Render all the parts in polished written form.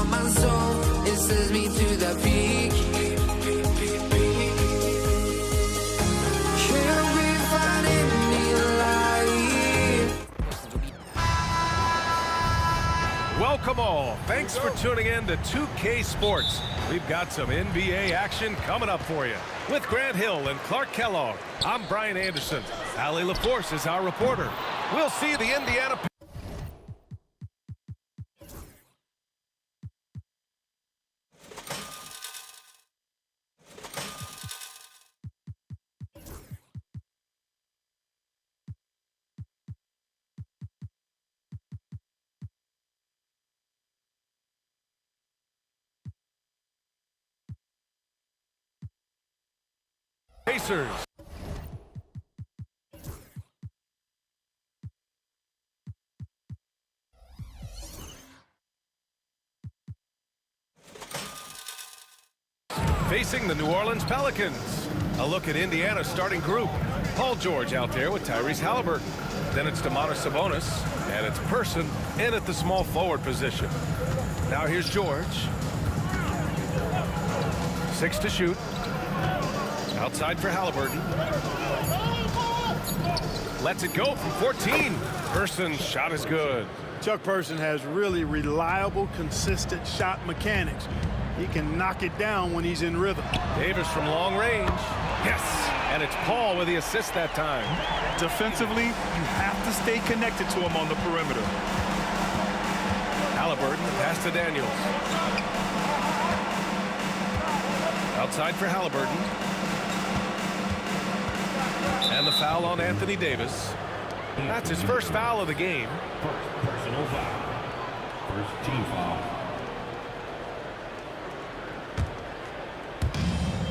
on my soul. It sends me to the peak. Can we find any light? Welcome all. Thanks for tuning in to 2K Sports. We've got some NBA action coming up for you. With Grant Hill and Clark Kellogg, I'm Brian Anderson. Allie LaForce is our reporter. We'll see the Indiana Pacers. Facing the New Orleans Pelicans. A look at Indiana's starting group. Paul George out there with Tyrese Halliburton. Then it's Domantas Sabonis, and it's Person in at the small forward position. Now here's George. 6 to shoot. Outside for Halliburton. Lets it go from 14. Person's shot is good. Chuck Person has really reliable, consistent shot mechanics. He can knock it down when he's in rhythm. Davis from long range. Yes, and it's Paul with the assist that time. Defensively, you have to stay connected to him on the perimeter. Halliburton, pass to Daniels. Outside for Halliburton. And the foul on Anthony Davis. That's his first foul of the game. Personal foul. First team foul.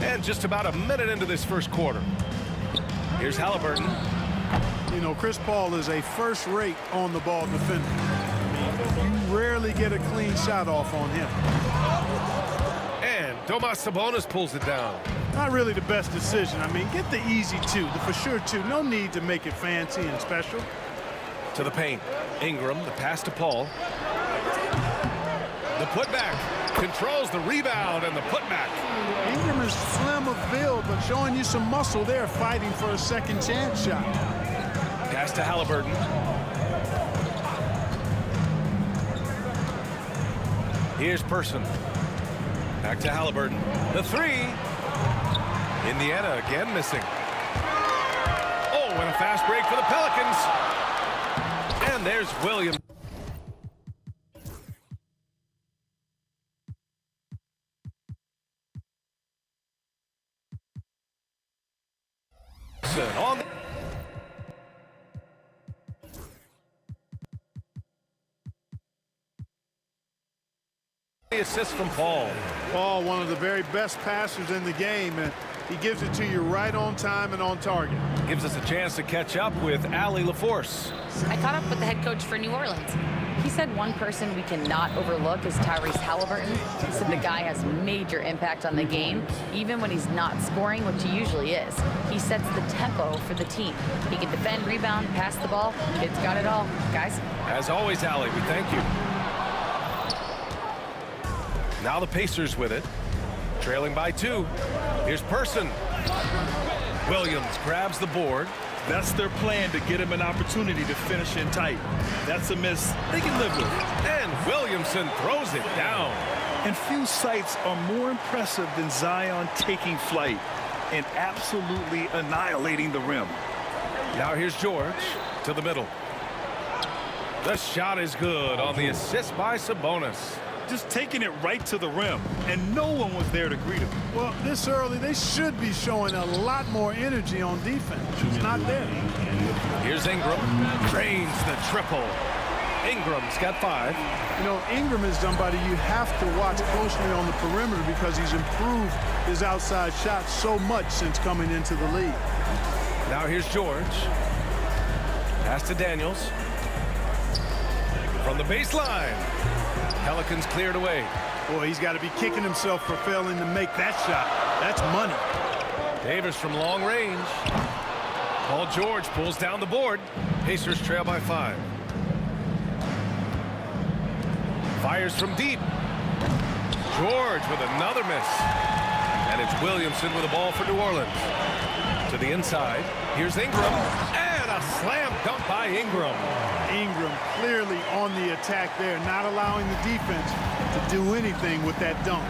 And just about a minute into this first quarter. Here's Halliburton. You know, Chris Paul is a first-rate on-the-ball defender. You rarely get a clean shot off on him. And Domantas Sabonis pulls it down. Not really the best decision. I mean, get the easy two, the for sure two. No need to make it fancy and special. To the paint. Ingram, the pass to Paul. The putback. Controls the rebound and the putback. Ingram is slim of build, but showing you some muscle there, fighting for a second chance shot. Pass to Halliburton. Here's Person. Back to Halliburton. The three. Indiana again missing. Oh, and a fast break for the Pelicans. And there's Williams. On the assist from Paul. Paul, one of the very best passers in the game, and he gives it to you right on time and on target. Gives us a chance to catch up with Allie LaForce. I caught up with the head coach for New Orleans. He said one person we cannot overlook is Tyrese Halliburton. He said the guy has major impact on the game, even when he's not scoring, which he usually is. He sets the tempo for the team. He can defend, rebound, pass the ball. Kid's got it all. Guys? As always, Allie, we thank you. Now the Pacers with it. Trailing by 2. Here's Person. Williams grabs the board. That's their plan, to get him an opportunity to finish in tight. That's a miss they can live with. And Williamson throws it down. And few sights are more impressive than Zion taking flight and absolutely annihilating the rim. Now here's George to the middle. The shot is good on the assist by Sabonis. Just taking it right to the rim, and no one was there to greet him. Well, this early, they should be showing a lot more energy on defense. It's not there. Here's Ingram. Drains the triple. Ingram's got 5. You know, Ingram is somebody you have to watch closely on the perimeter because he's improved his outside shot so much since coming into the league. Now here's George. Pass to Daniels. From the baseline. Pelicans cleared away. Boy, he's got to be kicking himself for failing to make that shot. That's money. Davis from long range. Paul George pulls down the board. Pacers trail by 5. Fires from deep. George with another miss. And it's Williamson with the ball for New Orleans. To the inside. Here's Ingram. And a slam dunk by Ingram. Ingram clearly on the attack there, not allowing the defense to do anything with that dunk.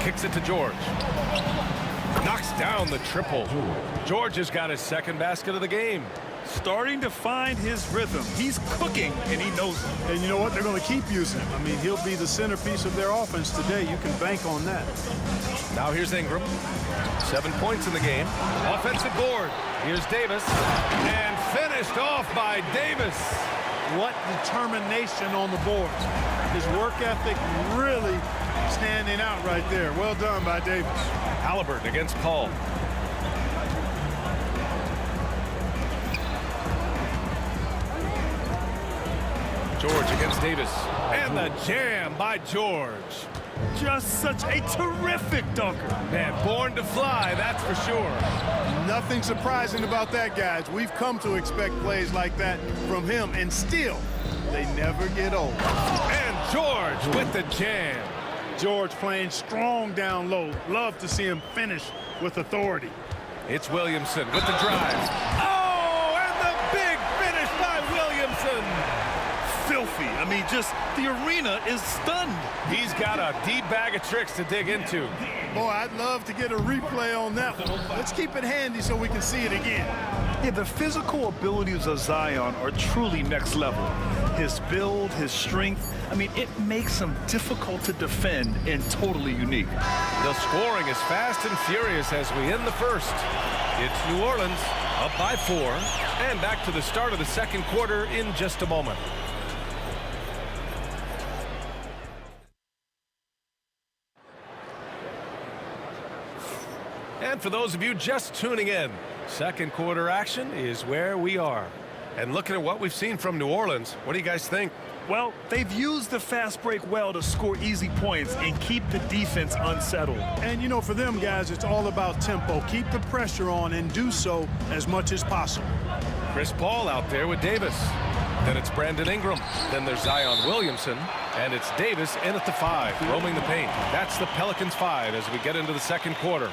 Kicks it to George. Knocks down the triple. George has got his second basket of the game. Starting to find his rhythm. He's cooking, and he knows it. And you know what? They're going to keep using him. I mean, he'll be the centerpiece of their offense today. You can bank on that. Now here's Ingram. 7 points in the game. Offensive board. Here's Davis. And finished off by Davis. What determination on the boards. His work ethic really standing out right there. Well done by Davis. Halliburton against Paul. George against Davis. And the jam by George. Just such a terrific dunker. Man, born to fly, that's for sure. Nothing surprising about that, guys. We've come to expect plays like that from him, and still, they never get old. And George with the jam. George playing strong down low. Love to see him finish with authority. It's Williamson with the drive. Oh, and the big finish by Williamson. Filthy. I mean, just the arena is stunned. He's got a deep bag of tricks to dig into. Boy, I'd love to get a replay on that one. Let's keep it handy so we can see it again. Yeah, the physical abilities of Zion are truly next level. His build, his strength, I mean, it makes him difficult to defend and totally unique. The scoring is fast and furious as we end the first. It's New Orleans up by 4, and back to the start of the second quarter in just a moment. And for those of you just tuning in, second quarter action is where we are. And looking at what we've seen from New Orleans, what do you guys think? Well, they've used the fast break well to score easy points and keep the defense unsettled. And, you know, for them, guys, it's all about tempo. Keep the pressure on and do so as much as possible. Chris Paul out there with Davis. Then it's Brandon Ingram. Then there's Zion Williamson. And it's Davis in at the 5, roaming the paint. That's the Pelicans 5 as we get into the second quarter.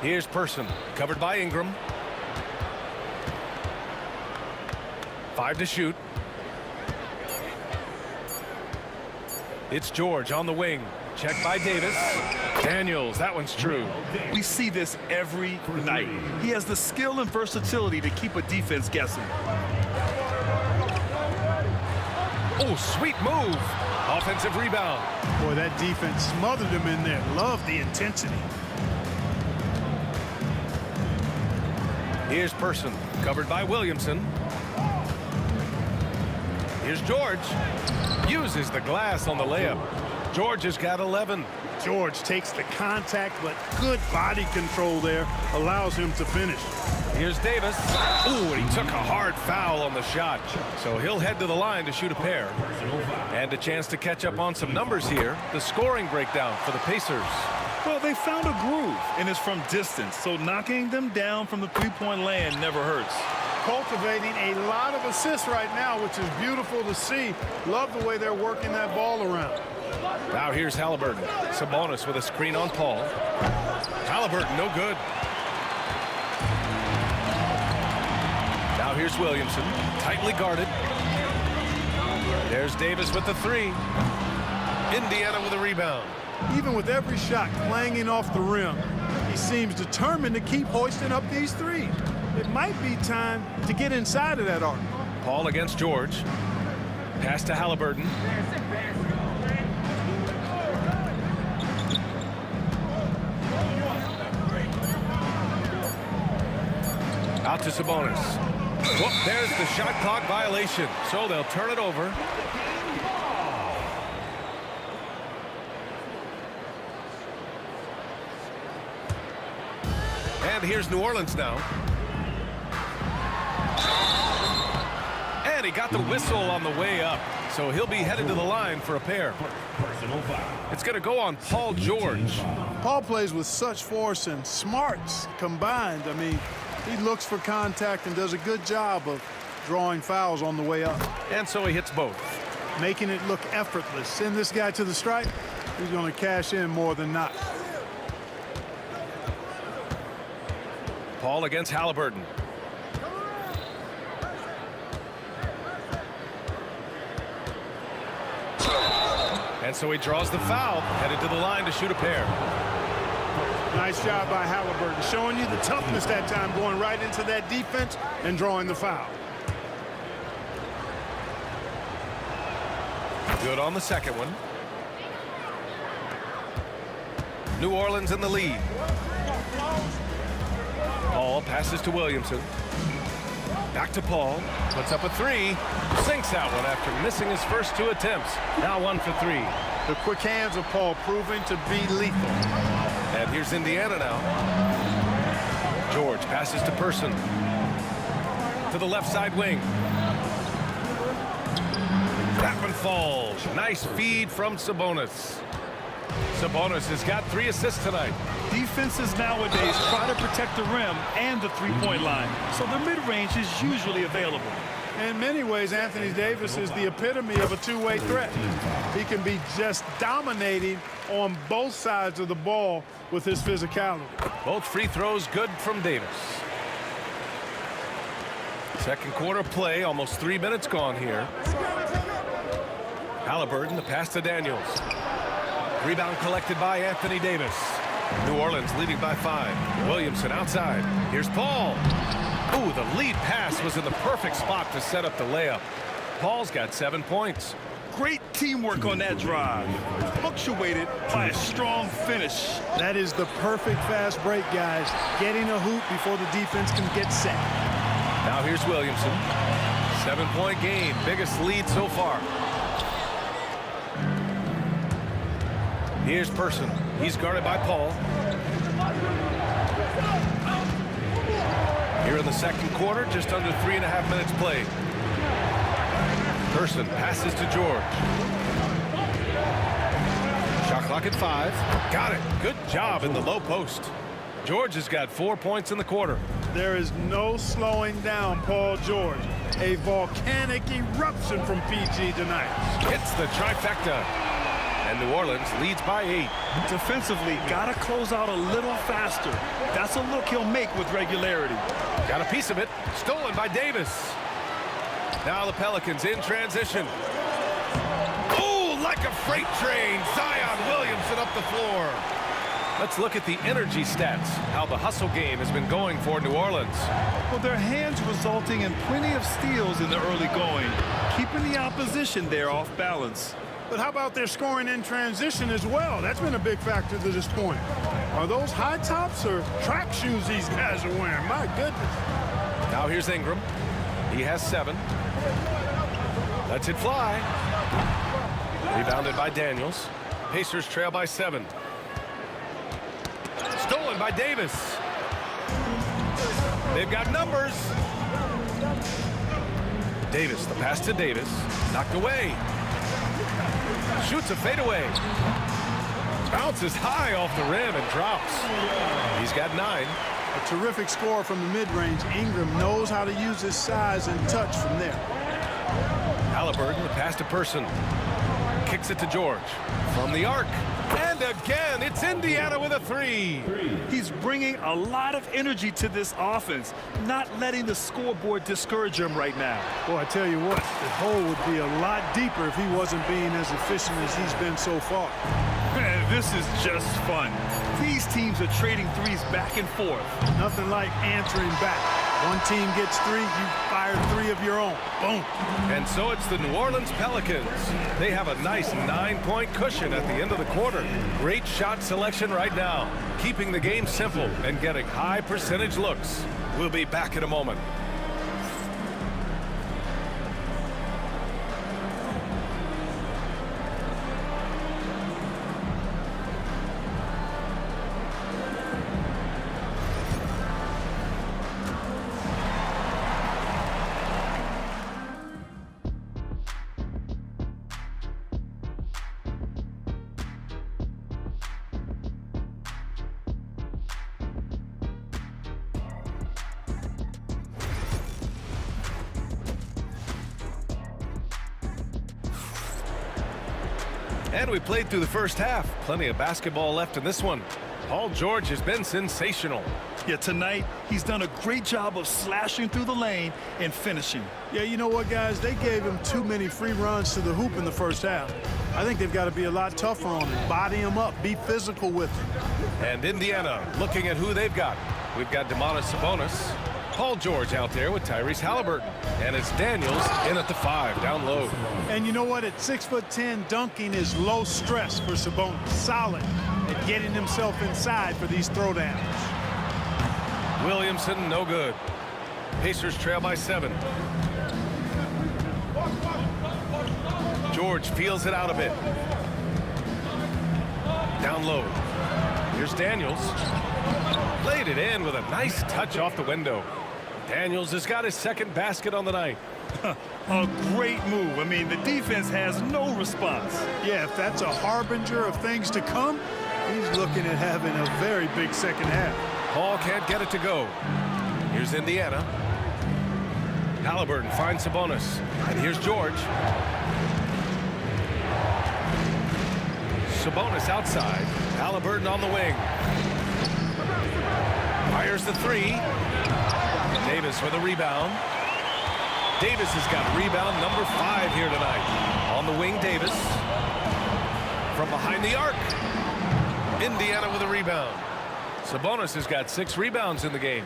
Here's Person, covered by Ingram. 5 to shoot. It's George on the wing. Checked by Davis. Daniels, that one's true. We see this every night. He has the skill and versatility to keep a defense guessing. Oh, sweet move. Offensive rebound. Boy, that defense smothered him in there. Love the intensity. Here's Person, covered by Williamson. Here's George. Uses the glass on the layup. George has got 11. George takes the contact, but good body control there allows him to finish. Here's Davis. Ooh, and he took a hard foul on the shot. So he'll head to the line to shoot a pair. And a chance to catch up on some numbers here. The scoring breakdown for the Pacers. Well, they found a groove, and it's from distance, so knocking them down from the three-point land never hurts. Cultivating a lot of assists right now, which is beautiful to see. Love the way they're working that ball around. Now here's Halliburton. Sabonis with a screen on Paul. Halliburton, no good. Now here's Williamson, tightly guarded. There's Davis with the 3. Indiana with a rebound. Even with every shot clanging off the rim, he seems determined to keep hoisting up these threes. It might be time to get inside of that arc. Paul against George. Pass to Halliburton. Out to Sabonis. Whoop, there's the shot clock violation. So they'll turn it over. And here's New Orleans now. And he got the whistle on the way up. So he'll be headed to the line for a pair. It's going to go on Paul George. Paul plays with such force and smarts combined. I mean, he looks for contact and does a good job of drawing fouls on the way up. And so he hits both. Making it look effortless. Send this guy to the stripe. He's going to cash in more than not. Paul against Halliburton. And so he draws the foul, headed to the line to shoot a pair. Nice job by Halliburton, showing you the toughness that time, going right into that defense and drawing the foul. Good on the second one. New Orleans in the lead. Paul passes to Williamson. Back to Paul. Puts up a three. Sinks that one after missing his first 2 attempts. Now 1 for 3. The quick hands of Paul proving to be lethal. And here's Indiana now. George passes to Person. To the left side wing. That one falls. Nice feed from Sabonis. Sabonis has got 3 assists tonight. Defenses nowadays try to protect the rim and the three-point line, so the mid-range is usually available. In many ways, Anthony Davis is the epitome of a two-way threat. He can be just dominating on both sides of the ball with his physicality. Both free throws good from Davis. Second quarter play, almost 3 minutes gone here. Halliburton, the pass to Daniels. Rebound collected by Anthony Davis. New Orleans leading by 5. Williamson outside. Here's Paul. Ooh, the lead pass was in the perfect spot to set up the layup. Paul's got 7 points. Great teamwork on that drive, punctuated by a strong finish. That is the perfect fast break, guys. Getting a hoop before the defense can get set. Now here's Williamson. 7-point game, biggest lead so far. Here's Person. He's guarded by Paul. Here in the second quarter, just under 3.5 minutes played. Person passes to George. Shot clock at 5. Got it. Good job in the low post. George has got 4 points in the quarter. There is no slowing down Paul George. A volcanic eruption from PG tonight. Hits the trifecta. And New Orleans leads by 8. Defensively, gotta close out a little faster. That's a look he'll make with regularity. Got a piece of it. Stolen by Davis. Now the Pelicans in transition. Oh, like a freight train. Zion Williamson up the floor. Let's look at the energy stats. How the hustle game has been going for New Orleans. Well, their hands resulting in plenty of steals in the early going, keeping the opposition there off balance. But how about their scoring in transition as well? That's been a big factor to this point. Are those high tops or track shoes these guys are wearing? My goodness. Now here's Ingram. He has 7. Lets it fly. Rebounded by Daniels. Pacers trail by 7. Stolen by Davis. They've got numbers. Davis, the pass to Davis. Knocked away. Shoots a fadeaway. Bounces high off the rim and drops. He's got 9. A terrific score from the mid-range. Ingram knows how to use his size and touch from there. Halliburton, the pass to Person. Kicks it to George. From the arc. And again, it's Indiana with a 3. He's bringing a lot of energy to this offense, not letting the scoreboard discourage him right now. Boy, I tell you what, the hole would be a lot deeper if he wasn't being as efficient as he's been so far. Man, this is just fun. These teams are trading threes back and forth. Nothing like answering back. One team gets 3, you fire 3 of your own. Boom. And so it's the New Orleans Pelicans. They have a nice 9-point cushion at the end of the quarter. Great shot selection right now, keeping the game simple and getting high percentage looks. We'll be back in a moment. And we played through the first half. Plenty of basketball left in this one. Paul George has been sensational. Yeah, tonight he's done a great job of slashing through the lane and finishing. Yeah, you know what, guys? They gave him too many free runs to the hoop in the first half. I think they've got to be a lot tougher on him. Body him up. Be physical with him. And Indiana looking at who they've got. We've got Domantas Sabonis. Paul George out there with Tyrese Halliburton. And it's Daniels in at the 5, down low. And you know what? At 6'10", dunking is low stress for Sabonis. Solid at getting himself inside for these throwdowns. Williamson, no good. Pacers trail by 7. George feels it out a bit. Down low. Here's Daniels. Played it in with a nice touch off the window. Daniels has got his second basket on the night. A great move. I mean, the defense has no response. Yeah, if that's a harbinger of things to come, he's looking at having a very big second half. Paul can't get it to go. Here's Indiana. Halliburton finds Sabonis. And here's George. Sabonis outside. Halliburton on the wing. Fires the 3. Davis with a rebound. Davis has got rebound number 5 here tonight. On the wing, Davis. From behind the arc. Indiana with a rebound. Sabonis has got 6 rebounds in the game.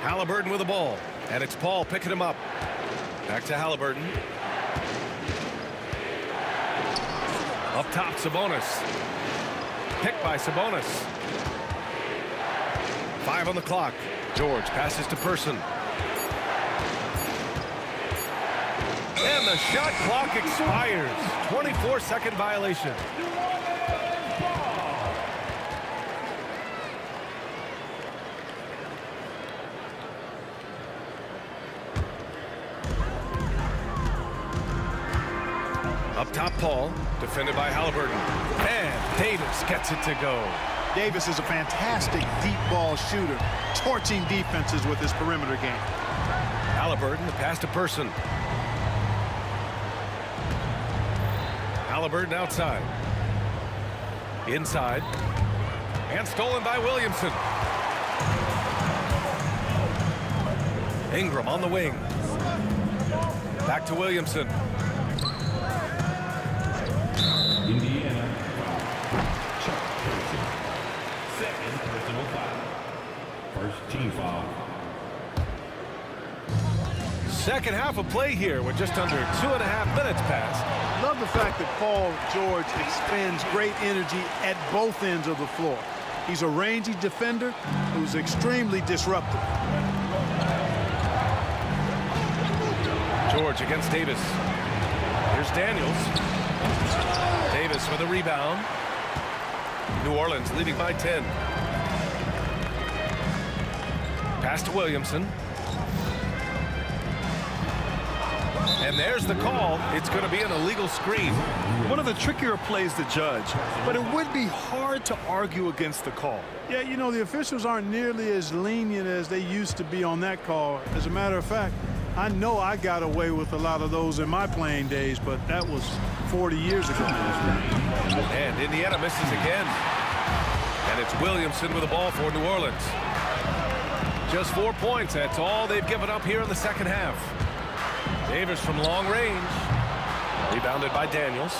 Halliburton with the ball. And it's Paul picking him up. Back to Halliburton. Up top, Sabonis. Picked by Sabonis. 5 on the clock. George passes to Person. And the shot clock expires. 24-second violation. Up top, Paul, defended by Halliburton. And Davis gets it to go. Davis is a fantastic deep ball shooter, torching defenses with his perimeter game. Halliburton, the pass to Person. Halliburton outside. Inside. And stolen by Williamson. Ingram on the wing. Back to Williamson. Indiana. Chuck Person. Second personal foul. First team foul. Second half of play here with just under 2.5 minutes passed. Love the fact that Paul George expends great energy at both ends of the floor. He's a rangy defender who's extremely disruptive. George against Davis. Here's Daniels. Davis with a rebound. New Orleans leading by 10. Pass to Williamson. And there's the call. It's going to be an illegal screen. One of the trickier plays to judge, but it would be hard to argue against the call. Yeah, you know, the officials aren't nearly as lenient as they used to be on that call. As a matter of fact, I know I got away with a lot of those in my playing days, but that was 40 years ago. And Indiana misses again. And it's Williamson with the ball for New Orleans. Just 4 points. That's all they've given up here in the second half. Davis from long range. Rebounded by Daniels.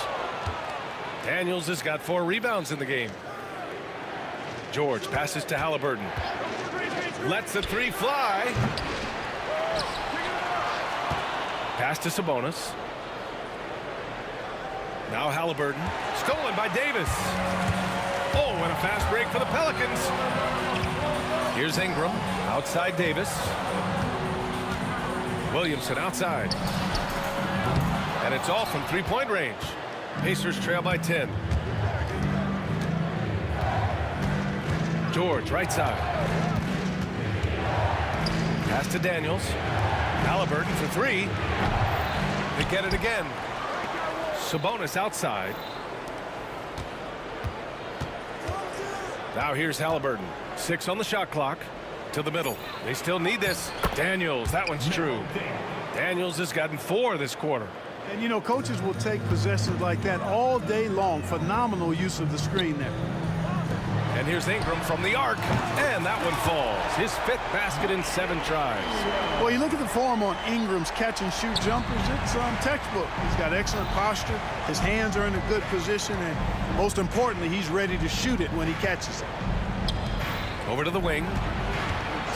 Daniels has got 4 rebounds in the game. George passes to Halliburton. Lets the 3 fly. Pass to Sabonis. Now Halliburton. Stolen by Davis. Oh, and a fast break for the Pelicans. Here's Ingram. Outside Davis. Williamson outside. And it's all from 3-point range. Pacers trail by 10. George, right side. Pass to Daniels. Halliburton for 3. They get it again. Sabonis outside. Now here's Halliburton. 6 on the shot clock. To the middle. They still need this. Daniels, that one's true. Daniels has gotten 4 this quarter. And, you know, coaches will take possessions like that all day long. Phenomenal use of the screen there. And here's Ingram from the arc, and that one falls. His 5th basket in 7 tries. Well, you look at the form on Ingram's catch-and-shoot jumpers, it's textbook. He's got excellent posture. His hands are in a good position, and most importantly, he's ready to shoot it when he catches it. Over to the wing.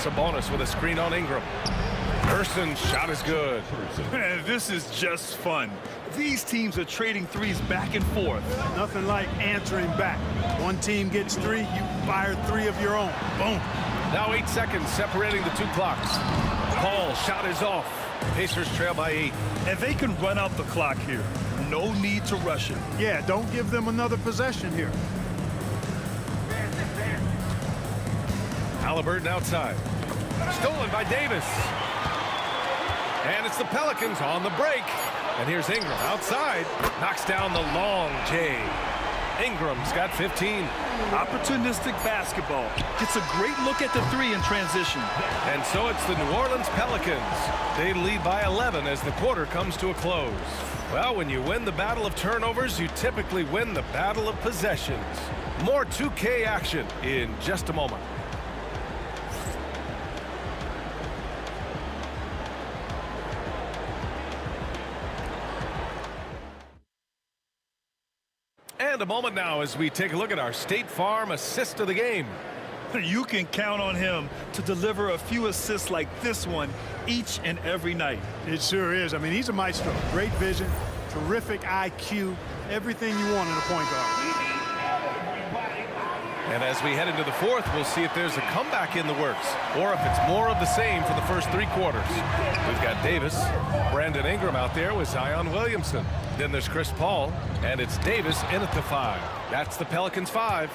Sabonis with a screen on Ingram. Hurston's shot is good. Man, this is just fun. These teams are trading threes back and forth. Nothing like answering back. One team gets 3, you fire 3 of your own. Boom. Now 8 seconds separating the 2 clocks. Paul shot is off. Pacers trail by 8. And they can run out the clock here. No need to rush it. Yeah, don't give them another possession here. Halliburton outside. Stolen by Davis. And it's the Pelicans on the break. And here's Ingram outside. Knocks down the long J. Ingram's got 15. Opportunistic basketball. Gets a great look at the 3 in transition. And so it's the New Orleans Pelicans. They lead by 11 as the quarter comes to a close. Well, when you win the battle of turnovers, you typically win the battle of possessions. More 2K action in just a moment. And a moment now as we take a look at our State Farm assist of the game. You can count on him to deliver a few assists like this one each and every night. It sure is. I mean, he's a maestro. Great vision, terrific IQ, everything you want in a point guard. And as we head into the 4th, we'll see if there's a comeback in the works or if it's more of the same for the first 3 quarters. We've got Davis, Brandon Ingram out there with Zion Williamson. Then there's Chris Paul, and it's Davis in at the 5. That's the Pelicans 5.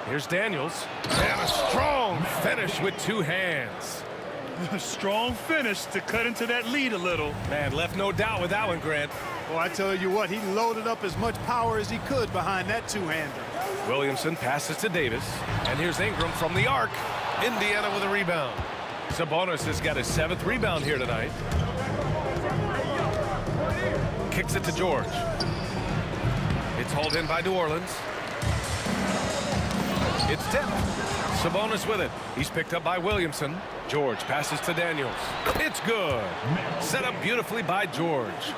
Here's Daniels, and a strong finish with 2 hands. A strong finish to cut into that lead a little. Man, left no doubt with that one, Grant. Well, I tell you what, he loaded up as much power as he could behind that 2-hander. Williamson passes to Davis, and here's Ingram from the arc. Indiana with a rebound. Sabonis has got his 7th rebound here tonight. Kicks it to George. It's hauled in by New Orleans. It's tipped. Sabonis with it. He's picked up by Williamson. George passes to Daniels. It's good. Set up beautifully by George.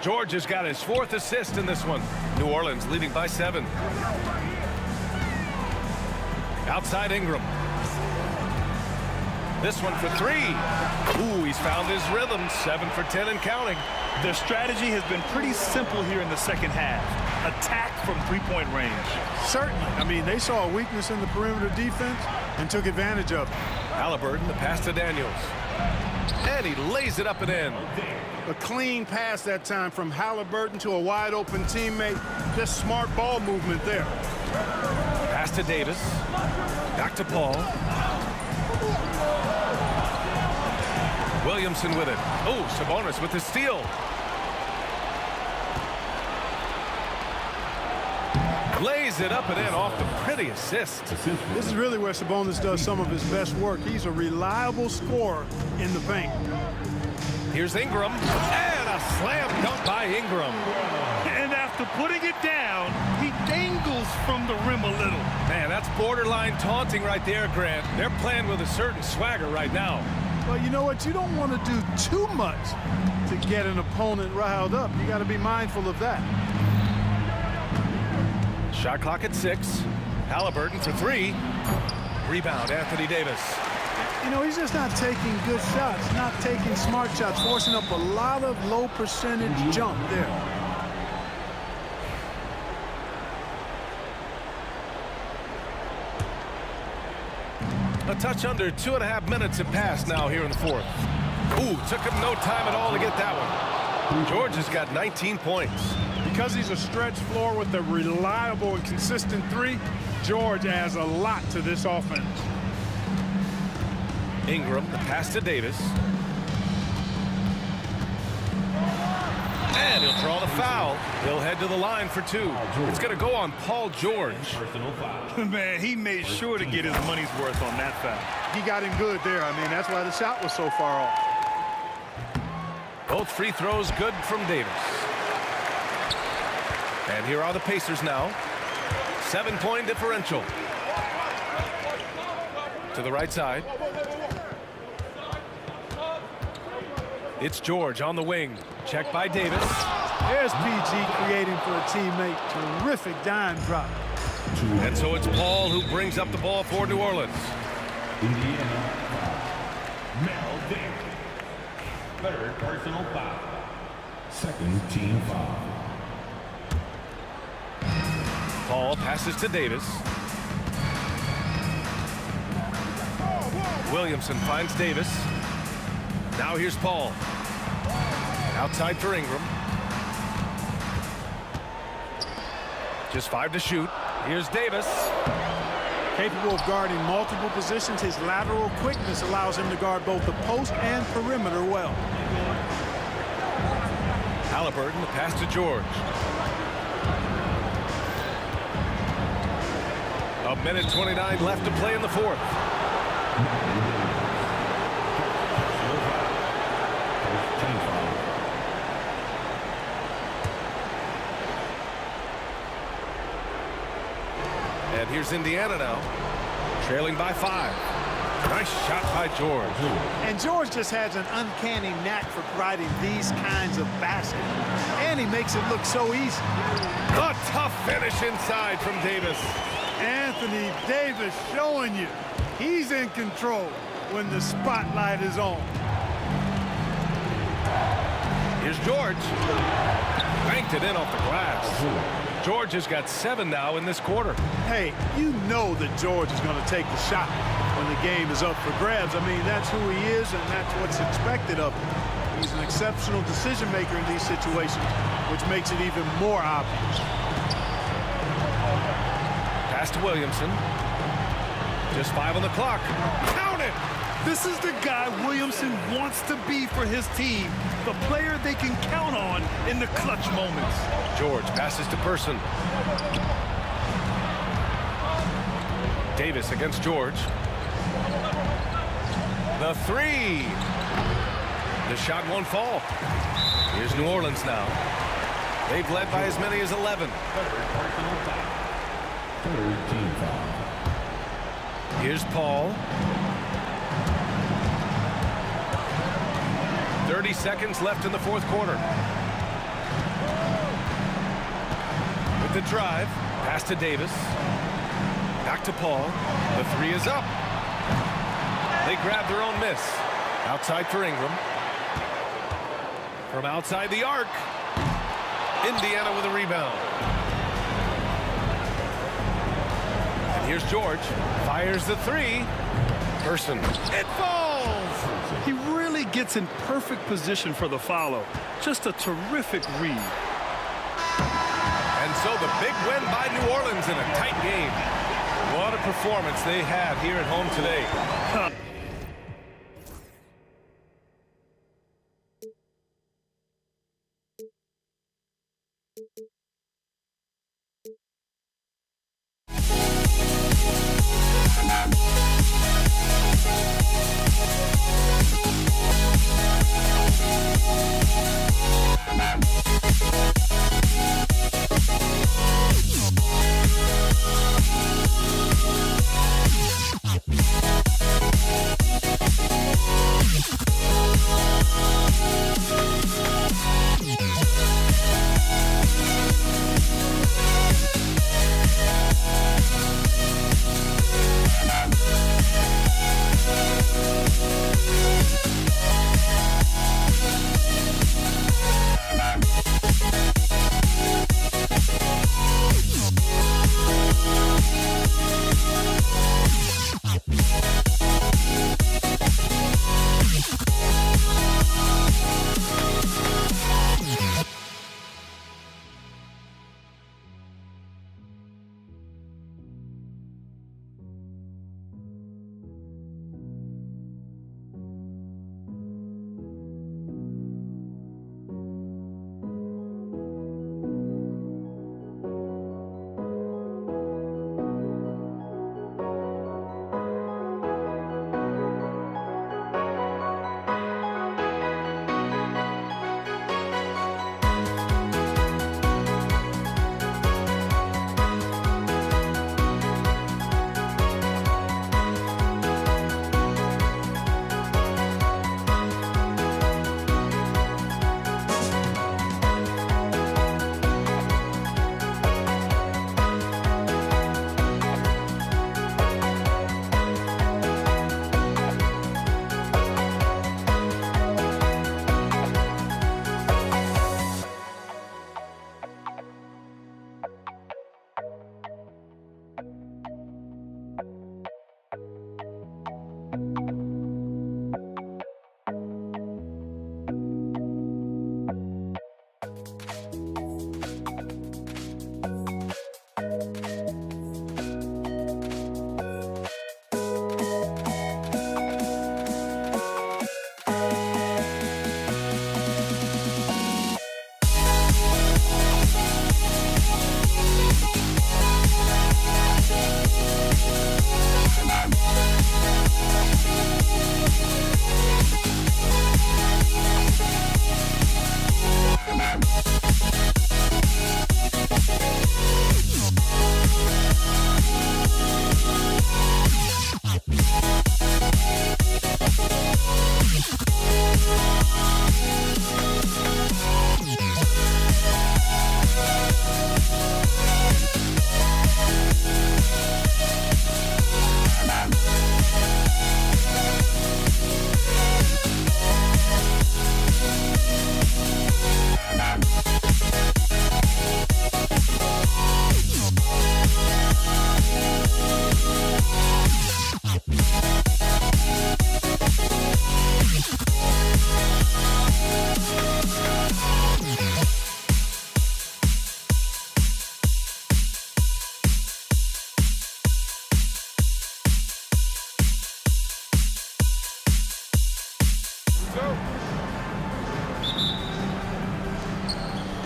George has got his 4th assist in this one. New Orleans leading by 7. Outside Ingram. This one for 3. Ooh, he's found his rhythm. 7 for 10 and counting. Their strategy has been pretty simple here in the second half. Attack from 3-point range. Certainly. I mean, they saw a weakness in the perimeter defense and took advantage of it. Halliburton, the pass to Daniels. And he lays it up and in. A clean pass that time from Halliburton to a wide-open teammate. Just smart ball movement there. Pass to Davis. Back to Paul. Williamson with it. Oh, Sabonis with the steal. Lays it up and in off the pretty assist. This is really where Sabonis does some of his best work. He's a reliable scorer in the paint. Here's Ingram. And a slam dunk by Ingram. And after putting it down, he dangles from the rim a little. Man, that's borderline taunting right there, Grant. They're playing with a certain swagger right now. Well, you know what? You don't want to do too much to get an opponent riled up. You got to be mindful of that. Shot clock at 6. Halliburton for 3. Rebound, Anthony Davis. You know, he's just not taking good shots, not taking smart shots, forcing up a lot of low percentage jump there. A touch under 2.5 minutes have passed now here in the 4th. Ooh, took him no time at all to get that one. George has got 19 points. Because he's a stretch floor with a reliable and consistent 3, George adds a lot to this offense. Ingram, the pass to Davis. And he'll draw the foul. He'll head to the line for 2. It's going to go on Paul George. Man, he made sure to get his money's worth on that foul. He got him good there. I mean, that's why the shot was so far off. Both free throws good from Davis. And here are the Pacers now. 7-point differential. To the right side. It's George on the wing. Checked by Davis. There's PG creating for a teammate. Terrific dime drop. And so it's Paul who brings up the ball for New Orleans. Indiana, Mel Davis. Third personal foul. Second team foul. Paul passes to Davis. Williamson finds Davis. Now here's Paul. Outside for Ingram. Just 5 to shoot. Here's Davis. Capable of guarding multiple positions, his lateral quickness allows him to guard both the post and perimeter well. Halliburton, the pass to George. A minute 29 left to play in the fourth. And here's Indiana now, trailing by 5. Nice shot by George. And George just has an uncanny knack for providing these kinds of baskets. And he makes it look so easy. A tough finish inside from Davis. Anthony Davis showing you he's in control when the spotlight is on. Here's George. Banked it in off the glass. George has got 7 now in this quarter. Hey, you know that George is going to take the shot when the game is up for grabs. I mean, that's who he is, and that's what's expected of him. He's an exceptional decision maker in these situations, which makes it even more obvious. Pass to Williamson. Just 5 on the clock. Count it! This is the guy Williamson wants to be for his team. The player they can count on in the clutch moments. George passes to Person. Davis against George. The 3. The shot won't fall. Here's New Orleans now. They've led by as many as 11. Third team foul. Here's Paul. 30 seconds left in the fourth quarter. With the drive, pass to Davis. Back to Paul. The 3 is up. They grab their own miss. Outside for Ingram. From outside the arc. Indiana with a rebound. And here's George. Fires the 3. Person. It falls! He really gets in perfect position for the follow. Just a terrific read. And so the big win by New Orleans in a tight game. What a performance they had here at home today.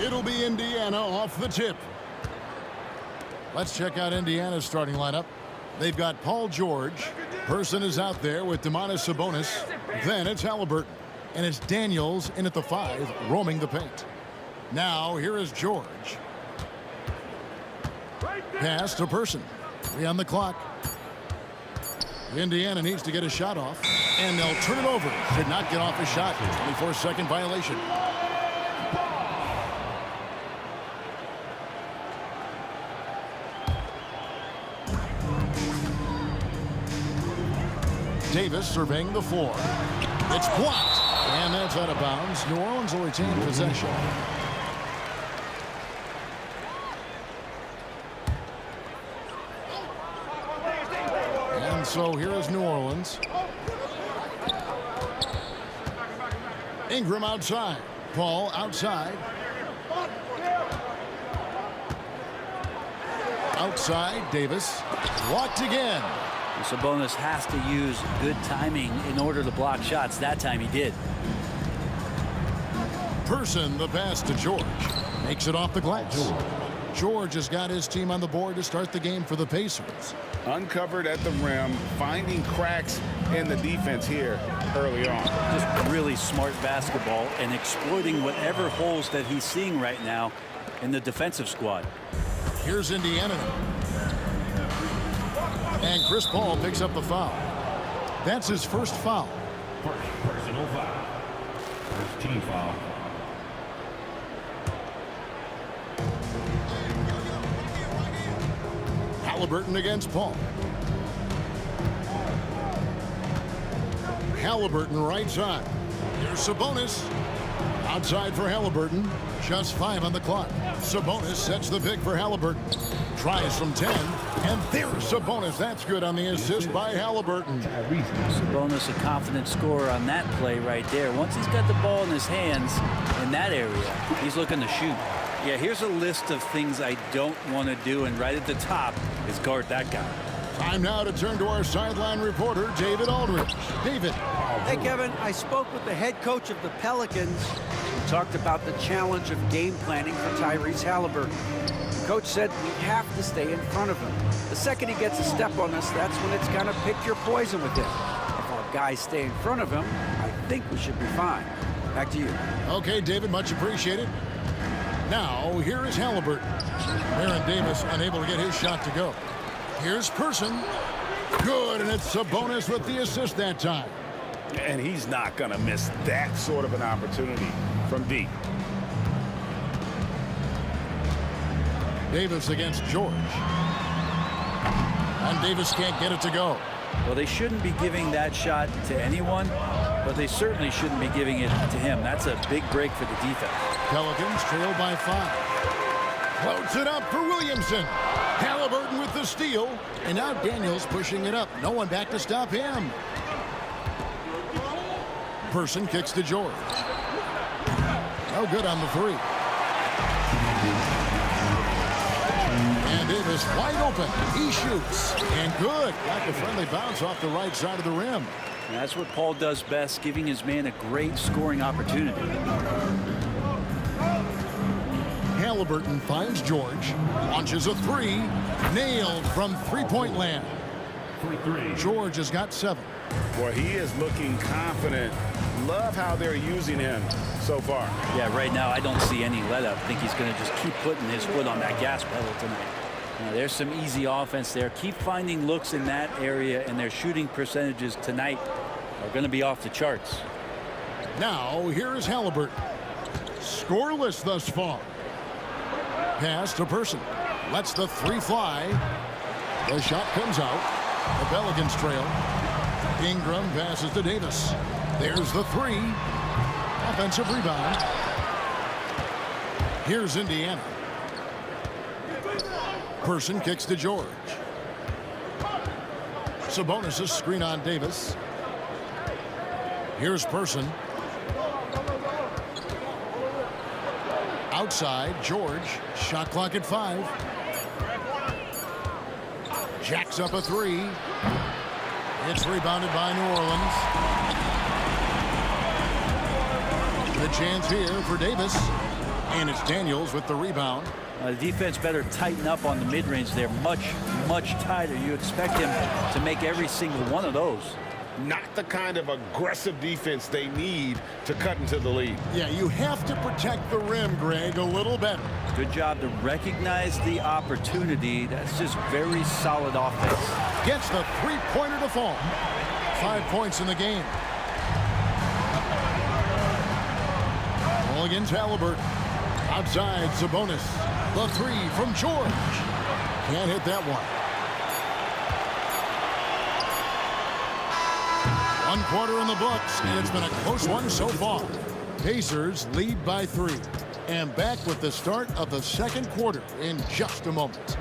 It'll be Indiana off the tip. Let's check out Indiana's starting lineup. They've got Paul George. Person is out there with Domantas Sabonis. Then it's Halliburton. And it's Daniels in at the 5, roaming the paint. Now here is George. Pass to Person. 3 on the clock. Indiana needs to get a shot off. And they'll turn it over. Should not get off a shot. 24-second violation. Davis surveying the floor. It's blocked. And that's out of bounds. New Orleans will retain possession. And so here is New Orleans. Ingram outside. Paul outside. Outside, Davis. Blocked again. Sabonis has to use good timing in order to block shots. That time he did. Person, the pass to George. Makes it off the glass. George has got his team on the board to start the game for the Pacers. Uncovered at the rim, finding cracks in the defense here early on. Just really smart basketball and exploiting whatever holes that he's seeing right now in the defensive squad. Here's Indiana. And Chris Paul picks up the foul. That's his first foul. First personal foul. First team foul. Halliburton against Paul. Halliburton right side. Here's Sabonis. Outside for Halliburton. Just 5 on the clock. Sabonis sets the pick for Halliburton. Tries from 10. And there's Sabonis. That's good on the assist by Halliburton. Sabonis a confident scorer on that play right there. Once he's got the ball in his hands in that area, he's looking to shoot. Yeah, here's a list of things I don't want to do, and right at the top is guard that guy. Time now to turn to our sideline reporter, David Aldridge. David. Hey, Kevin, I spoke with the head coach of the Pelicans. We talked about the challenge of game planning for Tyrese Halliburton. The coach said we have to stay in front of him. The second he gets a step on us, that's when it's kind of pick your poison with him. If our guys stay in front of him, I think we should be fine. Back to you. Okay, David, much appreciated. Now, here is Halliburton. Baron Davis unable to get his shot to go. Here's Person. Good, and it's Sabonis with the assist that time. And he's not going to miss that sort of an opportunity from deep. Davis against George. And Davis can't get it to go. Well, they shouldn't be giving that shot to anyone, but they certainly shouldn't be giving it to him. That's a big break for the defense. Pelicans trail by 5. Floats it up for Williamson. Halliburton with the steal. And now Daniels pushing it up. No one back to stop him. Person kicks to George. No good on the 3. And Davis wide open. He shoots. And good. Got the friendly bounce off the right side of the rim. And that's what Paul does best, giving his man a great scoring opportunity. Halliburton finds George. Launches a 3. Nailed from three-point land. George has got 7. Boy, he is looking confident. Love how they're using him so far. Yeah, right now I don't see any let up. I think he's going to just keep putting his foot on that gas pedal tonight. There's some easy offense there. Keep finding looks in that area, and their shooting percentages tonight are going to be off the charts. Now, here is Halliburton. Scoreless thus far. Pass to Person. Lets the 3 fly. The shot comes out. The Pelicans trail. Ingram passes to Davis. There's the 3. offensive rebound. Here's Indiana. Person kicks to George. Sabonis' screen on Davis. Here's Person. Outside, George. Shot clock at 5. Jacks up a 3. It's rebounded by New Orleans. The chance here for Davis. And it's Daniels with the rebound. The defense better tighten up on the mid-range there. Much tighter. You expect him to make every single one of those. Not the kind of aggressive defense they need to cut into the lead. Yeah, you have to protect the rim, Greg, a little better. Good job to recognize the opportunity. That's just very solid offense. Gets the three-pointer to fall. 5 points in the game. Mulligan's Halliburton. Outside, Sabonis. The 3 from George. Can't hit that one. 1 quarter in the books, and it's been a close one so far. Pacers lead by 3. And back with the start of the second quarter in just a moment.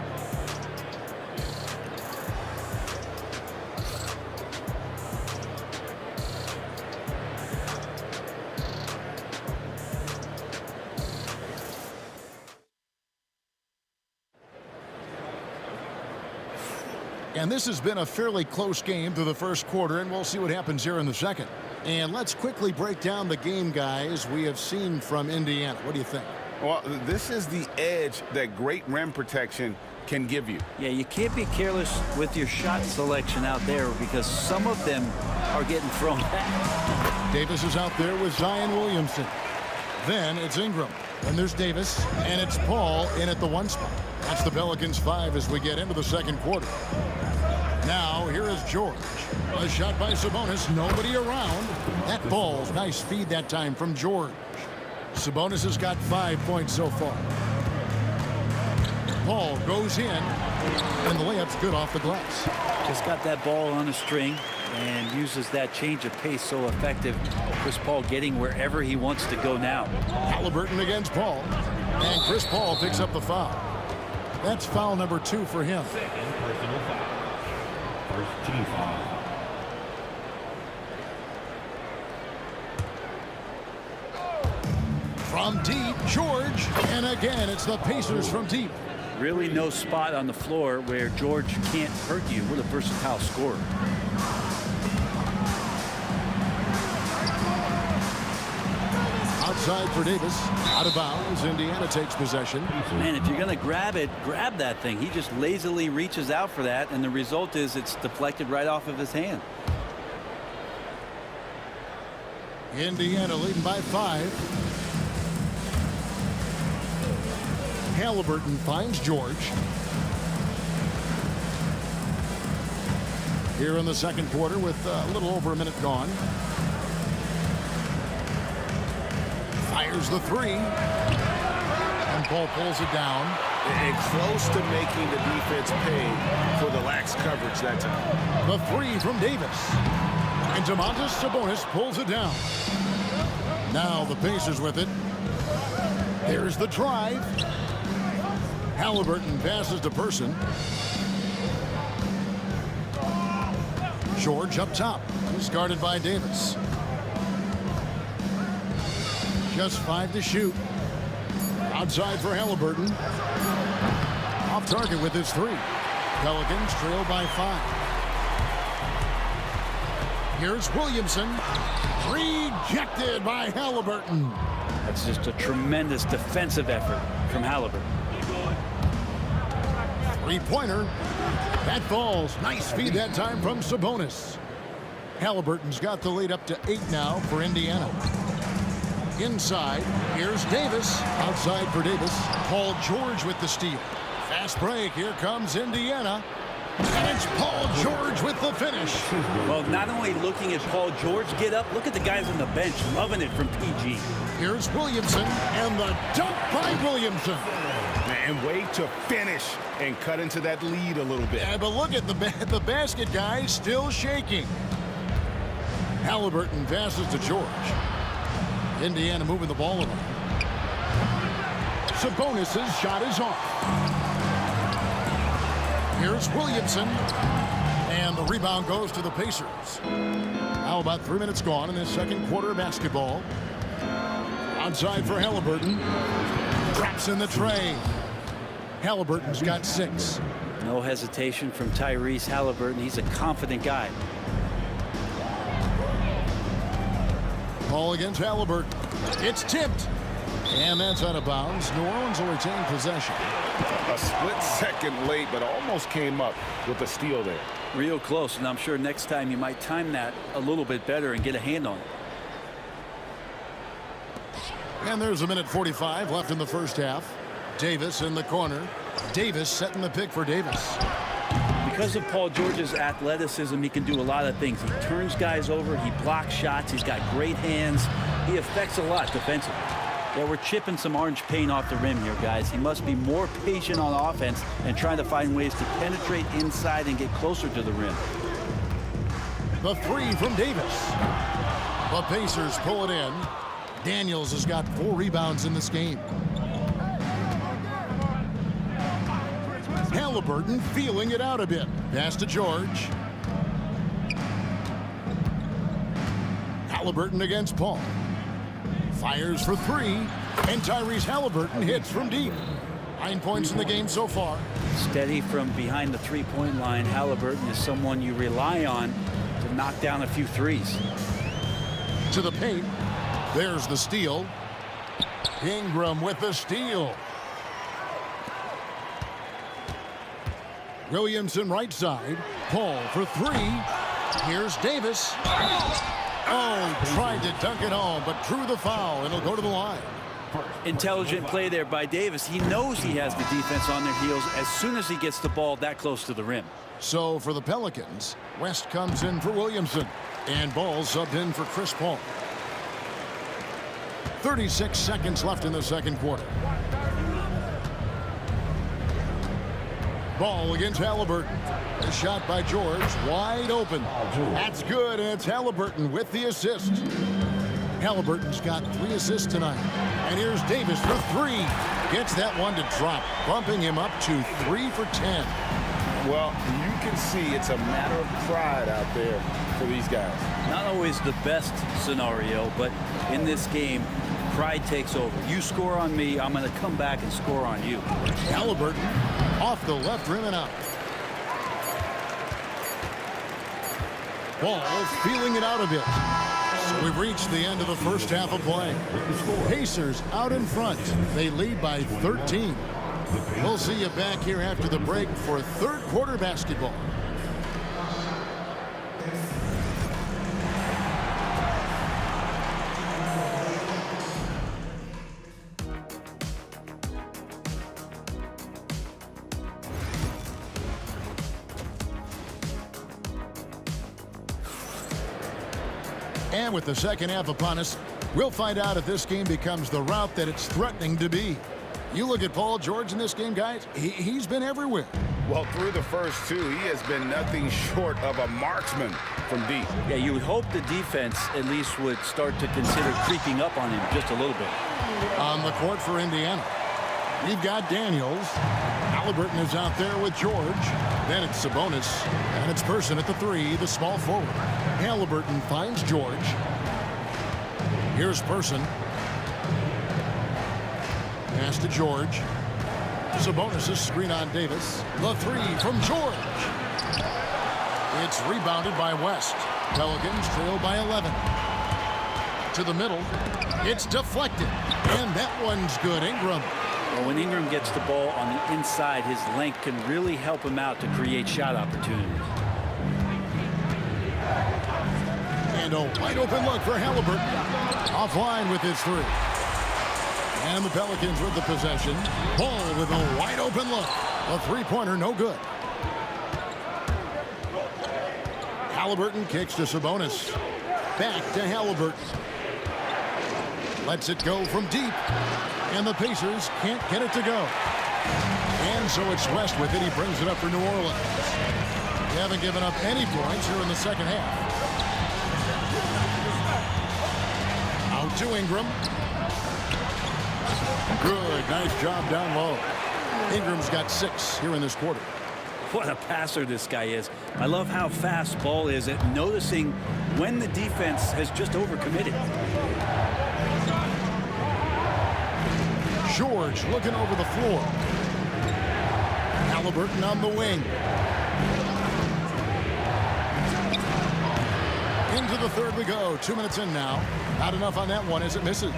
And this has been a fairly close game through the first quarter, and we'll see what happens here in the second. And let's quickly break down the game, guys, we have seen from Indiana. What do you think? Well, this is the edge that great rim protection can give you. Yeah, you can't be careless with your shot selection out there because some of them are getting thrown back. Davis is out there with Zion Williamson. Then it's Ingram. Then there's Davis, and it's Paul in at the 1 spot. That's the Pelicans 5 as we get into the second quarter. Now, here is George. A shot by Sabonis. Nobody around. That ball's nice feed that time from George. Sabonis has got 5 points so far. Paul goes in, and the layup's good off the glass. Just got that ball on a string and uses that change of pace so effective. Chris Paul getting wherever he wants to go now. Halliburton against Paul. And Chris Paul picks up the foul. That's foul number 2 for him. Second personal foul. First team foul. From deep, George. And again, it's the Pacers from deep. Really no spot on the floor where George can't hurt you. What a versatile scorer. Outside for Davis. Out of bounds. Indiana takes possession. Man, if you're going to grab it, grab that thing. He just lazily reaches out for that, and the result is it's deflected right off of his hand. Indiana leading by 5. Halliburton finds George. Here in the second quarter with a little over a minute gone. Fires the 3. And Paul pulls it down. And close to making the defense pay for the lax coverage that time. The 3 from Davis. And Domantas Sabonis pulls it down. Now the Pacers with it. There's the drive. Halliburton passes to Person. George up top. He's guarded by Davis. Just 5 to shoot. Outside for Halliburton. Off target with his 3. Pelicans trail by 5. Here's Williamson. Rejected by Halliburton. That's just a tremendous defensive effort from Halliburton. 3-pointer. That falls. Nice feed that time from Sabonis. Halliburton's got the lead up to 8 now for Indiana. Inside, here's Davis. Outside for Davis. Paul George with the steal. Fast break. Here comes Indiana. And it's Paul George with the finish. Well, not only looking at Paul George get up, look at the guys on the bench loving it from PG. Here's Williamson, and the dunk by Williamson. And way to finish and cut into that lead a little bit. Yeah, but look at the basket, guys, still shaking. Halliburton passes to George. Indiana moving the ball around. Sabonis' shot is off. Here's Williamson. And the rebound goes to the Pacers. Now about 3 minutes gone in this second quarter of basketball. Outside for Halliburton. Drops in the tray. Halliburton's got 6. No hesitation from Tyrese Halliburton. He's a confident guy. Ball against Halliburton. It's tipped. And that's out of bounds. New Orleans will retain possession. A split second late, but almost came up with a steal there. Real close, and I'm sure next time you might time that a little bit better and get a hand on it. And there's 1:45 left in the first half. Davis in the corner. Davis setting the pick for Davis. Because of Paul George's athleticism, he can do a lot of things. He turns guys over. He blocks shots. He's got great hands. He affects a lot defensively. Yeah, we're chipping some orange paint off the rim here, guys. He must be more patient on offense and trying to find ways to penetrate inside and get closer to the rim. The 3 from Davis. The Pacers pull it in. Daniels has got 4 rebounds in this game. Halliburton feeling it out a bit. Pass to George. Halliburton against Paul. Fires for 3. And Tyrese Halliburton hits from deep. 9 points in the game so far. Steady from behind the three-point line. Halliburton is someone you rely on to knock down a few threes. To the paint. There's the steal. Ingram with the steal. Williamson right side. Paul for 3. Here's Davis. Oh, tried to dunk it home, but drew the foul. It'll go to the line. Intelligent play there by Davis. He knows he has the defense on their heels as soon as he gets the ball that close to the rim. So for the Pelicans, West comes in for Williamson. And Ball subbed in for Chris Paul. 36 seconds left in the second quarter. Ball against Halliburton. A shot by George, wide open. That's good, and it's Halliburton with the assist. Halliburton's got 3 assists tonight. And here's Davis for 3. Gets that one to drop, bumping him up to 3 for 10. Well, you can see it's a matter of pride out there for these guys. Not always the best scenario, but in this game, pride takes over. You score on me, I'm going to come back and score on you. Halliburton off the left rim and out. Ball feeling it out a bit. So we've reached the end of the first half of play. Pacers out in front. They lead by 13. We'll see you back here after the break for third quarter basketball. And with the second half upon us, we'll find out if this game becomes the route that it's threatening to be. You look at Paul George in this game, guys, he's been everywhere. Well, through the first 2, he has been nothing short of a marksman from deep. Yeah, you would hope the defense at least would start to consider creeping up on him just a little bit. On the court for Indiana, we've got Daniels. Halliburton is out there with George. Then it's Sabonis. And it's Person at the 3, the small forward. Halliburton finds George. Here's Person. Pass to George. Sabonis' screen on Davis. The 3 from George. It's rebounded by West. Pelicans trail by 11. To the middle. It's deflected. And that one's good. Ingram. Well, when Ingram gets the ball on the inside, his length can really help him out to create shot opportunities. And a wide open look for Halliburton. Offline with his 3. And the Pelicans with the possession. Ball with a wide open look. A three-pointer, no good. Halliburton kicks to Sabonis. Back to Halliburton. Lets it go from deep. And the Pacers can't get it to go. And so it's West with it. He brings it up for New Orleans. They haven't given up any points here in the second half. Out to Ingram. Good, nice job down low. Ingram's got 6 here in this quarter. What a passer this guy is. I love how fast Ball is at noticing when the defense has just overcommitted. George looking over the floor. Halliburton on the wing. Into the third we go. 2 minutes in now. Not enough on that one as it misses.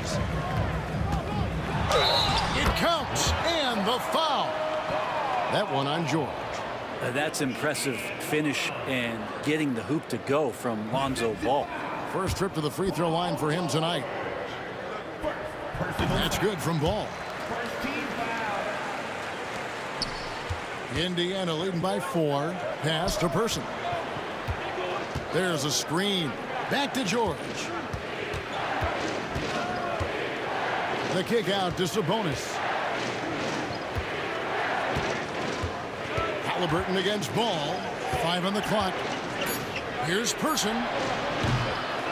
It counts, and the foul. That one on George. That's impressive finish and getting the hoop to go from Lonzo Ball. First trip to the free throw line for him tonight. That's good from Ball. Indiana leading by 4. Pass to Person. There's a screen. Back to George. The kick out to Sabonis. Halliburton against Ball. 5 on the clock. Here's Person.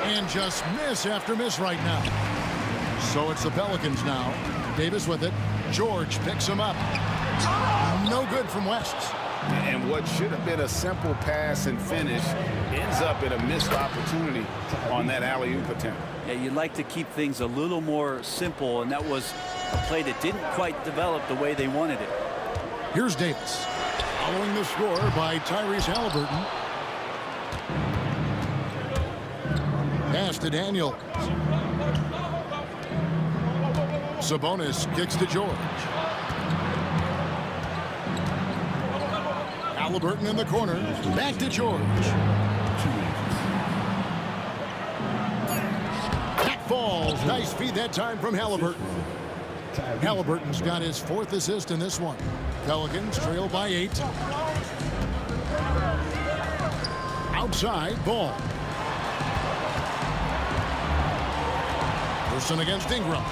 And just miss after miss right now. So it's the Pelicans now. Davis with it. George picks him up. No good from West. And what should have been a simple pass and finish ends up in a missed opportunity on that alley-oop attempt. Yeah, you'd like to keep things a little more simple, and that was a play that didn't quite develop the way they wanted it. Here's Davis. Following the score by Tyrese Halliburton. Pass to Daniel. Sabonis kicks to George. Halliburton in the corner. Back to George. That falls. Nice feed that time from Halliburton. Halliburton's got his 4th assist in this one. Pelicans trail by 8. Outside, Ball. Person against Ingram.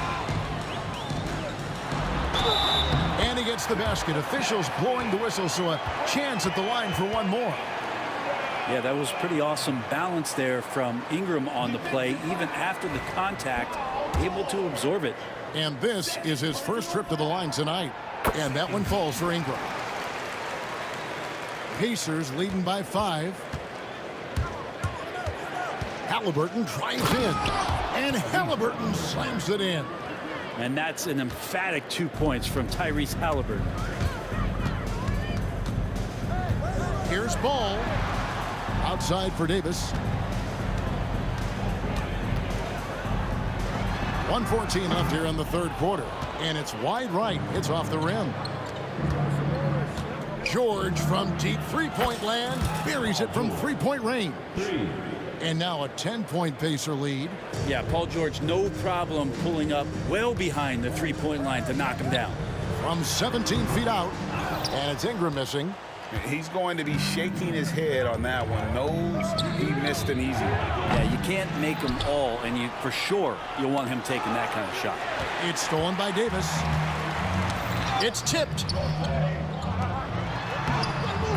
And he gets the basket. Officials blowing the whistle, so a chance at the line for one more. Yeah, that was pretty awesome balance there from Ingram on the play, even after the contact, able to absorb it. And this is his first trip to the line tonight. And that one falls for Ingram. Pacers leading by 5. Halliburton drives in. And Halliburton slams it in. And that's an emphatic 2 points from Tyrese Halliburton. Here's Ball. Outside for Davis. 1:14 left here in the third quarter. And it's wide right. It's off the rim. George from deep three-point land buries it from three-point range. And now a 10-point Pacer lead. Yeah, Paul George, no problem pulling up well behind the three-point line to knock him down. From 17 feet out. And it's Ingram missing. He's going to be shaking his head on that one. Knows he missed an easy one. Yeah, you can't make them all, and you for sure you'll want him taking that kind of shot. It's stolen by Davis. It's tipped.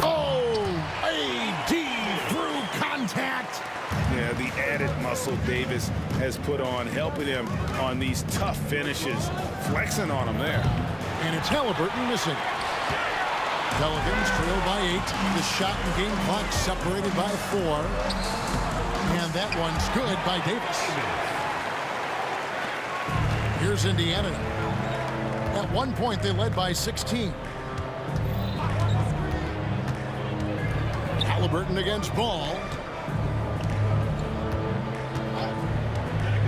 Oh, AD through contact. Yeah, the added muscle Davis has put on, helping him on these tough finishes, flexing on him there. And it's Halliburton missing. Pelicans trail by 8. The shot and game clock separated by 4. And that one's good by Davis. Here's Indiana. At one point, they led by 16. Halliburton against Ball.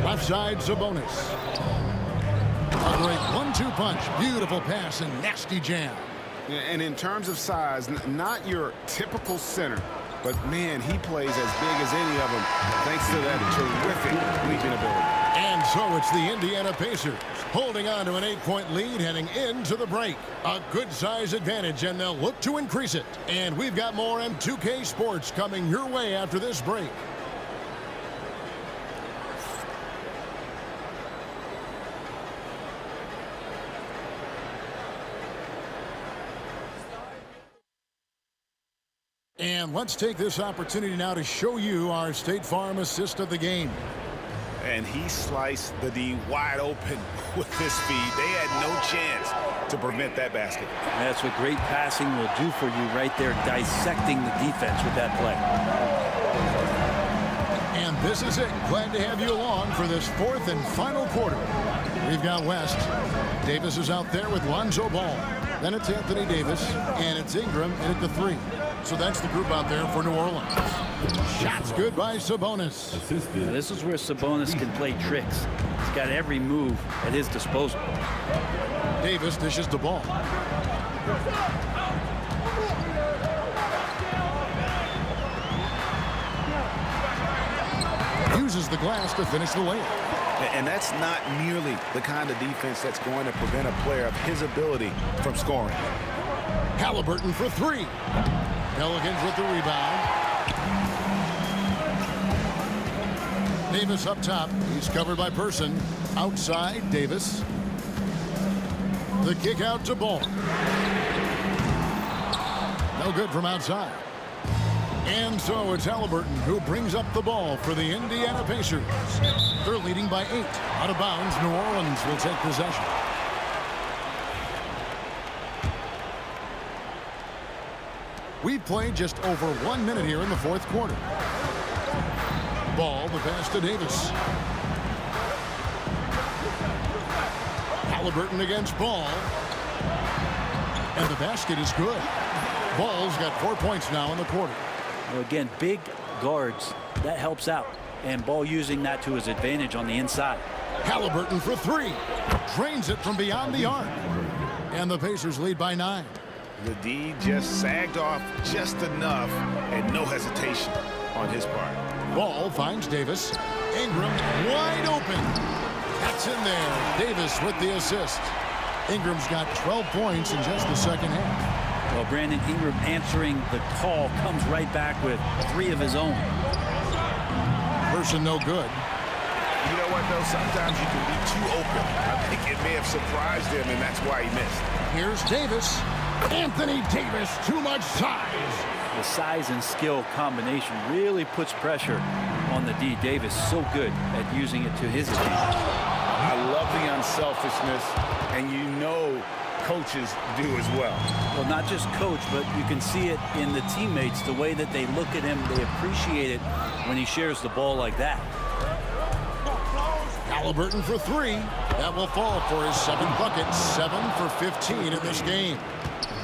Left side, Sabonis. A great 1-2 punch. Beautiful pass and nasty jam. And in terms of size, not your typical center, but man, he plays as big as any of them thanks to that terrific leaping ability. And so it's the Indiana Pacers holding on to an 8-point lead heading into the break. A good size advantage, and they'll look to increase it. And we've got more M2K Sports coming your way after this break. And let's take this opportunity now to show you our State Farm assist of the game. And he sliced the D wide open with his speed. They had no chance to prevent that basket. That's what great passing will do for you right there, dissecting the defense with that play. And this is it. Glad to have you along for this fourth and final quarter. We've got West. Davis is out there with Lonzo Ball. Then it's Anthony Davis, and it's Ingram in at the 3. So that's the group out there for New Orleans. Shots good by Sabonis. Now, this is where Sabonis can play tricks. He's got every move at his disposal. Davis dishes the ball. Uses the glass to finish the layup. And that's not nearly the kind of defense that's going to prevent a player of his ability from scoring. Halliburton for 3. Pelicans with the rebound. Davis up top. He's covered by Person. Outside, Davis. The kick out to Ball. No good from outside. And so it's Halliburton who brings up the ball for the Indiana Pacers. They're leading by 8. Out of bounds, New Orleans will take possession. We've played just over 1 minute here in the fourth quarter. Ball, the pass to Davis. Halliburton against Ball. And the basket is good. Ball's got 4 points now in the quarter. Well, again, big guards, that helps out. And Ball using that to his advantage on the inside. Halliburton for 3. Drains it from beyond the arc. And the Pacers lead by 9. The D just sagged off just enough and no hesitation on his part. Ball finds Davis. Ingram wide open. That's in there. Davis with the assist. Ingram's got 12 points in just the second half. Well, Brandon Ingram answering the call comes right back with 3 of his own. Person no good. You know what, though? Sometimes you can be too open. I think it may have surprised him, and that's why he missed. Here's Davis. Anthony Davis, too much size. The size and skill combination really puts pressure on the D. Davis, so good at using it to his advantage. I love the unselfishness, and you know coaches do as well. Well, not just coach, but you can see it in the teammates, the way that they look at him. They appreciate it when he shares the ball like that. Halliburton for 3. That will fall for his 7th bucket. 7 for 15 in this game.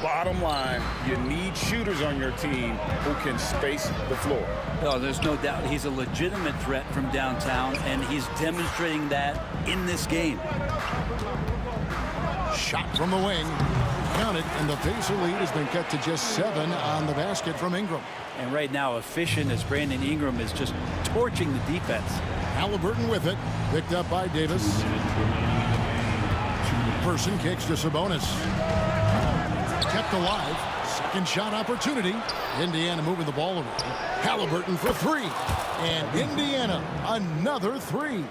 Bottom line, you need shooters on your team who can space the floor. Oh, there's no doubt he's a legitimate threat from downtown, and he's demonstrating that in this game. Shot from the wing. Count it, and the Pacer lead has been cut to just 7 on the basket from Ingram. And right now, efficient as Brandon Ingram is just torching the defense. Halliburton with it. Picked up by Davis. Person kicks to Sabonis. Kept alive. Second shot opportunity. Indiana moving the ball around. Halliburton for 3. And Indiana, another 3.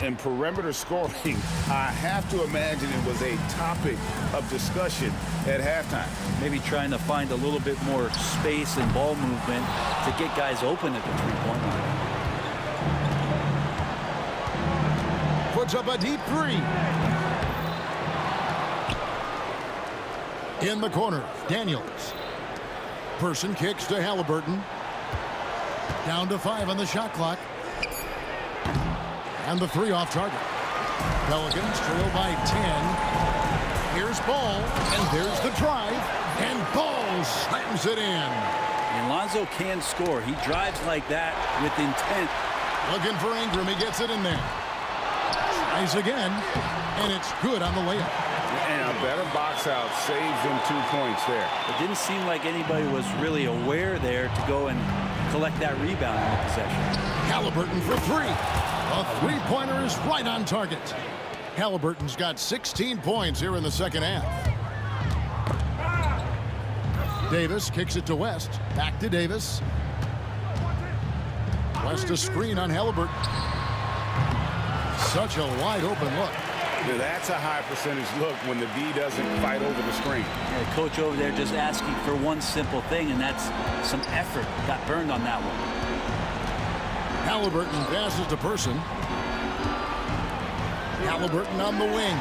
And perimeter scoring, I have to imagine it was a topic of discussion at halftime. Maybe trying to find a little bit more space and ball movement to get guys open at the three-point line. Puts up a deep 3. In the corner, Daniels. Person kicks to Halliburton. Down to 5 on the shot clock. And the 3 off target. Pelicans trail by 10. Here's Ball, and there's the drive. And Ball slams it in. And Lonzo can score. He drives like that with intent. Looking for Ingram. He gets it in there. Tries again, and it's good on the layup. And a better box out saves them 2 points there. It didn't seem like anybody was really aware there to go and collect that rebound in the possession. Halliburton for 3. A three-pointer is right on target. Halliburton's got 16 points here in the second half. Davis kicks it to West. Back to Davis. West a screen on Halliburton. Such a wide open look. That's a high percentage look when the D doesn't fight over the screen. Yeah, coach over there just asking for one simple thing, and that's some effort. Got burned on that one. Halliburton passes to Person. Halliburton on the wing.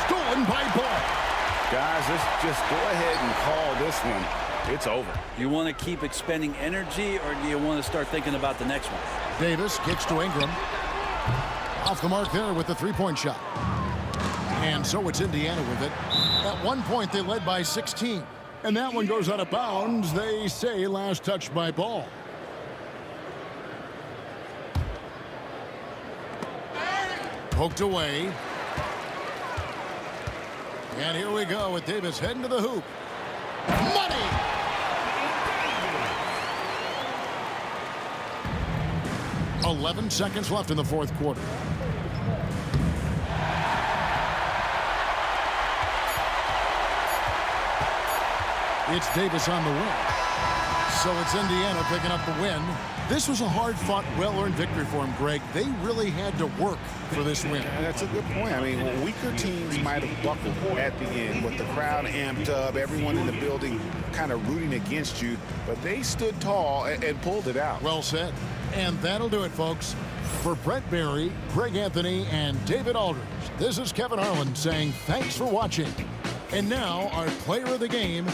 Stolen by Ball. Guys, let's just go ahead and call this one. It's over. You want to keep expending energy, or do you want to start thinking about the next one? Davis kicks to Ingram. Off the mark there with the three-point shot. And so it's Indiana with it. At one point, they led by 16. And that one goes out of bounds. They say last touch by Ball. Poked away. And here we go with Davis heading to the hoop. Money! "11 seconds left in the fourth quarter. It's Davis on the win. So it's Indiana picking up the win. This was a hard-fought, well-earned victory for him, Greg. They really had to work for this win. That's a good point. I mean, weaker teams might have buckled at the end with the crowd amped up, everyone in the building kind of rooting against you, but they stood tall and pulled it out. Well said. And that'll do it, folks. For Brett Barry, Greg Anthony, and David Aldridge, this is Kevin Harlan saying thanks for watching. And now, our player of the game,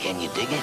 Can you dig it?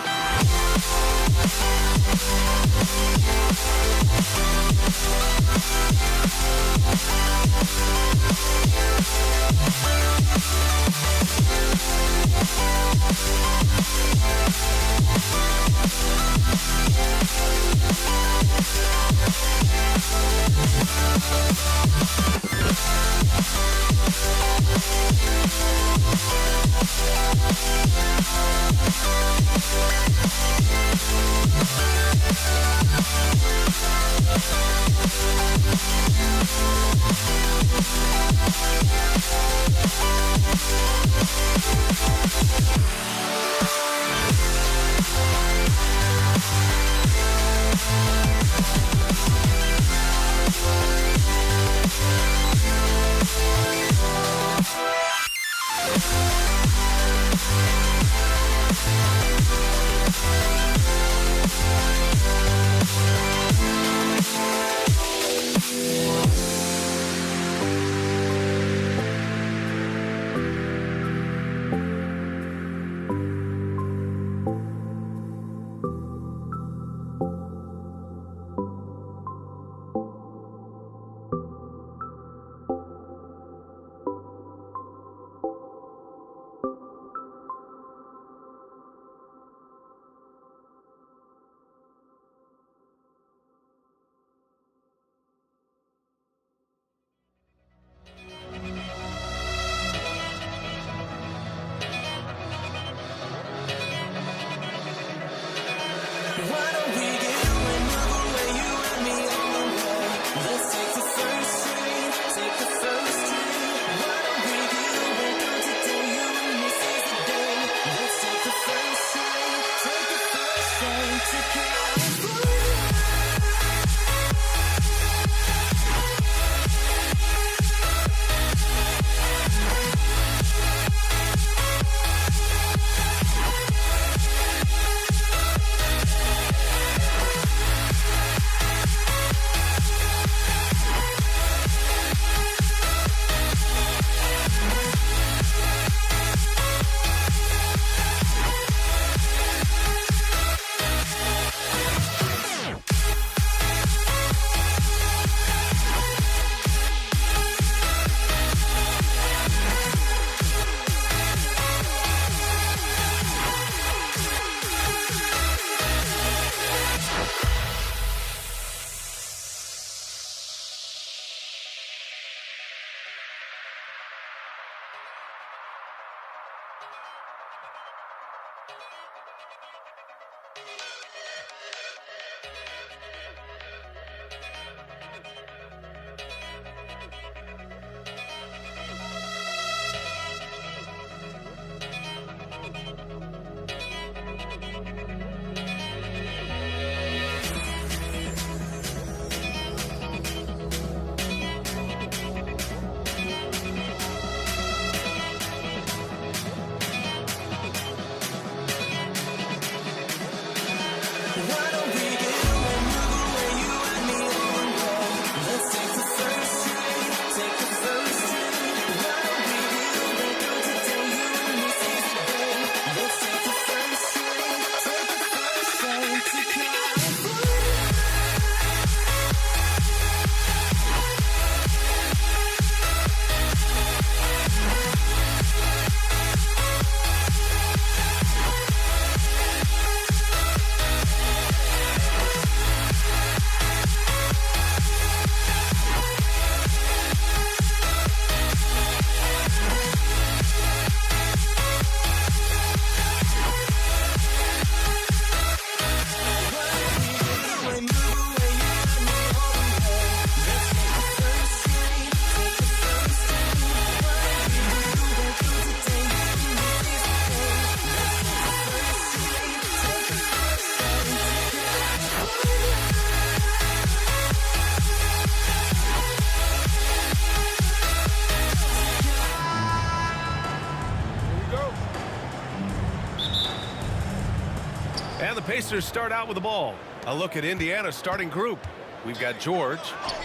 And the Pacers start out with the ball. A look at Indiana's starting group. We've got George.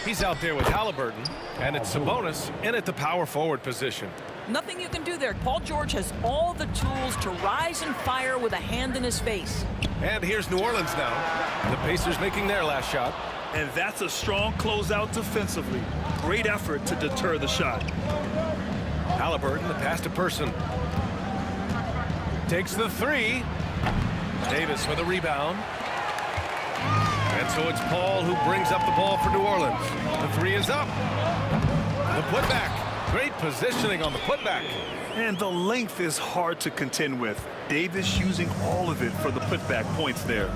He's out there with Halliburton. And it's Sabonis in at the power forward position. Nothing you can do there. Paul George has all the tools to rise and fire with a hand in his face. And here's New Orleans now. The Pacers making their last shot. And that's a strong closeout defensively. Great effort to deter the shot. Halliburton, the pass to Person. Takes the three. Davis with a rebound. And so it's Paul who brings up the ball for New Orleans. The three is up. The putback. Great positioning on the putback. And the length is hard to contend with. Davis using all of it for the putback points there.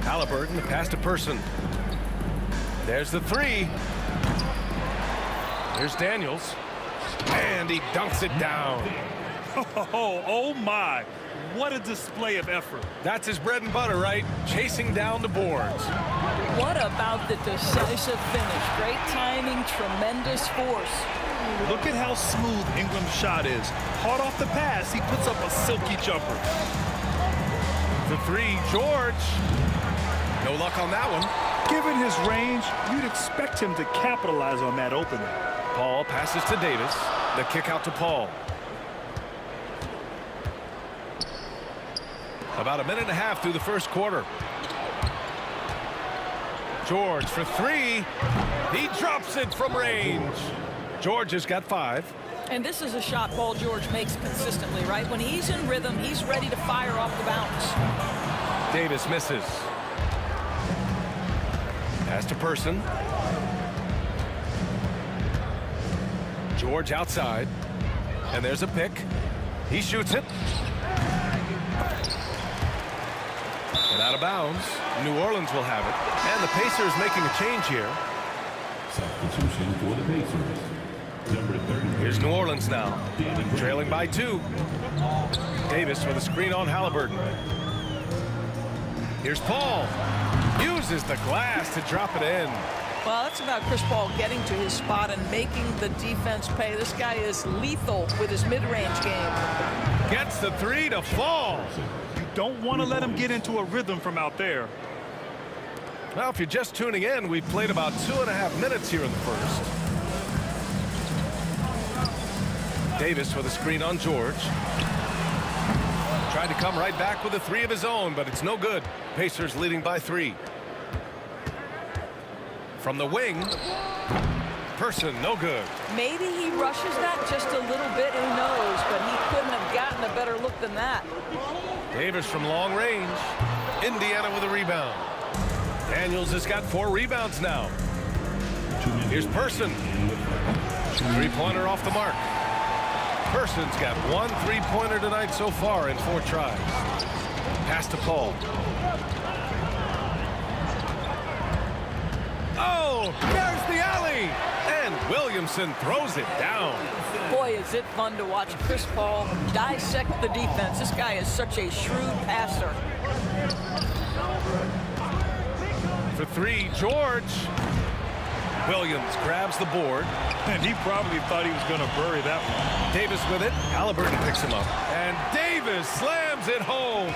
Halliburton, the pass to Person. There's the three. Here's Daniels. And he dunks it down. Oh my. What a display of effort. That's his bread and butter, right? Chasing down the boards. What about the decisive finish? Great timing, tremendous force. Look at how smooth Ingram's shot is. Hard off the pass, he puts up a silky jumper. The three, George. No luck on that one. Given his range, you'd expect him to capitalize on that opening. Paul passes to Davis. The kick out to Paul. About a minute and a half through the first quarter. George for three. He drops it from range. George has got 5. And this is a shot Paul George makes consistently, right? When he's in rhythm, he's ready to fire off the bounce. Davis misses. Pass to Person. George outside. And there's a pick. He shoots it. And out of bounds. New Orleans will have it. And the Pacers making a change here. Substitution for the Pacers. Number 30. Here's New Orleans now. Trailing by 2. Davis with a screen on Halliburton. Here's Paul. Uses the glass to drop it in. Well, that's about Chris Paul getting to his spot and making the defense pay. This guy is lethal with his mid-range game. Gets the three to fall. Don't want to let him get into a rhythm from out there. Well, if you're just tuning in, we've played about 2.5 minutes here in the first. Davis with a screen on George. Tried to come right back with a 3 of his own, but it's no good. Pacers leading by 3. From the wing, Person, no good. Maybe he rushes that just a little bit, who knows, but he couldn't have gotten a better look than that. Davis from long range. Indiana with a rebound. Daniels has got 4 rebounds now. Here's Person. 3-pointer off the mark. Person's got 1 3-pointer tonight so far in 4 tries. Pass to Paul. Oh, there's the alley. And Williamson throws it down. Boy, is it fun to watch Chris Paul dissect the defense. This guy is such a shrewd passer. For 3, George. Williams grabs the board. And he probably thought he was going to bury that one. Davis with it. Halliburton picks him up. And Davis slams it home.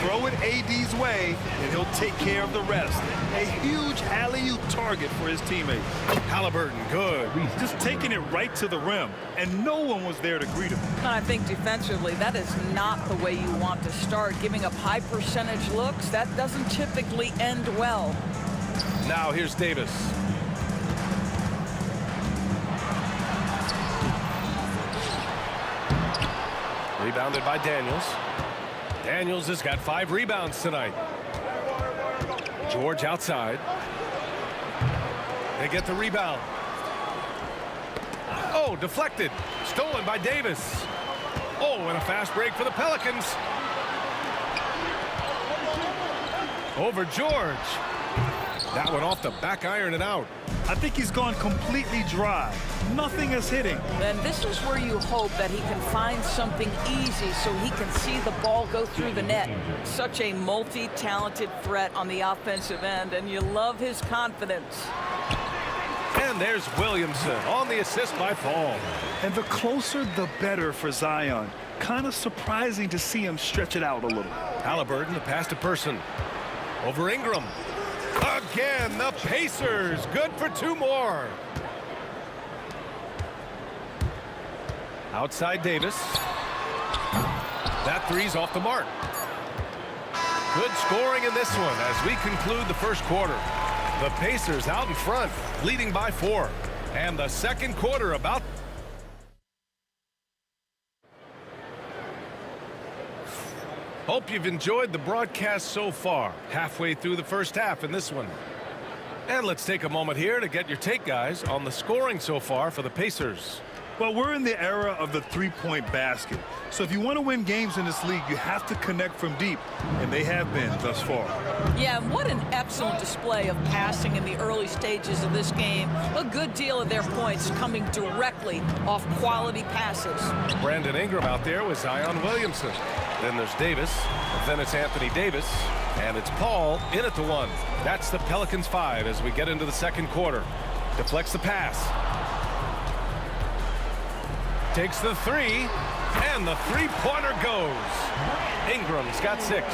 Throw it AD's way, and he'll take care of the rest. A huge alley-oop target for his teammates. Halliburton, good. Just taking it right to the rim, and no one was there to greet him. And I think defensively, that is not the way you want to start. Giving up high percentage looks, that doesn't typically end well. Now here's Davis. Rebounded by Daniels. Daniels has got 5 rebounds tonight. George outside. They get the rebound. Oh, deflected. Stolen by Davis. Oh, and a fast break for the Pelicans. Over George. That one off the back iron and out. I think he's gone completely dry. Nothing is hitting. And this is where you hope that he can find something easy so he can see the ball go through the net. Such a multi-talented threat on the offensive end, and you love his confidence. And there's Williamson on the assist by Paul. And the closer, the better for Zion. Kind of surprising to see him stretch it out a little. Halliburton, the pass to Person. Over Ingram. Again, the Pacers. Good for 2 more. Outside Davis. That 3's off the mark. Good scoring in this one as we conclude the first quarter. The Pacers out in front, leading by 4. And the second quarter about. Hope you've enjoyed the broadcast so far. Halfway through the first half in this one. And let's take a moment here to get your take, guys, on the scoring so far for the Pacers. Well, we're in the era of the three-point basket. So if you want to win games in this league, you have to connect from deep. And they have been thus far. Yeah, what an excellent display of passing in the early stages of this game. A good deal of their points coming directly off quality passes. Brandon Ingram out there with Zion Williamson. Then there's Davis. Then it's Anthony Davis. And it's Paul in at the 1. That's the Pelicans 5 as we get into the second quarter. Deflects the pass. Takes the 3. And the 3-pointer goes. Ingram's got 6.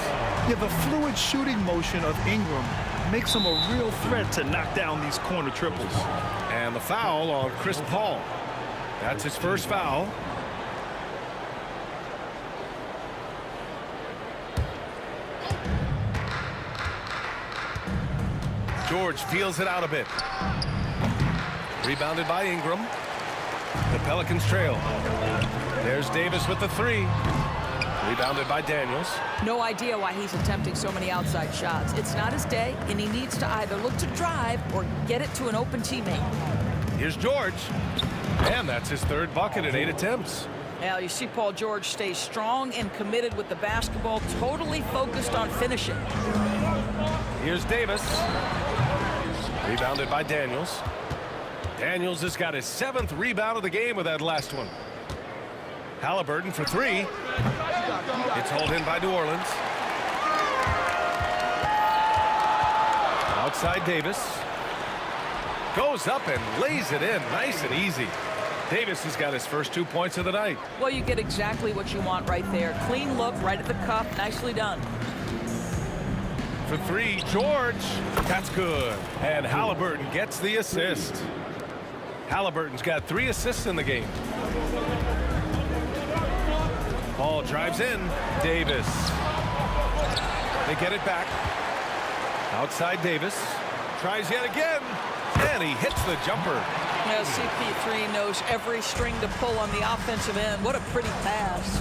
Yeah, the fluid shooting motion of Ingram makes him a real threat to knock down these corner triples. And the foul on Chris Paul. That's his first foul. George feels it out a bit. Rebounded by Ingram. The Pelicans trail. There's Davis with the 3. Rebounded by Daniels. No idea why he's attempting so many outside shots. It's not his day, and he needs to either look to drive or get it to an open teammate. Here's George. And that's his 3rd bucket in 8 attempts. Now, you see Paul George stay strong and committed with the basketball, totally focused on finishing. Here's Davis. Rebounded by Daniels. Daniels has got his 7th rebound of the game with that last one. Halliburton for 3. It's hauled in by New Orleans. Outside Davis. Goes up and lays it in nice and easy. Davis has got his first 2 points of the night. Well, you get exactly what you want right there. Clean look right at the cup. Nicely done. For 3, George. That's good. And Halliburton gets the assist. Halliburton's got 3 assists in the game. Paul drives in. Davis. They get it back. Outside Davis. Tries yet again. And he hits the jumper. Now, CP3 knows every string to pull on the offensive end. What a pretty pass.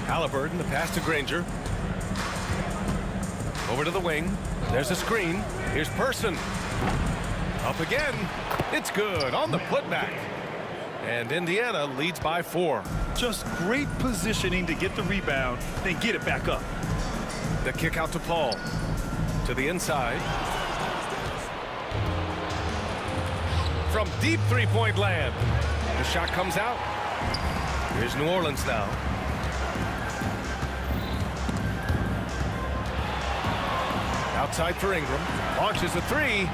Halliburton, the pass to Granger. Over to the wing. There's a screen. Here's Person. Up again. It's good on the putback. And Indiana leads by 4. Just great positioning to get the rebound, then get it back up. The kick out to Paul. To the inside. From deep three-point land. The shot comes out. Here's New Orleans now. Outside for Ingram. Launches a 3.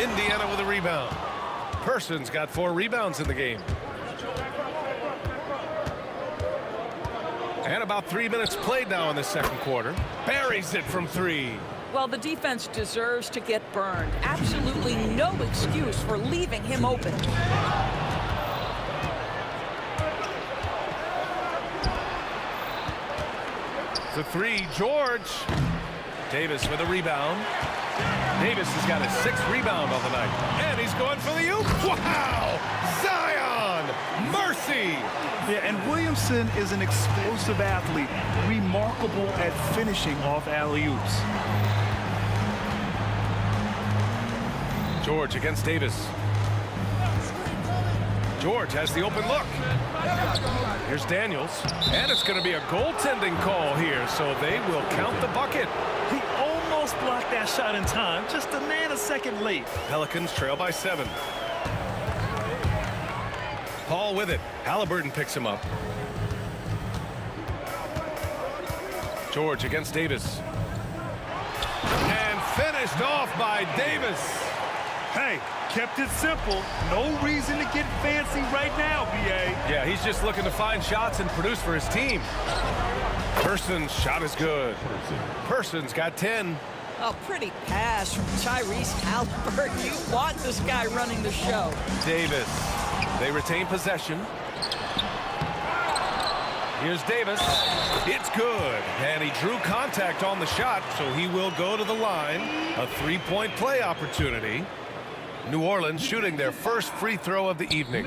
Indiana with a rebound. Person's got 4 rebounds in the game. And about 3 minutes played now in the second quarter. Buries it from 3. Well, the defense deserves to get burned. Absolutely no excuse for leaving him open. The 3, George. Davis with a rebound. Davis has got his 6th rebound on the night. And he's going for the oop. Wow! Zion! Mercy! Yeah, and Williamson is an explosive athlete, remarkable at finishing off alley-oops. George against Davis. George has the open look. Here's Daniels. And it's going to be a goaltending call here, so they will count the bucket. He almost blocked that shot in time, just a nanosecond late. Pelicans trail by 7. Paul with it. Halliburton picks him up. George against Davis. And finished off by Davis. Hey, kept it simple. No reason to get fancy right now, B.A. Yeah, he's just looking to find shots and produce for his team. Person's shot is good. Person's got 10. A pretty pass from Tyrese Halliburton. You want this guy running the show. Davis. They retain possession. Here's Davis. It's good. And he drew contact on the shot, so he will go to the line. A 3-point play opportunity. New Orleans shooting their first free throw of the evening.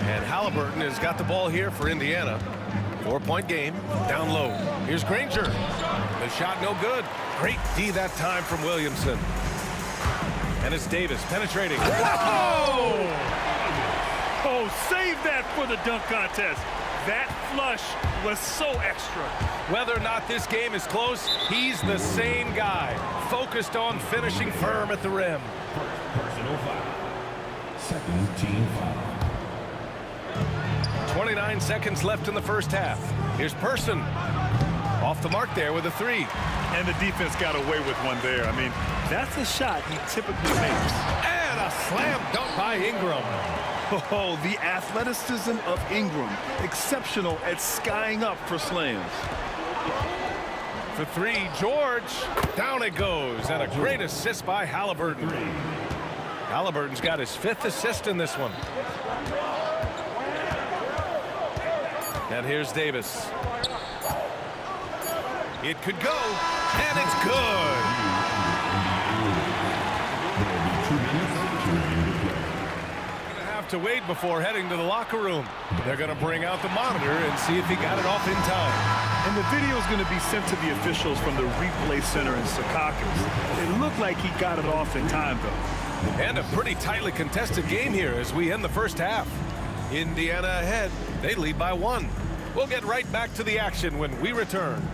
And Halliburton has got the ball here for Indiana. 4-point game. Down low. Here's Granger. The shot no good. Great D that time from Williamson. And it's Davis penetrating. Whoa! Oh, save that for the dunk contest. That flush was so extra. Whether or not this game is close, he's the same guy. Focused on finishing firm at the rim. Personal foul. Second team foul. 29 seconds left in the first half. Here's Person. Off the mark there with a 3. And the defense got away with one there. I mean, that's a shot he typically makes. And a slam dunk by Ingram. Oh, the athleticism of Ingram. Exceptional at skying up for slams. For 3, George. Down it goes. And a great assist by Halliburton. Halliburton's got his 5th assist in this one. And here's Davis. It could go. And it's good. To wait before heading to the locker room. They're going to bring out the monitor and see if he got it off in time. And the video is going to be sent to the officials from the replay center in Secaucus. It looked like he got it off in time, though. And a pretty tightly contested game here as we end the first half. Indiana ahead. They lead by 1. We'll get right back to the action when we return.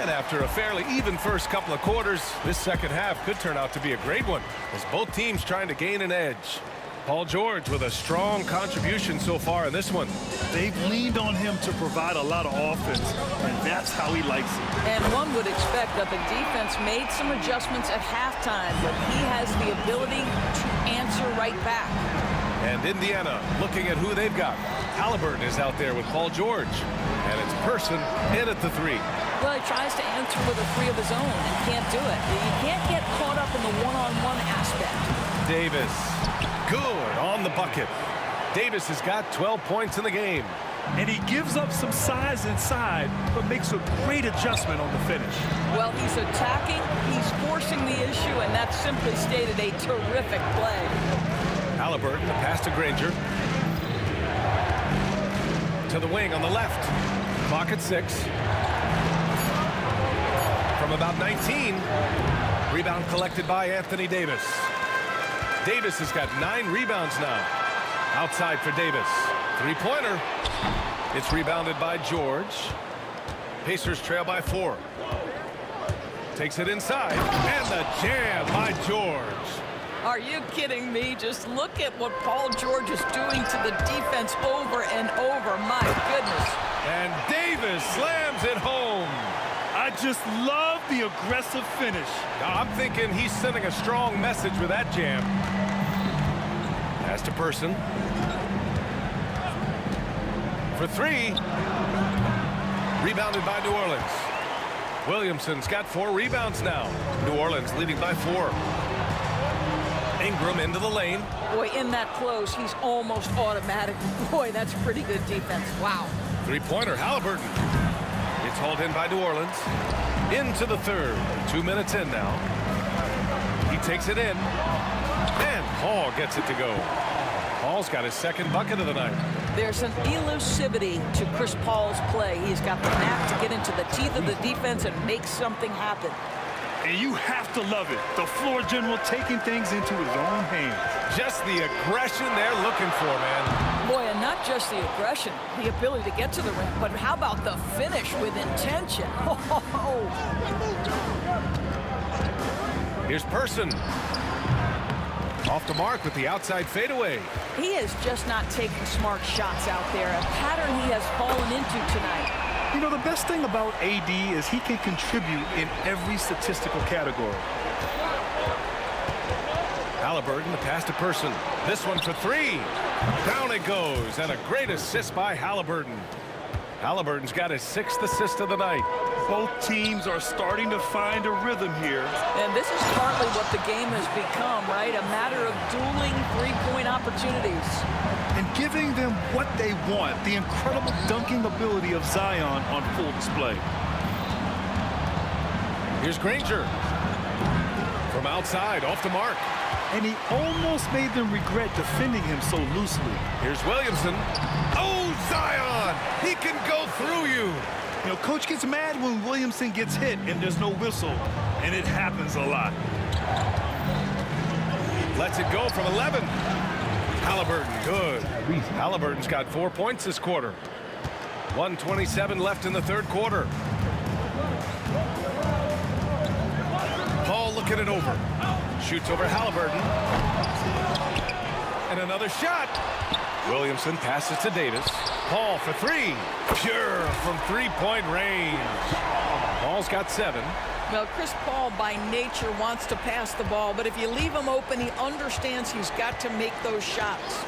After a fairly even first couple of quarters, this second half could turn out to be a great one as both teams trying to gain an edge. Paul George with a strong contribution so far in this one. They've leaned on him to provide a lot of offense, and that's how he likes it. And one would expect that the defense made some adjustments at halftime, but he has the ability to answer right back. And Indiana looking at who they've got. Halliburton is out there with Paul George. And it's Person in at the 3. Well, he tries to answer with a 3 of his own and can't do it. You can't get caught up in the one-on-one aspect. Davis, good on the bucket. Davis has got 12 points in the game. And he gives up some size inside, but makes a great adjustment on the finish. Well, he's attacking, he's forcing the issue, and that's simply stated a terrific play. Halliburton, the pass to Granger. To the wing on the left. Clock at 6. From about 19. Rebound collected by Anthony Davis. Davis has got 9 rebounds now. Outside for Davis. Three-pointer. It's rebounded by George. Pacers trail by 4. Takes it inside. And the jam by George. Are you kidding me? Just look at what Paul George is doing to the defense over and over. My goodness. And Davis slams it home. I just love the aggressive finish. Now, I'm thinking he's sending a strong message with that jam. Pass to Person. For 3. Rebounded by New Orleans. Williamson's got 4 rebounds now. New Orleans leading by 4. Ingram into the lane. Boy, in that close, he's almost automatic. Boy, that's pretty good defense. Wow. Three-pointer, Halliburton. It's hauled in by New Orleans. Into the third. 2 minutes in now. He takes it in. And Paul gets it to go. Paul's got his second bucket of the night. There's an elusivity to Chris Paul's play. He's got the knack to get into the teeth of the defense and make something happen. And you have to love it. The floor general taking things into his own hands. Just the aggression they're looking for, man. Boy, and not just the aggression, the ability to get to the rim, but how about the finish with intention? Here's Person. Off the mark with the outside fadeaway. He is just not taking smart shots out there, a pattern he has fallen into tonight. You know, the best thing about AD is he can contribute in every statistical category. Halliburton, the pass to Person. This one for 3. Down it goes, and a great assist by Halliburton. Halliburton's got his 6th assist of the night. Both teams are starting to find a rhythm here. And this is partly what the game has become, right? A matter of dueling three-point opportunities. And giving them what they want, the incredible dunking ability of Zion on full display. Here's Granger. From outside, off the mark. And he almost made them regret defending him so loosely. Here's Williamson. Oh, Zion! He can go through you. You know, coach gets mad when Williamson gets hit and there's no whistle, and it happens a lot. Lets it go from 11. Halliburton, good. Halliburton's got 4 points this quarter. 1:27 left in the third quarter. Paul looking it over. Shoots over Halliburton. And another shot. Williamson passes to Davis. Paul for 3. Pure from three-point range. Paul's got 7. Well, Chris Paul by nature wants to pass the ball, but if you leave him open, he understands he's got to make those shots.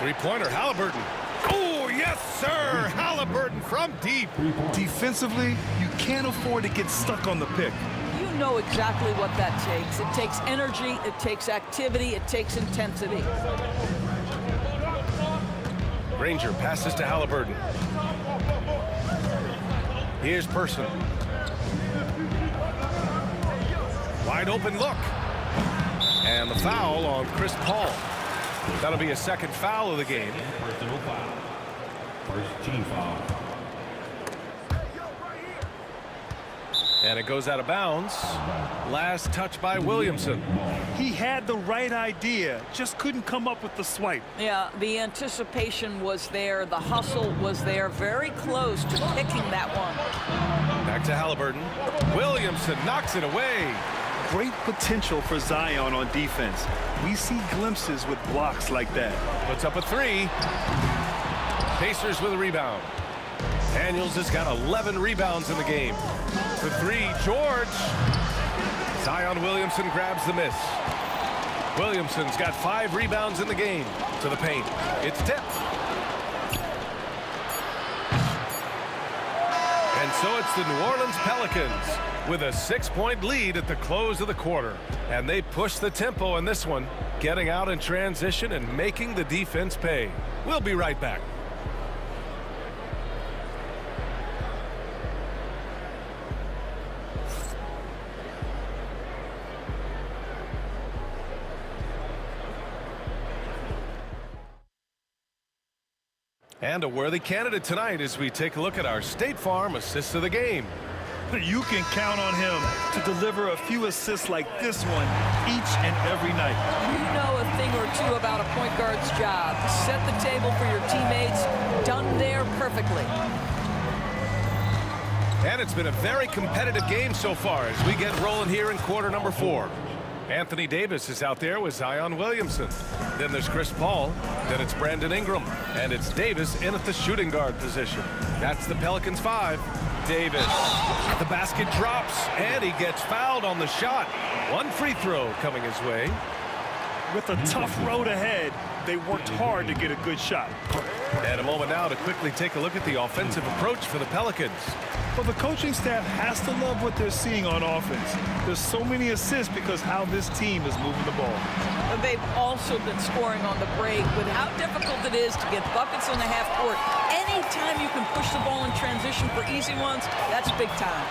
Three-pointer, Halliburton. Oh, yes, sir. Halliburton from deep. Defensively, you can't afford to get stuck on the pick. You know exactly what that takes. It takes energy, it takes activity, it takes intensity. Granger passes to Halliburton. Here's Person. Wide open look. And the foul on Chris Paul. That'll be a second foul of the game. Personal foul. First team foul. And it goes out of bounds. Last touch by Williamson. He had the right idea, just couldn't come up with the swipe. Yeah, the anticipation was there. The hustle was there. Very close to picking that one. Back to Halliburton. Williamson knocks it away. Great potential for Zion on defense. We see glimpses with blocks like that. Puts up a 3. Pacers with a rebound. Daniels has got 11 rebounds in the game. For 3, George. Zion Williamson grabs the miss. Williamson's got 5 rebounds in the game. To the paint. It's tipped. And so it's the New Orleans Pelicans with a 6-point lead at the close of the quarter. And they push the tempo in this one, getting out in transition and making the defense pay. We'll be right back. And a worthy candidate tonight as we take a look at our State Farm assists of the game. You can count on him to deliver a few assists like this one each and every night. You know a thing or two about a point guard's job. Set the table for your teammates. Done there perfectly. And it's been a very competitive game so far as we get rolling here in quarter number 4. Anthony Davis is out there with Zion Williamson. Then there's Chris Paul. Then it's Brandon Ingram. And it's Davis in at the shooting guard position. That's the Pelicans 5. Davis. The basket drops, and he gets fouled on the shot. One free throw coming his way. With a tough road ahead, they worked hard to get a good shot. And a moment now to quickly take a look at the offensive approach for the Pelicans. Well, the coaching staff has to love what they're seeing on offense. There's so many assists because how this team is moving the ball. And they've also been scoring on the break with how difficult it is to get buckets on the half court. Anytime you can push the ball in transition for easy ones, that's big time.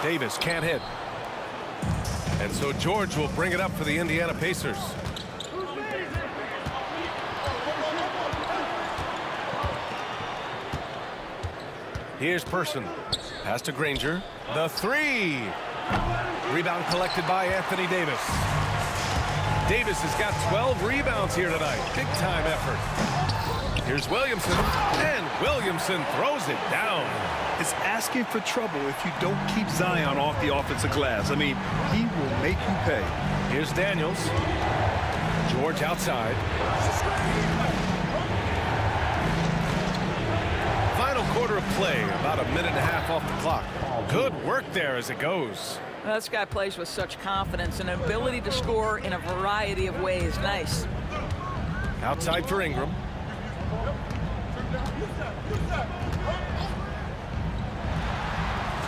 Davis can't hit. And so George will bring it up for the Indiana Pacers. Here's Person. Pass to Granger. The 3. Rebound collected by Anthony Davis. Davis has got 12 rebounds here tonight. Big time effort. Here's Williamson. And Williamson throws it down. It's asking for trouble if you don't keep Zion off the offensive glass. I mean, he will make you pay. Here's Daniels. George outside. Final quarter of play, about a minute and a half off the clock. Good work there as it goes. This guy plays with such confidence and an ability to score in a variety of ways. Nice. Outside for Ingram.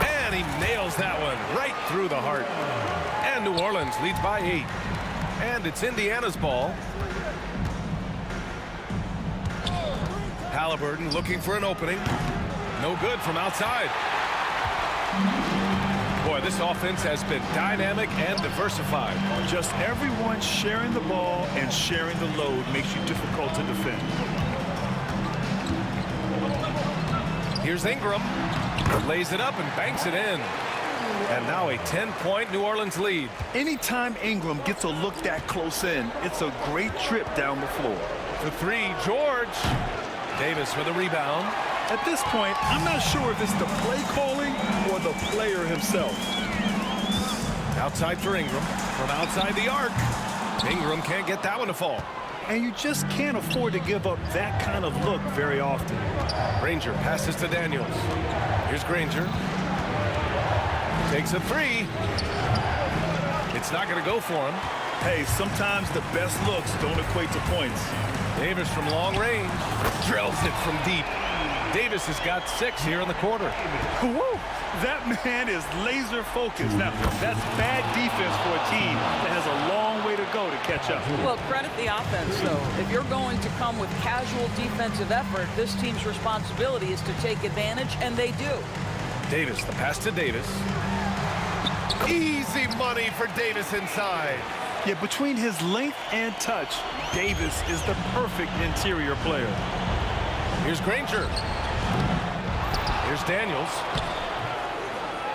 And he nails that one right through the heart. And New Orleans leads by 8. And it's Indiana's ball. Halliburton looking for an opening. No good from outside. Boy, this offense has been dynamic and diversified. Just everyone sharing the ball and sharing the load makes you difficult to defend. Here's Ingram. Lays it up and banks it in. And now a 10-point New Orleans lead. Anytime Ingram gets a look that close in, it's a great trip down the floor. The 3, George. Davis with a rebound. At this point, I'm not sure if it's the play calling or the player himself. Outside for Ingram. From outside the arc. Ingram can't get that one to fall. And you just can't afford to give up that kind of look very often. Granger passes to Daniels. Here's Granger. Takes a 3. It's not going to go for him. Hey, sometimes the best looks don't equate to points. Davis from long range. Drills it from deep. Davis has got 6 here in the quarter. Woo! That man is laser focused. Now, that's bad defense for a team that has a long way to go to catch up. Well, credit the offense, though. If you're going to come with casual defensive effort, this team's responsibility is to take advantage, and they do. Davis, the pass to Davis. Easy money for Davis inside. Yeah, between his length and touch, Davis is the perfect interior player. Here's Granger. Here's Daniels.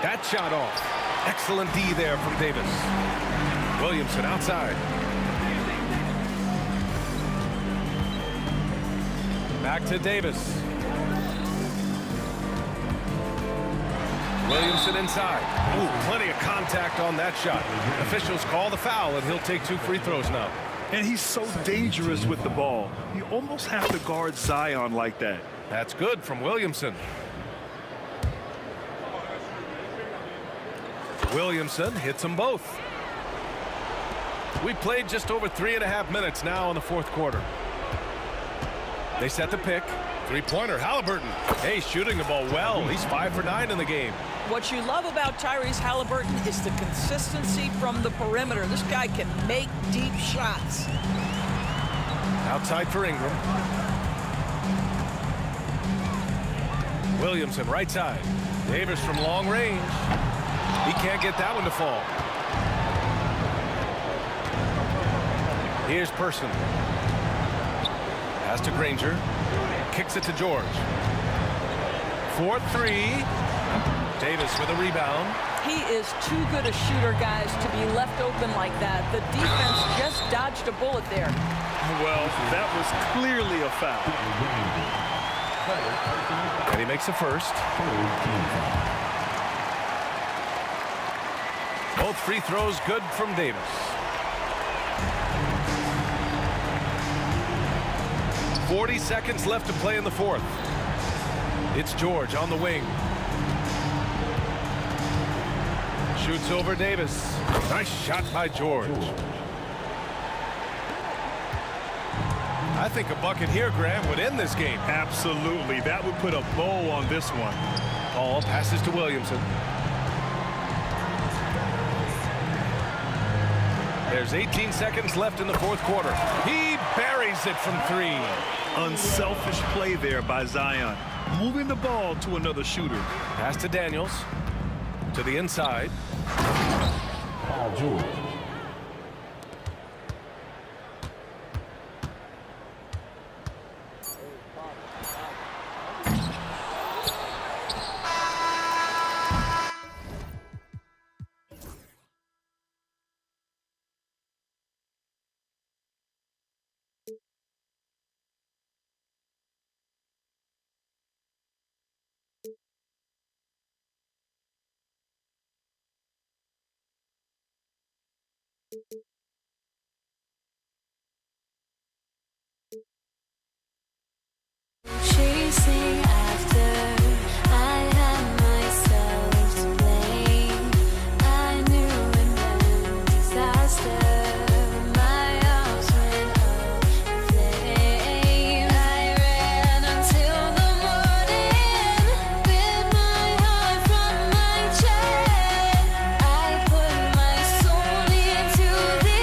That shot off. Excellent D there from Davis. Williamson outside. Back to Davis. Williamson inside. Ooh, plenty of contact on that shot. Officials call the foul, and he'll take 2 free throws now. And he's so dangerous with the ball. You almost have to guard Zion like that. That's good from Williamson. Williamson hits them both. We played just over 3.5 minutes now in the 4th quarter. They set the pick. 3-pointer, Halliburton. Hey, shooting the ball well. He's 5 for 9 in the game. What you love about Tyrese Halliburton is the consistency from the perimeter. This guy can make deep shots. Outside for Ingram. Williamson right side. Davis from long range. He can't get that one to fall. Here's Person. Pass to Granger. kicks it to George. 4-3. Davis with a rebound. He is too good a shooter, guys, to be left open like that. The defense just dodged a bullet there. Well, that was clearly a foul. And he makes a first. Both free throws good from Davis. "40 seconds left to play in the fourth. It's George on the wing. Shoots over Davis. Nice shot by George. I think a bucket here, Graham, would end this game. Absolutely. That would put a bow on this one. Ball passes to Williamson. There's 18 seconds left in the fourth quarter. He buries it from three. Unselfish play there by Zion. Moving the ball to another shooter. Pass to Daniels. To the inside. Paul George. Chasing after, I had myself to blame. I knew it meant disaster. My arms went up in flames. I ran until the morning, with my heart from my chest. I put my soul into this.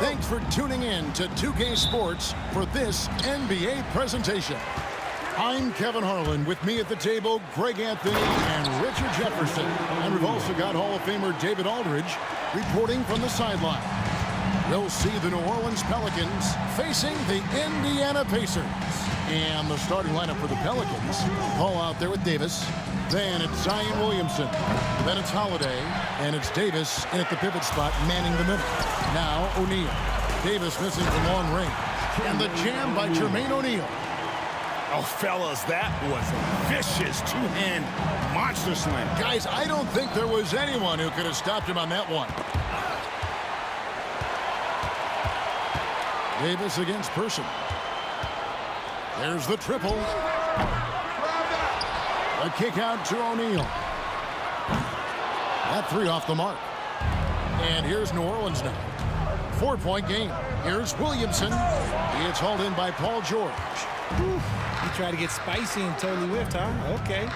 Thanks for tuning in to 2K Sports for this NBA presentation. I'm Kevin Harlan. With me at the table, Greg Anthony and Richard Jefferson. And we've also got Hall of Famer David Aldridge reporting from the sideline. We'll see the New Orleans Pelicans facing the Indiana Pacers. And the starting lineup for the Pelicans, Paul out there with Davis. Then it's Zion Williamson. Then it's Holiday. And it's Davis in at the pivot spot, manning the middle. Now O'Neal. Davis missing from long range. And the jam by Jermaine O'Neal. Oh, fellas, that was a vicious two-hand monster slam. Guys, I don't think there was anyone who could have stopped him on that one. Davis against Person. There's the triple. A kick out to O'Neal. That three off the mark. And here's New Orleans now. 4-point game. Here's Williamson. He gets hauled in by Paul George. He tried to get spicy and totally whiffed, huh? Okay.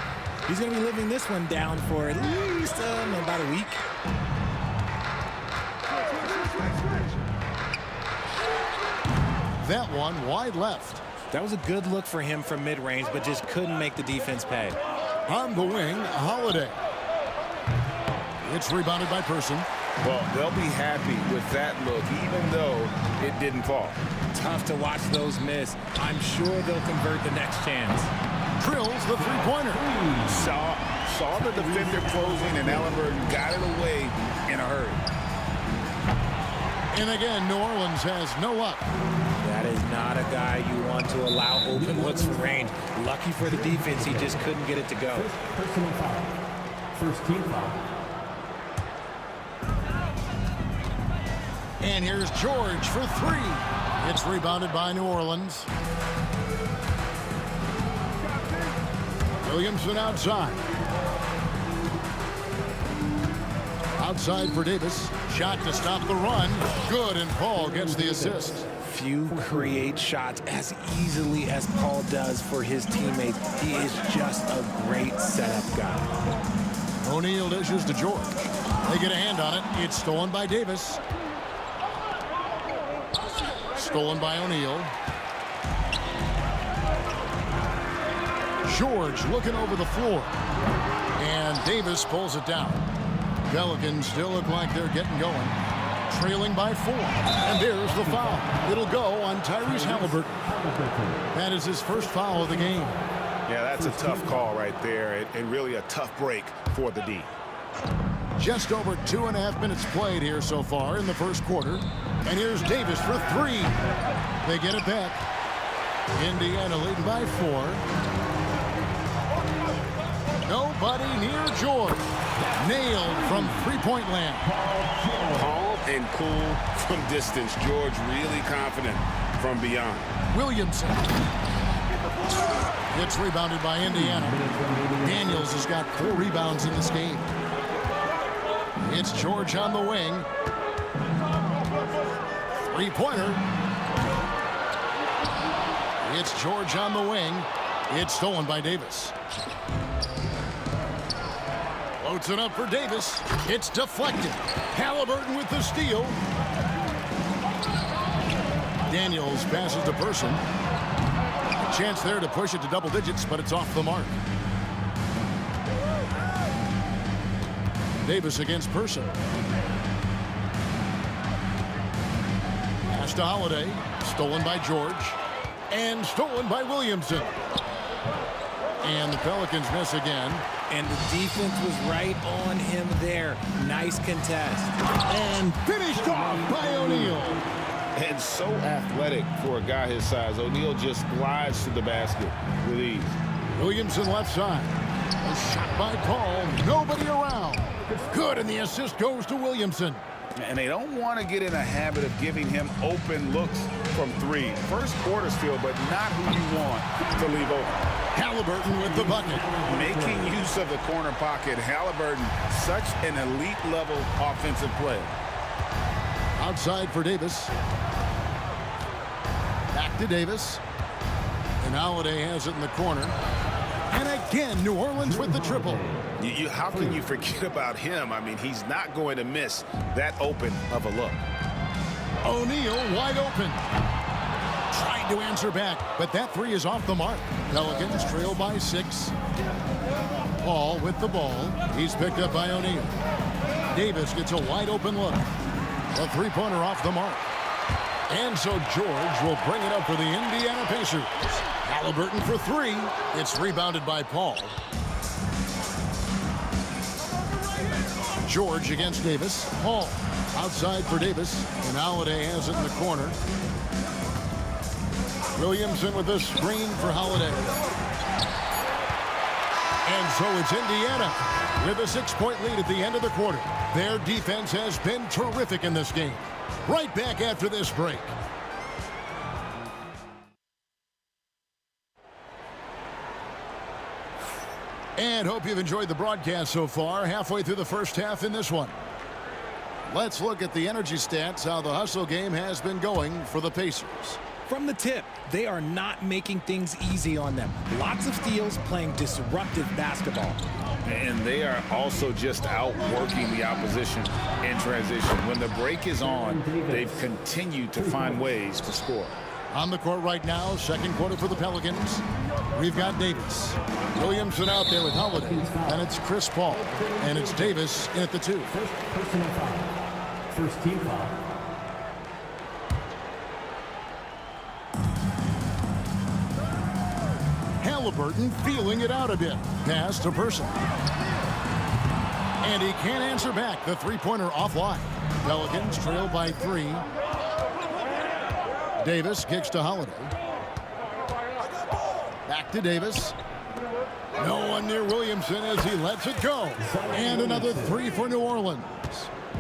He's going to be living this one down for at least about a week. That one wide left. That was a good look for him from mid-range, but just couldn't make the defense pay. On the wing, Holiday. It's rebounded by Person. Well, they'll be happy with that look, even though it didn't fall. Tough to watch those miss. I'm sure they'll convert the next chance. Drills the three-pointer. Saw the defender closing, and Halliburton got it away in a hurry. And again, New Orleans has no luck. That is not a guy you want to allow open looks from range. Lucky for the defense, he just couldn't get it to go. Personal foul. First team foul. And here's George for three. It's rebounded by New Orleans. Williamson outside. Outside for Davis. Shot to stop the run. Good, and Paul gets the assist. Few create shots as easily as Paul does for his teammates. He is just a great setup guy. O'Neal dishes to George. They get a hand on it. It's stolen by Davis. Stolen by O'Neal. George looking over the floor. And Davis pulls it down. Pelicans still look like they're getting going. Trailing by 4. And there's the foul. It'll go on Tyrese Halliburton. That is his first foul of the game. Yeah, that's a tough call right there, and really a tough break for the D. Just over 2.5 minutes played here so far in the first quarter. And here's Davis for 3. They get it back. Indiana leading by 4. Nobody near George. Nailed from three-point land. Calm and cool from distance. George really confident from beyond. Williamson. It's rebounded by Indiana. Daniels has got 4 rebounds in this game. It's George on the wing. Three-pointer. It's George on the wing. It's stolen by Davis. Floats it up for Davis. It's deflected. Halliburton with the steal. Daniels passes to Person. A chance there to push it to double digits, but it's off the mark. Davis against Person. Pass to Holiday. Stolen by George. And stolen by Williamson. And the Pelicans miss again. And the defense was right on him there. Nice contest. And finished off by O'Neal. And so athletic for a guy his size. O'Neal just glides to the basket with ease. Williamson left side. A shot by Paul. Nobody around. Good, and the assist goes to Williamson. And they don't want to get in a habit of giving him open looks from 3. First quarter still, but not who you want to leave open. Halliburton with the bucket. Making use of the corner pocket. Halliburton, such an elite level offensive player. Outside for Davis. Back to Davis. And Holiday has it in the corner. And again, New Orleans with the triple. How can you forget about him? I mean, he's not going to miss that open of a look. O'Neal wide open. Trying to answer back, but that three is off the mark. Pelicans trail by 6. Paul with the ball. He's picked up by O'Neal. Davis gets a wide open look. A three-pointer off the mark. And so George will bring it up for the Indiana Pacers. Halliburton for 3. It's rebounded by Paul. George against Davis. Paul outside for Davis. And Holiday has it in the corner. Williamson with the screen for Holiday. And so it's Indiana with a 6-point lead at the end of the quarter. Their defense has been terrific in this game. Right back after this break. And hope you've enjoyed the broadcast so far. Halfway through the first half in this one. Let's look at the energy stats, how the hustle game has been going for the Pacers. From the tip, they are not making things easy on them. Lots of steals, playing disruptive basketball. And they are also just outworking the opposition in transition. When the break is on, they've continued to find ways to score. On the court right now, second quarter for the Pelicans. We've got Davis. Williamson out there with Holiday. And it's Chris Paul. And it's Davis in at the 2. First personal foul. First team foul. Halliburton feeling it out a bit. Pass to Person. And he can't answer back. The three-pointer offline. Pelicans trail by 3. Davis kicks to Holiday. Back to Davis. No one near Williamson as he lets it go. And another 3 for New Orleans.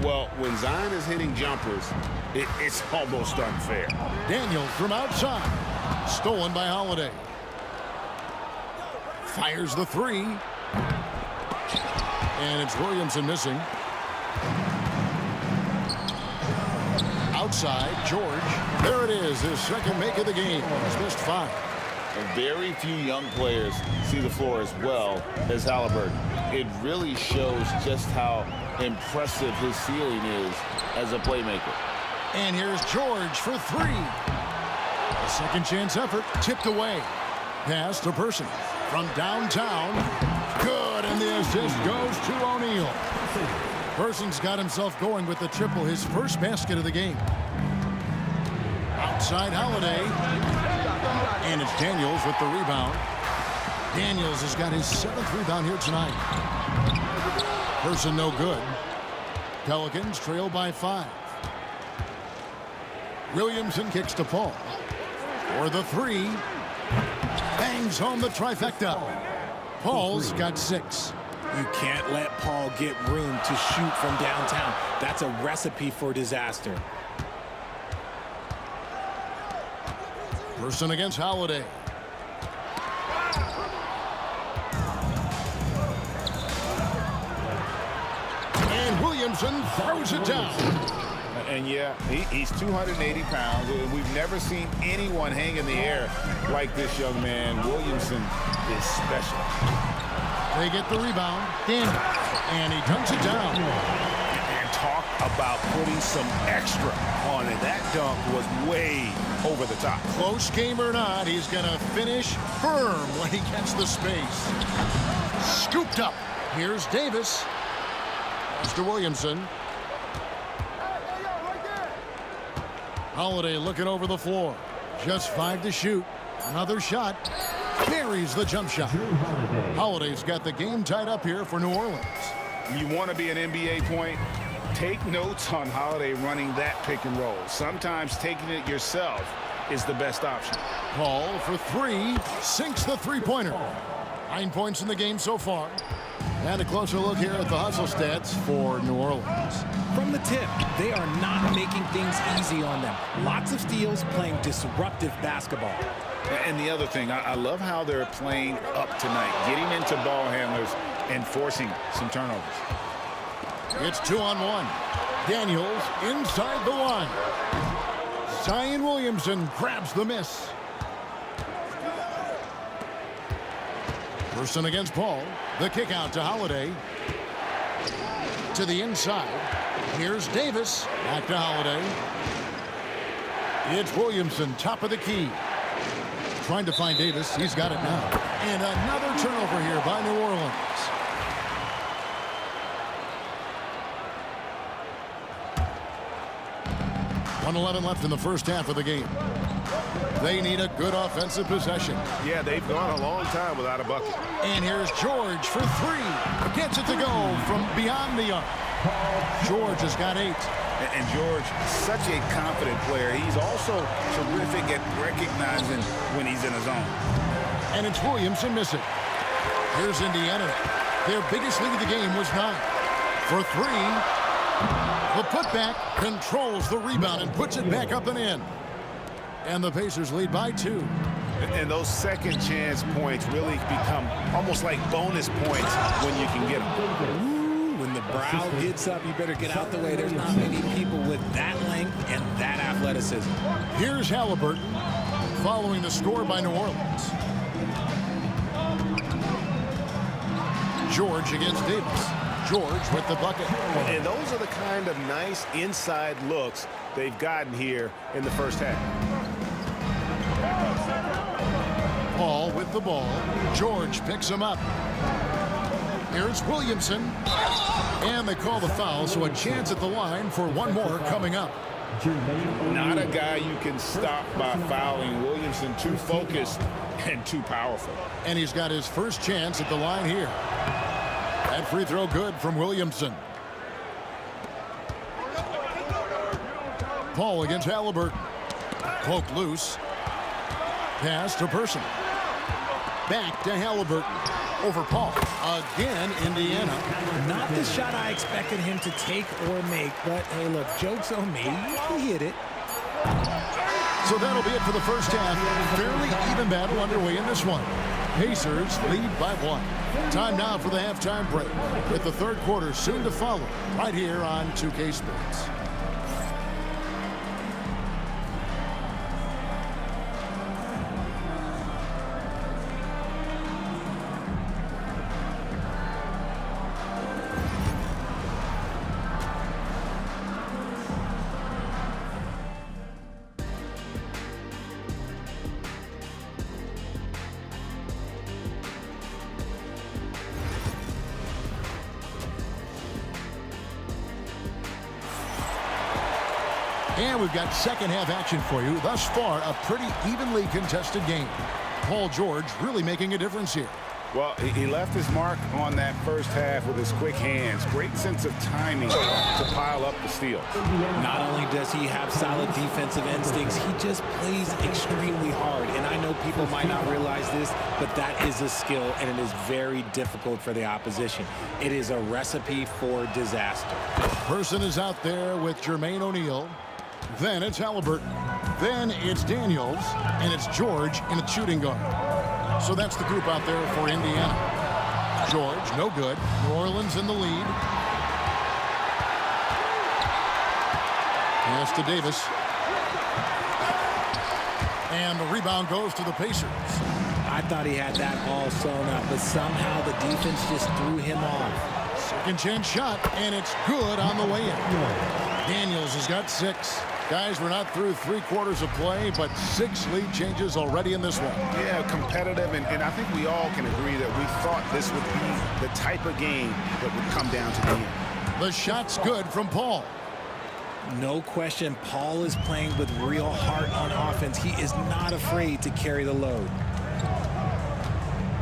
Well, when Zion is hitting jumpers, it's almost unfair. Daniels from outside. Stolen by Holiday. Fires the 3. And it's Williamson missing. Outside, George. There it is, his second make of the game. He's missed 5. And very few young players see the floor as well as Halliburton. It really shows just how impressive his ceiling is as a playmaker. And here's George for 3. A second chance effort tipped away. Pass to Person. From downtown. Good, and the assist goes to O'Neal. Person's got himself going with the triple, his first basket of the game. Outside Holiday. And it's Daniels with the rebound. Daniels has got his 7th rebound here tonight. Person no good. Pelicans trail by 5. Williamson kicks to Paul. For the 3. Bangs home the trifecta. Paul's got 6. You can't let Paul get room to shoot from downtown. That's a recipe for disaster. Person against Holiday. And Williamson throws it down. And yeah, he's 280 pounds. We've never seen anyone hang in the air like this young man. Williamson is special. They get the rebound. And he dunks it down. And talk about putting some extra on it. That dunk was way over the top. Close game or not, he's going to finish firm when he gets the space. Scooped up. Here's Davis. Mr. Williamson. Holiday looking over the floor. Just 5 to shoot. Another shot. Buries the jump shot. Holiday's got the game tied up here for New Orleans. You want to be an NBA point? Take notes on Holiday running that pick and roll. Sometimes taking it yourself is the best option. Paul for 3. Sinks the three-pointer. 9 points in the game so far. And a closer look here at the hustle stats for New Orleans. From the tip, they are not making things easy on them. Lots of steals, playing disruptive basketball. And the other thing, I love how they're playing up tonight, getting into ball handlers and forcing some turnovers. It's 2-on-1. Daniels inside the line. Zion Williamson grabs the miss. Person against Paul. The kick out to Holiday. To the inside. Here's Davis. Back to Holiday. It's Williamson, top of the key. Trying to find Davis. He's got it now. And another turnover here by New Orleans. .11 left in the first half of the game. They need a good offensive possession. Yeah, they've gone a long time without a bucket. And here's George for three. Gets it to go from beyond the arc. George has got 8. And George, such a confident player. He's also terrific at recognizing when he's in a zone. And it's Williamson missing. Here's Indiana. Their biggest lead of the game was 9. For 3. The putback controls the rebound and puts it back up and in. And the Pacers lead by 2. And those second chance points really become almost like bonus points when you can get them. When the brow gets up, you better get out the way. There's not many people with that length and that athleticism. Here's Halliburton following the score by New Orleans. George against Davis. George with the bucket. And those are the kind of nice inside looks they've gotten here in the first half. Paul with the ball. George picks him up. Here's Williamson. And they call the foul, so a chance at the line for one more coming up. Not a guy you can stop by fouling. Williamson too focused and too powerful. And he's got his first chance at the line here. That free throw good from Williamson. Paul against Halliburton. Poked loose. Pass to Person. Back to Halliburton. Over Paul. Again, Indiana. Not the shot I expected him to take or make, but hey, look, joke's on me. He hit it. So that'll be it for the first half. Fairly even battle underway in this one. Pacers lead by 1. Time now for the halftime break, with the third quarter soon to follow, right here on 2K Sports. And we've got second half action for you. Thus far, a pretty evenly contested game. Paul George really making a difference here. Well, he left his mark on that first half with his quick hands. Great sense of timing to pile up the steals. Not only does he have solid defensive instincts, he just plays extremely hard. And I know people might not realize this, but that is a skill, and it is very difficult for the opposition. It is a recipe for disaster. Person is out there with Jermaine O'Neal. Then it's Halliburton. Then it's Daniels. And it's George in a shooting guard. So that's the group out there for Indiana. George, no good. New Orleans in the lead. Pass to Davis. And the rebound goes to the Pacers. I thought he had that ball sewn up, but somehow the defense just threw him off. Second chance shot, and it's good on the way in. Daniels has got 6. Guys, we're not through 3/4 of play, but 6 lead changes already in this one. Yeah, competitive, and I think we all can agree that we thought this would be the type of game that would come down to the end. The shot's good from Paul. No question, Paul is playing with real heart on offense. He is not afraid to carry the load.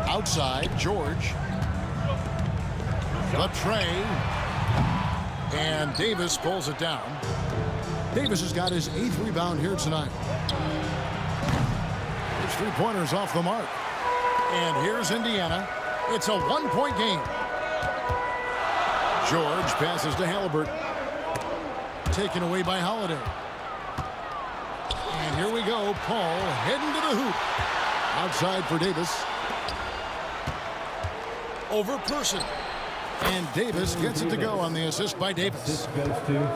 Outside, George. The tray. And Davis pulls it down. Davis has got his 8th rebound here tonight. His 3-pointers off the mark. And here's Indiana. It's a 1-point game. George passes to Halliburton. Taken away by Holiday. And here we go. Paul heading to the hoop. Outside for Davis. Over Person. And Davis gets it to go on the assist by Davis.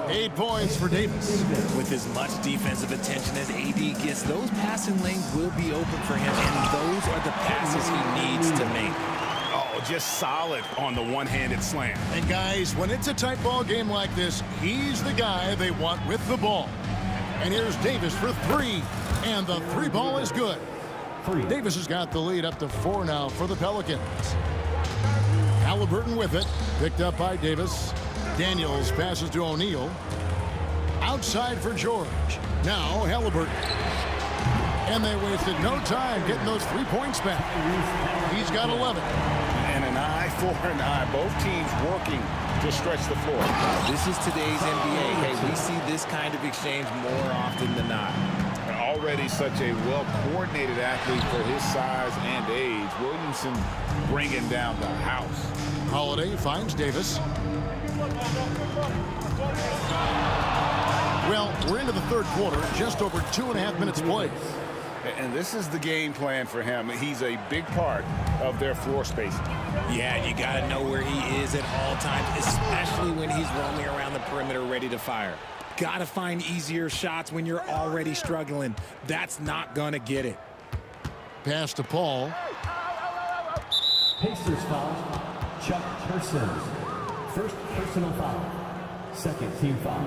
8 points for Davis. With as much defensive attention as AD gets, those passing lanes will be open for him, and those are the passes he needs to make. Oh, just solid on the one-handed slam. And guys, when it's a tight ball game like this, he's the guy they want with the ball. And here's Davis for three. And the three ball is good. Davis has got the lead up to 4 now for the Pelicans. Halliburton with it. Picked up by Davis. Daniels passes to O'Neal. Outside for George. Now Halliburton. And they wasted no time getting those 3 points back. He's got 11. And an eye for an eye. Both teams working to stretch the floor. This is today's NBA. Hey, we see this kind of exchange more often than not. Already such a well-coordinated athlete for his size and age. Williamson bringing down the house. Holiday finds Davis. Well, we're into the third quarter, just over 2.5 minutes played. And this is the game plan for him. He's a big part of their floor spacing. Yeah, you got to know where he is at all times, especially when he's roaming around the perimeter ready to fire. Got to find easier shots when you're already struggling. That's not going to get it. Pass to Paul. Pacers foul. Chuck Persons. First personal foul. Second team foul.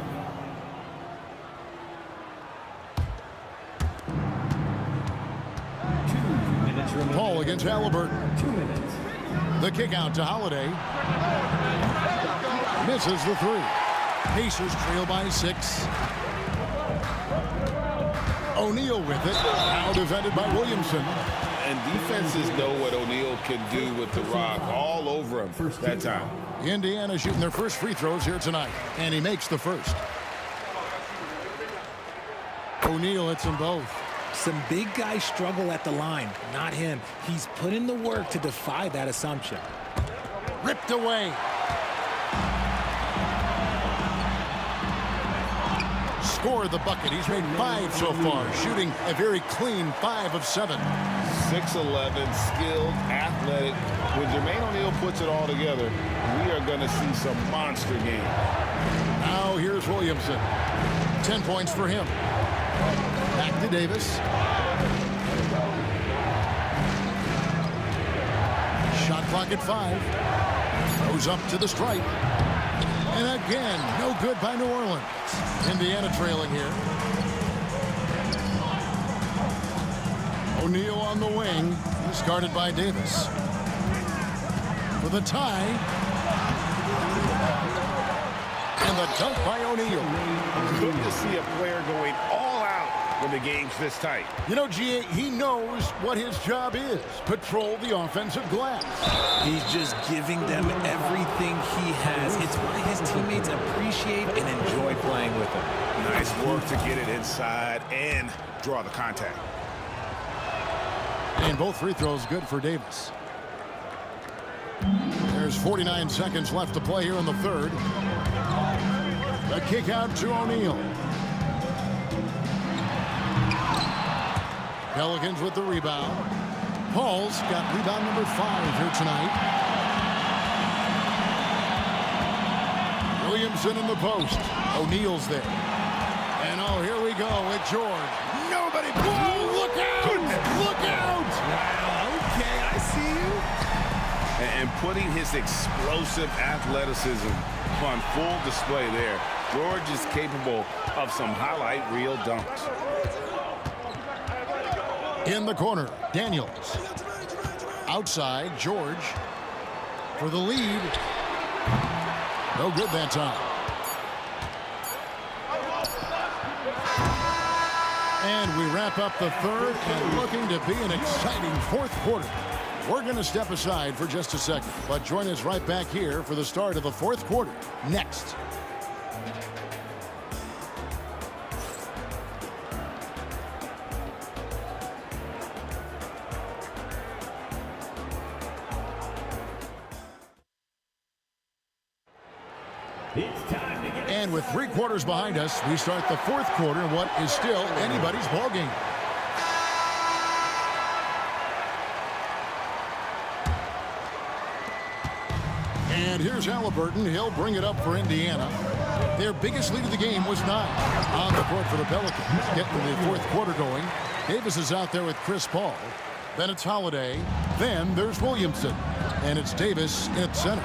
Paul against Halliburton. 2 minutes. The kick out to Holiday. Misses the three. Pacers trail by 6. O'Neal with it. Now defended by Williamson. And defenses know what O'Neal can do with the rock all over him that time. Indiana shooting their first free throws here tonight. And he makes the first. O'Neal hits them both. Some big guys struggle at the line, not him. He's put in the work to defy that assumption. Ripped away. Scored the bucket. He's made 5 so far, shooting a very clean 5 of 7. 6'11", skilled, athletic. When Jermaine O'Neal puts it all together, we are going to see some monster game. Now here's Williamson. 10 points for him. Back to Davis. Shot clock at 5. Goes up to the stripe. And again, no good by New Orleans. Indiana trailing here. O'Neal on the wing. He's guarded by Davis. For the tie. And the dunk by O'Neal. Good to see a player going all out when the game's this tight. You know, GA, he knows what his job is. Patrol the offensive glass. He's just giving them everything he has. It's why his teammates appreciate and enjoy playing with him. Nice work to get it inside and draw the contact. And both free throws good for Davis. There's 49 seconds left to play here in the third. The kick out to O'Neal. Pelicans with the rebound. Paul's got rebound number 5 here tonight. Williamson in the post. O'Neal's there. And oh, here we go with George. Nobody. Whoa, look out! Goodness. Look out! Wow, okay, I see you. And putting his explosive athleticism on full display there. George is capable of some highlight reel dunks. In the corner, Daniels. Outside, George. For the lead. No good that time. And we wrap up the third and looking to be an exciting fourth quarter. We're going to step aside for just a second, but join us right back here for the start of the fourth quarter next. And with 3 quarters behind us, we start the fourth quarter in what is still anybody's ball game. And here's Halliburton. He'll bring it up for Indiana. Their biggest lead of the game was 9. On the court for the Pelicans, getting the fourth quarter going. Davis is out there with Chris Paul. Then it's Holiday. Then there's Williamson. And it's Davis at center.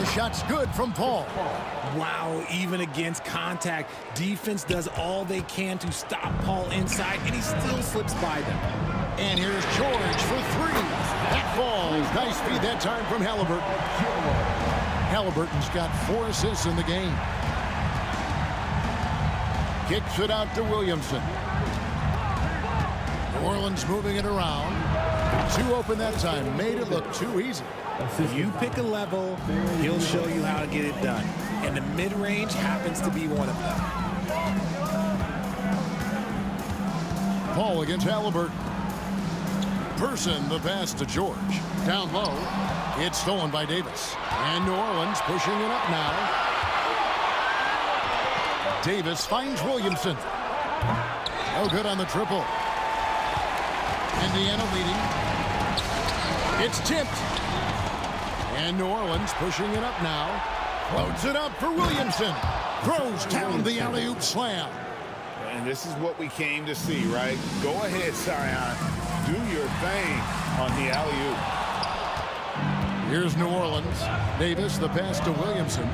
The shot's good from Paul. Wow, even against contact, defense does all they can to stop Paul inside, and he still slips by them. And here's George for three. That falls. Nice feed that time from Halliburton. Halliburton's got 4 assists in the game. Kicks it out to Williamson. New Orleans moving it around. 2 open that time. Made it look too easy. You pick a level, he'll show you how to get it done. And the mid-range happens to be one of them. Paul against Halliburton. Person the pass to George. Down low. It's stolen by Davis. And New Orleans pushing it up now. Davis finds Williamson. No good on the triple. Indiana leading. It's tipped. And New Orleans pushing it up now. Floats it up for Williamson. Throws down the alley-oop slam. And this is what we came to see, right? Go ahead, Zion. Do your thing on the alley-oop. Here's New Orleans. Davis, the pass to Williamson.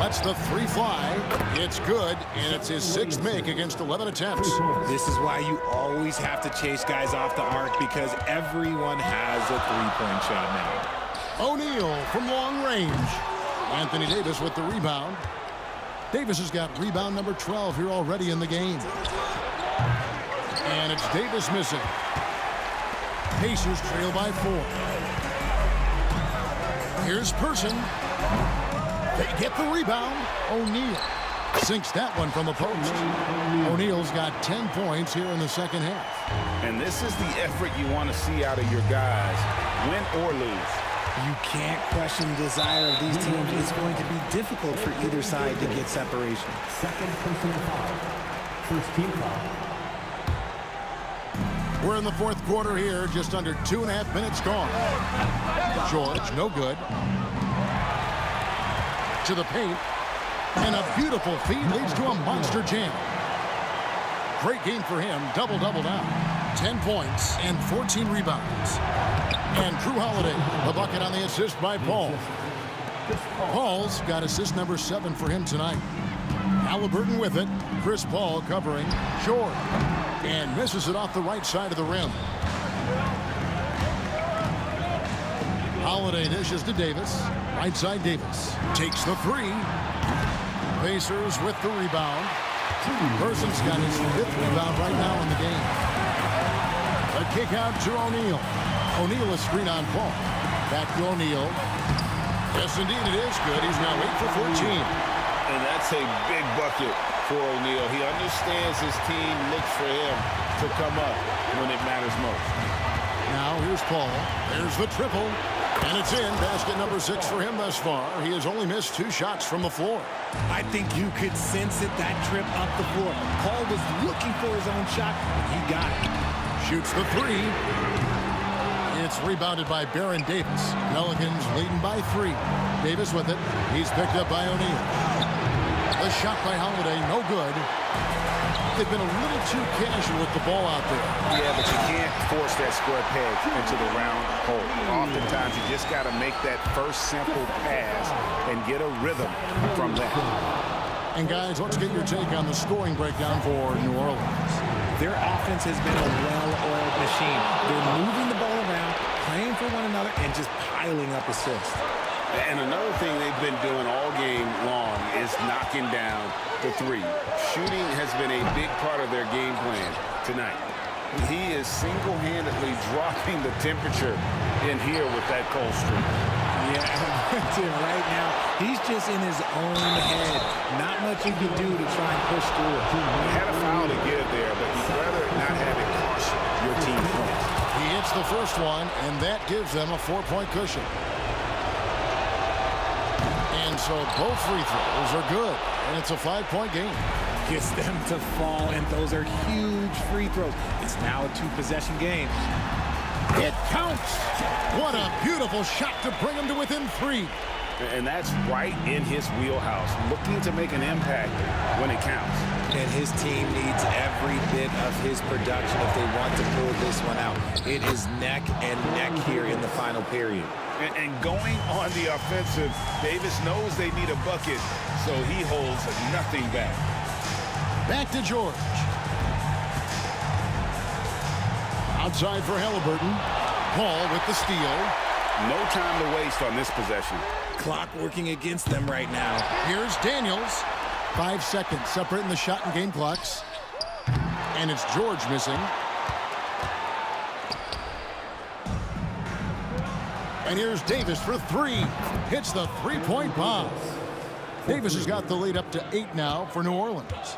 Lets the 3 fly. It's good, and it's his 6th make against 11 attempts. This is why you always have to chase guys off the arc, because everyone has a 3-point shot now. O'Neal from long range. Anthony Davis with the rebound. Davis has got rebound number 12 here already in the game. And it's Davis missing. Pacers trail by 4. Here's Person. They get the rebound. O'Neal sinks that one from the post. O'Neal's got 10 points here in the second half. And this is the effort you want to see out of your guys, win or lose. You can't question the desire of these teams. It's going to be difficult for either side to get separation. Second personal foul. First team foul. We're in the 4th quarter here, just under 2.5 minutes gone. George, no good. To the paint, and a beautiful feed leads to a monster jam. Great game for him, double-double now. 10 points and 14 rebounds. And Drew Holiday, the bucket on the assist by Paul. Paul's got assist number 7 for him tonight. Halliburton with it. Chris Paul covering George. And misses it off the right side of the rim. Holiday dishes to Davis. Right side Davis. Takes the 3. Pacers with the rebound. Person's got his 5th rebound right now in the game. A kick out to O'Neal. O'Neal is screen on Paul. Back to O'Neal. Yes, indeed it is good. He's now 8 for 14. And that's a big bucket for O'Neal. He understands his team looks for him to come up when it matters most. Now here's Paul. There's the triple. And it's in. Basket number 6 for him thus far. He has only missed 2 shots from the floor. I think you could sense it, that trip up the floor. Paul was looking for his own shot, and he got it. Shoots the 3. It's rebounded by Baron Davis. Pelicans leading by 3. Davis with it. He's picked up by O'Neal. The shot by Holiday, no good. They've been a little too casual with the ball out there. Yeah, but you can't force that square peg into the round hole. Oftentimes, you just got to make that first simple pass and get a rhythm from that. And guys, let's get your take on the scoring breakdown for New Orleans. Their offense has been a well-oiled machine. They're moving the ball around, playing for one another, and just piling up assists. And another thing they've been doing all game long is knocking down the 3. Shooting has been a big part of their game plan tonight. He is single-handedly dropping the temperature in here with that cold streak. Yeah, right now, he's just in his own head. Not much you can do to try and push through it. He had a foul to give there, but you'd rather not have it cost your team points. He hits the first one, and that gives them a 4-point cushion. And so both free throws are good, and it's a 5-point game. Gets them to fall, and those are huge free throws. It's now a 2-possession game. It counts. What a beautiful shot to bring them to within 3. And that's right in his wheelhouse, looking to make an impact when it counts. And his team needs every bit of his production if they want to pull this one out. It is neck and neck here in the final period. And going on the offensive, Davis knows they need a bucket, so he holds nothing back. Back to George. Outside for Halliburton. Paul with the steal. No time to waste on this possession. Clock working against them right now. Here's Daniels. 5 seconds separating the shot and game clocks. And it's George missing. And here's Davis for three. Hits the three-point bomb. Davis has got the lead up to 8 now for New Orleans.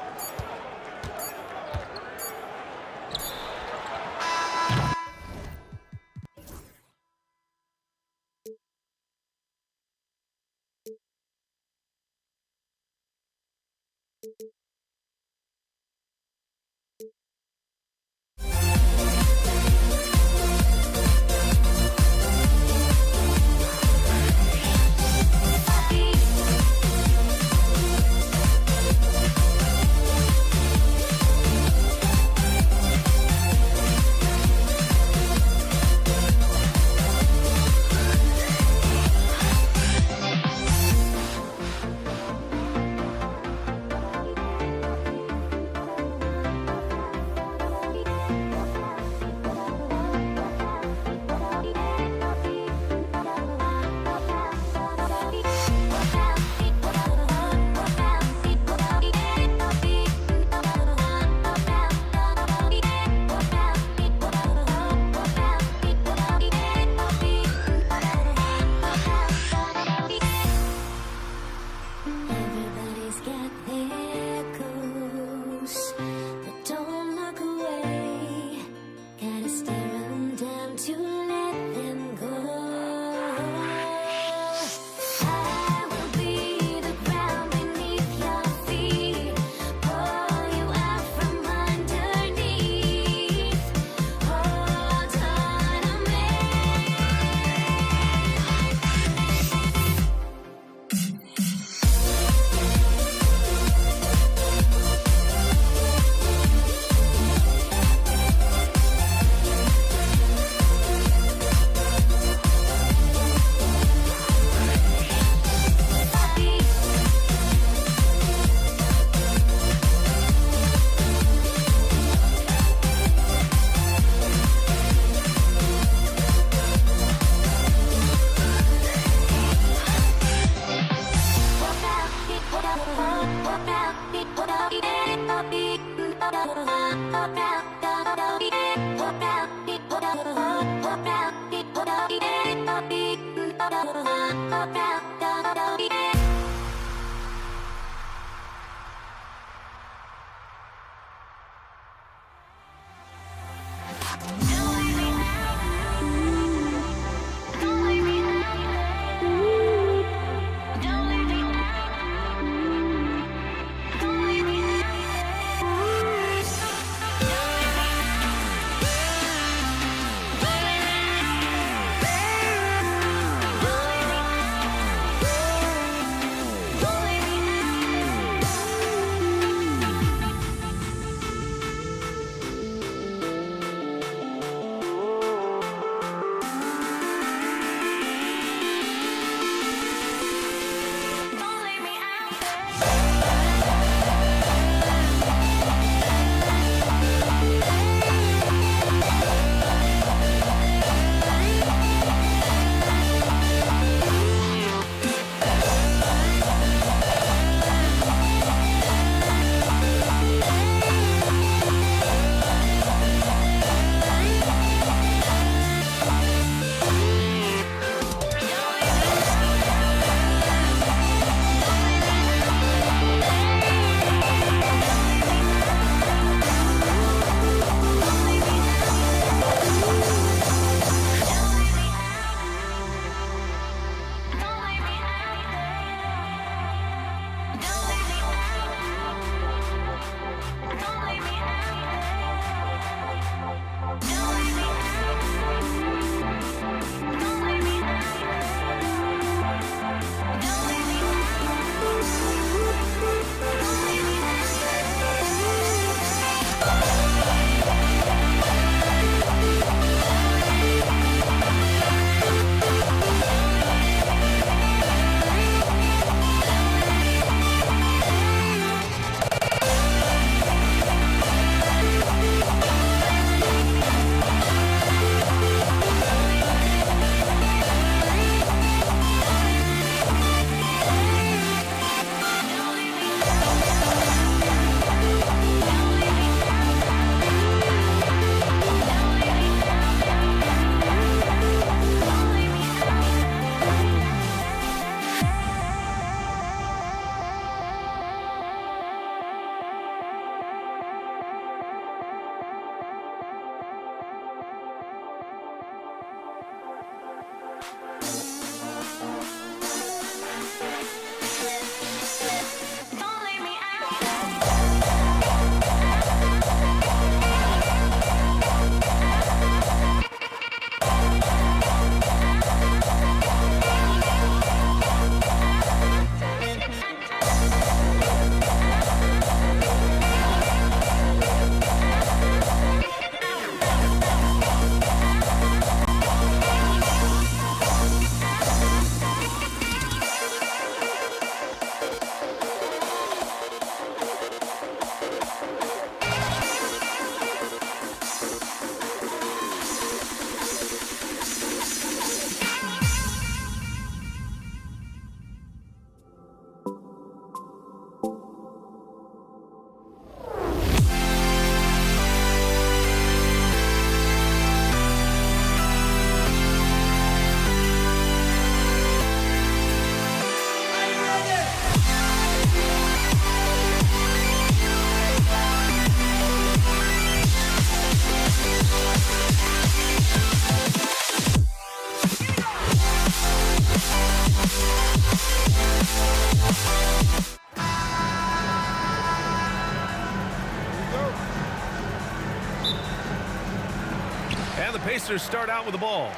And the Pacers start out with the ball.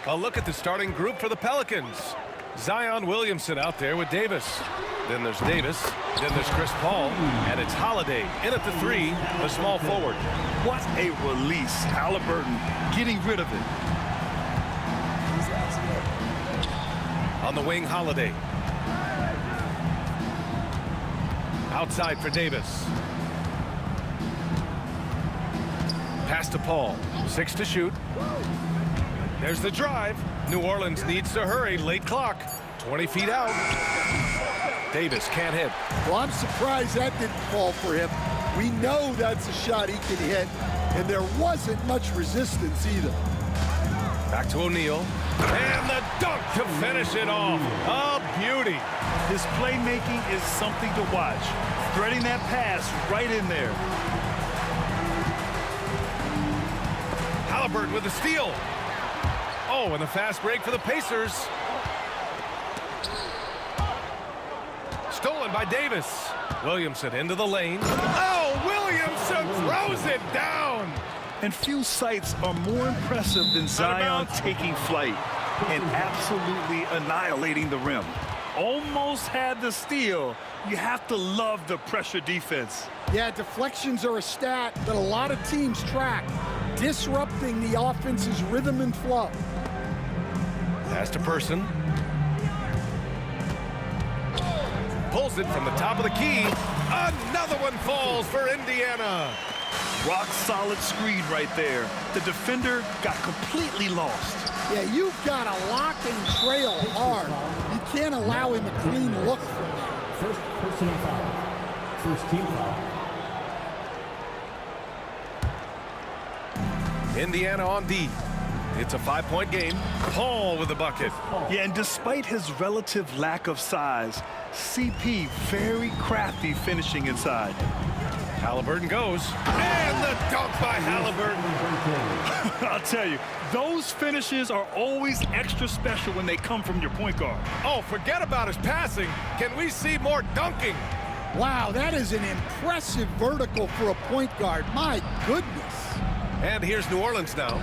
A look at the starting group for the Pelicans. Zion Williamson out there with Davis. Then there's Davis. Then there's Chris Paul. And it's Holiday in at the 3, the small forward. What a release. Halliburton getting rid of it. On the wing, Holiday. Outside for Davis. Pass to Paul. 6 to shoot. There's the drive. New Orleans needs to hurry. Late clock. 20 feet out. Davis can't hit. Well, I'm surprised that didn't fall for him. We know that's a shot he can hit, and there wasn't much resistance either. Back to O'Neal. And the dunk to finish it off. A beauty. His playmaking is something to watch. Threading that pass right in there. Halliburton with a steal. Oh, and the fast break for the Pacers. Stolen by Davis. Williamson into the lane. Oh, Williamson throws it down. And few sights are more impressive than Zion taking flight and absolutely annihilating the rim. Almost had the steal. You have to love the pressure defense. Yeah, deflections are a stat that a lot of teams track, disrupting the offense's rhythm and flow. Pass to Person. Pulls it from the top of the key. Another one falls for Indiana. Rock solid screen right there. The defender got completely lost. Yeah, you've got to lock and trail hard. You can't allow him a clean look. First personal foul. First team foul. Indiana on D. It's a 5-point game. Paul with the bucket. Yeah, and despite his relative lack of size, CP very crafty finishing inside. Halliburton goes. And the dunk by Halliburton. I'll tell you, those finishes are always extra special when they come from your point guard. Oh, forget about his passing. Can we see more dunking? Wow, that is an impressive vertical for a point guard. My goodness. And here's New Orleans now.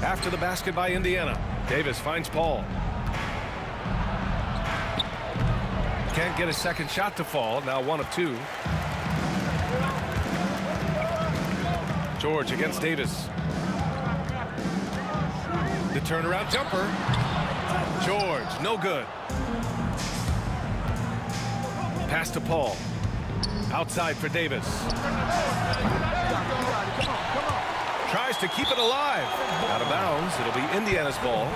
After the basket by Indiana. Davis finds Paul. Can't get a second shot to fall. Now 1 of 2. George against Davis. The turnaround jumper. George, no good. Pass to Paul. Outside for Davis. Tries to keep it alive. Out of bounds. It'll be Indiana's ball.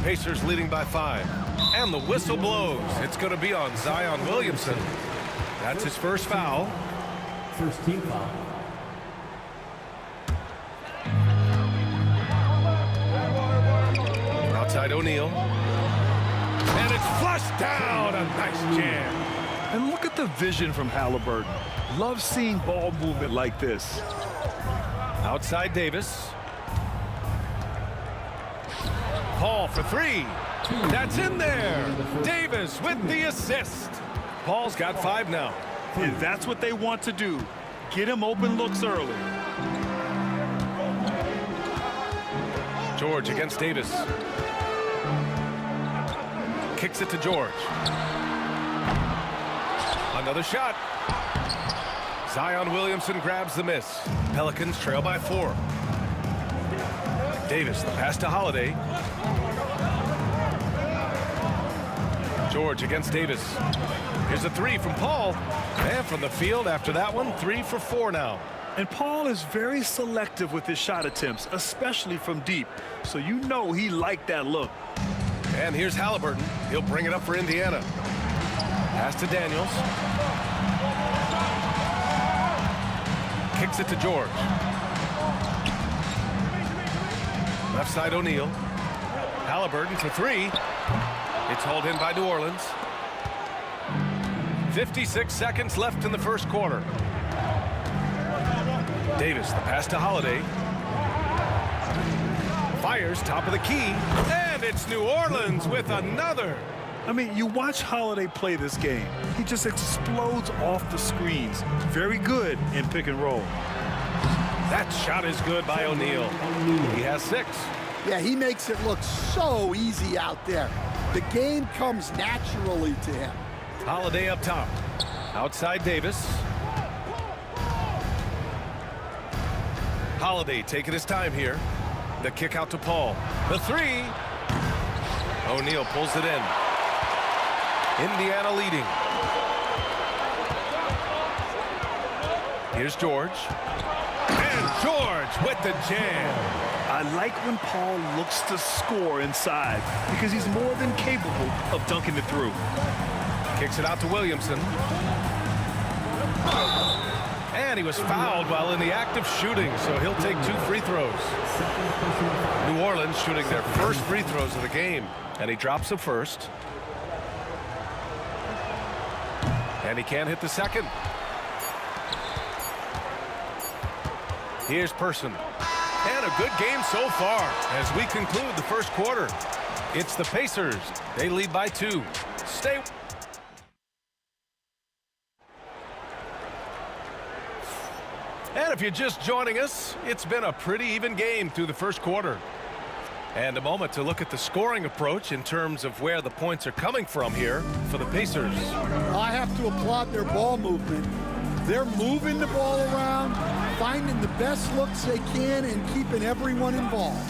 Pacers leading by 5. And the whistle blows. It's going to be on Zion Williamson. That's his first foul. First team foul. Outside O'Neal. And it's flushed down. A nice jam. And look at the vision from Halliburton. Love seeing ball movement like this. Outside Davis. Paul for 3. That's in there. Davis with the assist. Paul's got 5 now. And that's what they want to do. Get him open looks early. George against Davis. Kicks it to George. Another shot. Zion Williamson grabs the miss. Pelicans trail by 4. Davis, the pass to Holiday. George against Davis. Here's a three from Paul. And from the field after that one, 3 for 4 now. And Paul is very selective with his shot attempts, especially from deep. So you know he liked that look. And here's Halliburton. He'll bring it up for Indiana. Pass to Daniels. Kicks it to George. Left side O'Neal. Halliburton for 3. It's hauled in by New Orleans. 56 seconds left in the first quarter. Davis, the pass to Holiday. Fires top of the key. And it's New Orleans with another. I mean, you watch Holiday play this game. He just explodes off the screens. Very good in pick and roll. That shot is good by O'Neal. He has 6. Yeah, he makes it look so easy out there. The game comes naturally to him. Holiday up top. Outside Davis. Holiday taking his time here. The kick out to Paul. The 3. O'Neal pulls it in. Indiana leading. Here's George. And George with the jam. I like when Paul looks to score inside because he's more than capable of dunking it through. Kicks it out to Williamson. And he was fouled while in the act of shooting, so he'll take 2 free throws. New Orleans shooting their first free throws of the game, and he drops the first. And he can't hit the second. Here's Person. And a good game so far as we conclude the first quarter. It's the Pacers. They lead by 2. Stay. And if you're just joining us, it's been a pretty even game through the first quarter. And a moment to look at the scoring approach in terms of where the points are coming from here for the Pacers. I have to applaud their ball movement. They're moving the ball around, finding the best looks they can, and keeping everyone involved.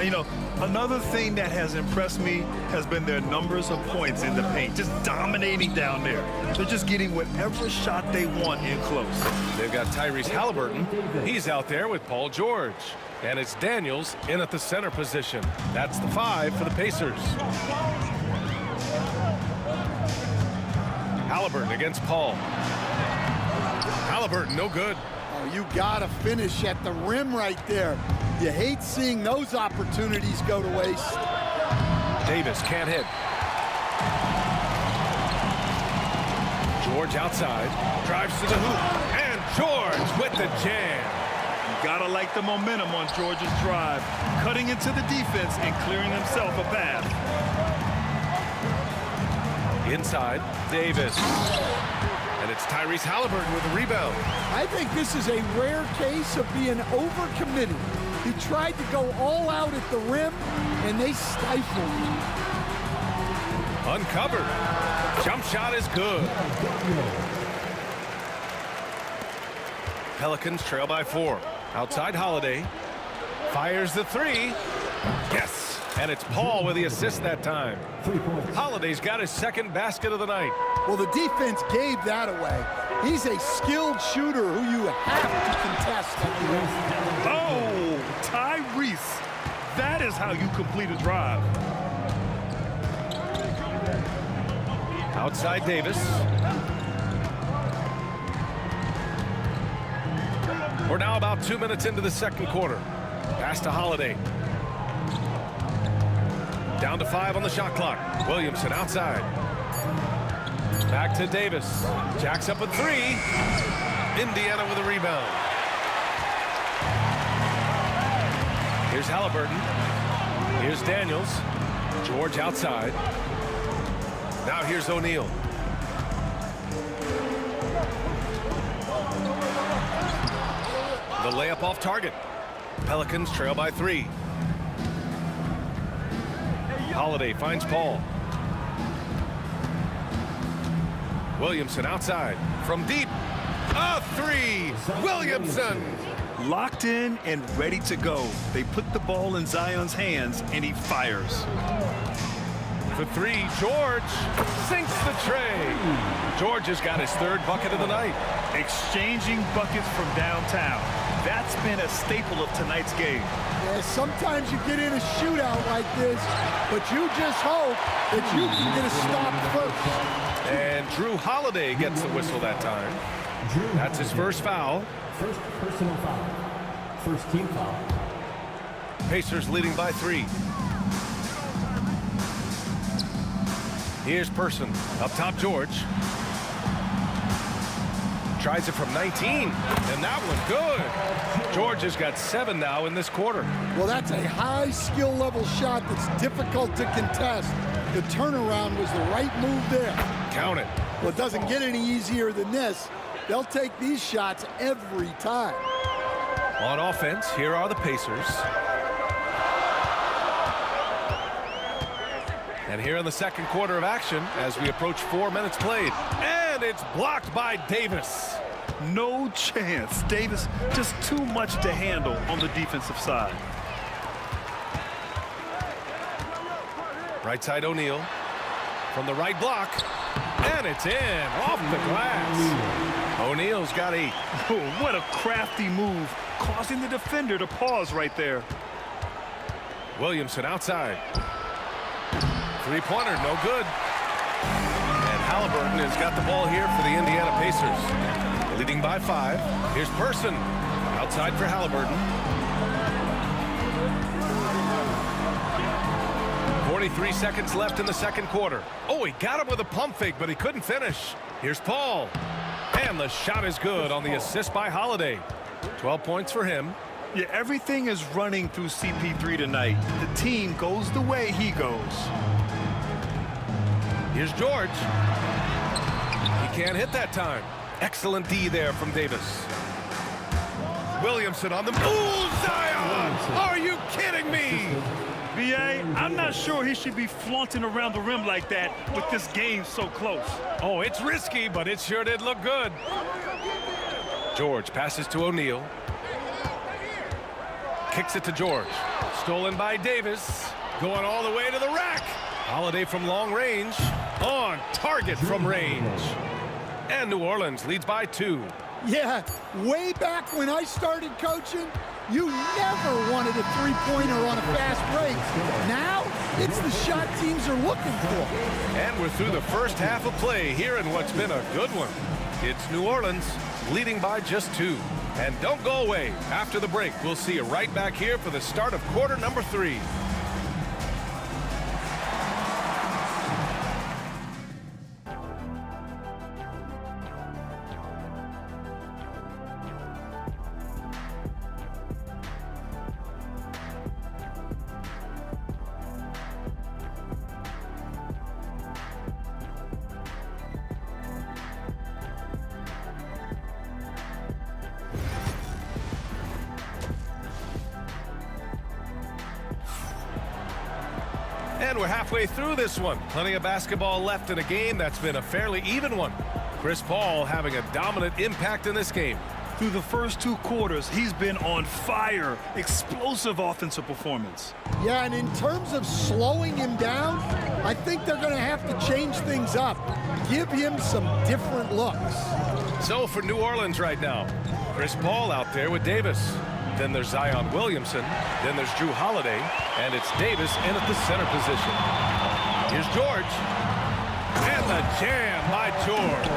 You know, another thing that has impressed me has been their numbers of points in the paint, just dominating down there. They're just getting whatever shot they want in close. They've got Tyrese Halliburton. He's out there with Paul George. And it's Daniels in at the center position. That's the 5 for the Pacers. Halliburton against Paul. Halliburton, no good. Oh, you gotta finish at the rim right there. You hate seeing those opportunities go to waste. Davis can't hit. George outside, drives to the hoop, and George with the jam. You gotta like the momentum on George's drive, cutting into the defense and clearing himself a path. Inside, Davis. And it's Tyrese Halliburton with a rebound. I think this is a rare case of being overcommitted. He tried to go all out at the rim, and they stifled him. Uncovered. Jump shot is good. Pelicans trail by 4. Outside Holiday. Fires the 3. Yes. And it's Paul with the assist that time. Holiday's got his second basket of the night. Well, the defense gave that away. He's a skilled shooter who you have to contest at the rim. Oh, Tyrese. That is how you complete a drive. Outside Davis. We're now about 2 minutes into the second quarter. Pass to Holiday. Down to 5 on the shot clock. Williamson outside. Back to Davis. Jacks up a 3. Indiana with a rebound. Here's Halliburton. Here's Daniels. George outside. Now here's O'Neal. The layup off target. Pelicans trail by 3. Holiday finds Paul. Williamson outside. From deep. A 3. Williamson. Locked in and ready to go. They put the ball in Zion's hands, and he fires. For three, George sinks the tray. George has got his third bucket of the night. Exchanging buckets from downtown. That's been a staple of tonight's game. Yeah, sometimes you get in a shootout like this, but you just hope that you can get a stop first. And Drew Holiday gets the whistle that time. That's his first foul. First personal foul. First team foul. Pacers leading by 3. Here's Person. Up top, George. Tries it from 19, and that one good. George has got 7 now in this quarter. Well, that's a high skill level shot that's difficult to contest. The turnaround was the right move there. Count it. Well, it doesn't get any easier than this. They'll take these shots every time. On offense, here are the Pacers. And here in the second quarter of action as we approach 4 minutes played. And it's blocked by Davis. No chance. Davis just too much to handle on the defensive side. Right side O'Neal. From the right block. And it's in. Off the glass. O'Neal's got 8. Oh, what a crafty move. Causing the defender to pause right there. Williamson outside. Three-pointer, no good. And Halliburton has got the ball here for the Indiana Pacers. Leading by 5. Here's Person. Outside for Halliburton. 43 seconds left in the second quarter. Oh, he got him with a pump fake, but he couldn't finish. Here's Paul. And the shot is good on the assist by Holiday. 12 points for him. Yeah, everything is running through CP3 tonight. The team goes the way he goes. Here's George. He can't hit that time. Excellent D there from Davis. Williamson on the move. Zion! Are you kidding me? B.A., I'm not sure he should be flaunting around the rim like that with this game so close. Oh, it's risky, but it sure did look good. George passes to O'Neal. Kicks it to George. Stolen by Davis. Going all the way to the rack. Holiday from long range. On target from range. And New Orleans leads by 2. Yeah, way back when I started coaching, you never wanted a three-pointer on a fast break. Now, it's the shot teams are looking for. And we're through the first half of play here in what's been a good one. It's New Orleans leading by just 2. And don't go away. After the break, we'll see you right back here for the start of quarter number 3. And we're halfway through this one. Plenty of basketball left in a game that's been a fairly even one. Chris Paul having a dominant impact in this game. Through the first 2 quarters, he's been on fire. Explosive offensive performance. Yeah, and in terms of slowing him down, I think they're going to have to change things up. Give him some different looks. So for New Orleans right now, Chris Paul out there with Davis. Then there's Zion Williamson. Then there's Drew Holiday. And it's Davis in at the center position. Here's George. And the jam by George.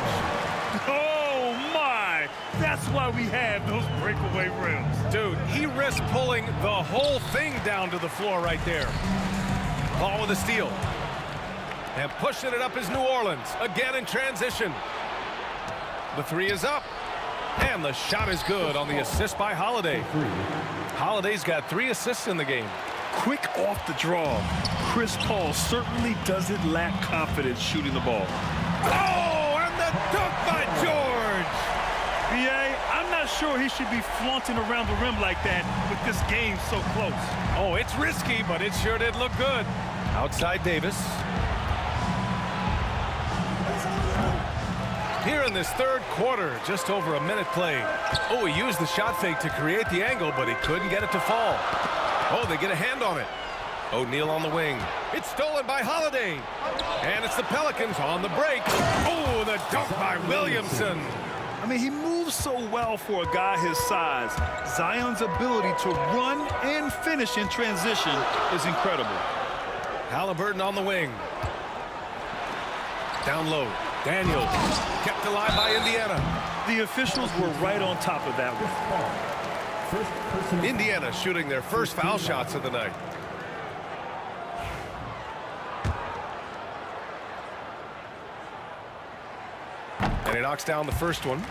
Oh, my. That's why we have those breakaway rims. Dude, he risked pulling the whole thing down to the floor right there. Paul with a steal. And pushing it up is New Orleans. Again in transition. The 3 is up. And the shot is good on the assist by Holiday. Holiday's got 3 assists in the game. Quick off the draw. Chris Paul certainly doesn't lack confidence shooting the ball. Oh, and the dunk by George. B.A., I'm not sure he should be flaunting around the rim like that with this game so close. Oh, it's risky, but it sure did look good. Outside Davis. Here in this third quarter, just over a minute played. Oh, he used the shot fake to create the angle, but he couldn't get it to fall. Oh, they get a hand on it. O'Neal on the wing. It's stolen by Holiday. And it's the Pelicans on the break. Oh, the dunk by Williamson. I mean, he moves so well for a guy his size. Zion's ability to run and finish in transition is incredible. Halliburton on the wing. Down low. Daniels kept alive by Indiana. The officials were right on top of that one. Indiana shooting their first foul shots of the night. And he knocks down the first one.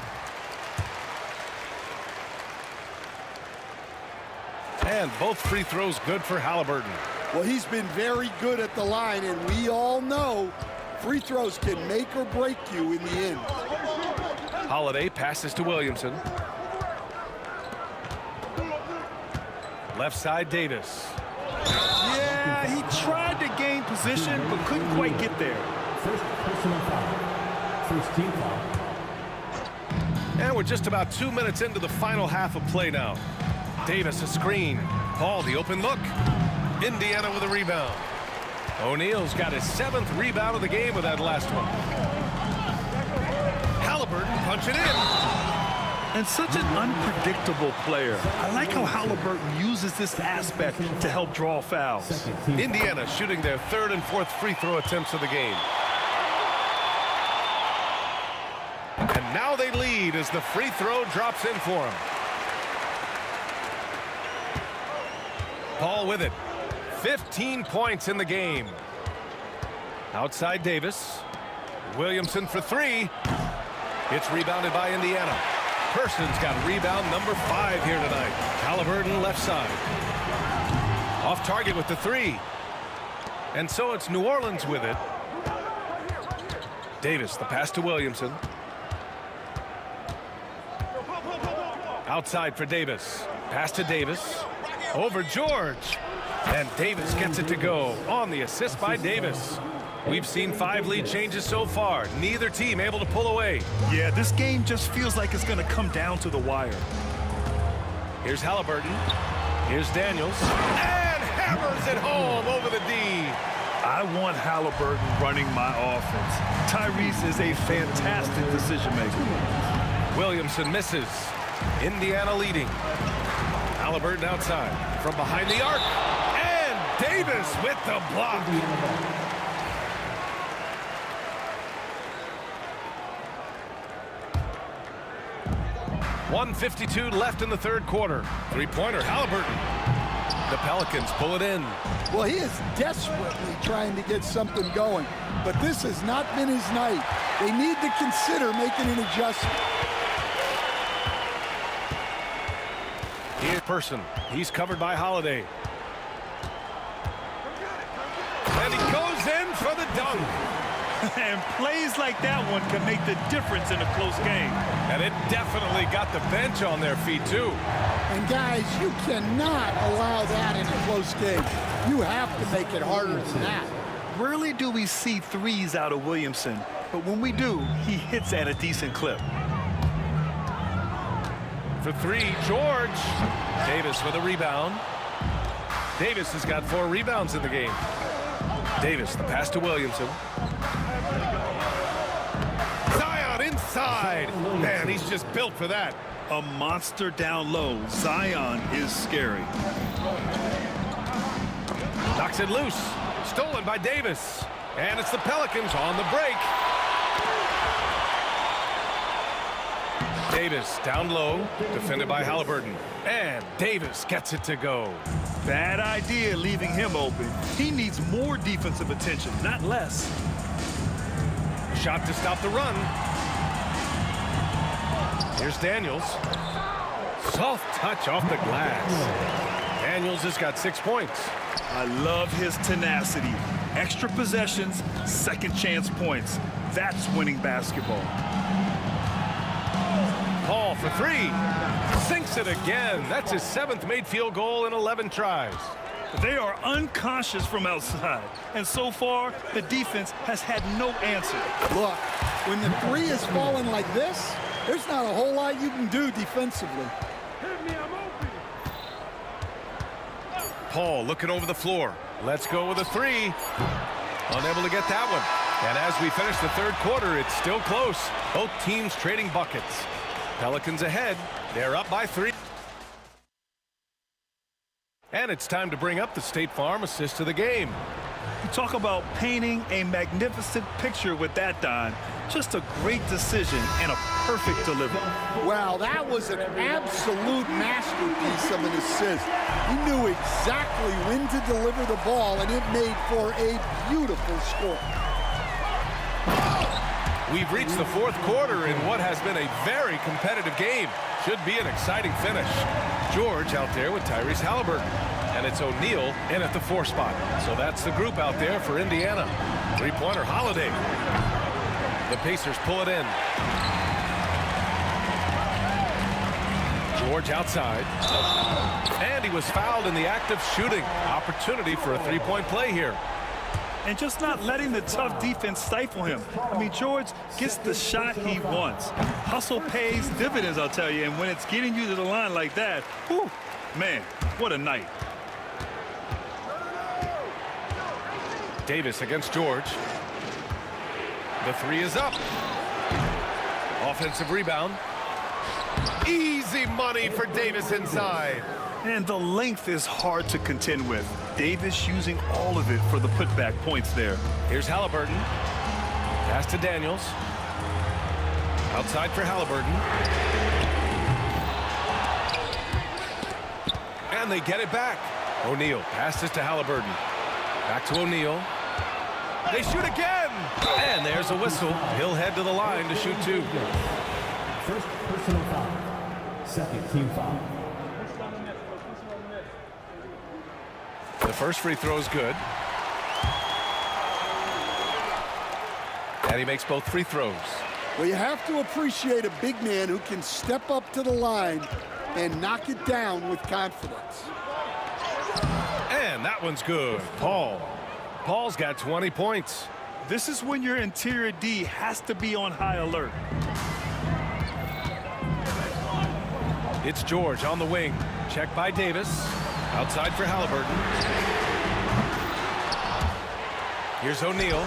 And both free throws good for Halliburton. Well, he's been very good at the line, and we all know free throws can make or break you in the end. Holiday passes to Williamson. Left side, Davis. Yeah, he tried to gain position, but couldn't quite get there. First personal foul. First team foul. And we're just about 2 minutes into the final half of play now. Davis a screen. Paul the open look. Indiana with a rebound. O'Neal's got his 7th rebound of the game with that last one. Halliburton punching in. And such an unpredictable player. I like how Halliburton uses this aspect to help draw fouls. Indiana shooting their 3rd and 4th free throw attempts of the game. And now they lead as the free throw drops in for him. Paul with it. 15 points in the game. Outside Davis. Williamson for 3. It's rebounded by Indiana. Person's got rebound number 5 here tonight. Halliburton left side. Off target with the 3. And so it's New Orleans with it. Davis, the pass to Williamson. Outside for Davis. Pass to Davis. Over George. And Davis gets it to go on the assist by Davis. We've seen 5 lead changes so far. Neither team able to pull away. Yeah, this game just feels like it's going to come down to the wire. Here's Halliburton. Here's Daniels. And hammers it home over the D. I want Halliburton running my offense. Tyrese is a fantastic decision maker. Williamson misses. Indiana leading. Halliburton outside from behind the arc. And Davis with the block. 1:52 left in the third quarter. Three-pointer, Halliburton. The Pelicans pull it in. Well, he is desperately trying to get something going, but this has not been his night. They need to consider making an adjustment. Here's Person. He's covered by Holiday. And he goes in for the dunk. And plays like that one can make the difference in a close game. And it definitely got the bench on their feet, too. And, guys, you cannot allow that in a close game. You have to make it harder than that. Rarely do we see threes out of Williamson, but when we do, he hits at a decent clip. For 3, George. Davis with a rebound. Davis has got 4 rebounds in the game. Davis, the pass to Williamson. Zion inside. Man, he's just built for that. A monster down low. Zion is scary. Knocks it loose. Stolen by Davis. And it's the Pelicans on the break. Davis down low. Defended by Halliburton. And Davis gets it to go. Bad idea leaving him open. He needs more defensive attention, not less. Shot to stop the run. Here's Daniels. Soft touch off the glass. Daniels has got 6 points. I love his tenacity. Extra possessions, second chance points. That's winning basketball. Paul for 3. Sinks it again. That's his 7th made field goal in 11 tries. They are unconscious from outside. And so far, the defense has had no answer. Look, when the three is falling like this, there's not a whole lot you can do defensively. Paul looking over the floor. Let's go with a three. Unable to get that one. And as we finish the third quarter, it's still close. Both teams trading buckets. Pelicans ahead. They're up by 3. And it's time to bring up the State Farm assist of the game. You talk about painting a magnificent picture with that, Don. Just a great decision and a perfect delivery. Wow, that was an absolute masterpiece of an assist. He knew exactly when to deliver the ball, and it made for a beautiful score. We've reached the fourth quarter in what has been a very competitive game. Should be an exciting finish. George out there with Tyrese Halliburton. And it's O'Neal in at the 4 spot. So that's the group out there for Indiana. Three-pointer Holiday. The Pacers pull it in. George outside. And he was fouled in the act of shooting. Opportunity for a three-point play here. And just not letting the tough defense stifle him. I mean, George gets the shot he wants. Hustle pays dividends, I'll tell you. And when it's getting you to the line like that, whew, man, what a night. Davis against George. The three is up. Offensive rebound. Easy money for Davis inside. And the length is hard to contend with. Davis using all of it for the putback points there. Here's Halliburton. Pass to Daniels. Outside for Halliburton. And they get it back. O'Neal passes to Halliburton. Back to O'Neal. They shoot again. And there's a whistle. He'll head to the line to shoot 2. First personal foul. Second team foul. The first free throw is good. And he makes both free throws. Well, you have to appreciate a big man who can step up to the line and knock it down with confidence. And that one's good. Paul's got 20 points. This is when your interior D has to be on high alert. It's George on the wing. Check by Davis. Outside for Halliburton. Here's O'Neal.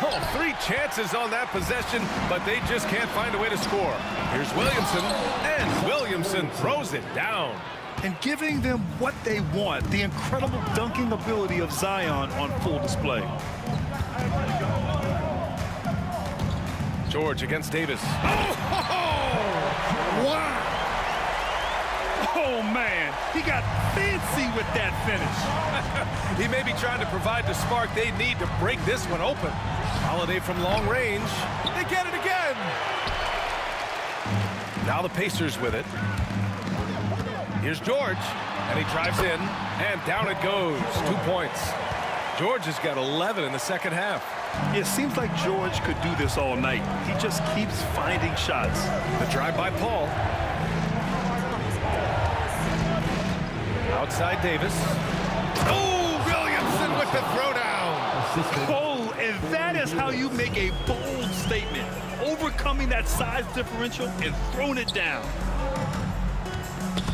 Oh, 3 chances on that possession, but they just can't find a way to score. Here's Williamson, and Williamson throws it down. And giving them what they want, the incredible dunking ability of Zion on full display. George against Davis. Wow! Oh, man, he got fancy with that finish. He may be trying to provide the spark they need to break this one open. Holiday from long range. They get it again. Now the Pacers with it. Here's George, and he drives in, and down it goes. 2 points. George has got 11 in the second half. It seems like George could do this all night. He just keeps finding shots. The drive by Paul. Outside Davis. Oh, Williamson with the throwdown. Oh, and that is how you make a bold statement. Overcoming that size differential and throwing it down.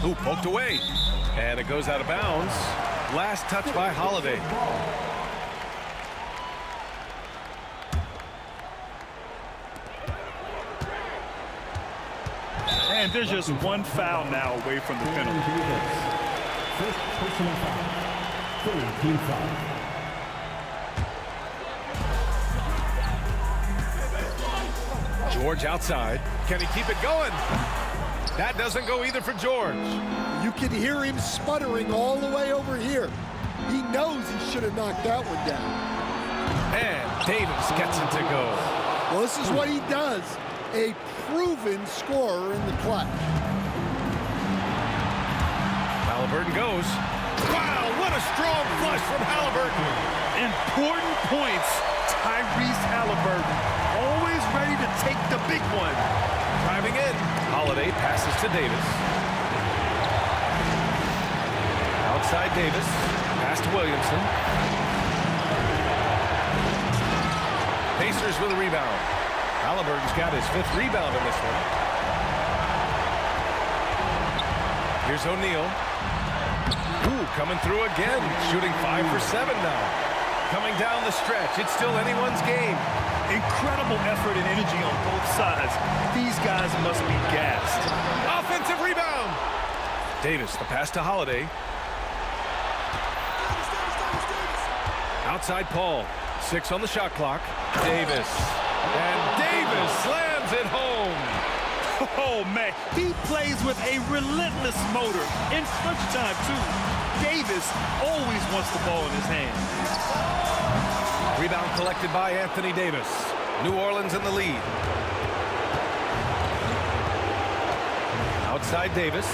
Ooh, poked away. And it goes out of bounds. Last touch by Holiday. And there's just one foul now away from the penalty. First personal foul. Third team foul. George outside. Can he keep it going? That doesn't go either for George. You can hear him sputtering all the way over here. He knows he should have knocked that one down. And Davis gets it to go. Well, this is what he does. A proven scorer in the clutch. Halliburton goes. Wow, what a strong flush from Halliburton. Important points, Tyrese Halliburton. Always ready to take the big one. Driving in. Holiday passes to Davis. Outside Davis. Pass to Williamson. Pacers with a rebound. Halliburton's got his 5th rebound in this one. Here's O'Neal. Ooh, coming through again. Shooting 5 for 7 now. Coming down the stretch. It's still anyone's game. Incredible effort and energy on both sides. These guys must be gassed. Offensive rebound. Davis, the pass to Holiday. Outside Paul. 6 on the shot clock. Davis. And Davis slams it home. Oh, man. He plays with a relentless motor. In crunch time, too. Davis always wants the ball in his hand. Rebound collected by Anthony Davis. New Orleans in the lead. Outside Davis.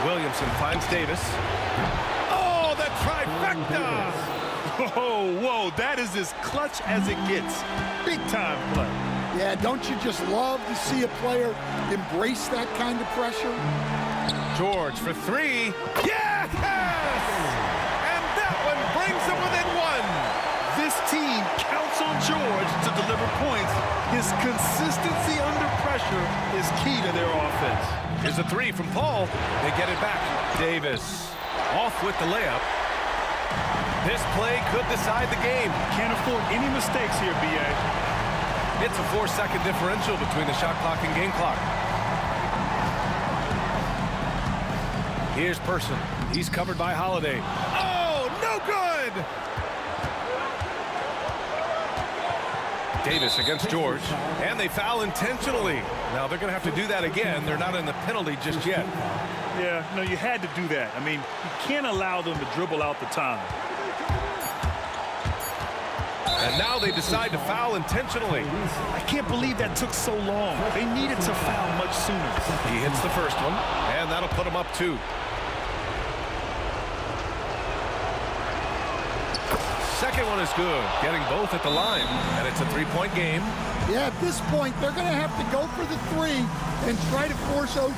Williamson finds Davis. Oh, the trifecta! Oh, whoa, that is as clutch as it gets. Big time play. Yeah, don't you just love to see a player embrace that kind of pressure? George for 3. Yes! And that one brings them within 1. This team counts on George to deliver points. His consistency under pressure is key to their offense. Here's a 3 from Paul. They get it back. Davis off with the layup. This play could decide the game. Can't afford any mistakes here, B.A. It's a 4-second differential between the shot clock and game clock. Here's Person. He's covered by Holiday. Oh, no good! Davis against George. And they foul intentionally. Now they're going to have to do that again. They're not in the penalty just yet. Yeah, no, you had to do that. I mean, you can't allow them to dribble out the time. And now they decide to foul intentionally. I can't believe that took so long. They needed to foul much sooner. He hits the first one, and that'll put him up 2. Second one is good, getting both at the line, and it's a 3-point game. Yeah, at this point, they're going to have to go for the 3 and try to force OT.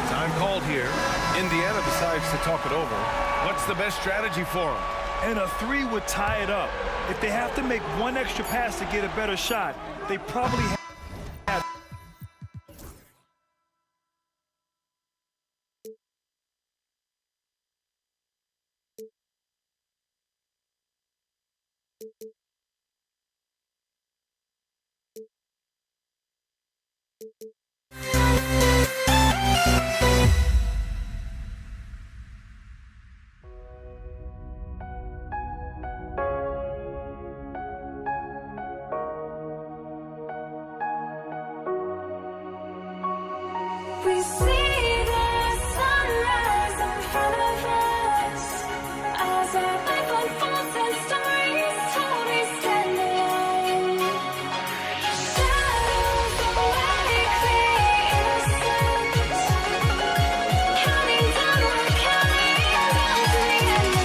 Time called here. Indiana decides to talk it over. What's the best strategy for them? And a 3 would tie it up. If they have to make one extra pass to get a better shot, they probably have. We see the sunrise in front of us as our life unfolds and stories told we stand alone. Shadows away, clear innocence, counting down, we're counting down to the end.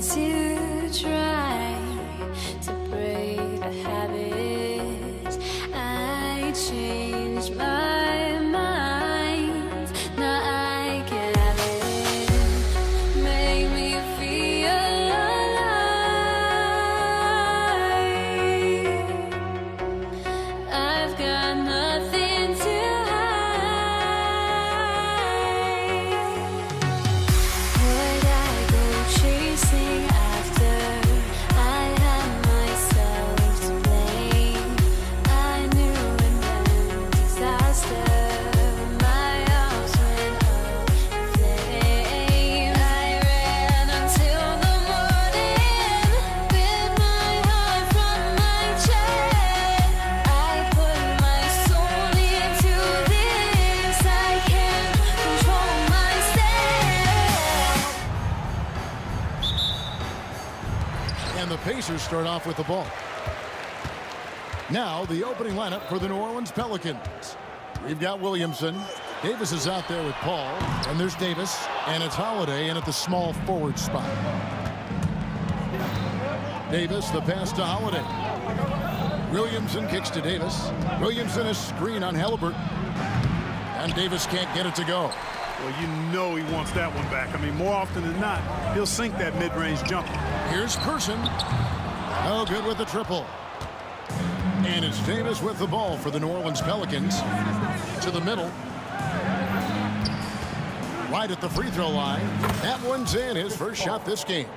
To try to break the habit, I changed my mind. Now I can have it. Make me feel alive. I've got nothing to Would I go chasing after? I had myself to blame. I knew it meant disaster. My house went up in flames. I ran until the morning, bit my heart from my chest. I put my soul into this. I can't control myself. And the Pacers start off with the ball. Now the opening lineup for the New Orleans Pelicans. We've got Williamson. Davis is out there with Paul. And there's Davis. And it's Holiday in at the small forward spot. Davis, the pass to Holiday. Williamson kicks to Davis. Williamson a screen on Halliburton. And Davis can't get it to go. Well, you know he wants that one back. I mean, more often than not, he'll sink that mid-range jumper. Here's Person. No good with the triple. And it's Davis with the ball for the New Orleans Pelicans. To the middle. Right at the free throw line. That one's in, his first shot this game.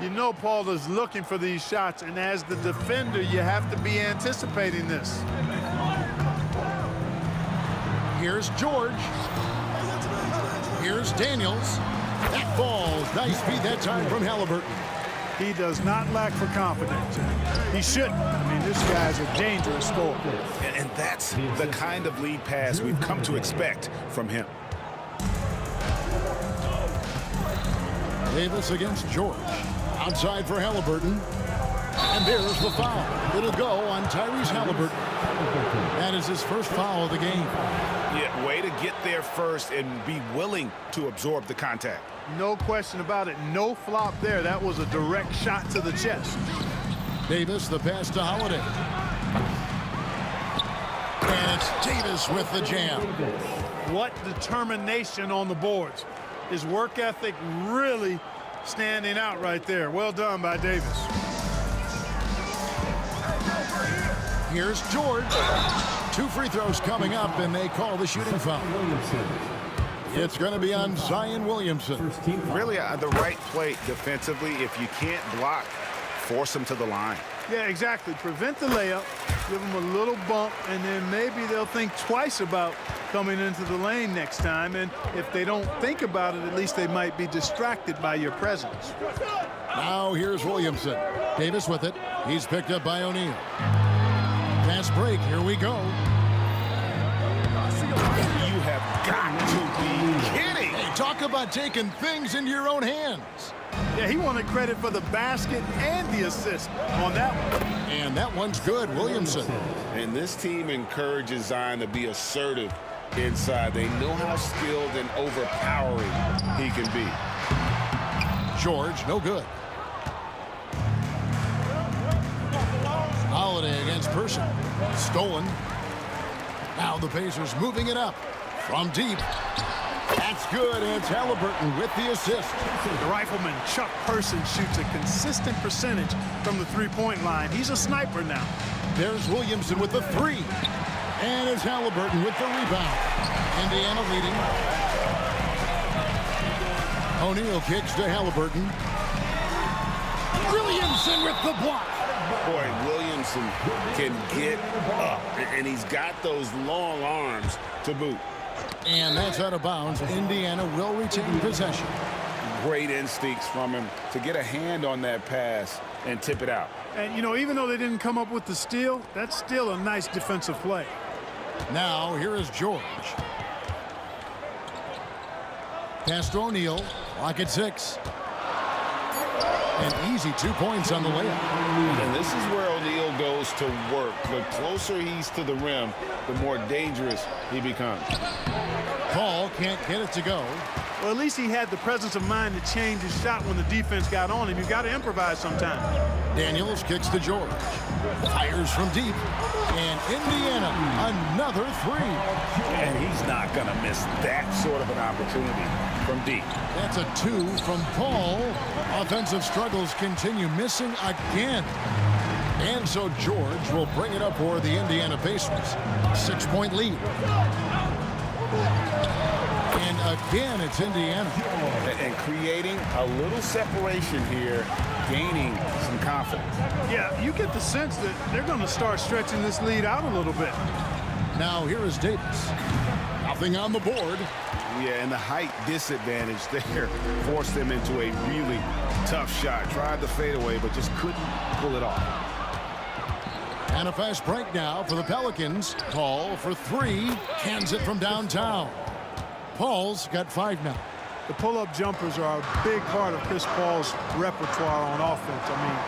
You know Paul is looking for these shots, and as the defender, you have to be anticipating this. Here's George. Here's Daniels. That falls. Nice feed that time from Halliburton. He does not lack for confidence. He shouldn't. I mean, this guy's a dangerous scorer. And that's the kind of lead pass we've come to expect from him. Davis against George. Outside for Halliburton. And there's the foul. It'll go on Tyrese Halliburton. That is his first foul of the game. Yeah, way to get there first and be willing to absorb the contact. No question about it. No flop there. That was a direct shot to the chest. Davis, the pass to Holiday. And it's Davis with the jam. What determination on the boards. His work ethic really standing out right there. Well done by Davis. Here's George. 2 free throws coming up, and they call the shooting foul. It's going to be on Zion Williamson. Really the right play defensively. If you can't block, force them to the line. Yeah, exactly. Prevent the layup, give them a little bump, and then maybe they'll think twice about coming into the lane next time. And if they don't think about it, at least they might be distracted by your presence. Now here's Williamson. Davis with it. He's picked up by O'Neal. Fast break. Here we go. You have got to be kidding. Hey, talk about taking things into your own hands. Yeah, he wanted credit for the basket and the assist on that one. And that one's good, Williamson. And this team encourages Zion to be assertive inside. They know how skilled and overpowering he can be. George, no good. Holiday against Person. Stolen. Now the Pacers moving it up from deep. That's good, and it's Halliburton with the assist. The rifleman, Chuck Person, shoots a consistent percentage from the three-point line. He's a sniper now. There's Williamson with the 3. And it's Halliburton with the rebound. Indiana leading. O'Neal kicks to Halliburton. Williamson with the block. Boy, Williamson can get up, and he's got those long arms to boot. And that's out of bounds. Indiana will retain possession. Great instincts from him to get a hand on that pass and tip it out. And, you know, even though they didn't come up with the steal, that's still a nice defensive play. Now, here is George. Pass to O'Neal. Lock at 6. An easy 2 points on the layup. And this is where O'Neal goes to work. The closer he's to the rim, the more dangerous he becomes. Paul can't get it to go. Well, at least he had the presence of mind to change his shot when the defense got on him. You've got to improvise sometimes. Daniels kicks to George. Fires from deep. And Indiana, another 3. And he's not going to miss that sort of an opportunity from deep. That's a 2 from Paul. Offensive struggles continue, missing again. And so George will bring it up for the Indiana Pacers. 6-point lead. And again, it's Indiana. And creating a little separation here, gaining some confidence. Yeah, you get the sense that they're going to start stretching this lead out a little bit. Now here is Davis. Nothing on the board. Yeah, and the height disadvantage there forced them into a really tough shot. Tried the fadeaway, but just couldn't pull it off. And a fast break now for the Pelicans. Paul for 3. Cans it from downtown. Paul's got 5 now. The pull-up jumpers are a big part of Chris Paul's repertoire on offense. I mean,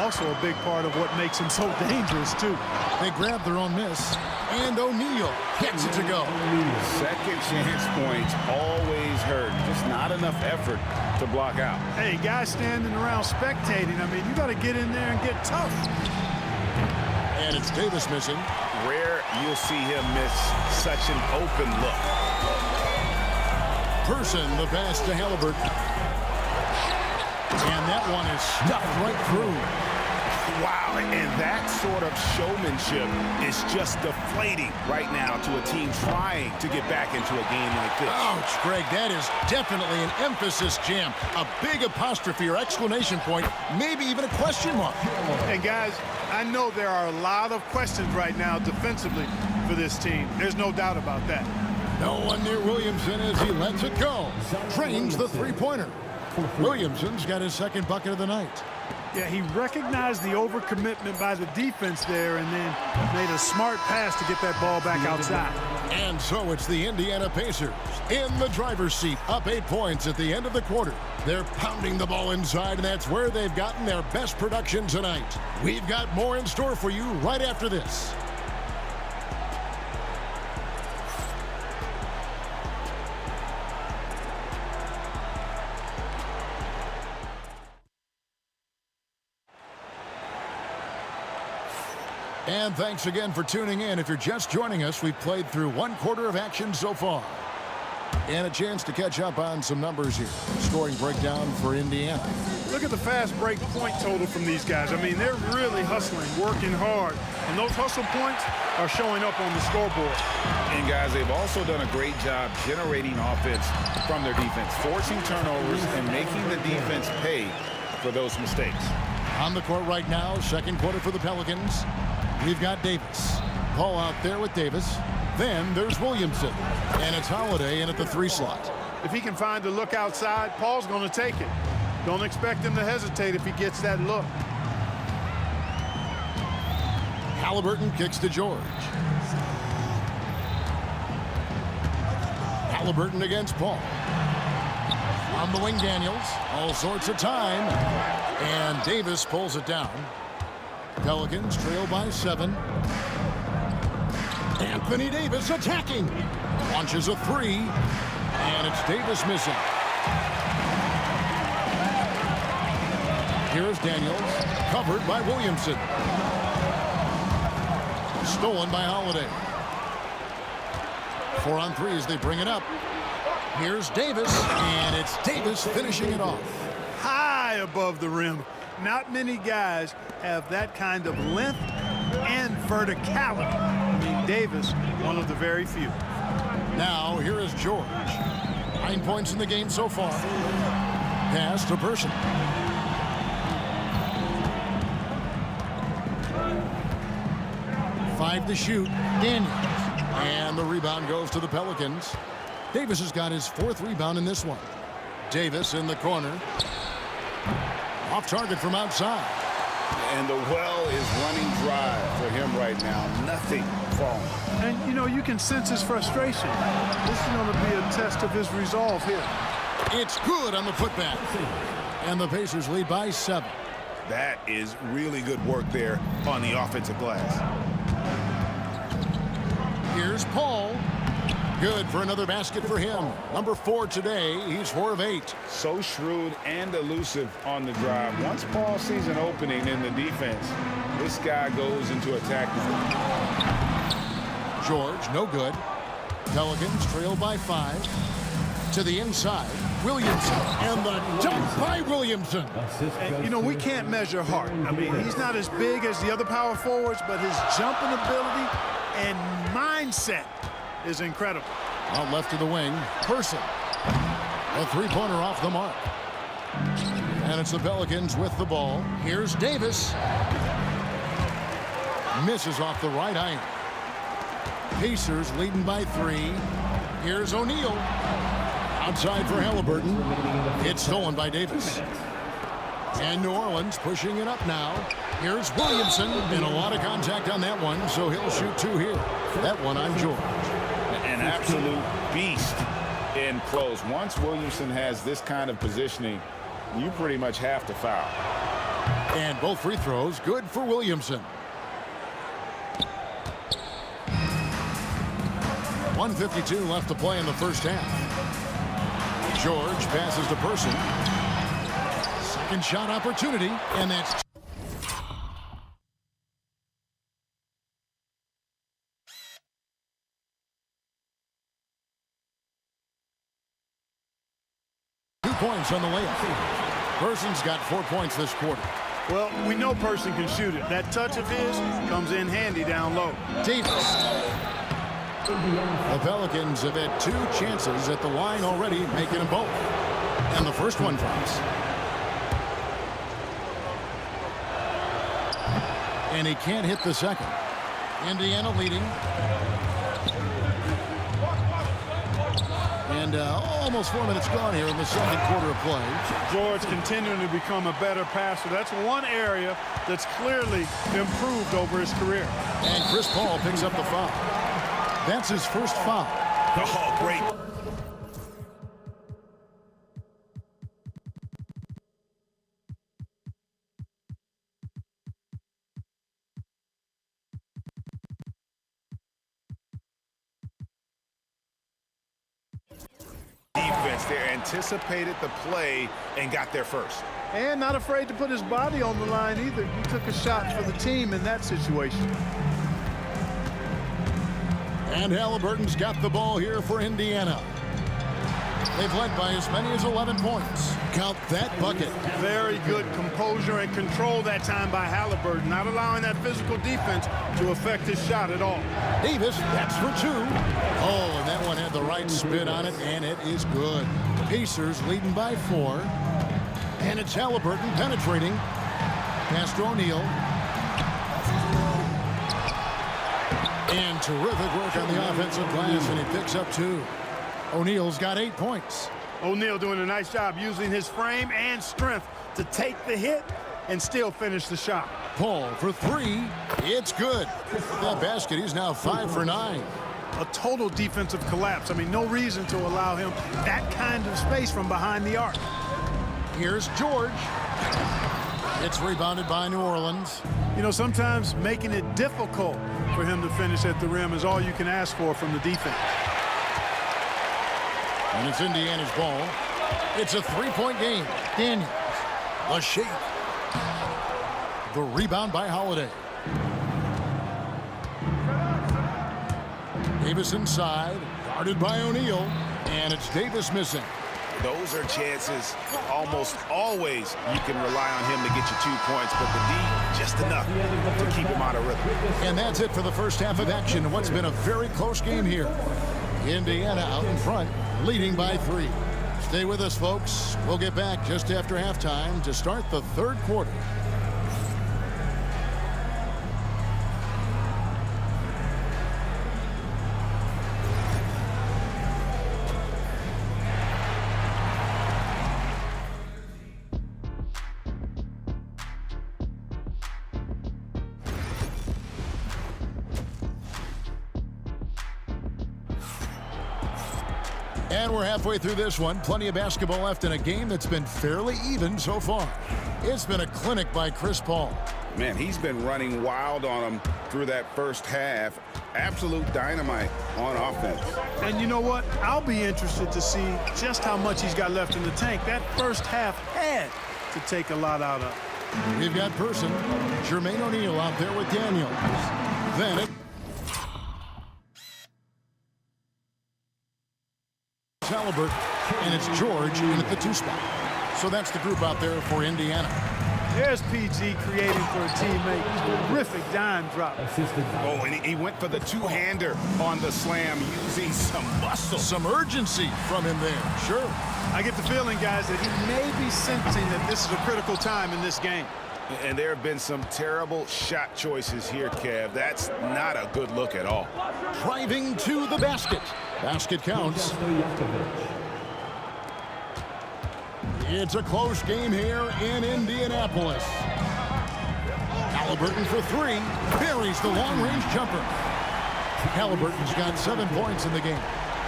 also a big part of what makes him so dangerous, too. They grab their own miss. And O'Neal gets it to go. Second chance points always hurt. Just not enough effort to block out. Hey, guys standing around spectating, I mean, you got to get in there and get tough. And it's Davis missing. Rare you'll see him miss such an open look. Person, the pass to Halliburton. And that one is stuffed right through. Wow, and that sort of showmanship is just deflating right now to a team trying to get back into a game like this. Ouch, Greg, that is definitely an emphasis jam. A big apostrophe or exclamation point, maybe even a question mark. And guys, I know there are a lot of questions right now defensively for this team. There's no doubt about that. No one near Williamson as he lets it go. Trains the three-pointer. Williamson's got his second bucket of the night. Yeah, he recognized the overcommitment by the defense there and then made a smart pass to get that ball back outside. And so it's the Indiana Pacers in the driver's seat, up 8 points at the end of the quarter. They're pounding the ball inside, and that's where they've gotten their best production tonight. We've got more in store for you right after this. And thanks again for tuning in. If you're just joining us, we've played through one quarter of action so far. And a chance to catch up on some numbers here. Scoring breakdown for Indiana. Look at the fast break point total from these guys. I mean, they're really hustling, working hard. And those hustle points are showing up on the scoreboard. And, guys, they've also done a great job generating offense from their defense, forcing turnovers and making the defense pay for those mistakes. On the court right now, second quarter for the Pelicans. We've got Davis. Paul out there with Davis. Then there's Williamson. And it's Holiday in at the 3 slot. If he can find the look outside, Paul's going to take it. Don't expect him to hesitate if he gets that look. Halliburton kicks to George. Halliburton against Paul. On the wing, Daniels. All sorts of time. And Davis pulls it down. Pelicans trail by 7. Anthony Davis attacking. Launches a 3. And it's Davis missing. Here's Daniels. Covered by Williamson. Stolen by Holiday. 4 on 3 as they bring it up. Here's Davis. And it's Davis finishing it off. High above the rim. Not many guys have that kind of length and verticality. I mean, Davis, one of the very few. Now, here is George. 9 points in the game so far. Pass to Person. Five to shoot. Daniels. And the rebound goes to the Pelicans. Davis has got his 4th rebound in this one. Davis in the corner. Off target from outside. And the well is running dry for him right now. Nothing falling. And, you know, you can sense his frustration. This is going to be a test of his resolve here. It's good on the putback. And the Pacers lead by 7. That is really good work there on the offensive glass. Here's Paul. Good for another basket for him. Number 4 today. He's 4 of 8. So shrewd and elusive on the drive. Once Paul sees an opening in the defense, this guy goes into attack mode. George, no good. Pelicans trail by 5. To the inside, Williamson. And the dunk by Williamson. And, you know, we can't measure heart. I mean, he's not as big as the other power forwards, but his jumping ability and mindset is incredible. Out left to the wing, Person. A 3-pointer off the mark. And it's the Pelicans with the ball. Here's Davis. Misses off the right iron. Pacers leading by 3. Here's O'Neal. Outside for Halliburton. It's stolen by Davis. And New Orleans pushing it up now. Here's Williamson. And a lot of contact on that one, so he'll shoot 2 here. That one on George. An absolute beast in close. Once Williamson has this kind of positioning, you pretty much have to foul. And both free throws good for Williamson. 1:52 left to play in the first half. George passes to Person. Second shot opportunity, and that's 2 points on the layup. Person's got 4 points this quarter. Well, we know Person can shoot it. That touch of his comes in handy down low. Davis. The Pelicans have had 2 chances at the line already, making them both. And the first one drops. And he can't hit the second. Indiana leading. And almost 4 minutes gone here in the second quarter of play. George continuing to become a better passer. That's one area that's clearly improved over his career. And Chris Paul picks up the foul. That's his first foul. Oh, great. Defense there anticipated the play and got there first. And not afraid to put his body on the line either. He took a shot for the team in that situation. And Halliburton's got the ball here for Indiana. They've led by as many as 11 points. Count that bucket. Very good composure and control that time by Halliburton, not allowing that physical defense to affect his shot at all. Davis, that's for 2. Oh, and that one had the right spin on it, and it is good. Pacers leading by 4. And it's Halliburton penetrating. Pass to O'Neal. And terrific work on the offensive glass, and he picks up 2. O'Neal's got 8 points. O'Neal doing a nice job using his frame and strength to take the hit and still finish the shot. Paul for 3. It's good. That basket, he's now 5 for 9. A total defensive collapse. I mean, no reason to allow him that kind of space from behind the arc. Here's George. It's rebounded by New Orleans. You know, sometimes making it difficult for him to finish at the rim is all you can ask for from the defense. And it's Indiana's ball. It's a 3-point game. Daniels. A shake. The rebound by Holiday. Davis inside. Guarded by O'Neal. And it's Davis missing. Those are chances almost always you can rely on him to get you 2 points, but the D just enough to keep him out of rhythm. And that's it for the first half of action in what's been a very close game here. Indiana out in front, leading by 3. Stay with us, folks. We'll get back just after halftime to start the third quarter. And we're halfway through this one. Plenty of basketball left in a game that's been fairly even so far. It's been a clinic by Chris Paul. Man, he's been running wild on him through that first half. Absolute dynamite on offense. And you know what? I'll be interested to see just how much he's got left in the tank. That first half had to take a lot out of. We've got Person, Jermaine O'Neal out there with Daniels. Then it's Halliburton, and it's George in at the 2 spot. So that's the group out there for Indiana. There's PG creating for a teammate. Terrific dime drop. Oh, and he went for the two-hander on the slam, using some muscle. Some urgency from him there, sure. I get the feeling, guys, that he may be sensing that this is a critical time in this game. And there have been some terrible shot choices here, Kev. That's not a good look at all. Driving to the basket. Basket counts. It's a close game here in Indianapolis. Halliburton for 3. Buries the long-range jumper. Halliburton's got 7 points in the game.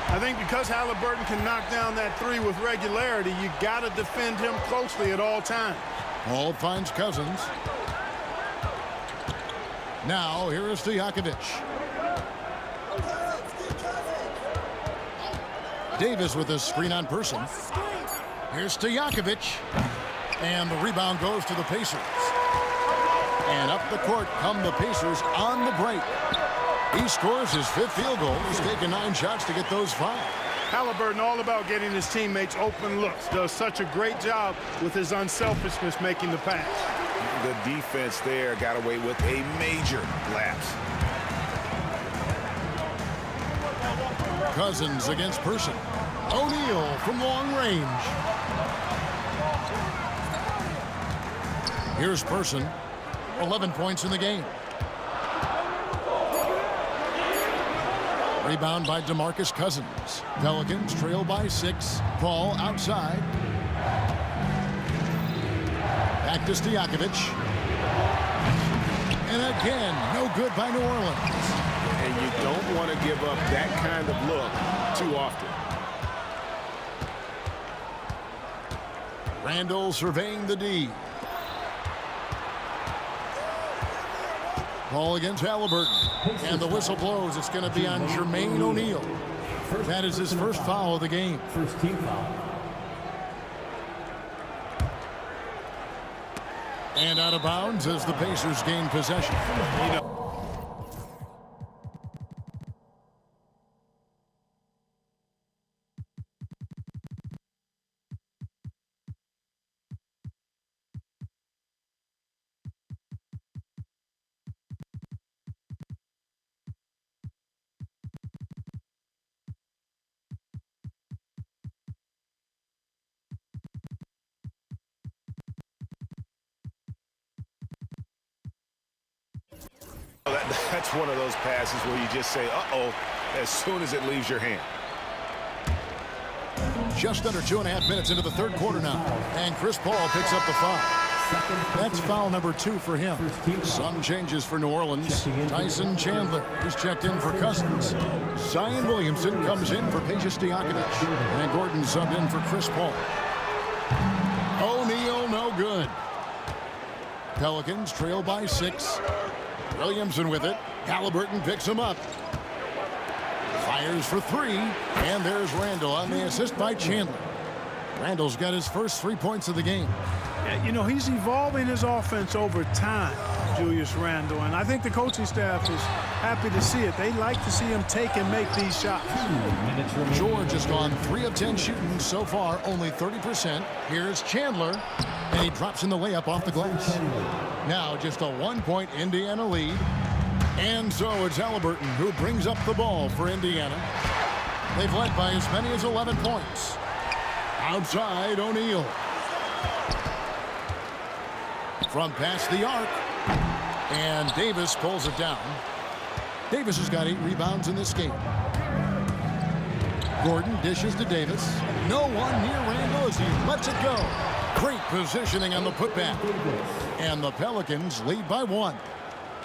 I think because Halliburton can knock down that 3 with regularity, you got to defend him closely at all times. Paul finds Cousins. Now here is Stojakovic. Davis with a screen on Person. Here's Stojakovic. And the rebound goes to the Pacers. And up the court come the Pacers on the break. He scores his 5th field goal. He's taken 9 shots to get those 5. Halliburton all about getting his teammates open looks. Does such a great job with his unselfishness making the pass. The defense there got away with a major lapse. Cousins against Person. O'Neal from long range. Here's Person. 11 points in the game. Rebound by DeMarcus Cousins. Pelicans trail by 6. Paul outside. Back to Stojakovic. And again, no good by New Orleans. And you don't want to give up that kind of look too often. Randall surveying the D. Paul against Halliburton. And the whistle blows. It's going to be on Jermaine O'Neal. That is his first foul of the game. First team foul. And out of bounds as the Pacers gain possession. That's one of those passes where you just say, uh-oh, as soon as it leaves your hand. Just under 2.5 minutes into the third quarter now. And Chris Paul picks up the foul. That's foul number 2 for him. Some changes for New Orleans. Tyson Chandler is checked in for Cousins. Zion Williamson comes in for Peja Stojakovic. And Gordon subbed in for Chris Paul. O'Neal, no good. Pelicans trail by 6. Williamson with it. Halliburton picks him up. Fires for 3. And there's Randall on the assist by Chandler. Randall's got his first 3 points of the game. Yeah, you know, he's evolving his offense over time, Julius Randle. And I think the coaching staff is happy to see it. They like to see him take and make these shots. George has gone 3 of 10 shooting so far, only 30%. Here's Chandler, and he drops in the layup off the glass. Now just a 1-point Indiana lead. And so it's Halliburton who brings up the ball for Indiana. They've led by as many as 11 points. Outside, O'Neal. From past the arc. And Davis pulls it down. Davis has got 8 rebounds in this game. Gordon dishes to Davis. No one near Randall as he lets it go. Great positioning on the putback. And the Pelicans lead by 1.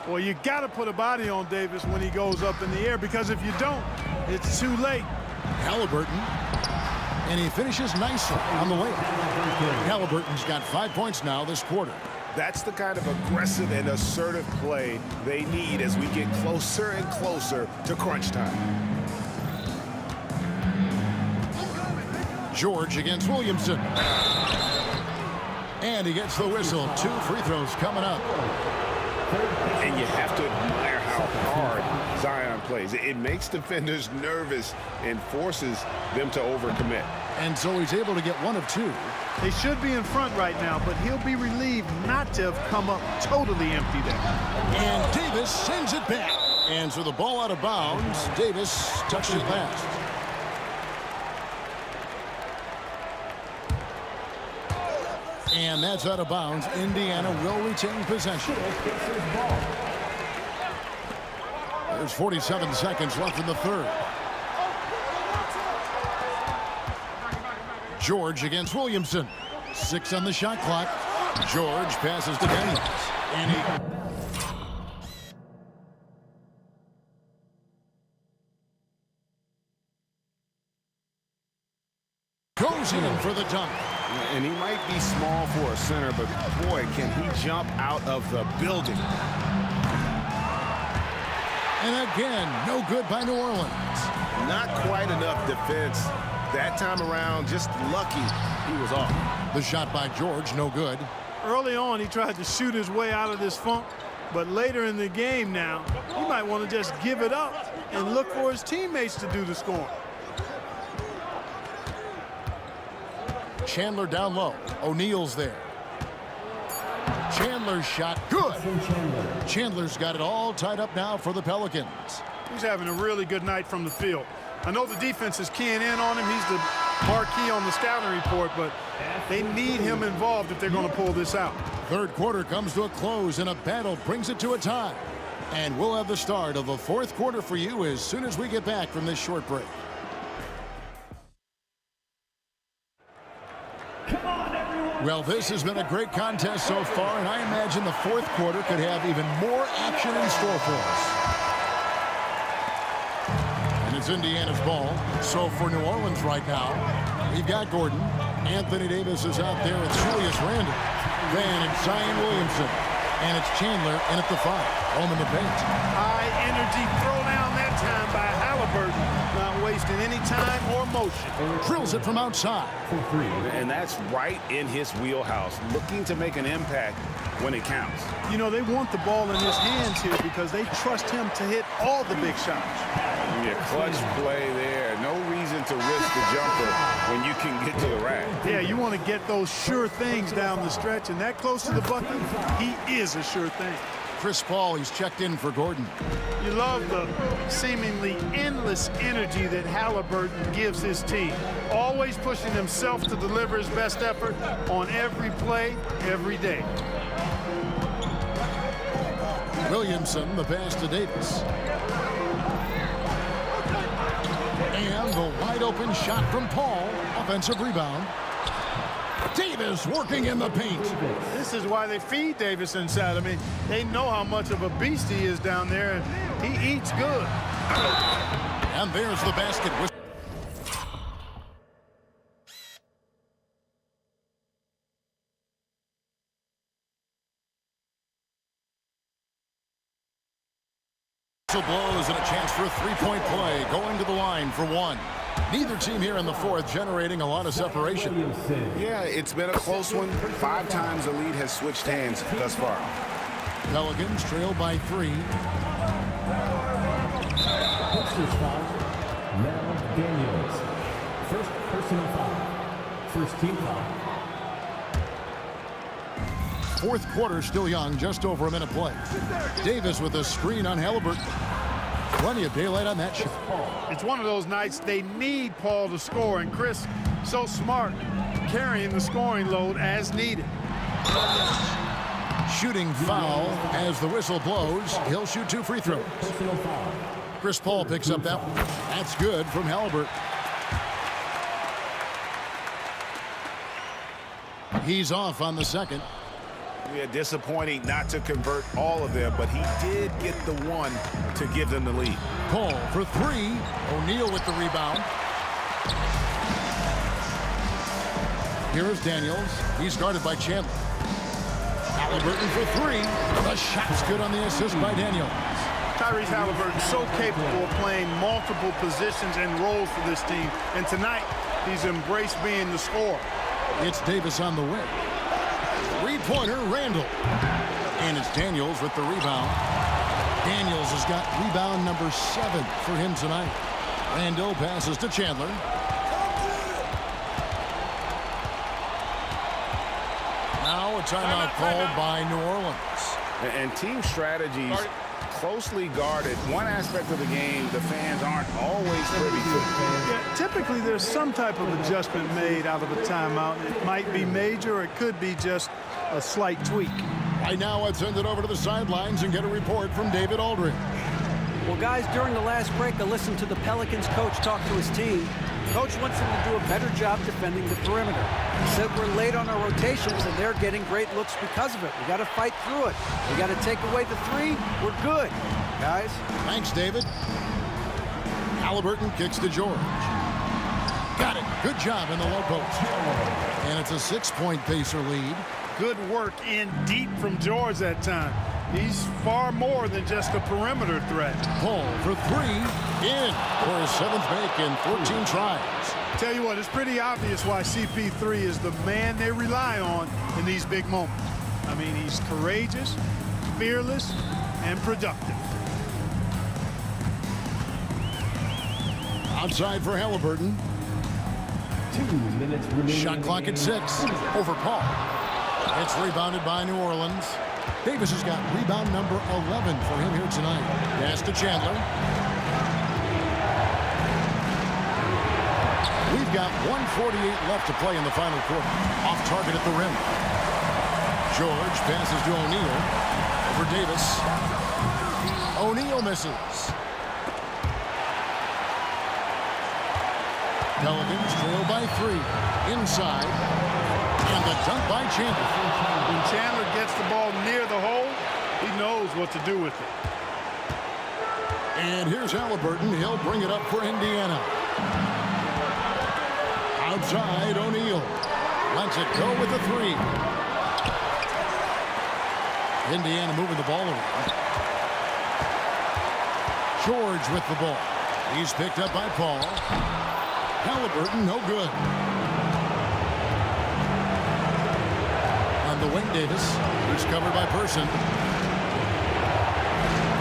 Well, you got to put a body on Davis when he goes up in the air, because if you don't, it's too late. Halliburton. And he finishes nicely on the layup. Halliburton's got 5 points now this quarter. That's the kind of aggressive and assertive play they need as we get closer and closer to crunch time. George against Williamson. And he gets the whistle. 2 free throws coming up. And you have to admire how hard Zion plays. It makes defenders nervous and forces them to overcommit. And so he's able to get 1 of 2. They should be in front right now, but he'll be relieved not to have come up totally empty there. And Davis sends it back. And so the ball out of bounds. Davis touched it last. And that's out of bounds. Indiana will retain possession. There's 47 seconds left in the third. George against Williamson. 6 on the shot clock. George passes to Daniels. And he... goes in for the dunk. And he might be small for a center, but boy, can he jump out of the building. And again, no good by New Orleans. Not quite enough defense. That time around, just lucky he was off. The shot by George, no good. Early on, he tried to shoot his way out of this funk, but later in the game now, he might want to just give it up and look for his teammates to do the scoring. Chandler down low. O'Neal's there. Chandler's shot, good. Chandler's got it all tied up now for the Pelicans. He's having a really good night from the field. I know the defense is keying in on him. He's the marquee on the scouting report, but they need him involved if they're going to pull this out. Third quarter comes to a close, and a battle brings it to a tie. And we'll have the start of the fourth quarter for you as soon as we get back from this short break. Well, this has been a great contest so far, and I imagine the fourth quarter could have even more action in store for us. And it's Indiana's ball. So for New Orleans right now, we've got Gordon. Anthony Davis is out there with Julius Randle. Then it's Zion Williamson. And it's Chandler in at the 5. Home in the paint. High energy throwdown that time by Halliburton. Not wasting any time or motion. Drills it from outside. And that's right in his wheelhouse. Looking to make an impact when it counts. You know, they want the ball in his hands here because they trust him to hit all the big shots. Yeah, clutch play there. No reason to risk the jumper when you can get to the rack. Yeah, you want to get those sure things down the stretch, and that close to the bucket, he is a sure thing. Chris Paul, he's checked in for Gordon. You love the seemingly endless energy that Halliburton gives his team. Always pushing himself to deliver his best effort on every play, every day. Williamson, the pass to Davis. And the wide open shot from Paul. Offensive rebound. Davis working in the paint. This is why they feed Davis inside. I mean, they know how much of a beast he is down there, and he eats good. And there's the basket. Blows and a chance for a three-point play. Going to the line for one. Neither team here in the fourth generating a lot of separation. Yeah, it's been a close one. 5 times the lead has switched hands thus far. Pelicans trail by 3. First foul. Now Daniels. First personal foul. First team foul. Fourth quarter still young, just over a minute play. Davis with a screen on Halliburton. Plenty of daylight on that shot. It's one of those nights they need Paul to score, and Chris, so smart, carrying the scoring load as needed. Shooting foul as the whistle blows. He'll shoot 2 free throws. Chris Paul picks up that one. That's good from Halliburton. He's off on the second. Yeah, disappointing not to convert all of them, but he did get the one to give them the lead. Paul for 3. O'Neal with the rebound. Here's Daniels. He's guarded by Chandler. Halliburton for 3. The shot's good on the assist by Daniels. Tyrese Halliburton so capable of playing multiple positions and roles for this team, and tonight he's embraced being the scorer. It's Davis on the wing. Three-pointer, Randall. And it's Daniels with the rebound. Daniels has got rebound number 7 for him tonight. Randall passes to Chandler. Now a timeout called by New Orleans. And team strategies closely guarded. One aspect of the game the fans aren't always privy to. Yeah, typically there's some type of adjustment made out of a timeout. It might be major, or it could be just a slight tweak. Right now, let's send it over to the sidelines and get a report from David Aldridge. Well, guys, during the last break, I listened to the Pelicans coach talk to his team. Coach wants them to do a better job defending the perimeter. He said we're late on our rotations, and they're getting great looks because of it. We got to fight through it. We got to take away the 3. We're good, guys. Thanks, David. Halliburton kicks to George. Got it. Good job in the low post. And it's a 6-point Pacer lead. Good work in deep from George that time. He's far more than just a perimeter threat. Paul for 3. In for his 7th make in 14 tries. Tell you what, it's pretty obvious why CP3 is the man they rely on in these big moments. I mean, he's courageous, fearless, and productive. Outside for Halliburton. 2 minutes remaining. Shot clock at 6. Over Paul. It's rebounded by New Orleans. Davis has got rebound number 11 for him here tonight. Pass to Chandler. We've got 1:48 left to play in the final quarter. Off target at the rim. George passes to O'Neal. Over Davis. O'Neal misses. Pelicans trail by 3. Inside. And the dunk by Chandler. When Chandler gets the ball near the hole, he knows what to do with it. And here's Halliburton. He'll bring it up for Indiana. Outside, O'Neal. Lets it go with the 3. Indiana moving the ball around. George with the ball. He's picked up by Paul. Halliburton, no good. On the wing, Davis. He's covered by Person.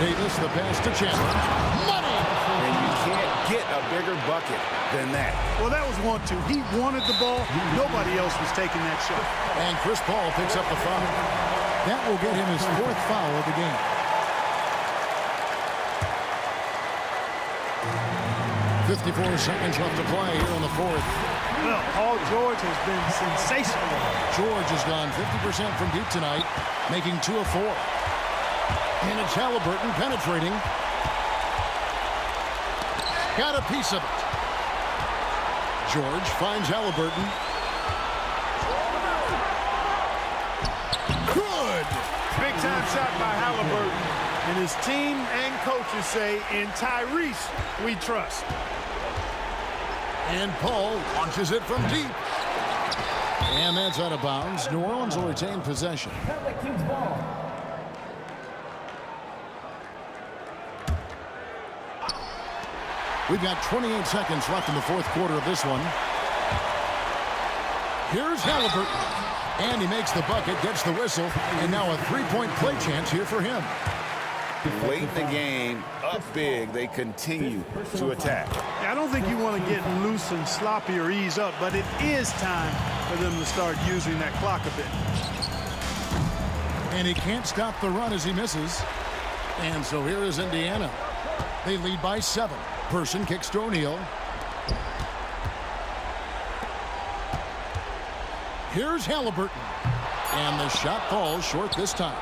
Davis, the pass to Chandler. Money! And you can't get a bigger bucket than that. Well, that was 1-2. He wanted the ball. Nobody else was taking that shot. And Chris Paul picks up the foul. That will get him his 4th foul of the game. 54 seconds left to play here in the 4th. Well, Paul George has been sensational. George has gone 50% from deep tonight, making 2 of 4. And it's Halliburton penetrating. Got a piece of it. George finds Halliburton. Good. Big time shot by Halliburton. And his team and coaches say, in Tyrese, we trust. And Paul launches it from deep. And that's out of bounds. New Orleans will retain possession. Pelicans ball. We've got 28 seconds left in the fourth quarter of this one. Here's Halliburton. And he makes the bucket, gets the whistle, and now a three-point play chance here for him. Late in the game, up big, they continue to attack. I don't think you want to get loose and sloppy or ease up, but it is time for them to start using that clock a bit. And he can't stop the run as he misses. And so here is Indiana. They lead by 7. Person kicks to O'Neal. Here's Halliburton. And the shot falls short this time.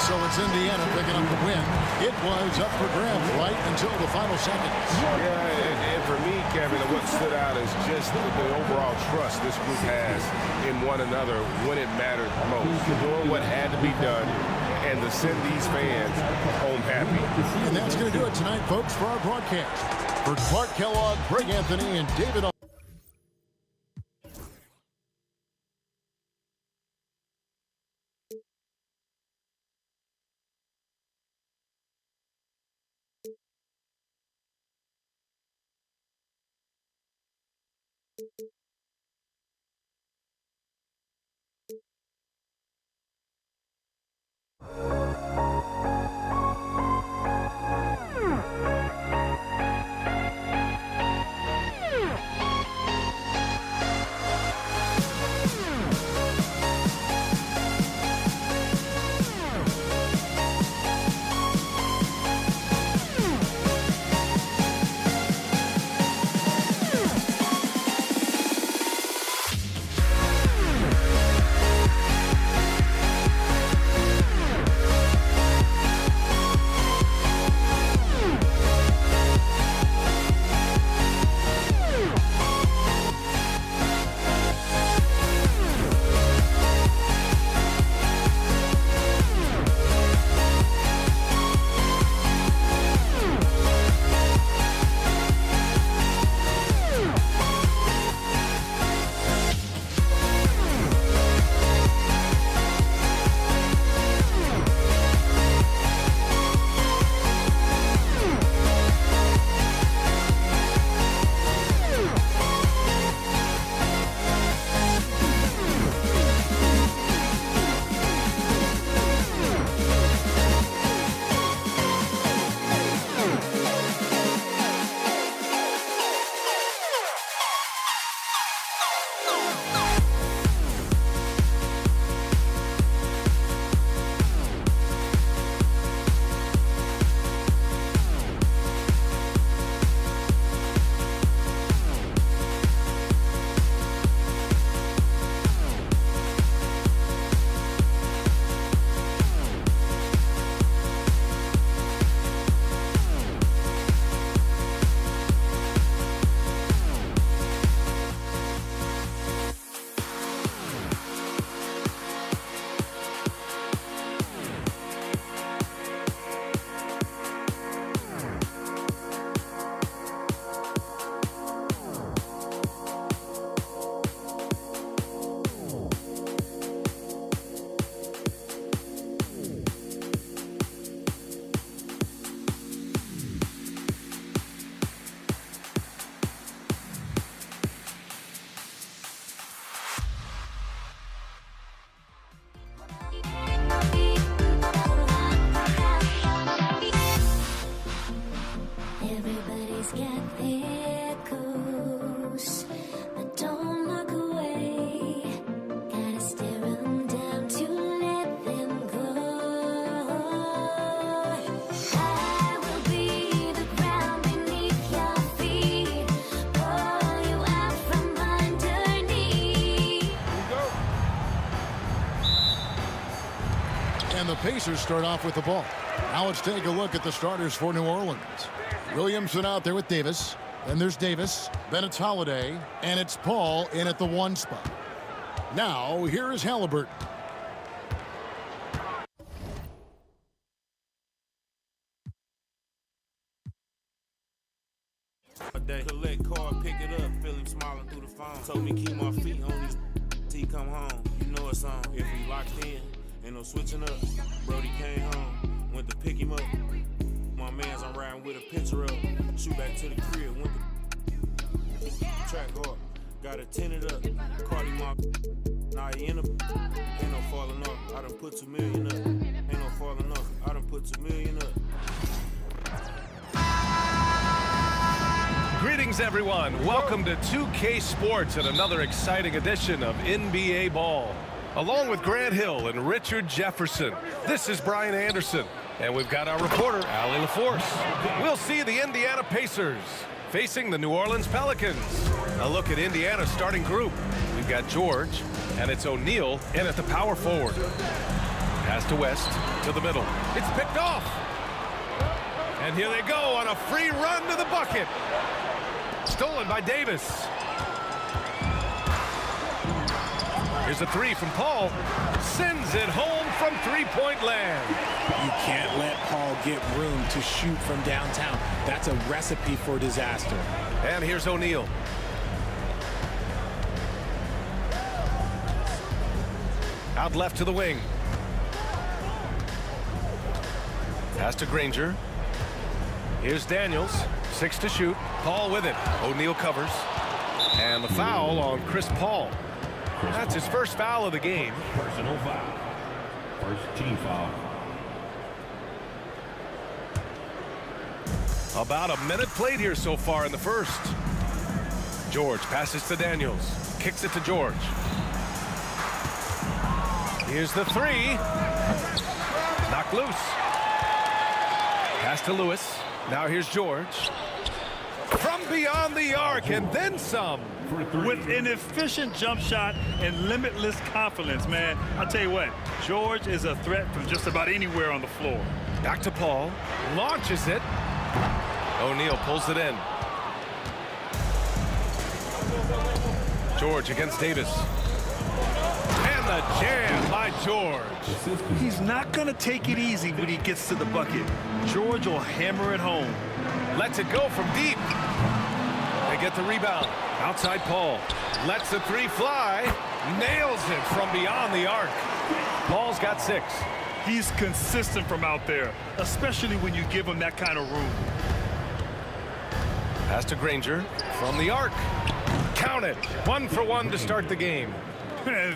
So it's Indiana picking up the win. It was up for grabs right until the final seconds. Yeah, and for me, Kevin, what stood out is just the overall trust this group has in one another when it mattered most. Doing what had to be done and to send these fans home happy. And that's going to do it tonight, folks, for our broadcast. For Clark Kellogg, Greg Anthony, and David And the Pacers start off with the ball. Now let's take a look at the starters for New Orleans. Williamson out there with Davis. Then there's Davis. Then it's Holiday. And it's Paul in at the 1 spot. Now, here is Halliburton. Collect card, pick it up, feel him smiling through the phone. Told me keep my feet on his till he come home. You know it's on. If he locked in, ain't no switching up. Brody came home, went to pick him up. My mans, I'm riding with a picture of. Shoot back to the crib, went to track hard. Got it tinted up. Cardi Mark. Nah, he in a. Ain't no falling off. I done put 2 million up. Ain't no falling off. I done put 2 million up. Greetings, everyone. Welcome to 2K Sports and another exciting edition of NBA Ball. Along with Grant Hill and Richard Jefferson, this is Brian Anderson. And we've got our reporter, Allie LaForce. We'll see the Indiana Pacers facing the New Orleans Pelicans. A look at Indiana's starting group. We've got George, and it's O'Neal in at the power forward. Pass to West, to the middle. It's picked off. And here they go on a free run to the bucket. Stolen by Davis. Here's a 3 from Paul. Sends it home from three-point land. You can't let Paul get room to shoot from downtown. That's a recipe for disaster. And here's O'Neal. Out left to the wing. Pass to Granger. Here's Daniels. 6 to shoot. Paul with it. O'Neal covers. And the foul on Chris Paul. That's his first foul of the game. Personal foul. First team foul. About a minute played here so far in the first. George passes to Daniels. Kicks it to George. Here's the 3. Knocked loose. Pass to Lewis. Now here's George. From beyond the arc and then some. With an efficient jump shot and limitless confidence, man. I'll tell you what, George is a threat from just about anywhere on the floor. Back to Paul. Launches it. O'Neal pulls it in. George against Davis. And the jam by George. He's not going to take it easy when he gets to the bucket. George will hammer it home. Lets it go from deep. They get the rebound. Outside Paul. Lets the 3 fly. Nails it from beyond the arc. Paul's got 6. He's consistent from out there, especially when you give him that kind of room. Pass to Granger from the arc. Count it. 1 for 1 to start the game.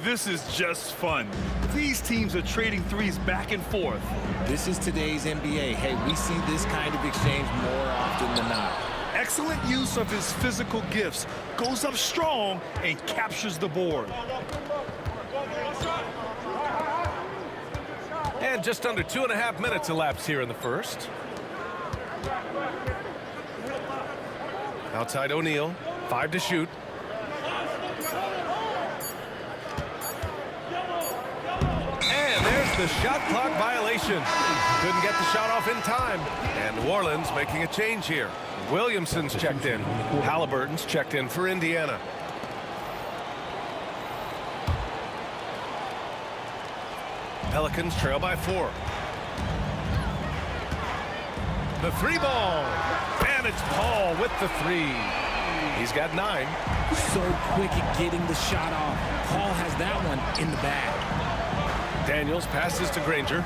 This is just fun. These teams are trading threes back and forth. This is today's NBA. Hey, we see this kind of exchange more often than not. Excellent use of his physical gifts. Goes up strong and captures the board. And just under 2.5 minutes elapsed here in the first. Outside O'Neal. 5 to shoot. And there's the shot clock violation. Couldn't get the shot off in time. And New Orleans making a change here. Williamson's checked in. Halliburton's checked in for Indiana. Pelicans trail by 4. The 3 ball. And it's Paul with the 3. He's got 9. So quick at getting the shot off. Paul has that one in the bag. Daniels passes to Granger.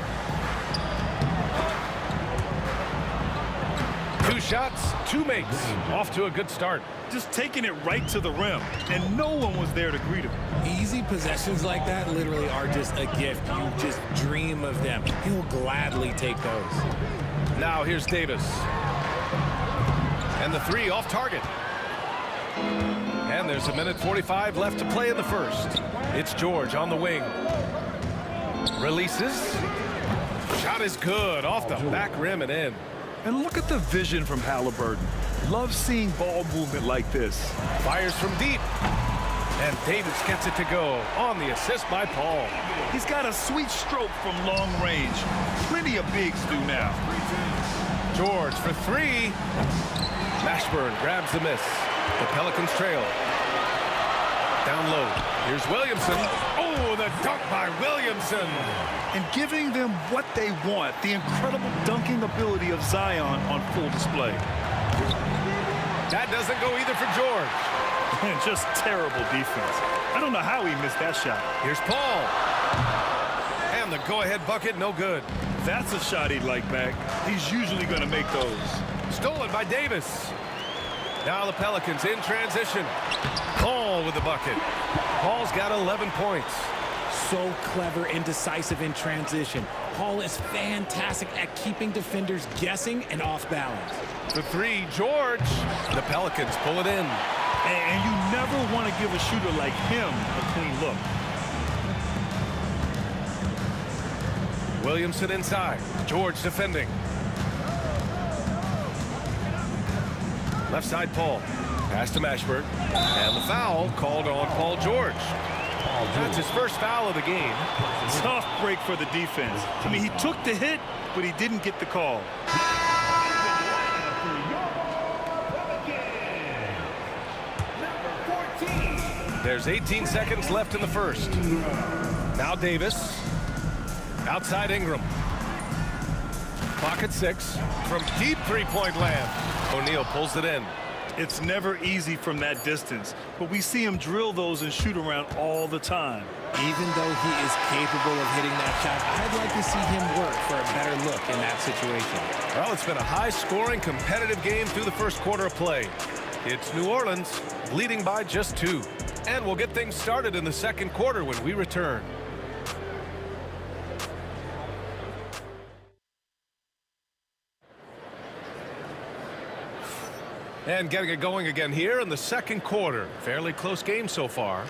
2 shots, 2 makes. Off to a good start. Just taking it right to the rim, and no one was there to greet him. Easy possessions like that literally are just a gift. You just dream of them. He'll gladly take those. Now here's Davis. And the 3 off target. And there's 1:45 left to play in the first. It's George on the wing. Releases. Shot is good. Off the back rim and in. And look at the vision from Halliburton. Love seeing ball movement like this. Fires from deep. And Davis gets it to go on the assist by Paul. He's got a sweet stroke from long range. Plenty of bigs do now. George for three. Mashburn grabs the miss. The Pelicans trail. Down low. Here's Williamson. Oh, the dunk by Williamson. And giving them what they want. The incredible dunking ability of Zion on full display. That doesn't go either for George. And just terrible defense. I don't know how he missed that shot. Here's Paul. And the go-ahead bucket, no good. That's a shot he'd like back. He's usually going to make those. Stolen by Davis. Now the Pelicans in transition. Paul with the bucket. Paul's got 11 points. So clever and decisive in transition. Paul is fantastic at keeping defenders guessing and off balance. The three, George. The Pelicans pull it in. And you never want to give a shooter like him a clean look. Williamson inside. George defending. Left side, Paul. Pass to Mashburn. And the foul called on Paul George. That's his first foul of the game. Tough break for the defense. I mean, he took the hit, but he didn't get the call. There's 18 seconds left in the first. Now Davis. Outside Ingram. Clock at 6. From deep three-point land. O'Neal pulls it in. It's never easy from that distance, but we see him drill those and shoot around all the time. Even though he is capable of hitting that shot, I'd like to see him work for a better look in that situation. Well, it's been a high-scoring, competitive game through the first quarter of play. It's New Orleans leading by just 2. And we'll get things started in the second quarter when we return. And getting it going again here in the second quarter. Fairly close game so far.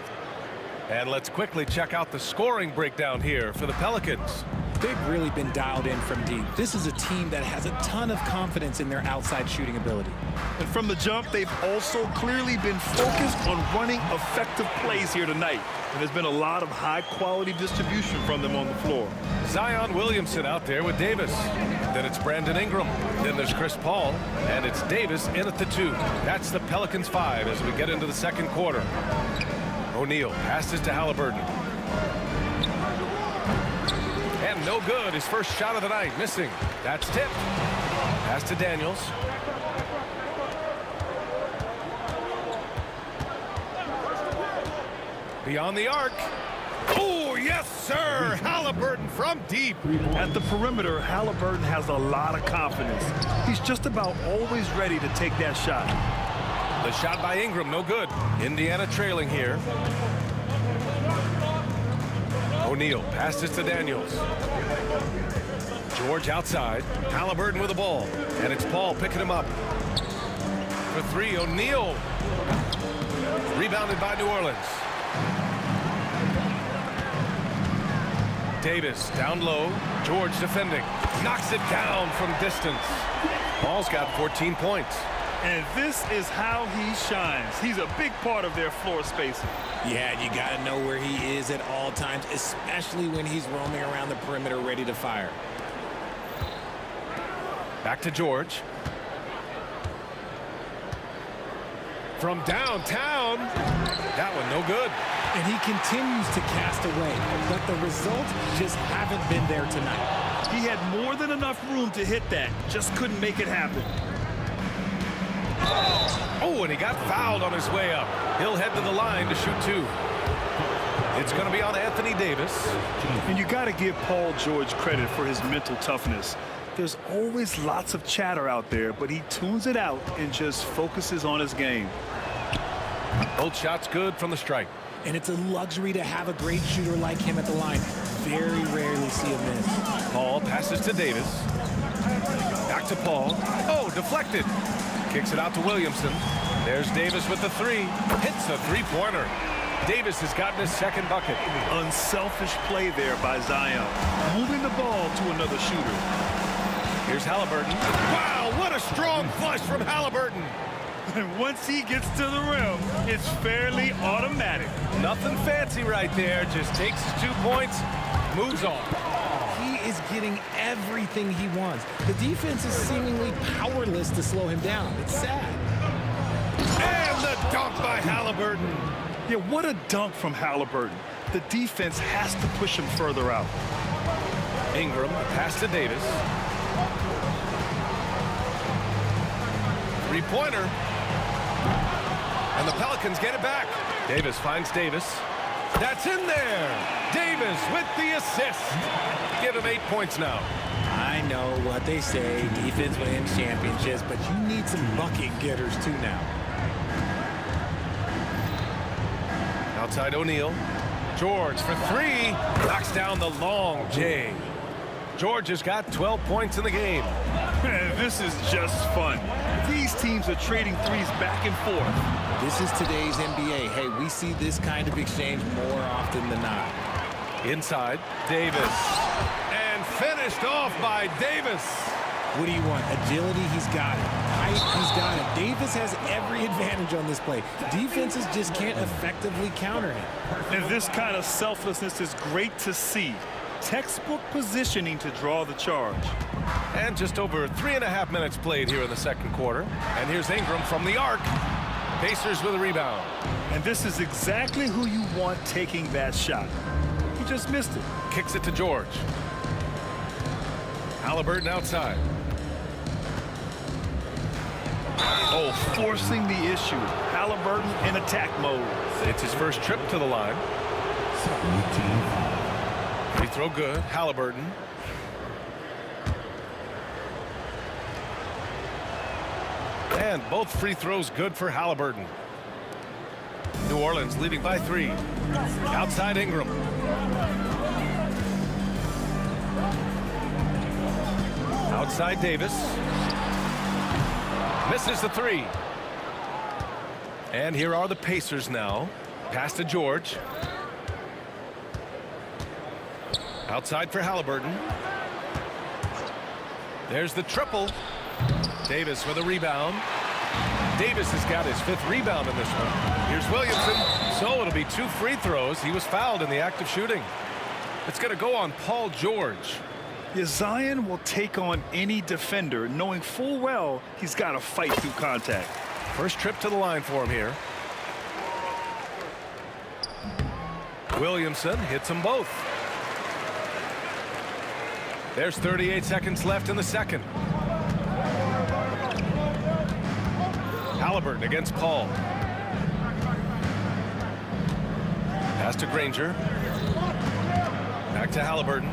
And let's quickly check out the scoring breakdown here for the Pelicans. They've really been dialed in from deep. This is a team that has a ton of confidence in their outside shooting ability. And from the jump, they've also clearly been focused on running effective plays here tonight. And there's been a lot of high-quality distribution from them on the floor. Zion Williamson out there with Davis. Then it's Brandon Ingram. Then there's Chris Paul. And it's Davis in at the 2. That's the Pelicans 5 as we get into the second quarter. O'Neal passes to Halliburton. And no good. His first shot of the night missing. That's tipped. Pass to Daniels. Beyond the arc. Oh, yes, sir. Halliburton from deep. At the perimeter, Halliburton has a lot of confidence. He's just about always ready to take that shot. The shot by Ingram, no good. Indiana trailing here. O'Neal passes to Daniels. George outside. Halliburton with the ball. And it's Paul picking him up. For 3, O'Neal. Rebounded by New Orleans. Davis down low. George defending. Knocks it down from distance. Paul's got 14 points. And this is how he shines. He's a big part of their floor spacing. Yeah, you got to know where he is at all times, especially when he's roaming around the perimeter ready to fire. Back to George. From downtown. That one no good. And he continues to cast away, but the results just haven't been there tonight. He had more than enough room to hit that, just couldn't make it happen. Oh, and he got fouled on his way up. He'll head to the line to shoot 2. It's going to be on Anthony Davis. And you got to give Paul George credit for his mental toughness. There's always lots of chatter out there, but he tunes it out and just focuses on his game. Both shots good from the stripe. And it's a luxury to have a great shooter like him at the line. Very rarely see a miss. Paul passes to Davis. Back to Paul. Oh, deflected. Kicks it out to Williamson. There's Davis with the 3. Hits a three-pointer. Davis has gotten his second bucket. Unselfish play there by Zion. Moving the ball to another shooter. Here's Halliburton. Wow, what a strong flush from Halliburton. And once he gets to the rim, it's fairly automatic. Nothing fancy right there. Just takes his 2 points, moves on. He is getting everything he wants. The defense is seemingly powerless to slow him down. It's sad. And the dunk by Halliburton. Yeah, what a dunk from Halliburton. The defense has to push him further out. Ingram, pass to Davis. Three-pointer. And the Pelicans get it back. Davis finds Davis. That's in there. Davis with the assist. Give him 8 points now. I know what they say, defense wins championships, but you need some bucket getters too now. Outside O'Neal. George for three. Knocks down the long J. George has got 12 points in the game. This is just fun. These teams are trading threes back and forth. This is today's NBA. Hey, we see this kind of exchange more often than not. Inside, Davis. And finished off by Davis. What do you want? Agility, he's got it. Height, he's got it. Davis has every advantage on this play. Defenses just can't effectively counter him. And this kind of selflessness is great to see. Textbook positioning to draw the charge. And just over 3.5 minutes played here in the second quarter. And here's Ingram from the arc. Pacers with a rebound. And this is exactly who you want taking that shot. He just missed it. Kicks it to George. Halliburton outside. Oh, forcing the issue. Halliburton in attack mode. It's his first trip to the line. Free throw good. Halliburton. And both free throws good for Halliburton. New Orleans leading by 3. Outside Ingram. Outside Davis. Misses the 3. And here are the Pacers now. Pass to George. Outside for Halliburton. There's the triple. Davis with a rebound. Davis has got his 5th rebound in this one. Here's Williamson. So it'll be 2 free throws. He was fouled in the act of shooting. It's going to go on Paul George. Yeah, Zion will take on any defender, knowing full well he's got to fight through contact. First trip to the line for him here. Williamson hits them both. There's 38 seconds left in the second. Halliburton against Paul. Pass to Granger. Back to Halliburton.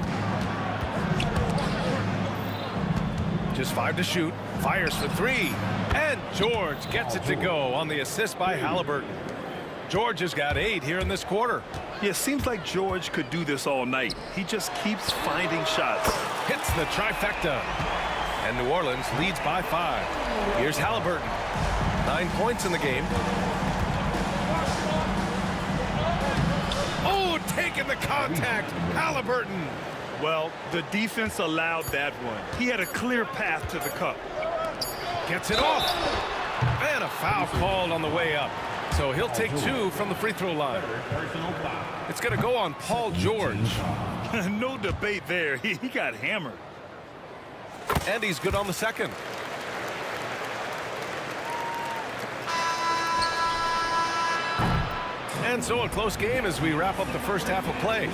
Just 5 to shoot. Fires for 3. And George gets it to go on the assist by Halliburton. George has got 8 here in this quarter. Yeah, it seems like George could do this all night. He just keeps finding shots. Hits the trifecta. And New Orleans leads by 5. Here's Halliburton. 9 points in the game. Oh, taking the contact. Halliburton. Well, the defense allowed that one. He had a clear path to the cup. Gets it off. And a foul called on the way up. So he'll take 2 from the free throw line. It's going to go on Paul George. No debate there. He got hammered. And he's good on the second. And so a close game as we wrap up the first half of play.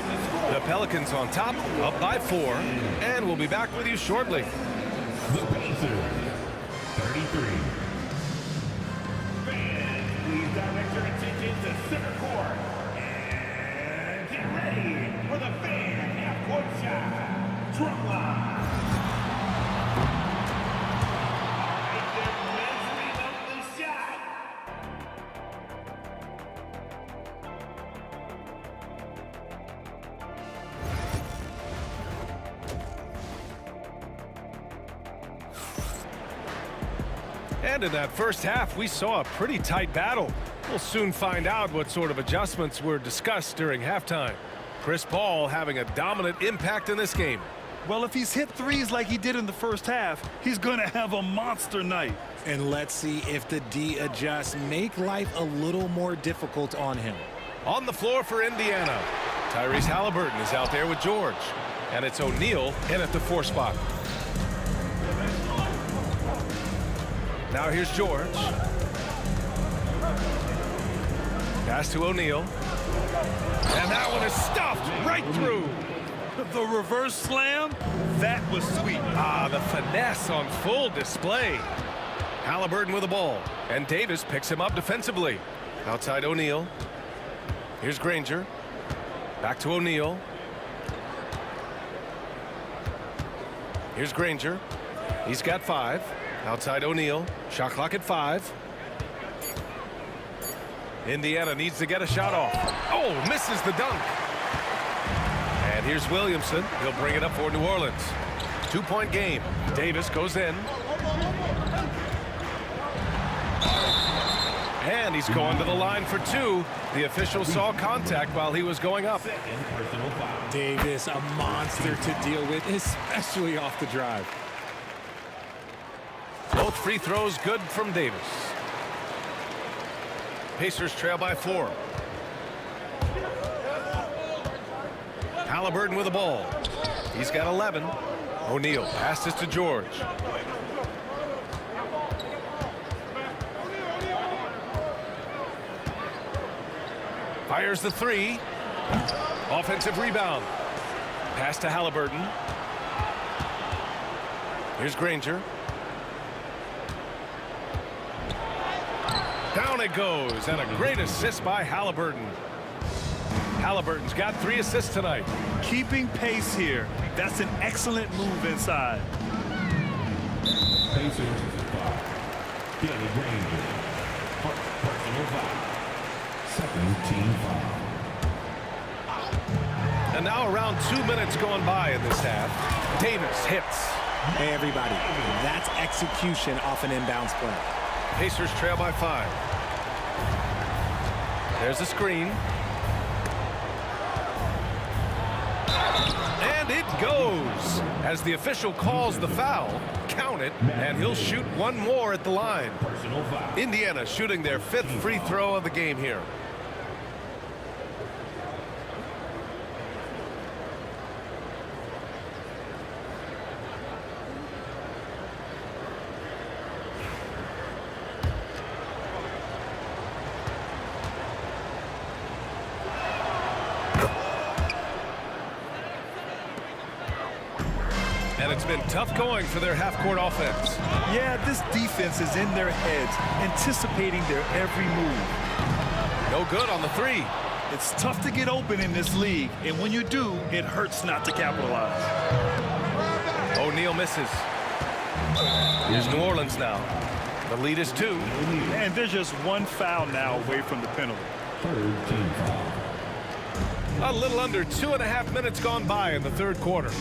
The Pelicans on top, up by 4. And we'll be back with you shortly. The Pacers, 33. Fans, please direct your attention to center court. And get ready for the fan half-court shot. Drum line. And in that first half, we saw a pretty tight battle. We'll soon find out what sort of adjustments were discussed during halftime. Chris Paul having a dominant impact in this game. Well, if he's hit threes like he did in the first half, he's going to have a monster night. And let's see if the D adjusts, make life a little more difficult on him. On the floor for Indiana, Tyrese Halliburton is out there with George. And it's O'Neal in at the 4 spot. Now here's George. Pass to O'Neal. And that one is stuffed right through. The reverse slam, that was sweet. The finesse on full display. Halliburton with the ball. And Davis picks him up defensively. Outside O'Neal. Here's Granger. Back to O'Neal. Here's Granger. He's got 5. Outside O'Neal. Shot clock at 5. Indiana needs to get a shot off. Oh, misses the dunk. And here's Williamson. He'll bring it up for New Orleans. 2-point game. Davis goes in. And he's going to the line for 2. The official saw contact while he was going up. Davis, a monster to deal with, especially off the drive. Both free throws good from Davis. Pacers trail by 4. Halliburton with the ball. He's got 11. O'Neal passes to George. Fires the 3. Offensive rebound. Pass to Halliburton. Here's Granger. Down it goes, and a great assist by Halliburton. Halliburton's got 3 assists tonight. Keeping pace here. That's an excellent move inside. Pacers, Danny Granger, personal foul. Second team foul. And now around 2 minutes going by in this half. Davis hits. Hey, everybody, that's execution off an inbounds play. Pacers trail by 5. There's a screen. And it goes. As the official calls the foul, count it, and he'll shoot one more at the line. Indiana shooting their 5th free throw of the game here. And it's been tough going for their half-court offense. Yeah, this defense is in their heads, anticipating their every move. No good on the 3. It's tough to get open in this league, and when you do, it hurts not to capitalize. O'Neal misses. Here's New Orleans now. The lead is 2. And there's just 1 foul now away from the penalty. Third team foul. A little under 2.5 minutes gone by in the 3rd quarter.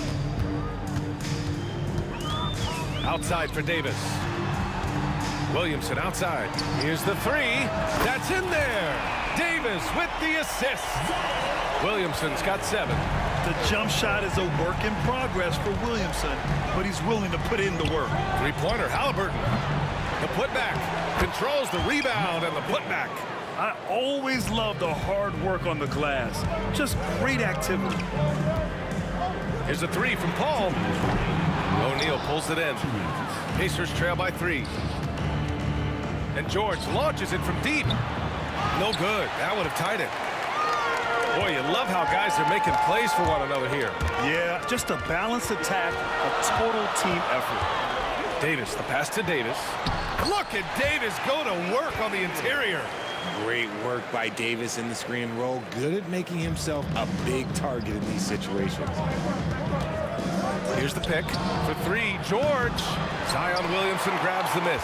Outside for Davis. Williamson outside. Here's the 3. That's in there. Davis with the assist. Williamson's got 7. The jump shot is a work in progress for Williamson, but he's willing to put in the work. 3-pointer, Halliburton. The putback. Controls the rebound and the putback. I always love the hard work on the glass. Just great activity. Here's a 3 from Paul. O'Neal pulls it in. Pacers trail by 3. And George launches it from deep. No good. That would have tied it. Boy, you love how guys are making plays for one another here. Yeah, just a balanced attack, a total team effort. Davis, the pass to Davis. Look at Davis go to work on the interior. Great work by Davis in the screen and roll. Good at making himself a big target in these situations. Here's the pick for 3. George. Zion Williamson grabs the miss.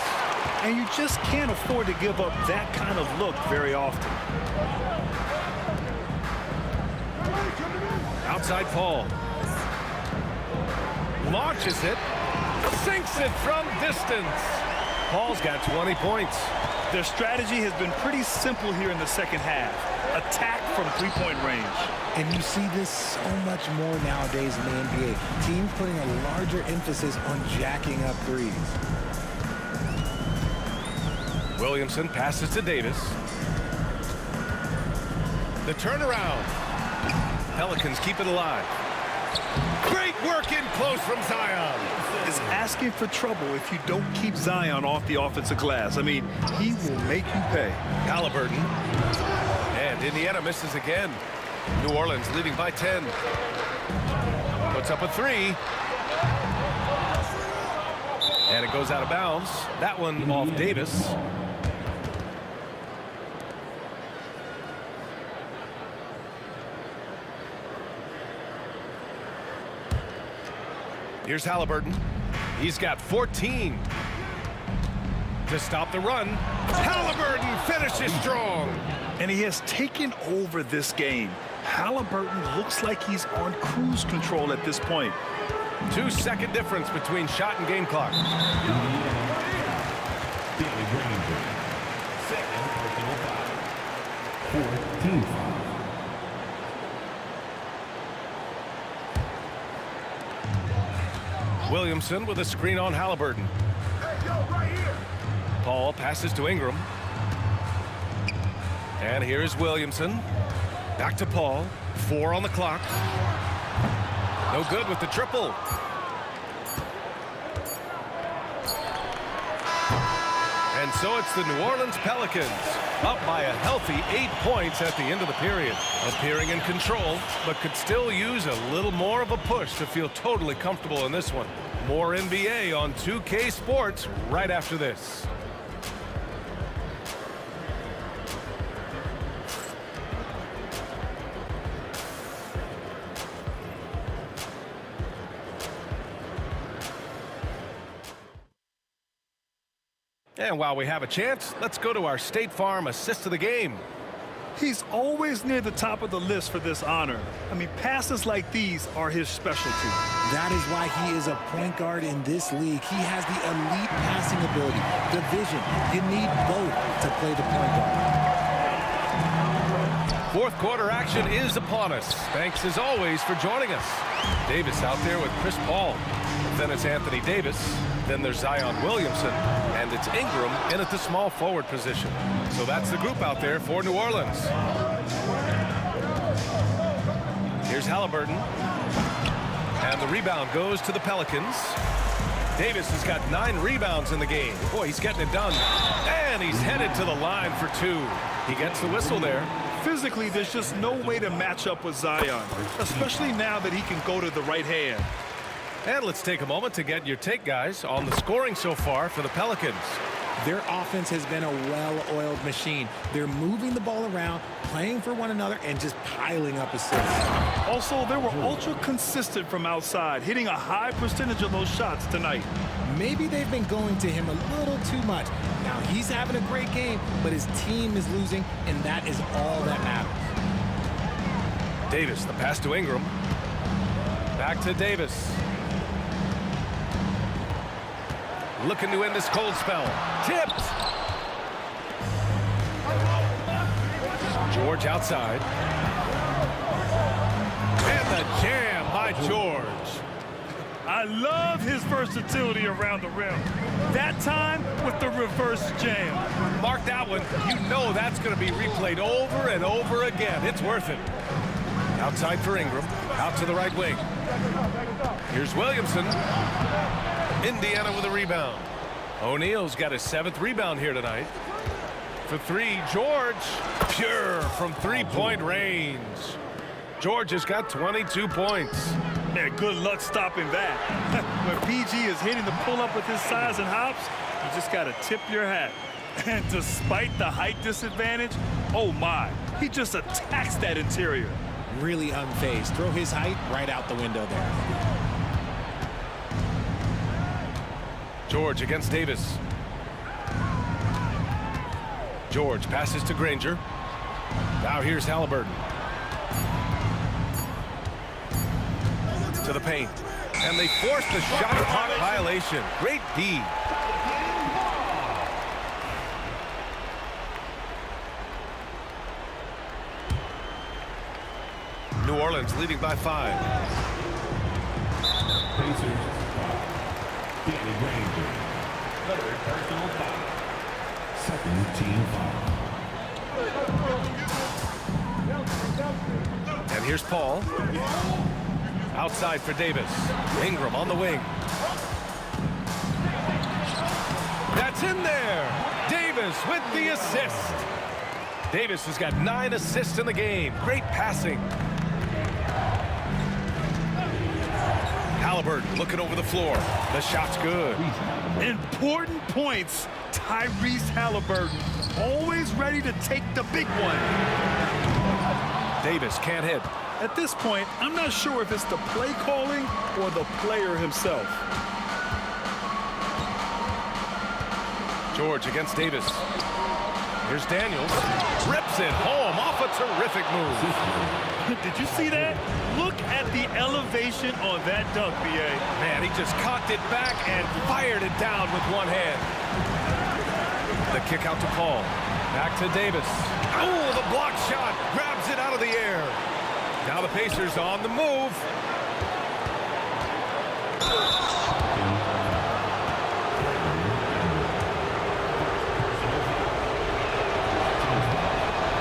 And you just can't afford to give up that kind of look very often. Outside Paul. Launches it. Sinks it from distance. Paul's got 20 points. Their strategy has been pretty simple here in the second half. Attack from three-point range. And you see this so much more nowadays in the NBA. Teams putting a larger emphasis on jacking up threes. Williamson passes to Davis. The turnaround. Pelicans keep it alive. Great work in close from Zion. It's asking for trouble if you don't keep Zion off the offensive glass. I mean, he will make you pay. Halliburton. And Indiana misses again. New Orleans leading by 10. Puts up a three. And it goes out of bounds. That one off Davis. Here's Halliburton. He's got 14 to stop the run. Halliburton finishes strong. And he has taken over this game. Halliburton looks like he's on cruise control at this point. 2-second difference between shot and game clock. Williamson with a screen on Halliburton. Paul passes to Ingram. And here's Williamson. Back to Paul. 4 on the clock. No good with the triple. And so it's the New Orleans Pelicans up by a healthy 8 points at the end of the period. Appearing in control, but could still use a little more of a push to feel totally comfortable in this one. More NBA on 2K Sports right after this. And while we have a chance, let's go to our State Farm assist of the game. He's always near the top of the list for this honor. I mean, passes like these are his specialty. That is why he is a point guard in this league. He has the elite passing ability, the vision. You need both to play the point guard. Fourth quarter action is upon us. Thanks as always for joining us. Davis out there with Chris Paul. Then it's Anthony Davis. Then there's Zion Williamson. And it's Ingram in at the small forward position. So that's the group out there for New Orleans. Here's Halliburton. And the rebound goes to the Pelicans. Davis has got 9 rebounds in the game. Boy, he's getting it done. And he's headed to the line for 2. He gets the whistle there. Physically, there's just no way to match up with Zion, especially now that he can go to the right hand. And let's take a moment to get your take, guys, on the scoring so far for the Pelicans. Their offense has been a well-oiled machine. They're moving the ball around, playing for one another, and just piling up assists. Also, they were ultra consistent from outside, hitting a high percentage of those shots tonight. Maybe they've been going to him a little too much. Now, he's having a great game, but his team is losing, and that is all that matters. Davis, the pass to Ingram. Back to Davis. Looking to end this cold spell. Tipped. George outside. And the jam by George. I love his versatility around the rim. That time with the reverse jam. Mark that one. You know that's going to be replayed over and over again. It's worth it. Outside for Ingram. Out to the right wing. Here's Williamson. Indiana with a rebound. O'Neal's got his 7th rebound here tonight. For 3, George. Pure from 3-point range. George has got 22 points. Man, good luck stopping that. When PG is hitting the pull-up with his size and hops, you just got to tip your hat. And despite the height disadvantage, oh my, he just attacks that interior. Really unfazed. Throw his height right out the window there. George against Davis. George passes to Granger. Now here's Halliburton. To the paint. And they force the shot clock violation. Great D. Orleans leading by 5. Pacers, Danny Granger. Third personal foul. Second team foul. And here's Paul. Outside for Davis. Ingram on the wing. That's in there. Davis with the assist. Davis has got 9 assists in the game. Great passing. Halliburton looking over the floor. The shot's good. Important points. Tyrese Halliburton, always ready to take the big one. Davis can't hit. At this point, I'm not sure if it's the play calling or the player himself. George against Davis. Here's Daniels. Rips it home off a terrific move. Did you see that? Look at the elevation on that dunk, B.A. Man, he just cocked it back and fired it down with one hand. The kick out to Paul. Back to Davis. Oh, the block shot. Grabs it out of the air. Now the Pacers on the move.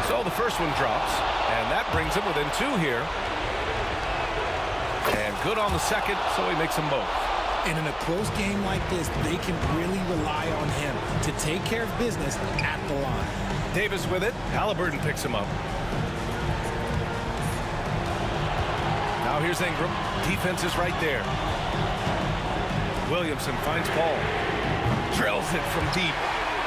So the first one drops, and that brings him within 2 here. And good on the second, so he makes them both. And in a close game like this, they can really rely on him to take care of business at the line. Davis with it. Halliburton picks him up. Now here's Ingram. Defense is right there. Williamson finds Paul. Drills it from deep.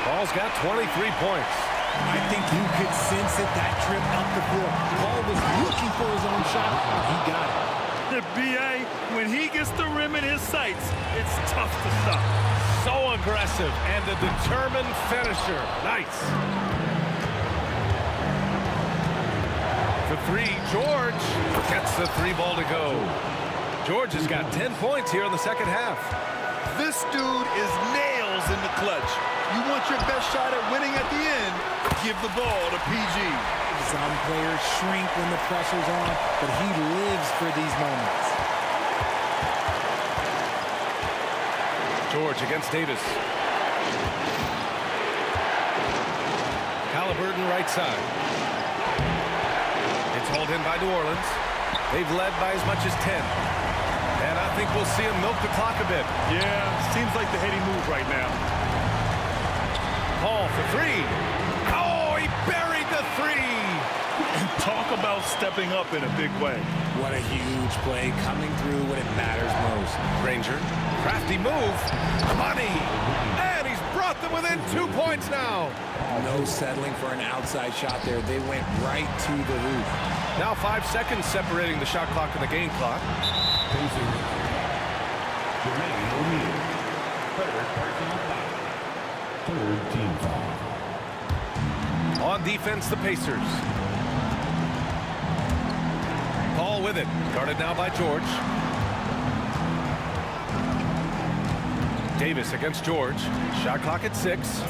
Paul's got 23 points. I think you could sense it that trip up the floor. Paul was looking for his own shot, and he got it. The B.A., when he gets the rim in his sights, it's tough to stop. So aggressive and a determined finisher. Nice. For 3, George gets the 3 ball to go. George has got 10 points here in the second half. This dude is nails in the clutch. You want your best shot at winning at the end, give the ball to PG. Some players shrink when the pressure's on, but he lives for these moments. George against Davis. Halliburton right side. It's hauled in by New Orleans. They've led by as much as 10. And I think we'll see him milk the clock a bit. Yeah, seems like the heady move right now. Paul for 3. Oh, he buried the 3. Talk about stepping up in a big way. What a huge play coming through when it matters most. Granger, crafty move. Money. And he's brought them within 2 points now. No settling for an outside shot there. They went right to the hoop. Now 5 seconds separating the shot clock and the game clock. Third team foul. On defense, the Pacers. Paul with it. Guarded now by George. Davis against George. Shot clock at 6.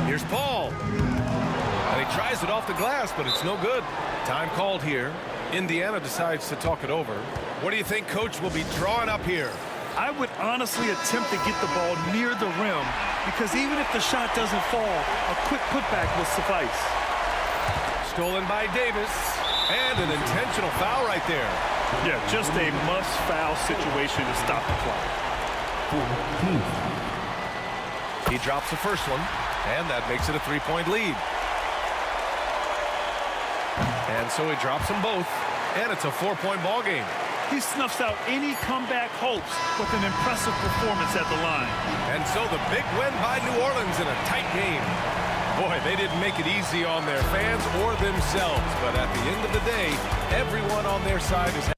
Here's Paul. And he tries it off the glass, but it's no good. Time called here. Indiana decides to talk it over. What do you think Coach will be drawing up here? I would honestly attempt to get the ball near the rim because even if the shot doesn't fall, a quick putback will suffice. Stolen by Davis. And an intentional foul right there. Yeah, just a must-foul situation to stop the clock. He drops the first one, and that makes it a 3-point lead. And so he drops them both, and it's a 4-point ball game. He snuffs out any comeback hopes with an impressive performance at the line. And so the big win by New Orleans in a tight game. Boy, they didn't make it easy on their fans or themselves, but at the end of the day, everyone on their side is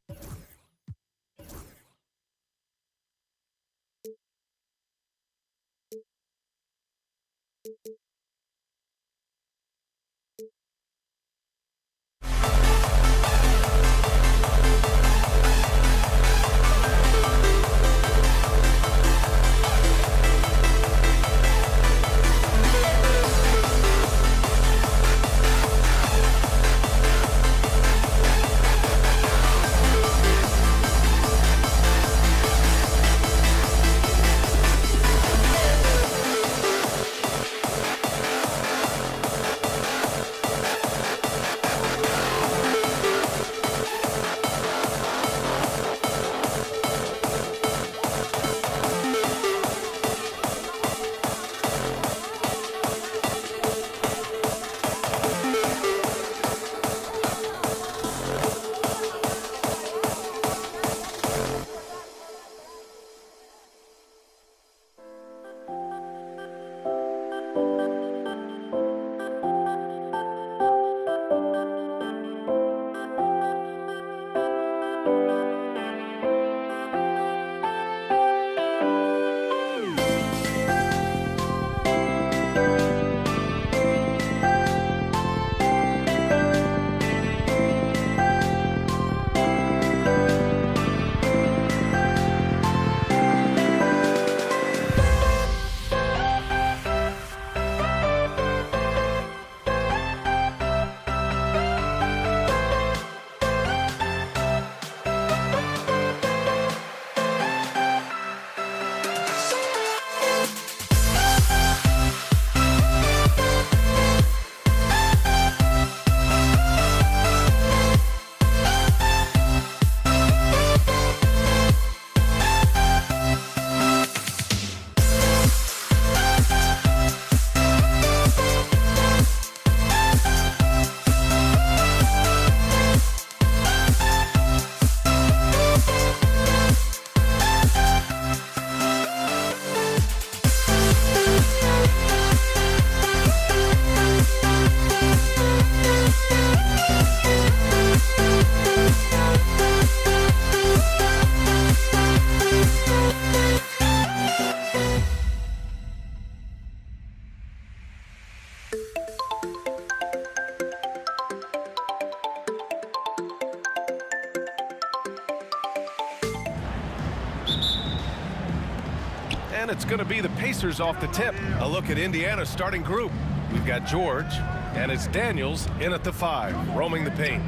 And it's going to be the Pacers off the tip. A look at Indiana's starting group. We've got George, and it's Daniels in at the 5, roaming the paint.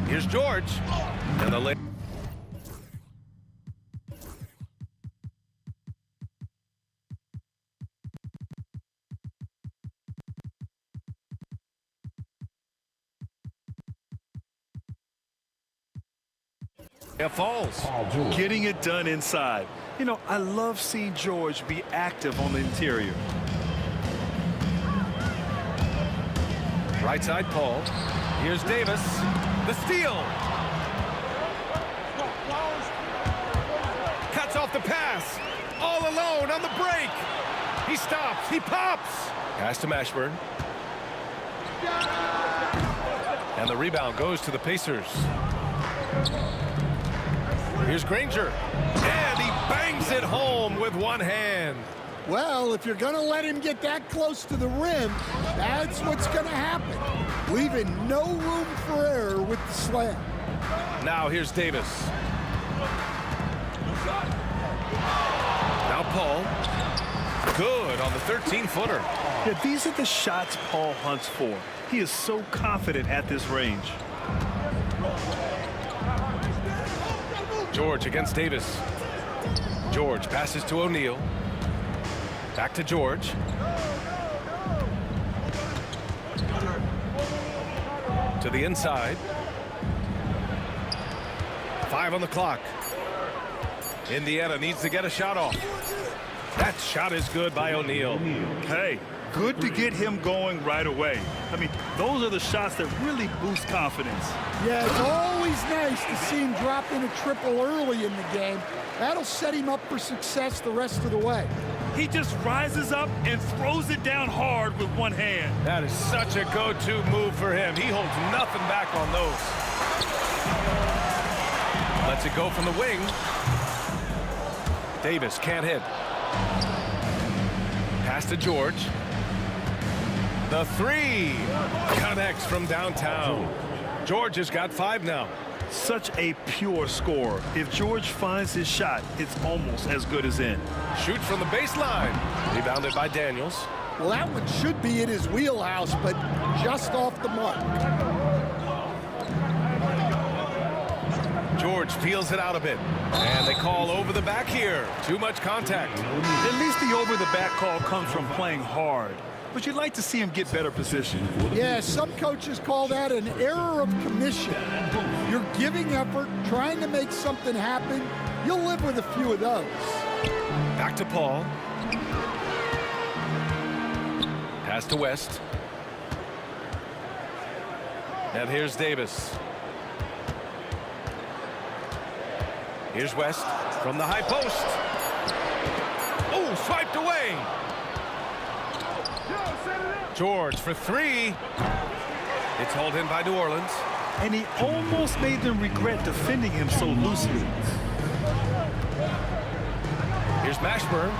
Here's George, and the late. Falls. Getting it done inside. You know, I love seeing George be active on the interior. Right side, Paul. Here's Davis. The steal. Cuts off the pass. All alone on the break. He stops. He pops. Pass to Mashburn. And the rebound goes to the Pacers. Here's Granger, and he bangs it home with one hand. Well, if you're going to let him get that close to the rim, that's what's going to happen. Leaving no room for error with the slam. Now here's Davis. Now Paul. Good on the 13-footer. Yeah, these are the shots Paul hunts for. He is so confident at this range. George against Davis. George passes to O'Neal. Back to George. To the inside. 5 on the clock. Indiana needs to get a shot off. That shot is good by O'Neal. Hey, good to get him going right away. I mean, those are the shots that really boost confidence. Yeah, it's always nice to see him drop in a triple early in the game. That'll set him up for success the rest of the way. He just rises up and throws it down hard with one hand. That is such a go-to move for him. He holds nothing back on those. Lets it go from the wing. Davis can't hit. Pass to George. The 3 connects from downtown. George has got 5 now. Such a pure scorer. If George finds his shot, it's almost as good as in. Shoots from the baseline. Rebounded by Daniels. Well, that one should be in his wheelhouse, but just off the mark. George feels it out a bit. And they call over the back here. Too much contact. At least the over-the-back call comes from playing hard. But you'd like to see him get better position. Yeah, some coaches call that an error of commission. You're giving effort, trying to make something happen. You'll live with a few of those. Back to Paul. Pass to West. And here's Davis. Here's West from the high post. Oh, swiped away. George for 3. It's hauled in by New Orleans. And he almost made them regret defending him so loosely. Here's Mashburn.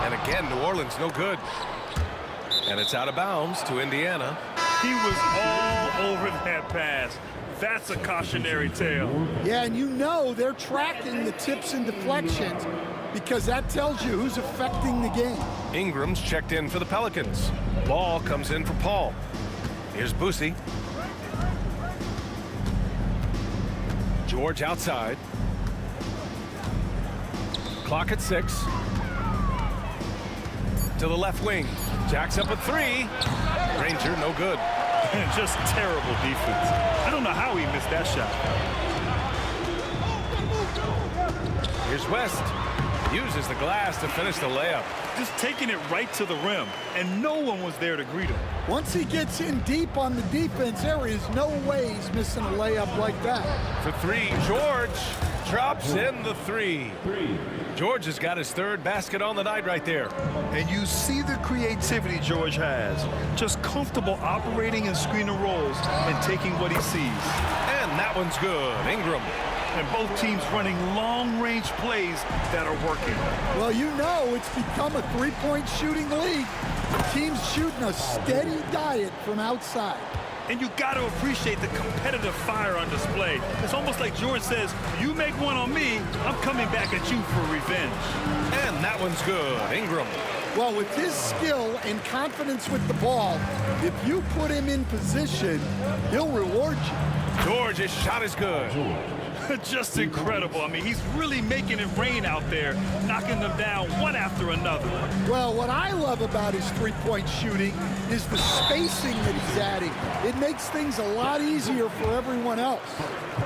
And again, New Orleans no good. And it's out of bounds to Indiana. He was all over that pass. That's a cautionary tale. Yeah, and you know they're tracking the tips and deflections because that tells you who's affecting the game. Ingram's checked in for the Pelicans. Ball comes in for Paul. Here's Boosie. George outside. Clock at 6. To the left wing. Jacks up a 3. Granger no good. Just terrible defense. I don't know how he missed that shot. Here's West. Uses the glass to finish the layup. Just taking it right to the rim, and no one was there to greet him. Once he gets in deep on the defense, there is no way he's missing a layup like that. For 3, George drops in the 3. George has got his 3rd basket on the night right there. And you see the creativity George has. Just comfortable operating in screen and rolls and taking what he sees. And that one's good. Ingram. And both teams running long-range plays that are working. Well, you know it's become a three-point shooting league. The team's shooting a steady diet from outside. And you got to appreciate the competitive fire on display. It's almost like George says, you make one on me, I'm coming back at you for revenge. And that one's good. Ingram. Well, with his skill and confidence with the ball, if you put him in position, he'll reward you. George's shot is good. Just incredible. I mean, he's really making it rain out there, knocking them down one after another. Well, what I love about his three-point shooting is the spacing that he's adding. It makes things a lot easier for everyone else.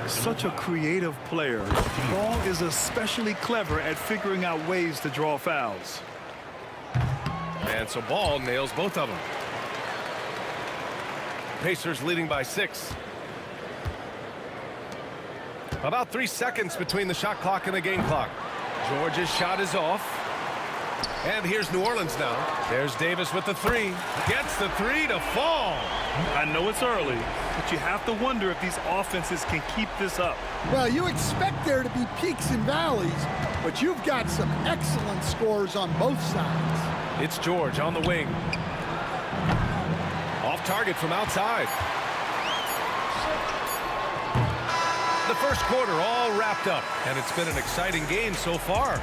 Such a creative player. Ball is especially clever at figuring out ways to draw fouls. And so Ball nails both of them. Pacers leading by 6. About 3 seconds between the shot clock and the game clock. George's shot is off. And here's New Orleans now. There's Davis with the 3. Gets the 3 to fall. I know it's early, but you have to wonder if these offenses can keep this up. Well, you expect there to be peaks and valleys, but you've got some excellent scores on both sides. It's George on the wing. Off target from outside. The first quarter all wrapped up, and it's been an exciting game so far.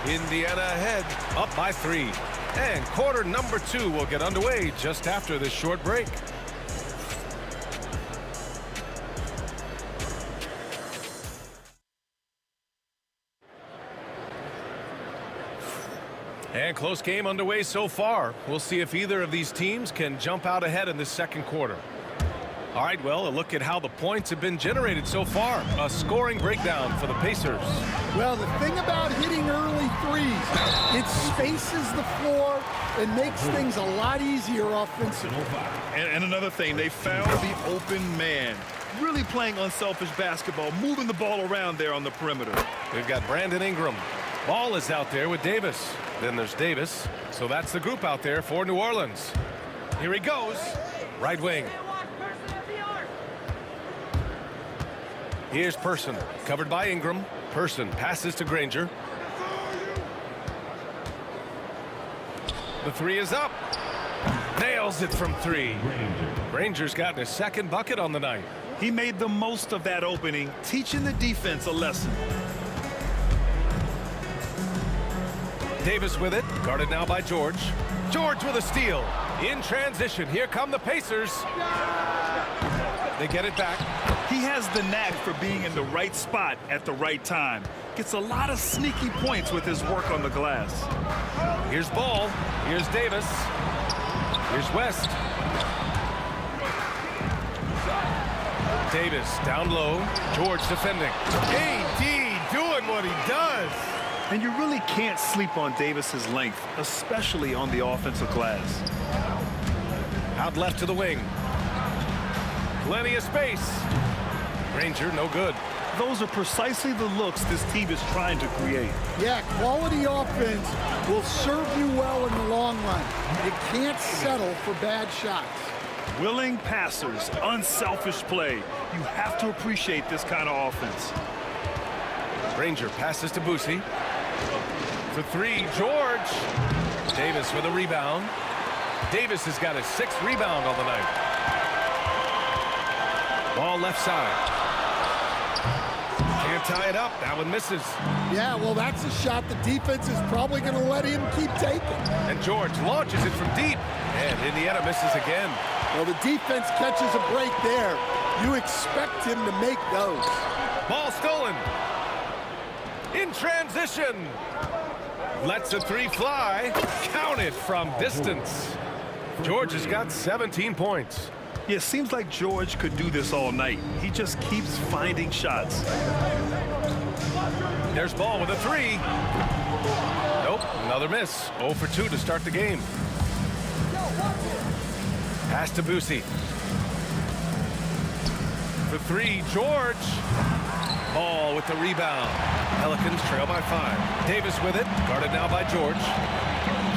Indiana ahead, up by 3. And quarter number 2 will get underway just after this short break. And close game underway so far. We'll see if either of these teams can jump out ahead in this second quarter. All right, well, a look at how the points have been generated so far. A scoring breakdown for the Pacers. Well, the thing about hitting early threes, it spaces the floor and makes things a lot easier offensively. And another thing, they found the open man. Really playing unselfish basketball, moving the ball around there on the perimeter. We've got Brandon Ingram. Ball is out there with Davis. Then there's Davis. So that's the group out there for New Orleans. Here he goes. Right wing. Here's Person, covered by Ingram. Person passes to Granger. The 3 is up. Nails it from 3. Granger's gotten his second bucket on the night. He made the most of that opening, teaching the defense a lesson. Davis with it, guarded now by George. George with a steal. In transition, here come the Pacers. They get it back. He has the knack for being in the right spot at the right time. Gets a lot of sneaky points with his work on the glass. Here's Ball. Here's Davis. Here's West. Davis down low. George defending. AD doing what he does. And you really can't sleep on Davis's length, especially on the offensive glass. Out left to the wing. Plenty of space. Granger, no good. Those are precisely the looks this team is trying to create. Yeah, quality offense will serve you well in the long run. You can't settle for bad shots. Willing passers, unselfish play. You have to appreciate this kind of offense. Granger passes to Boosie. For 3, George. Davis with a rebound. Davis has got his 6th rebound on the night. Ball left side. Can't tie it up. That one misses. Yeah, well, that's a shot the defense is probably going to let him keep taking. And George launches it from deep. And Indiana misses again. Well, the defense catches a break there. You expect him to make those. Ball stolen. In transition. Lets a 3 fly. Count it from distance. George has got 17 points. Yeah, it seems like George could do this all night. He just keeps finding shots. There's Ball with a 3. Nope, another miss. 0 for 2 to start the game. Pass to Boosie. For 3, George. Ball with the rebound. Pelicans trail by 5. Davis with it, guarded now by George.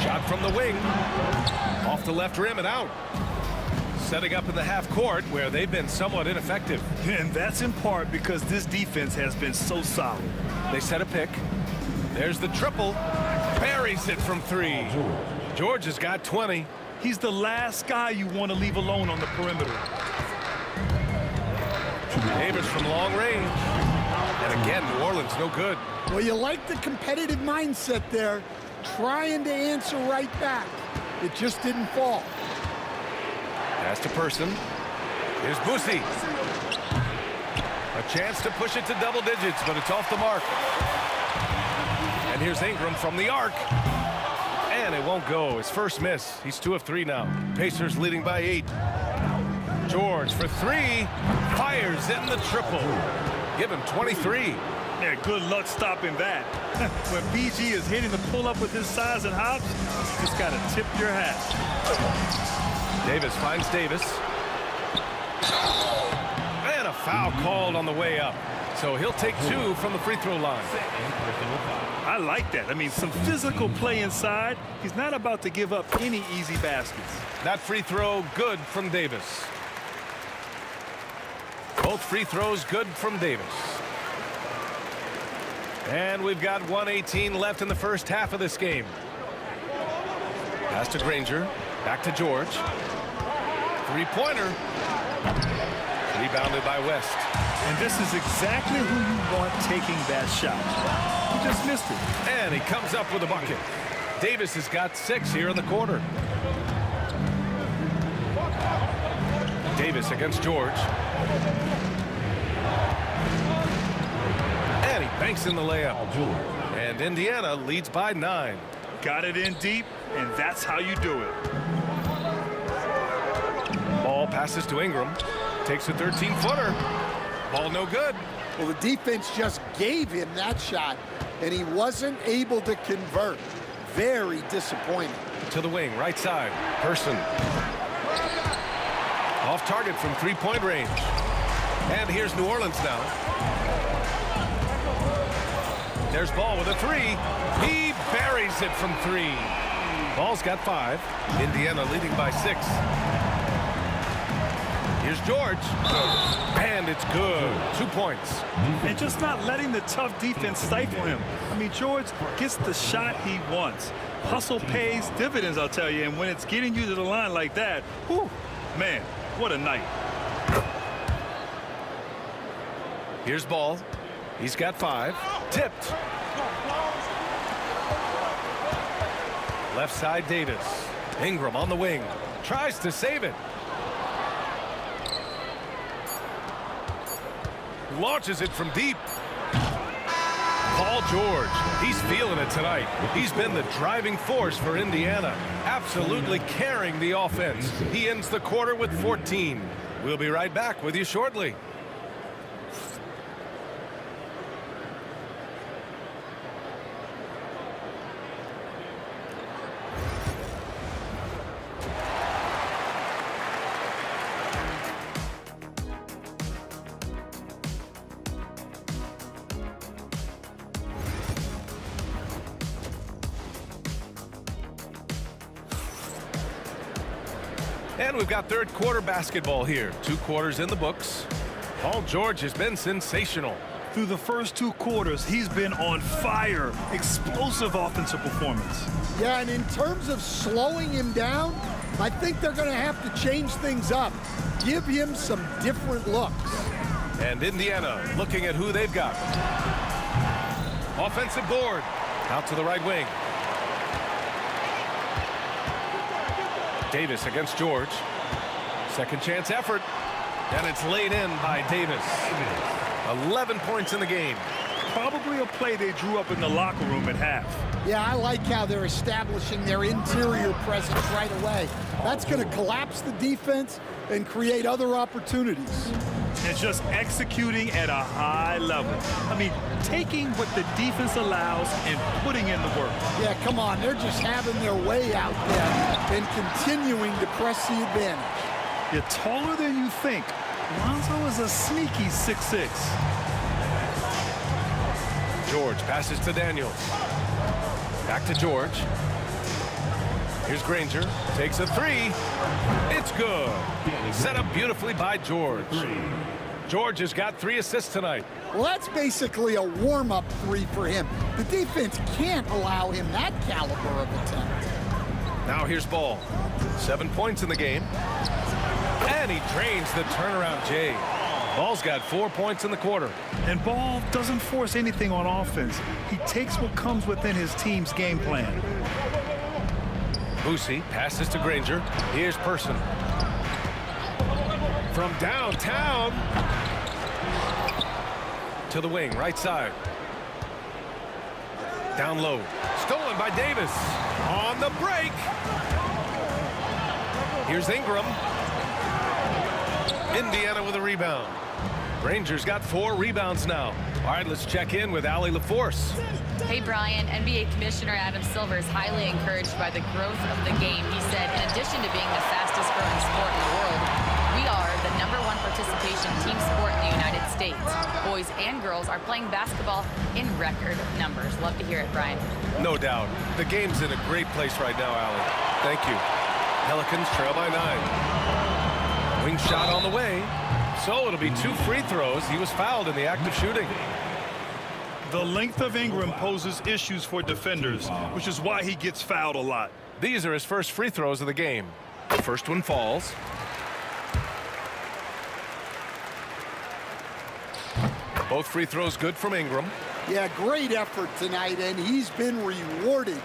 Shot from the wing. Off the left rim and out. Setting up in the half court where they've been somewhat ineffective. And that's in part because this defense has been so solid. They set a pick. There's the triple. Buries it from 3. George has got 20. He's the last guy you want to leave alone on the perimeter. Davis from long range. And again, New Orleans no good. Well, you like the competitive mindset there, trying to answer right back. It just didn't fall. Pass to Person. Here's Boosie. A chance to push it to double digits, but it's off the mark. And here's Ingram from the arc. And it won't go. His first miss. He's 2 of 3 now. Pacers leading by 8. George for 3. Fires in the triple. Give him 23. Yeah, good luck stopping that. When BG is hitting the pull-up with his size and hops, you just got to tip your hat. Davis finds Davis. And a foul called on the way up. So he'll take 2 from the free throw line. I like that. I mean, some physical play inside. He's not about to give up any easy baskets. That free throw good from Davis. Both free throws good from Davis. And we've got 1:18 left in the first half of this game. Pass to Granger. Back to George. Three-pointer. Rebounded by West. And this is exactly who you want taking that shot. He just missed it. And he comes up with a bucket. Davis has got 6 here in the quarter. Davis against George. And he banks in the layup. And Indiana leads by 9. Got it in deep, and that's how you do it. Ball passes to Ingram. Takes a 13-footer. Ball no good. Well, the defense just gave him that shot, and he wasn't able to convert. Very disappointing. To the wing, right side. Person. Off target from 3-point range. And here's New Orleans now. There's Ball with a 3. He buries it from 3. Ball's got 5. Indiana leading by 6. Here's George. And it's good. 2 points. And just not letting the tough defense stifle him. I mean, George gets the shot he wants. Hustle pays dividends, I'll tell you. And when it's getting you to the line like that, whew, man, what a night. Here's Ball. He's got 5. Tipped. Left side, Davis. Ingram on the wing. Tries to save it. Launches it from deep. Paul George. He's feeling it tonight. He's been the driving force for Indiana. Absolutely carrying the offense. He ends the quarter with 14. We'll be right back with you shortly. And we've got third quarter basketball here. 2 quarters in the books. Paul George has been sensational. Through the first 2 quarters, he's been on fire. Explosive offensive performance. Yeah, and in terms of slowing him down, I think they're going to have to change things up. Give him some different looks. And Indiana looking at who they've got. Offensive board. Out to the right wing. Davis against George. Second chance effort. And it's laid in by Davis. 11 points in the game. Probably a play they drew up in the locker room at half. Yeah, I like how they're establishing their interior presence right away. That's going to collapse the defense and create other opportunities. And just executing at a high level. I mean, taking what the defense allows and putting in the work. Yeah, come on. They're just having their way out there and continuing to press the advantage. You're taller than you think. Lonzo is a sneaky 6'6". George passes to Daniels. Back to George. Here's Granger. Takes a 3. It's good. Set up beautifully by George. George has got 3 assists tonight. Well, that's basically a warm-up 3 for him. The defense can't allow him that caliber of attempt. Now here's Ball. 7 points in the game. And he drains the turnaround J. Ball's got 4 points in the quarter. And Ball doesn't force anything on offense. He takes what comes within his team's game plan. Boosie passes to Granger. Here's Person. From downtown to the wing, right side. Down low. Stolen by Davis. On the break. Here's Ingram. Indiana with a rebound. Rangers got 4 rebounds now. All right, let's check in with Allie LaForce. Hey, Brian. NBA Commissioner Adam Silver is highly encouraged by the growth of the game. He said, in addition to being the fastest growing sport in the world, we are the #1 participation team sport in the United States. Boys and girls are playing basketball in record numbers. Love to hear it, Brian. No doubt. The game's in a great place right now, Allie. Thank you. Pelicans trail by 9. Wing shot on the way. So it'll be 2 free throws. He was fouled in the act of shooting. The length of Ingram poses issues for defenders, which is why he gets fouled a lot. These are his first free throws of the game. The first one falls. Both free throws good from Ingram. Yeah, great effort tonight, and he's been rewarded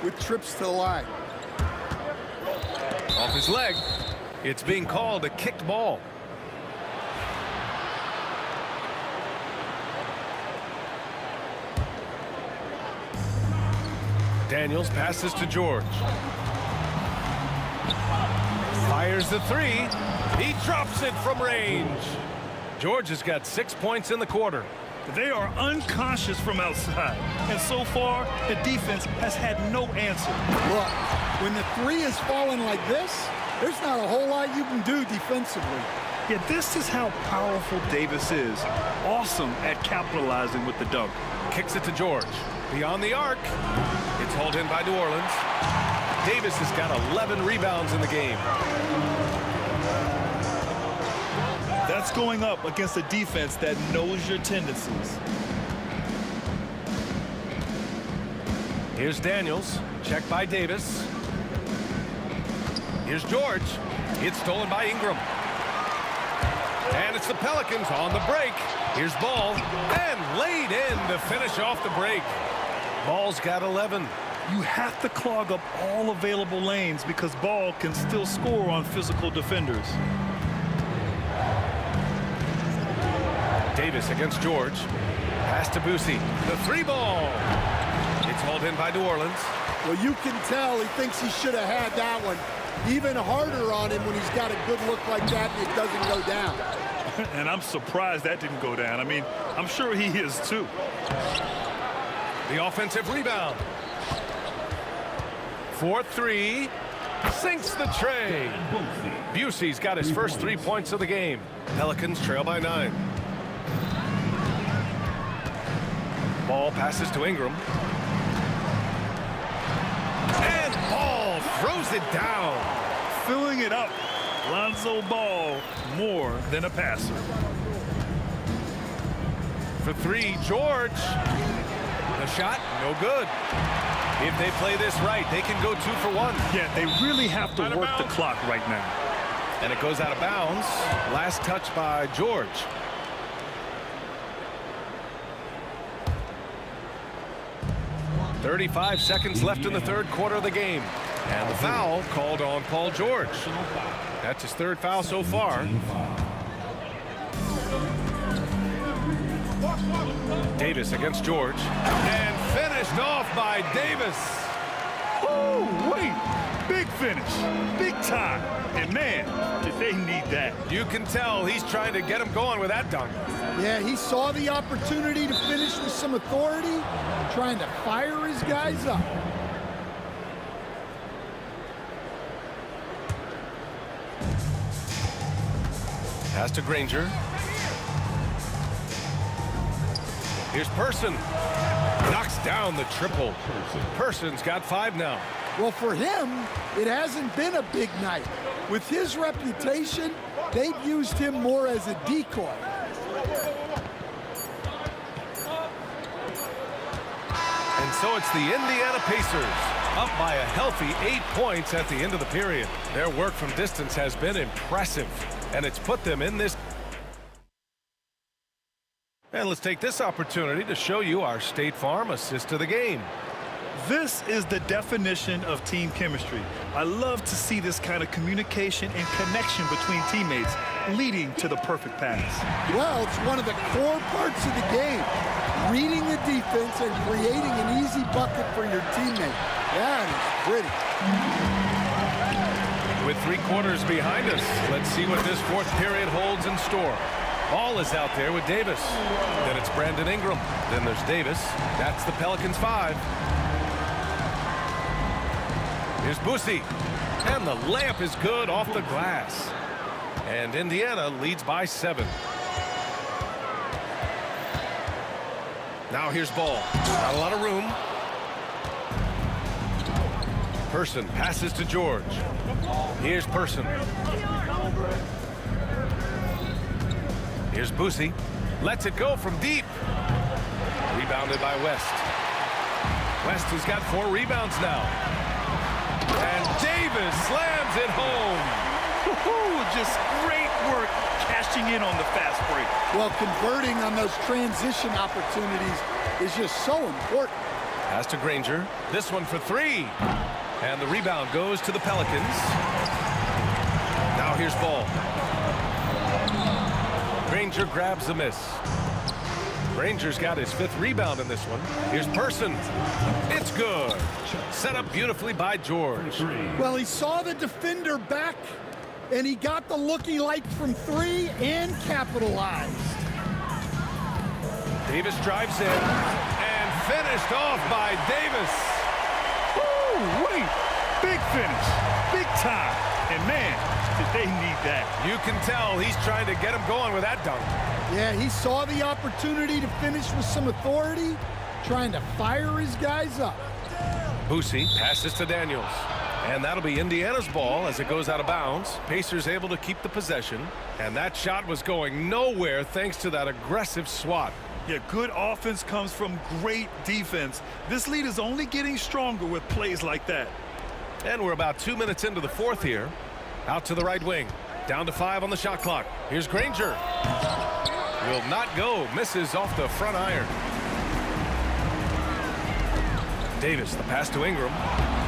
with trips to the line. Off his leg. It's being called a kicked ball. Daniels passes to George. Fires the 3. He drops it from range. George has got 6 points in the quarter. They are unconscious from outside, and so far the defense has had no answer. Look, when the 3 is falling like this, there's not a whole lot you can do defensively. Yeah, this is how powerful Davis is. Awesome at capitalizing with the dunk. Kicks it to George. Beyond the arc. It's hauled in by New Orleans. Davis has got 11 rebounds in the game. That's going up against a defense that knows your tendencies. Here's Daniels. Checked by Davis. Here's George. It's stolen by Ingram. And it's the Pelicans on the break. Here's Ball. And laid in to finish off the break. Ball's got 11. You have to clog up all available lanes because Ball can still score on physical defenders. Davis against George. Pass to Boosie. The 3 ball. It's hauled in by New Orleans. Well, you can tell he thinks he should have had that one. Even harder on him when he's got a good look like that and it doesn't go down. And I'm surprised that didn't go down. I mean, I'm sure he is too. The offensive rebound. 4-3. Sinks the tray. Busey's got his first 3 points of the game. Pelicans trail by 9. Ball passes to Ingram. And Ball throws it down. Filling it up. Lonzo Ball, more than a passer. For 3, George. The shot, no good. If they play this right, they can go 2 for 1. Yeah, they really have to work the clock right now. And it goes out of bounds. Last touch by George. .35 seconds left in the third quarter of the game. And the foul called on Paul George. That's his 3rd foul so far. Davis against George. And finished off by Davis. Oh, wait. Big finish. Big time. And man, did they need that. You can tell he's trying to get him going with that dunk. Yeah, he saw the opportunity to finish with some authority, trying to fire his guys up. Pass to Granger. Here's Person. Knocks down the triple. Person's got 5 now. Well, for him, it hasn't been a big night. With his reputation, they've used him more as a decoy. And so it's the Indiana Pacers, up by a healthy 8 points at the end of the period. Their work from distance has been impressive, and it's put them in this And let's take this opportunity to show you our State Farm assist of the game. This is the definition of team chemistry. I love to see this kind of communication and connection between teammates leading to the perfect pass. Well, it's one of the core parts of the game. Reading the defense and creating an easy bucket for your teammate. That is pretty. With 3 quarters behind us, let's see what this 4th period holds in store. Ball is out there with Davis. Then it's Brandon Ingram. Then there's Davis. That's the Pelicans 5. Here's Boosie. And the layup is good off the glass. And Indiana leads by 7. Now here's Ball. Not a lot of room. Person passes to George. Here's Person. Here's Boosie. Lets it go from deep. Rebounded by West. West has got 4 rebounds now. And Davis slams it home. Just great work cashing in on the fast break. Well, converting on those transition opportunities is just so important. Pass to Granger. This one for 3. And the rebound goes to the Pelicans. Now here's Ball. Granger grabs the miss. Granger's got his 5th rebound in this one. Here's Person. It's good. Set up beautifully by George. Well, he saw the defender back, and he got the look he liked from 3 and capitalized. Davis drives in and finished off by Davis. Ooh, wait. Big finish. Big time. And man, did they need that. You can tell he's trying to get him going with that dunk. Yeah, he saw the opportunity to finish with some authority, trying to fire his guys up. Boosie passes to Daniels. And that'll be Indiana's ball as it goes out of bounds. Pacers able to keep the possession. And that shot was going nowhere thanks to that aggressive swat. Yeah, good offense comes from great defense. This lead is only getting stronger with plays like that. And we're about 2 minutes into the 4th here. Out to the right wing. Down to 5 on the shot clock. Here's Granger. Will not go. Misses off the front iron. Davis, the pass to Ingram.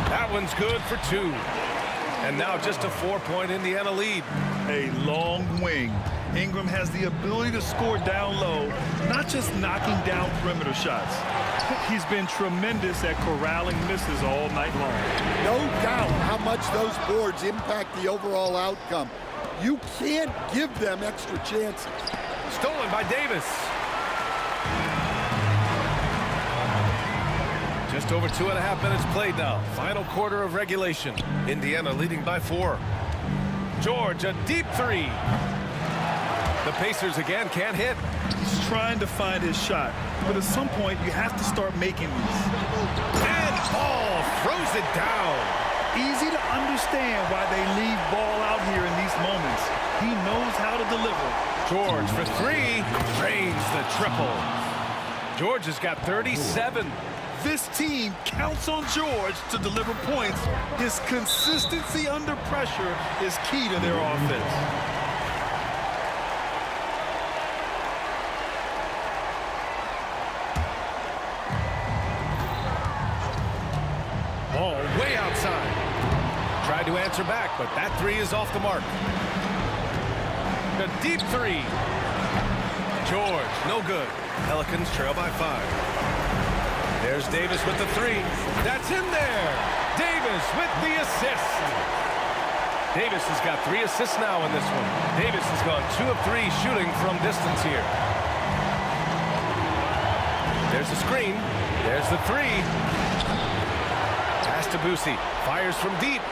That one's good for 2. And now just a 4-point Indiana lead. A long wing. Ingram has the ability to score down low, not just knocking down perimeter shots. He's been tremendous at corralling misses all night long. No doubt how much those boards impact the overall outcome. You can't give them extra chances. Stolen by Davis. Just over 2.5 minutes played now. Final quarter of regulation. Indiana leading by 4. George, a deep 3. The Pacers again can't hit. He's trying to find his shot, but at some point you have to start making these. And Ball throws it down. Easy to understand why they leave Ball out here in these moments. He knows how to deliver. George for 3, drains the triple. George has got 37. This team counts on George to deliver points. His consistency under pressure is key to their offense. Ball way outside. Tried to answer back, but that 3 is off the mark. A deep 3. George, no good. Pelicans trail by 5. There's Davis with the 3. That's in there. Davis with the assist. Davis has got 3 assists now in this one. Davis has gone 2 of 3 shooting from distance here. There's the screen. There's the 3. Pass to Boosie. Fires from deep.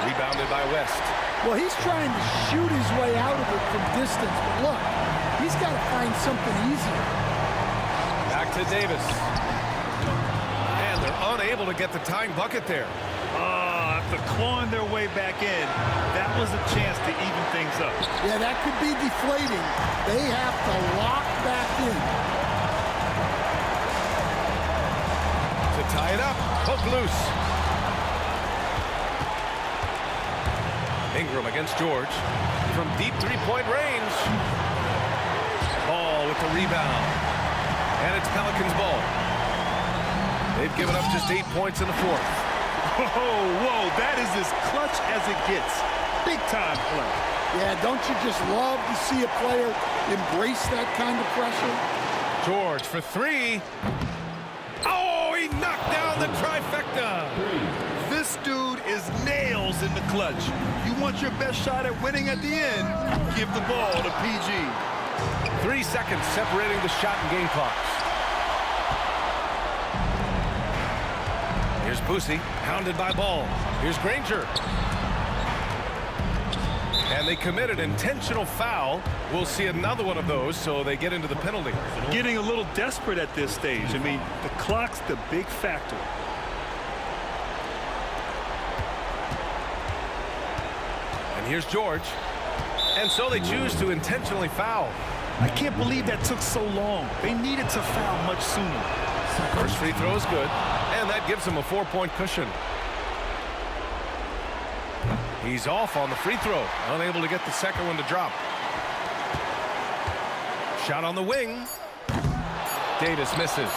Rebounded by West. Well, he's trying to shoot his way out of it from distance, but look, he's got to find something easier. Back to Davis. And they're unable to get the tying bucket there. After clawing their way back in, that was a chance to even things up. Yeah, that could be deflating. They have to lock back in. To tie it up, hook loose. Ingram against George from deep 3-point range. Ball with the rebound. And it's Pelicans ball. They've given up just 8 points in the fourth. Whoa, that is as clutch as it gets. Big time play. Yeah, don't you just love to see a player embrace that kind of pressure? George for three. Oh, he knocked down the trifecta. This dude is nails in the clutch. You want your best shot at winning at the end, give the ball to PG. 3 seconds separating the shot and game clocks. Here's Boosie, hounded by Ball. Here's Granger. And they committed intentional foul. We'll see another one of those, so they get into the penalty. Getting a little desperate at this stage. I mean, the clock's the big factor. And here's George. And so they choose to intentionally foul. I can't believe that took so long. They needed to foul much sooner. First free throw is good, and that gives him a 4-point cushion. He's off on the free throw, unable to get the second one to drop. Shot on the wing. Davis misses.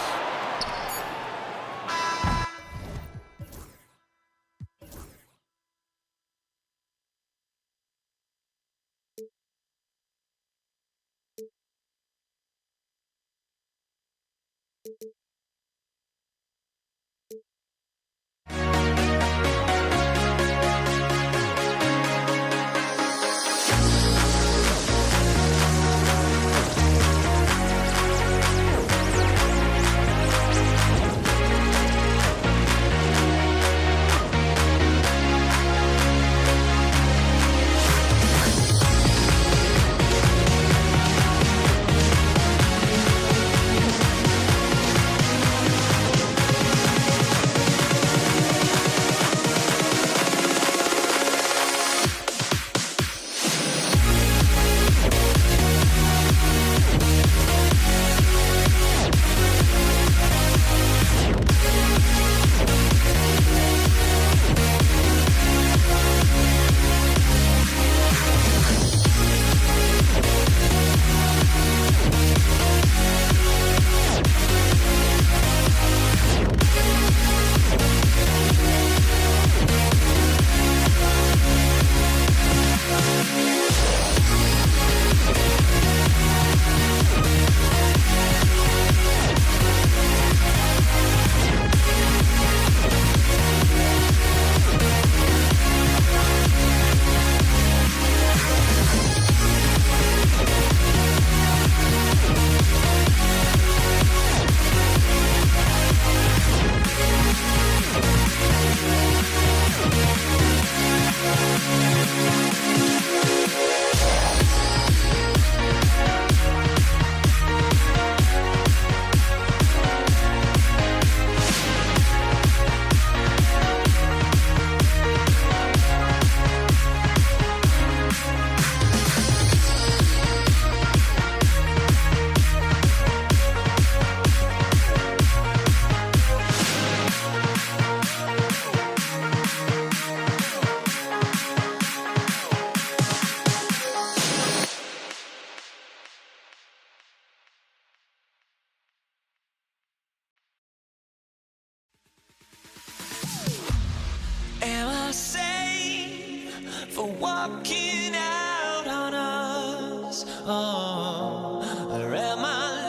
Am I sane for walking out on us? Oh, or am I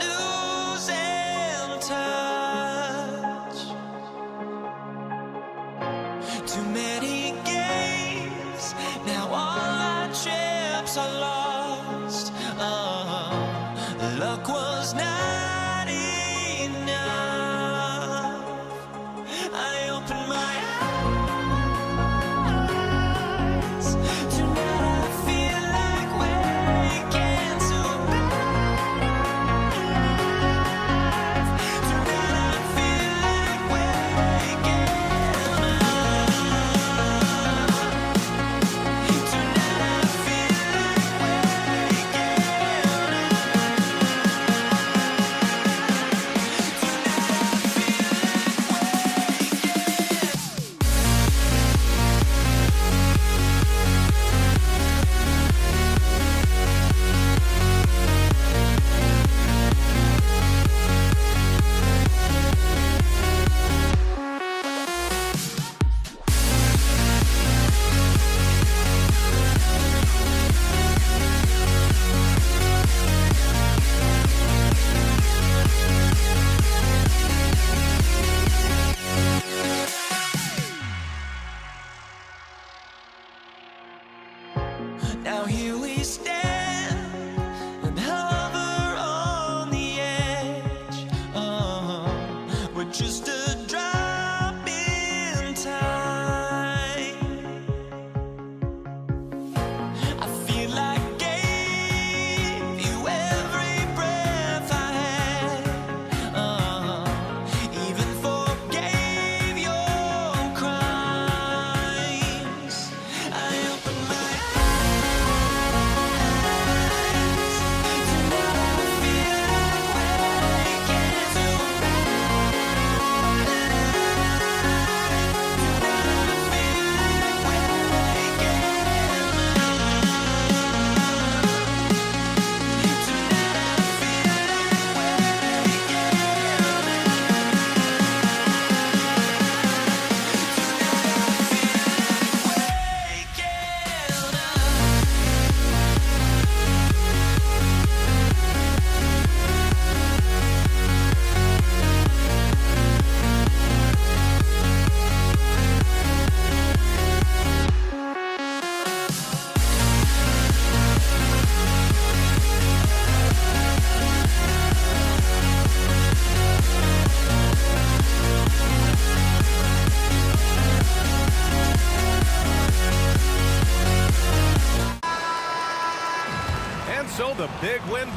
losing touch? Too many games, now all our chips are lost. Oh, luck was not enough. I opened my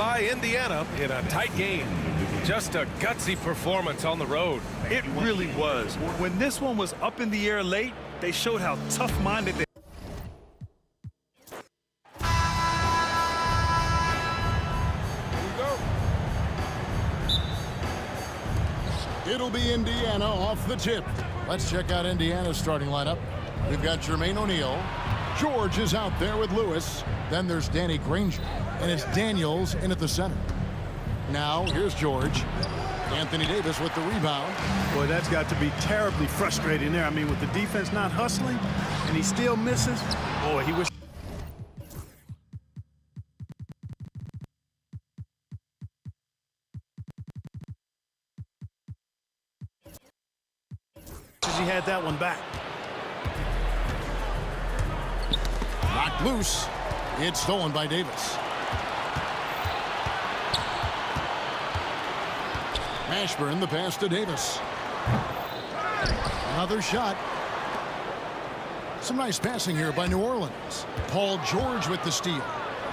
by Indiana in a tight game. Just a gutsy performance on the road. It really was. When this one was up in the air late, they showed how tough-minded they It'll be Indiana off the tip. Let's check out Indiana's starting lineup. We've got Jermaine O'Neal. George is out there with Lewis. Then there's Danny Granger. And it's Daniels in at the center. Now, here's George. Anthony Davis with the rebound. Boy, that's got to be terribly frustrating there. I mean, with the defense not hustling, and he still misses. Boy, he was... He had that one back. Knocked loose. It's stolen by Davis. Mashburn the pass to Davis. Another shot. Some nice passing here by New Orleans. Paul George with the steal.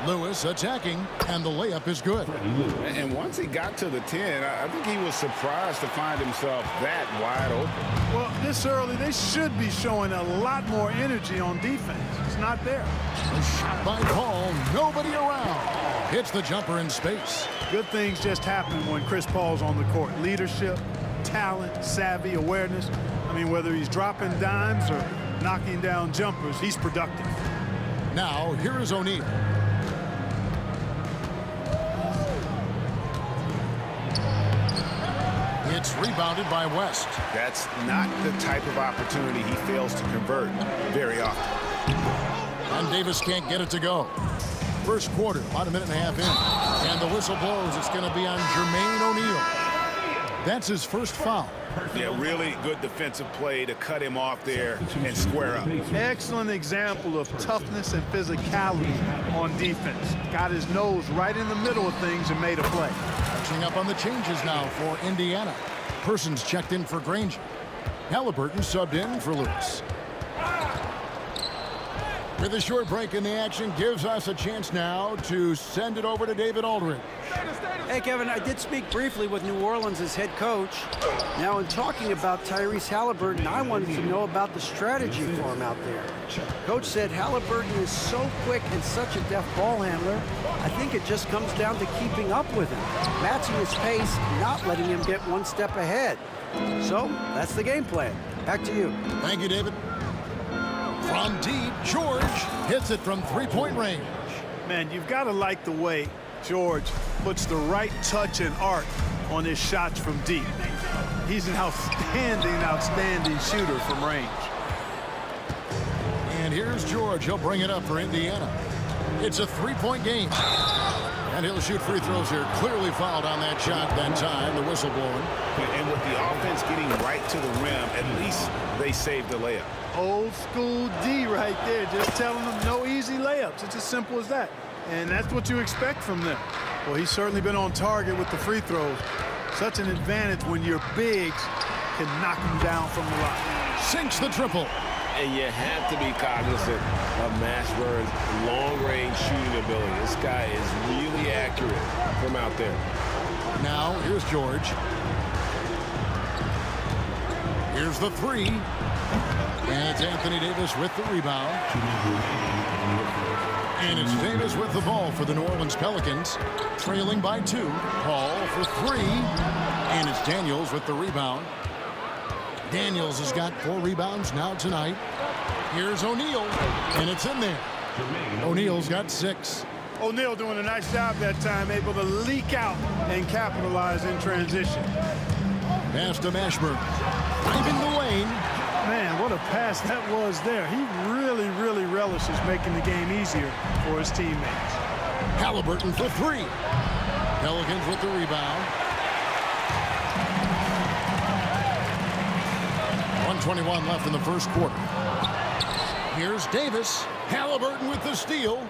Lewis attacking, and the layup is good. And once he got to the 10, I think he was surprised to find himself that wide open. Well, this early, they should be showing a lot more energy on defense. It's not there. A shot by Paul, nobody around. Hits the jumper in space. Good things just happen when Chris Paul's on the court. Leadership, talent, savvy, awareness. I mean, whether he's dropping dimes or knocking down jumpers, he's productive. Now, here is O'Neal. It's rebounded by West. That's not the type of opportunity he fails to convert very often. And Davis can't get it to go. First quarter, about a minute and a half in. And the whistle blows. It's going to be on Jermaine O'Neal. That's his first foul. Yeah, really good defensive play to cut him off there and square up. Excellent example of toughness and physicality on defense. Got his nose right in the middle of things and made a play. Catching up on the changes now for Indiana. Persons checked in for Granger. Halliburton subbed in for Lewis. With a short break in the action, gives us a chance now to send it over to David Aldridge. Hey, Kevin, I did speak briefly with New Orleans' head coach. Now, in talking about Tyrese Halliburton, I wanted to know about the strategy for him out there. Coach said Halliburton is so quick and such a deft ball handler, I think it just comes down to keeping up with him, matching his pace, not letting him get one step ahead. So, that's the game plan. Back to you. Thank you, David. From deep, George hits it from three-point range. Man, you've got to like the way George puts the right touch and arc on his shots from deep. He's an outstanding shooter from range. And here's George. He'll bring it up for Indiana. It's a three-point game. And he'll shoot free throws here. Clearly fouled on that shot that time. The whistle blowing. And with the offense getting right to the rim, at least they saved the layup. Old school D right there, just telling them no easy layups. It's as simple as that. And that's what you expect from them. Well, he's certainly been on target with the free throws. Such an advantage when your bigs can knock them down from the line. Sinks the triple. And you have to be cognizant of Mashburn's long-range shooting ability. This guy is really accurate from out there. Now, here's George. Here's the three. And it's Anthony Davis with the rebound. And it's Davis with the ball for the New Orleans Pelicans. Trailing by 2. Paul for 3. And it's Daniels with the rebound. Daniels has got 4 rebounds now tonight. Here's O'Neal. And it's in there. O'Neal's got 6. O'Neal doing a nice job that time, able to leak out and capitalize in transition. Pass to Mashburn. Driving the lane. Man, what a pass that was there. He really, really relishes making the game easier for his teammates. Halliburton for 3. Pelicans with the rebound. 1:21 left in the first quarter. Here's Davis. Halliburton with the steal.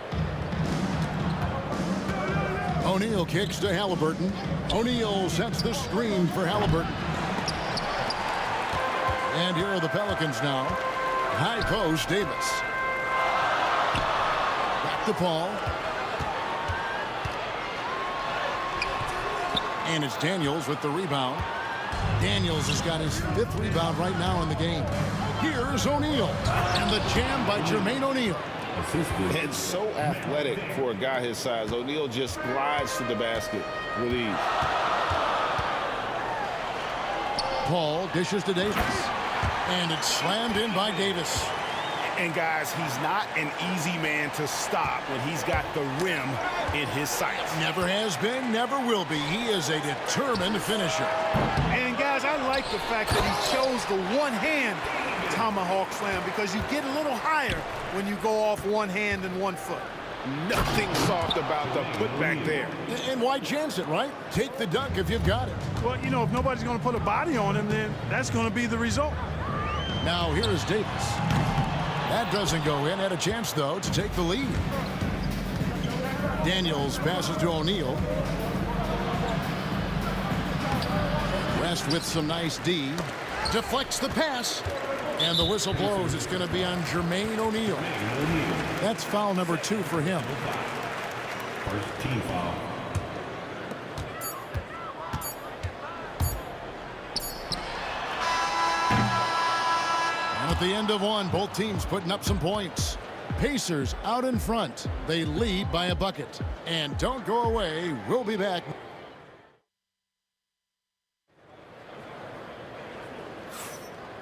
O'Neal kicks to Halliburton. O'Neal sets the screen for Halliburton. And here are the Pelicans now. High post, Davis. Back to Paul. And it's Daniels with the rebound. Daniels has got his 5th rebound right now in the game. Here's O'Neal. And the jam by Jermaine O'Neal. And so athletic for a guy his size. O'Neal just glides to the basket with ease. Paul dishes to Davis. And it's slammed in by Davis. And guys, he's not an easy man to stop when he's got the rim in his sights. Never has been, never will be. He is a determined finisher. And guys, I like the fact that he chose the one-hand tomahawk slam because you get a little higher when you go off one hand and one foot. Nothing soft about the putback there. And why chance it, right? Take the dunk if you've got it. Well, you know, if nobody's going to put a body on him, then that's going to be the result. Now here is Davis. That doesn't go in. Had a chance, though, to take the lead. Daniels passes to O'Neal. West with some nice D. Deflects the pass. And the whistle blows. It's going to be on Jermaine O'Neal. That's foul number 2 for him. First team foul. At the end of one, both teams putting up some points. Pacers out in front. They lead by a bucket. And don't go away. We'll be back.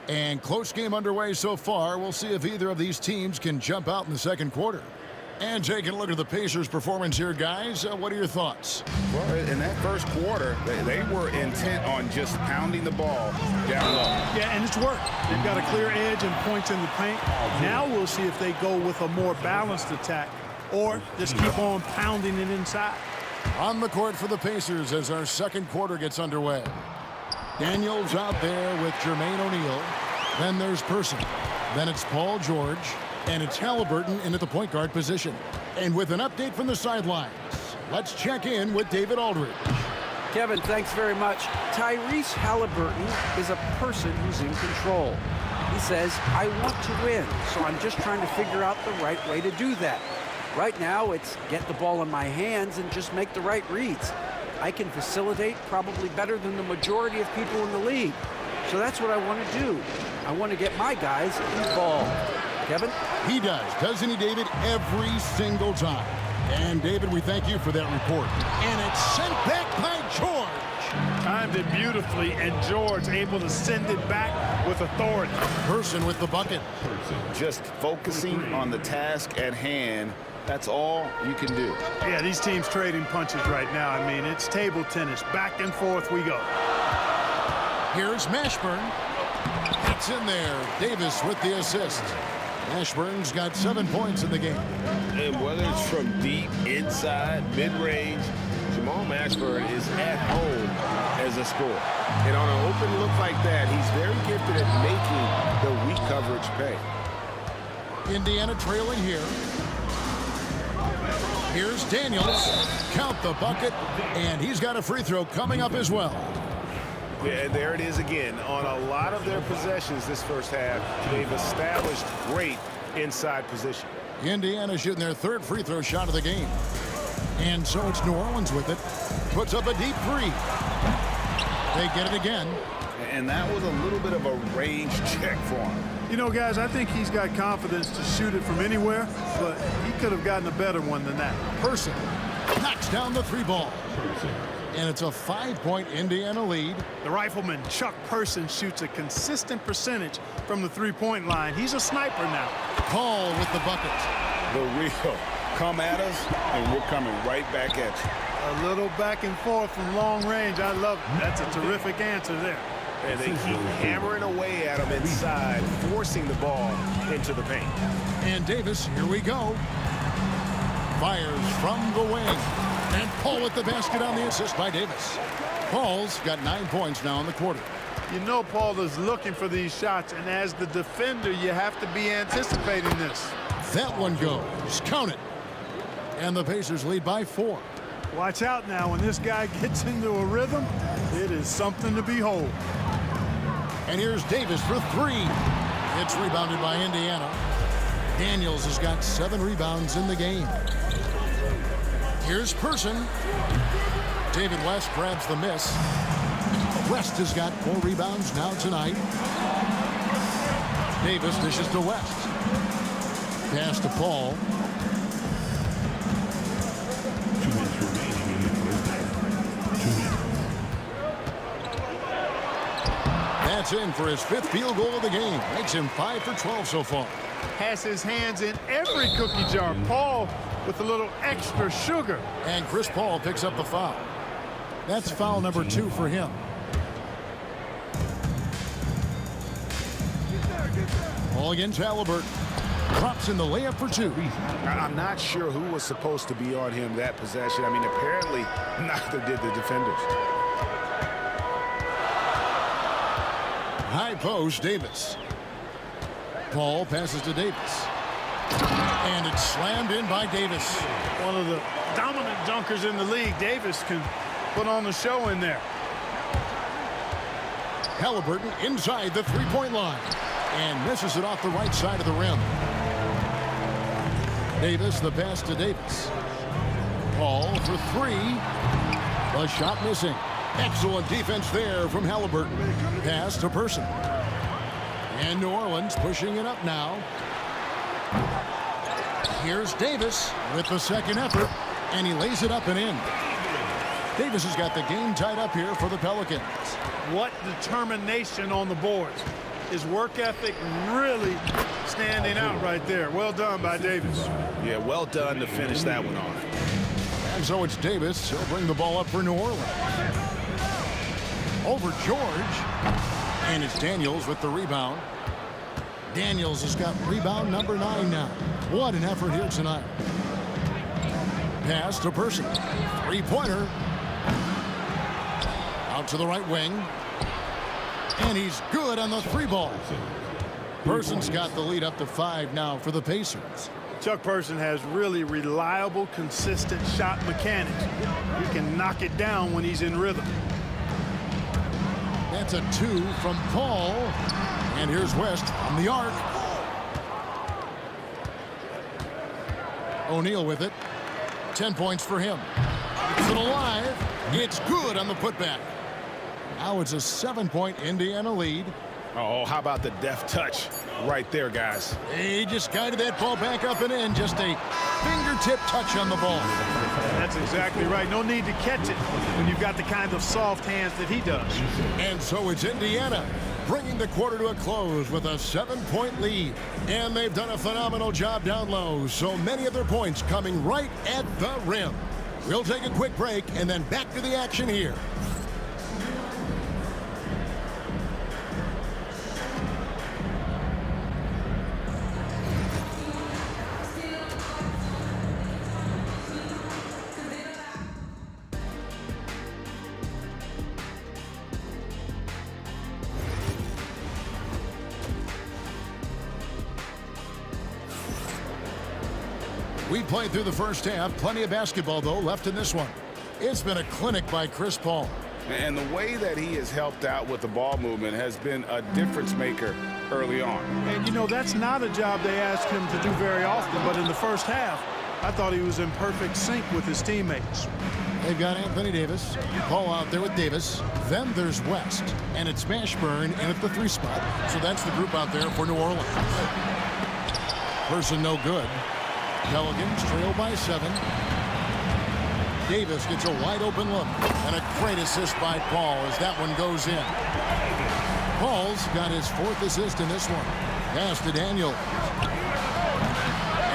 And close game underway so far. We'll see if either of these teams can jump out in the second quarter. And taking a look at the Pacers' performance here, guys. What are your thoughts? Well, in that first quarter, they were intent on just pounding the ball down low. Yeah, and it's worked. They've got a clear edge and points in the paint. Now we'll see if they go with a more balanced attack or just keep on pounding it inside. On the court for the Pacers as our second quarter gets underway. Daniels out there with Jermaine O'Neal. Then there's Person. Then it's Paul George. And it's Halliburton in at the point guard position. And with an update from the sidelines, let's check in with David Aldridge. Kevin, thanks very much. Tyrese Halliburton is a person who's in control. He says, I want to win, so I'm just trying to figure out the right way to do that. Right now, it's get the ball in my hands and just make the right reads. I can facilitate probably better than the majority of people in the league. So that's what I want to do. I want to get my guys involved. Kevin? He does, doesn't he, David? Every single time. And, David, we thank you for that report. And it's sent back by George. Timed it beautifully, and George able to send it back with authority. Person with the bucket. Just focusing on the task at hand. That's all you can do. Yeah, these teams trading punches right now. I mean, it's table tennis. Back and forth we go. Here's Mashburn. It's in there. Davis with the assist. Mashburn's got 7 points in the game. And whether it's from deep, inside, mid-range, Jamal Mashburn is at home as a scorer. And on an open look like that, he's very gifted at making the weak coverage pay. Indiana trailing here. Here's Daniels. Count the bucket. And he's got a free throw coming up as well. Yeah, there it is again. On a lot of their possessions this first half, they've established great inside position. Indiana shooting their 3rd free throw shot of the game. And so it's New Orleans with it. Puts up a deep 3. They get it again. And that was a little bit of a range check for him. You know, guys, I think he's got confidence to shoot it from anywhere, but he could have gotten a better one than that. Person knocks down the 3 ball. And it's a 5-point Indiana lead. The rifleman, Chuck Person, shoots a consistent percentage from the 3-point line. He's a sniper now. Paul with the bucket. The real come at us, and we're coming right back at you. A little back and forth from long range. I love it. That's a terrific answer there. And they keep hammering away at him inside, forcing the ball into the paint. And Davis, here we go. Fires from the wing. And Paul with the basket on the assist by Davis. Paul's got 9 points now in the quarter. You know Paul is looking for these shots, and as the defender, you have to be anticipating this. That one goes. Count it. And the Pacers lead by 4. Watch out now. When this guy gets into a rhythm, it is something to behold. And here's Davis for 3. It's rebounded by Indiana. Daniels has got 7 rebounds in the game. Here's Person. David West grabs the miss. West has got 4 rebounds now tonight. Davis dishes to West. Pass to Paul. That's in for his 5th field goal of the game. Makes him 5 for 12 so far. Has his hands in every cookie jar. Paul with a little extra sugar. And Chris Paul picks up the foul. That's foul number 2 for him. Ball against Halliburton. Drops in the layup for 2. I'm not sure who was supposed to be on him that possession. I mean, apparently neither did the defenders. High post, Davis. Paul passes to Davis. And it's slammed in by Davis. One of the dominant dunkers in the league. Davis can put on the show in there. Halliburton inside the three-point line. And misses it off the right side of the rim. Davis, the pass to Davis. Paul for 3. The shot missing. Excellent defense there from Halliburton. Pass to Person. And New Orleans pushing it up now. Here's Davis with the second effort. And he lays it up and in. Davis has got the game tied up here for the Pelicans. What determination on the boards. His work ethic really standing out right there. Well done by Davis. Yeah, well done to finish that one off. And so it's Davis. He'll bring the ball up for New Orleans. Over George. And it's Daniels with the rebound. Daniels has got rebound number 9 now. What an effort here tonight. Pass to Person. 3-pointer. Out to the right wing. And he's good on the 3-ball. Person's got the lead up to 5 now for the Pacers. Chuck Person has really reliable, consistent shot mechanics. He can knock it down when he's in rhythm. That's a 2 from Paul. And here's West on the arc. O'Neal with it. 10 points for him. It's it alive. It's good on the putback. Now it's a 7-point Indiana lead. Oh, how about the deft touch right there, guys? He just guided that ball back up and in. Just a fingertip touch on the ball. That's exactly right. No need to catch it when you've got the kind of soft hands that he does. And so it's Indiana bringing the quarter to a close with a 7-point lead. And they've done a phenomenal job down low. So many of their points coming right at the rim. We'll take a quick break and then back to the action here. We played through the first half. Plenty of basketball, though, left in this one. It's been a clinic by Chris Paul. And the way that he has helped out with the ball movement has been a difference maker early on. And, you know, that's not a job they ask him to do very often. But in the first half, I thought he was in perfect sync with his teammates. They've got Anthony Davis. Paul out there with Davis. Then there's West. And it's Mashburn in at the 3 spot. So that's the group out there for New Orleans. Person no good. Pelicans trail by 7. Davis gets a wide open look. And a great assist by Paul as that one goes in. Paul's got his 4th assist in this one. Pass to Daniel.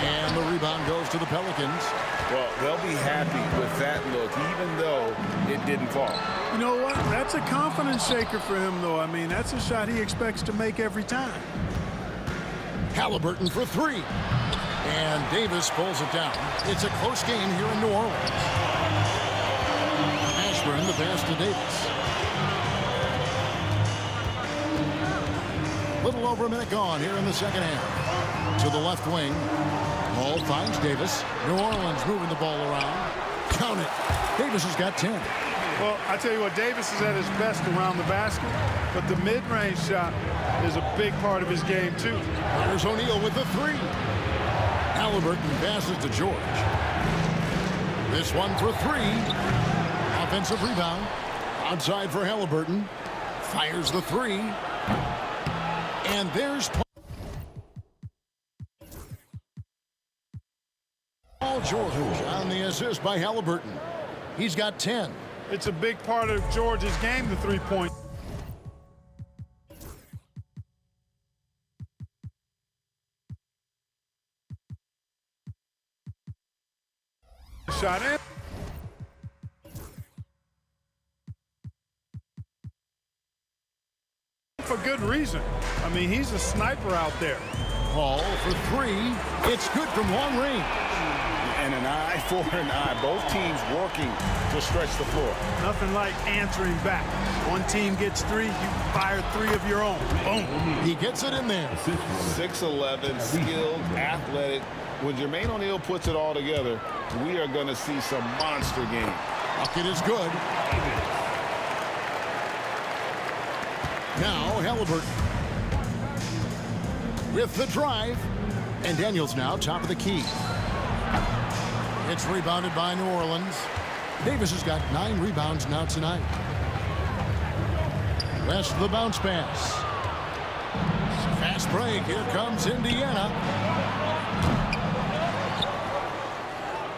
And the rebound goes to the Pelicans. Well, they'll be happy with that look, even though it didn't fall. You know what? That's a confidence shaker for him, though. I mean, that's a shot he expects to make every time. Halliburton for 3. And Davis pulls it down. It's a close game here in New Orleans. Mashburn, the pass to Davis. Little over a minute gone here in the second half. To the left wing. Paul finds Davis. New Orleans moving the ball around. Count it. Davis has got 10. Well, I tell you what, Davis is at his best around the basket, but the mid-range shot is a big part of his game, too. There's O'Neal with the 3. Halliburton passes to George. This one for 3. Off Offensive rebound. Outside for Halliburton. Fires the three. And there's Paul George on the assist by Halliburton. He's got 10. It's a big part of George's game, the three-point. Shot in. For good reason. I mean, he's a sniper out there. Paul for three. It's good from long range. And an eye for an eye. Both teams working to stretch the floor. Nothing like answering back. One team gets three, you fire three of your own. Boom. He gets it in there. 6'11", skilled, athletic. When Jermaine O'Neal puts it all together, we are going to see some monster games. Bucket is good. Now Halliburton with the drive. And Daniels now top of the key. It's rebounded by New Orleans. Davis has got 9 rebounds now tonight. West the bounce pass. Fast break. Here comes Indiana.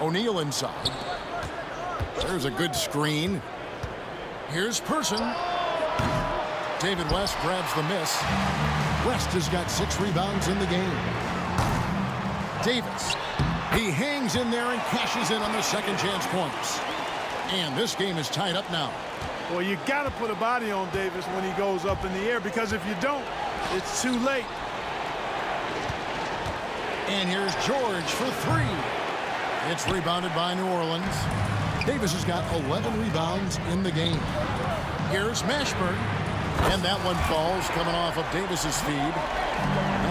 O'Neal inside. There's a good screen. Here's Person. David West grabs the miss. West has got 6 rebounds in the game. Davis. He hangs in there and cashes in on the second chance points. And this game is tied up now. Well, you got to put a body on Davis when he goes up in the air, because if you don't, it's too late. And here's George for 3. It's rebounded by New Orleans. Davis has got 11 rebounds in the game. Here's Mashburn. And that one falls coming off of Davis's feed.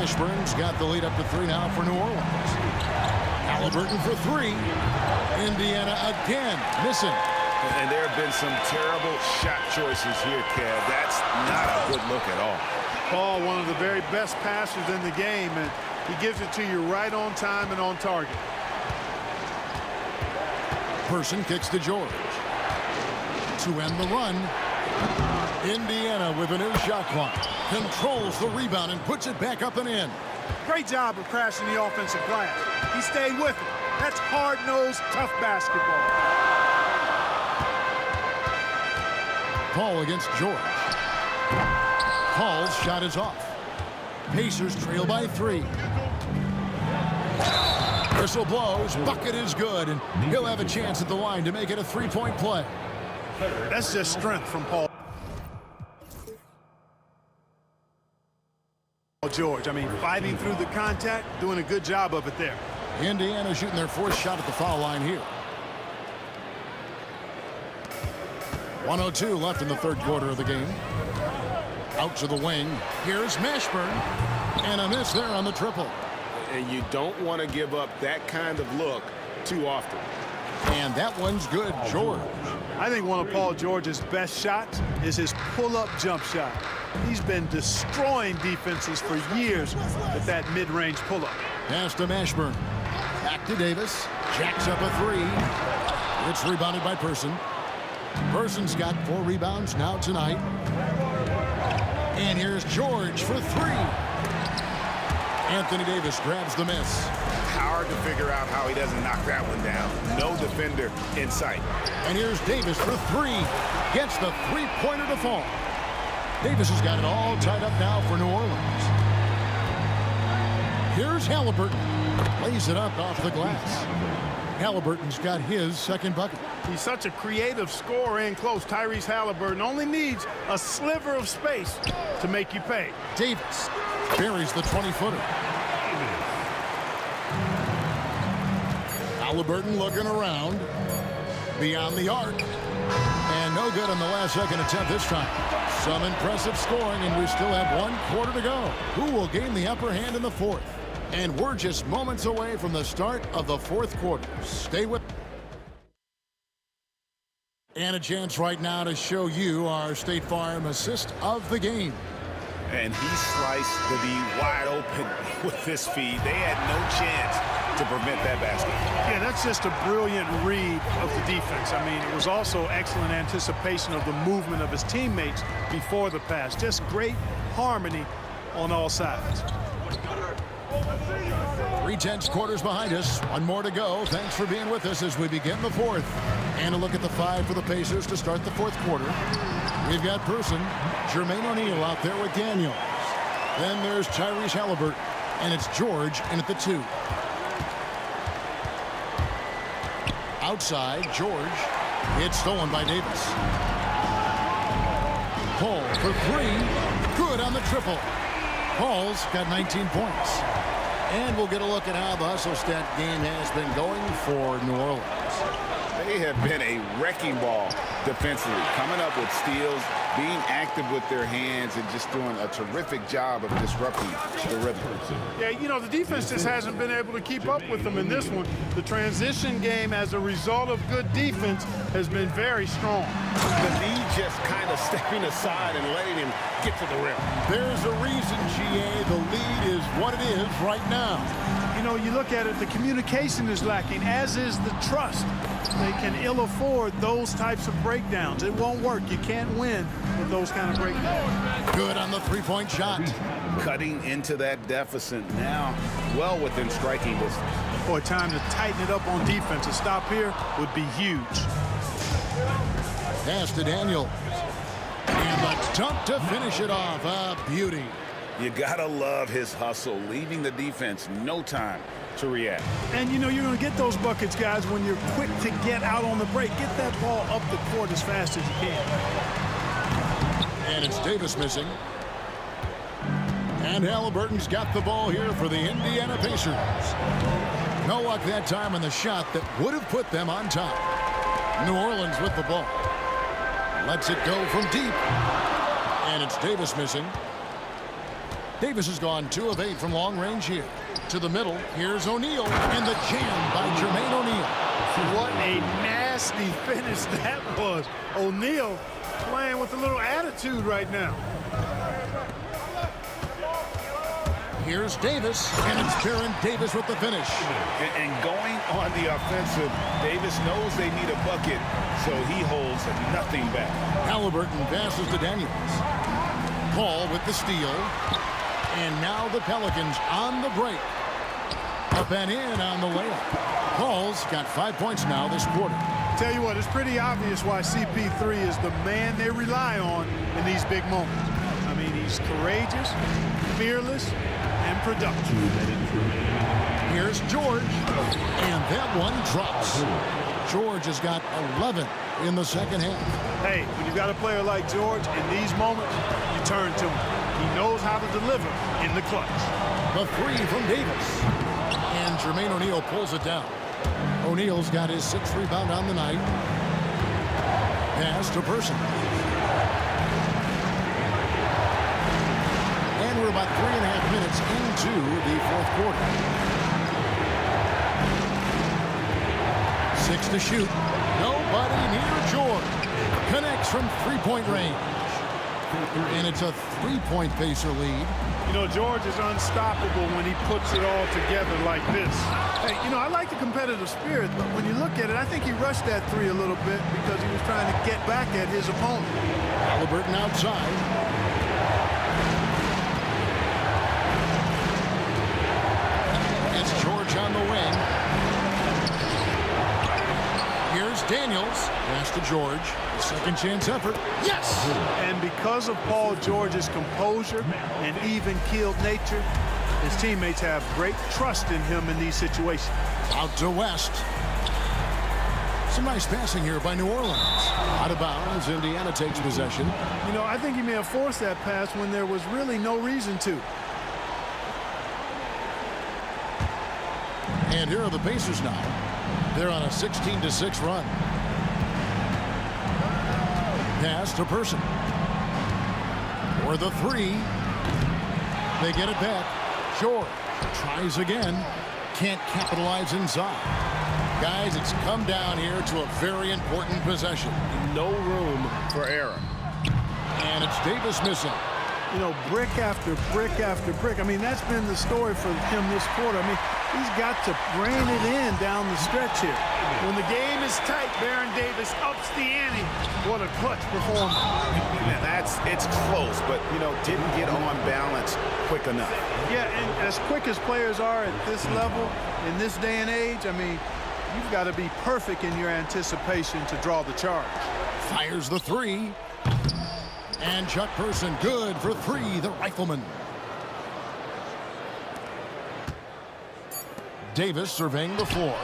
Mashburn's got the lead up to 3 now for New Orleans. Halliburton for 3. Indiana again missing. And there have been some terrible shot choices here, Kev. That's not a good look at all. Paul, one of the very best passers in the game, and he gives it to you right on time and on target. Person kicks to George. To end the run. Indiana with a new shot clock. Controls the rebound and puts it back up and in. Great job of crashing the offensive glass. He stayed with it. That's hard-nosed, tough basketball. Paul against George. Paul's shot is off. Pacers trail by 3. Whistle blows. Bucket is good, and he'll have a chance at the line to make it a 3-point play. That's just strength from Paul George. I mean, fighting through the contact, doing a good job of it there. Indiana shooting their 4th shot at the foul line here. 1:02 left in the 3rd quarter of the game. Out to the wing. Here's Mashburn. And a miss there on the triple. And you don't want to give up that kind of look too often. And that one's good, George. I think one of Paul George's best shots is his pull-up jump shot. He's been destroying defenses for years with that mid-range pull-up. Pass to Mashburn. Back to Davis. Jacks up a 3. It's rebounded by Person. Person's got 4 rebounds now tonight. And here's George for 3. Anthony Davis grabs the miss. Hard to figure out how he doesn't knock that one down. No defender in sight. And here's Davis for 3. Gets the 3-pointer to fall. Davis has got it all tied up now for New Orleans. Here's Halliburton. Lays it up off the glass. Halliburton's got his 2nd bucket. He's such a creative scorer in close. Tyrese Halliburton only needs a sliver of space to make you pay. Davis buries the 20-footer. Halliburton looking around. Beyond the arc. And no good on the last second attempt this time. Some impressive scoring, and we still have 1 quarter to go. Who will gain the upper hand in the 4th? And we're just moments away from the start of the 4th quarter. Stay with. And a chance right now to show you our State Farm assist of the game. And he sliced the D wide open with his feed. They had no chance to prevent that basket. Yeah, that's just a brilliant read of the defense. I mean, it was also excellent anticipation of the movement of his teammates before the pass. Just great harmony on all sides. 3/10 quarters behind us. One more to go. Thanks for being with us as we begin the fourth. And a look at the five for the Pacers to start the fourth quarter. We've got Person, Jermaine O'Neal out there with Daniels. Then there's Tyrese Halliburton, and it's George in at the 2. Outside, George. It's stolen by Davis. Paul for 3. Good on the triple. Paul's got 19 points. And we'll get a look at how the hustle stat game has been going for New Orleans. They have been a wrecking ball defensively, coming up with steals, being active with their hands, and just doing a terrific job of disrupting the rhythm. Yeah, you know, the defense just hasn't been able to keep up with them in this one. The transition game, as a result of good defense, has been very strong. The lead just kind of stepping aside and letting him get to the rim. There's a reason, GA, the lead is what it is right now. You know, you look at it, the communication is lacking, as is the trust. They can ill afford those types of breakdowns. It won't work. You can't win with those kind of breakdowns. Good on the three-point shot. Cutting into that deficit now, well within striking distance. Boy, time to tighten it up on defense. A stop here would be huge. Pass to Daniel. And the dunk to finish it off. A beauty. You gotta love his hustle, leaving the defense no time to react. And you know, you're going to get those buckets, guys, when you're quick to get out on the break. Get that ball up the court as fast as you can. And it's Davis missing. And Halliburton's got the ball here for the Indiana Pacers. No luck that time on the shot that would have put them on top. New Orleans with the ball. Lets it go from deep. And it's Davis missing. Davis has gone 2 of 8 from long range here. To the middle, here's O'Neal, and the jam by Jermaine O'Neal. What a nasty finish that was. O'Neal playing with a little attitude right now. Here's Davis, and it's Baron Davis with the finish. And going on the offensive, Davis knows they need a bucket, so he holds nothing back. Halliburton passes to Daniels. Paul with the steal. And now the Pelicans on the break. Up and in on the layup. Paul's got 5 points now this quarter. Tell you what, it's pretty obvious why CP3 is the man they rely on in these big moments. I mean, he's courageous, fearless, and productive. Here's George. And that one drops. George has got 11 in the second half. Hey, when you've got a player like George, in these moments, you turn to him. He knows how to deliver in the clutch. The 3 from Davis. And Jermaine O'Neal pulls it down. O'Neal's got his 6th rebound on the night. Pass to Person. And we're about 3.5 minutes into the fourth quarter. 6 to shoot. Nobody near George. Connects from 3-point range. And it's a 3-point Pacer lead. You know, George is unstoppable when he puts it all together like this. Hey, you know, I like the competitive spirit, but when you look at it, I think he rushed that 3 a little bit because he was trying to get back at his opponent. Halliburton outside. It's George on the wing. Here's Daniels. Pass to George. Second chance effort. Yes! And because of Paul George's composure and even-keeled nature, his teammates have great trust in him in these situations. Out to West. Some nice passing here by New Orleans. Out of bounds, Indiana takes possession. You know, I think he may have forced that pass when there was really no reason to. And here are the Pacers now. They're on a 16-6 run. Pass to Person. For the 3. They get it back. George tries again. Can't capitalize inside. Guys, it's come down here to a very important possession. No room for error. And it's Davis missing. you know, brick after brick after brick. I mean, that's been the story for him this quarter. I mean, he's got to rein it in down the stretch here. When the game is tight, Baron Davis ups the ante. What a clutch performance. It's close, but, you know, didn't get on balance quick enough. Yeah, and as quick as players are at this level, in this day and age, I mean, you've got to be perfect in your anticipation to draw the charge. Fires the three. And Chuck Person good for three, the rifleman. Davis surveying the floor.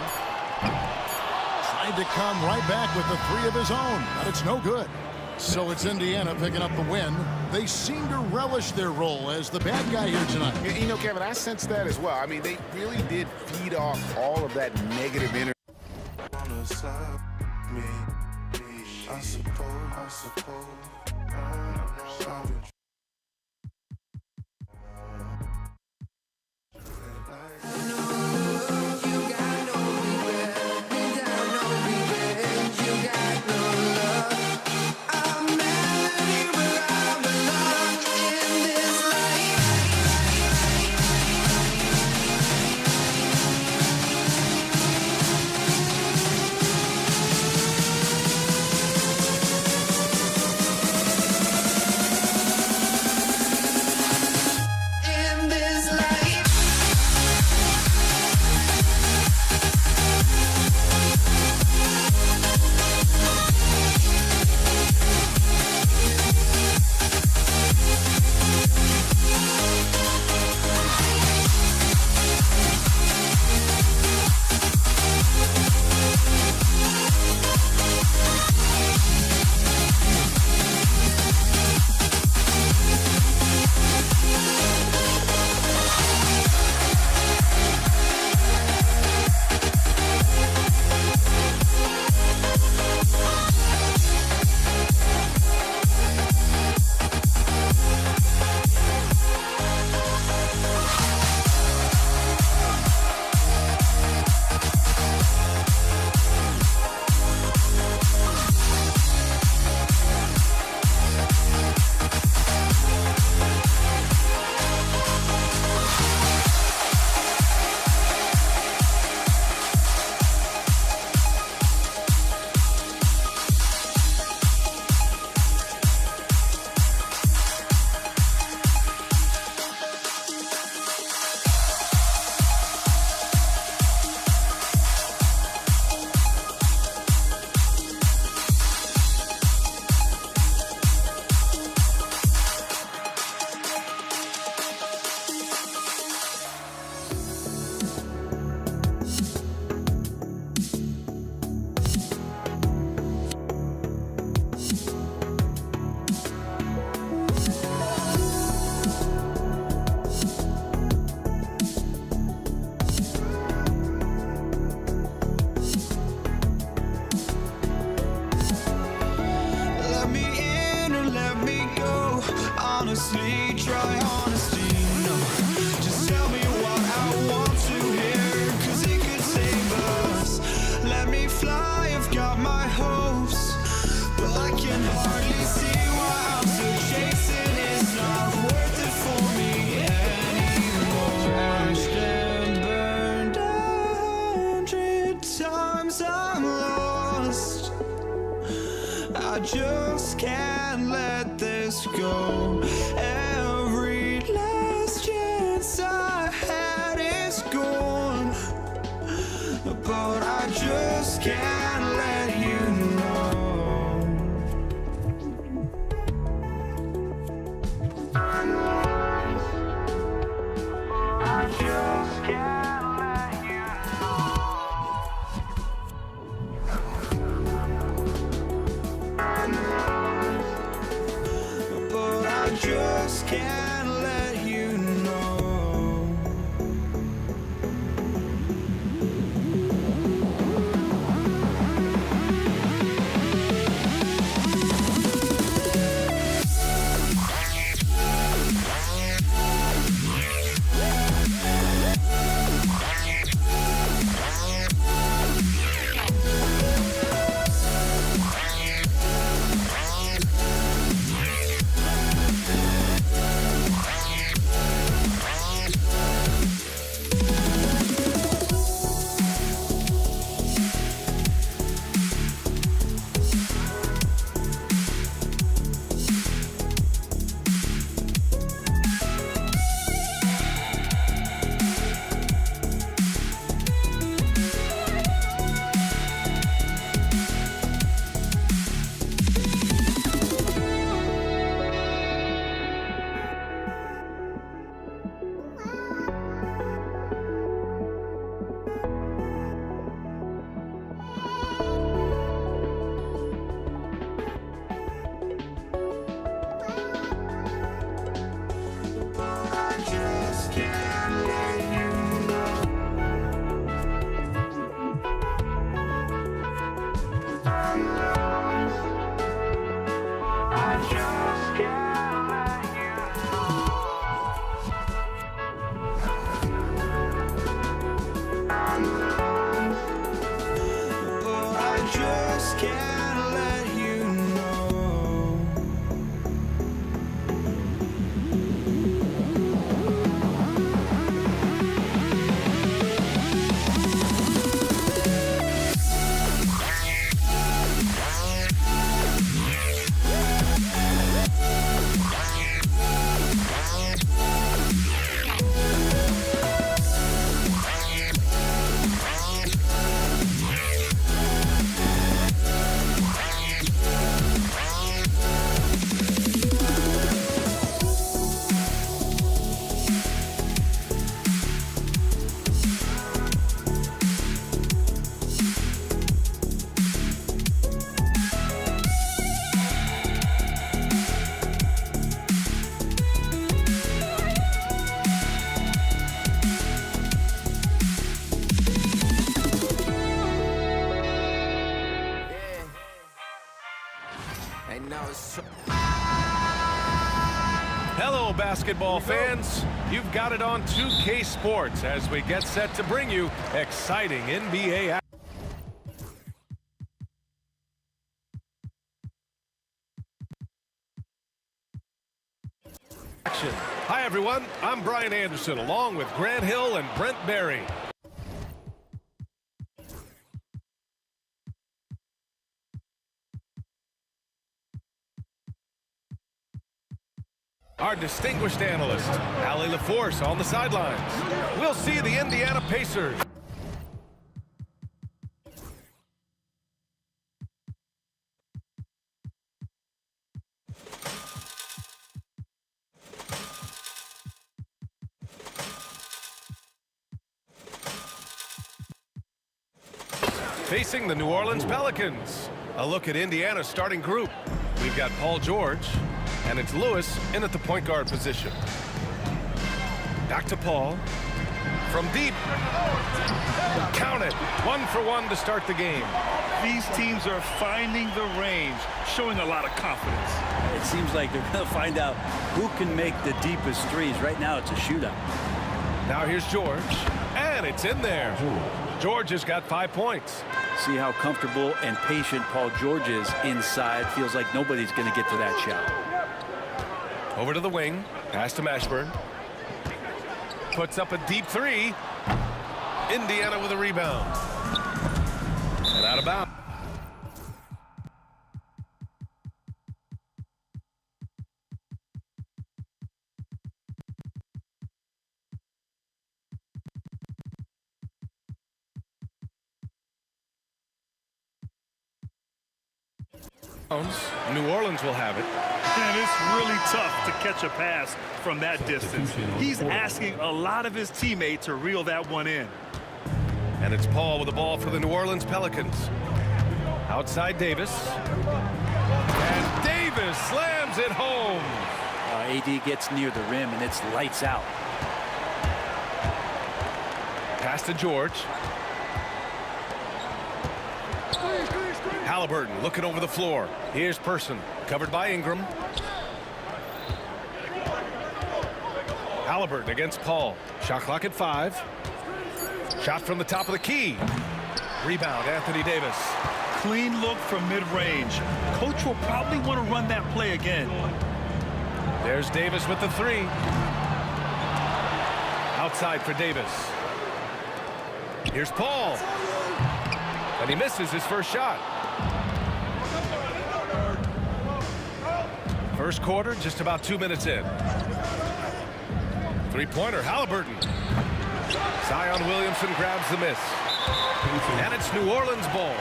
Tried to come right back with the three of his own, but it's no good. So it's Indiana picking up the win. They seem to relish their role as the bad guy here tonight. Yeah, you know, Kevin, I sense that as well. I mean, they really did feed off all of that negative energy. I suppose. honestly, try honesty, no. Just tell me what I want to hear, 'cause it could save us. Let me fly, I've got my hopes, but I can hardly see why I'm still chasing. It's not worth it for me anymore. Crashed and burned 100 times, I'm lost. I just can't let this go. Every last chance I had is gone, but I just can't let you know. I just can't let you know. But I just can't let you know. Hello, basketball fans. You've got it on 2K Sports as we get set to bring you exciting NBA action. Hi, everyone. I'm Brian Anderson, along with Grant Hill and Brent Berry. Our distinguished analyst, Allie LaForce, on the sidelines. We'll see the Indiana Pacers. Facing the New Orleans Pelicans. A look at Indiana's starting group. We've got Paul George, and it's Lewis in at the point guard position. Back to Paul. From deep. Count it. 1 for 1 to start the game. These teams are finding the range, showing a lot of confidence. It seems like they're going to find out who can make the deepest threes. Right now, it's a shootout. Now here's George, and it's in there. George has got 5 points. See how comfortable and patient Paul George is inside. Feels like nobody's going to get to that shot. Over to the wing. Pass to Mashburn. Puts up a deep three. Indiana with a rebound. And out of bounds. New Orleans will have it. And it's really tough to catch a pass from that distance. He's asking a lot of his teammates to reel that one in. And it's Paul with the ball for the New Orleans Pelicans. Outside Davis. And Davis slams it home. AD gets near the rim, and it's lights out. Pass to George. Halliburton looking over the floor. Here's Person, covered by Ingram. Halliburton against Paul. Shot clock at 5. Shot from the top of the key. Rebound, Anthony Davis. Clean look from mid-range. Coach will probably want to run that play again. There's Davis with the 3. Outside for Davis. Here's Paul. And he misses his first shot. First quarter, just about 2 minutes in. Three-pointer, Halliburton. Zion Williamson grabs the miss. And it's New Orleans ball.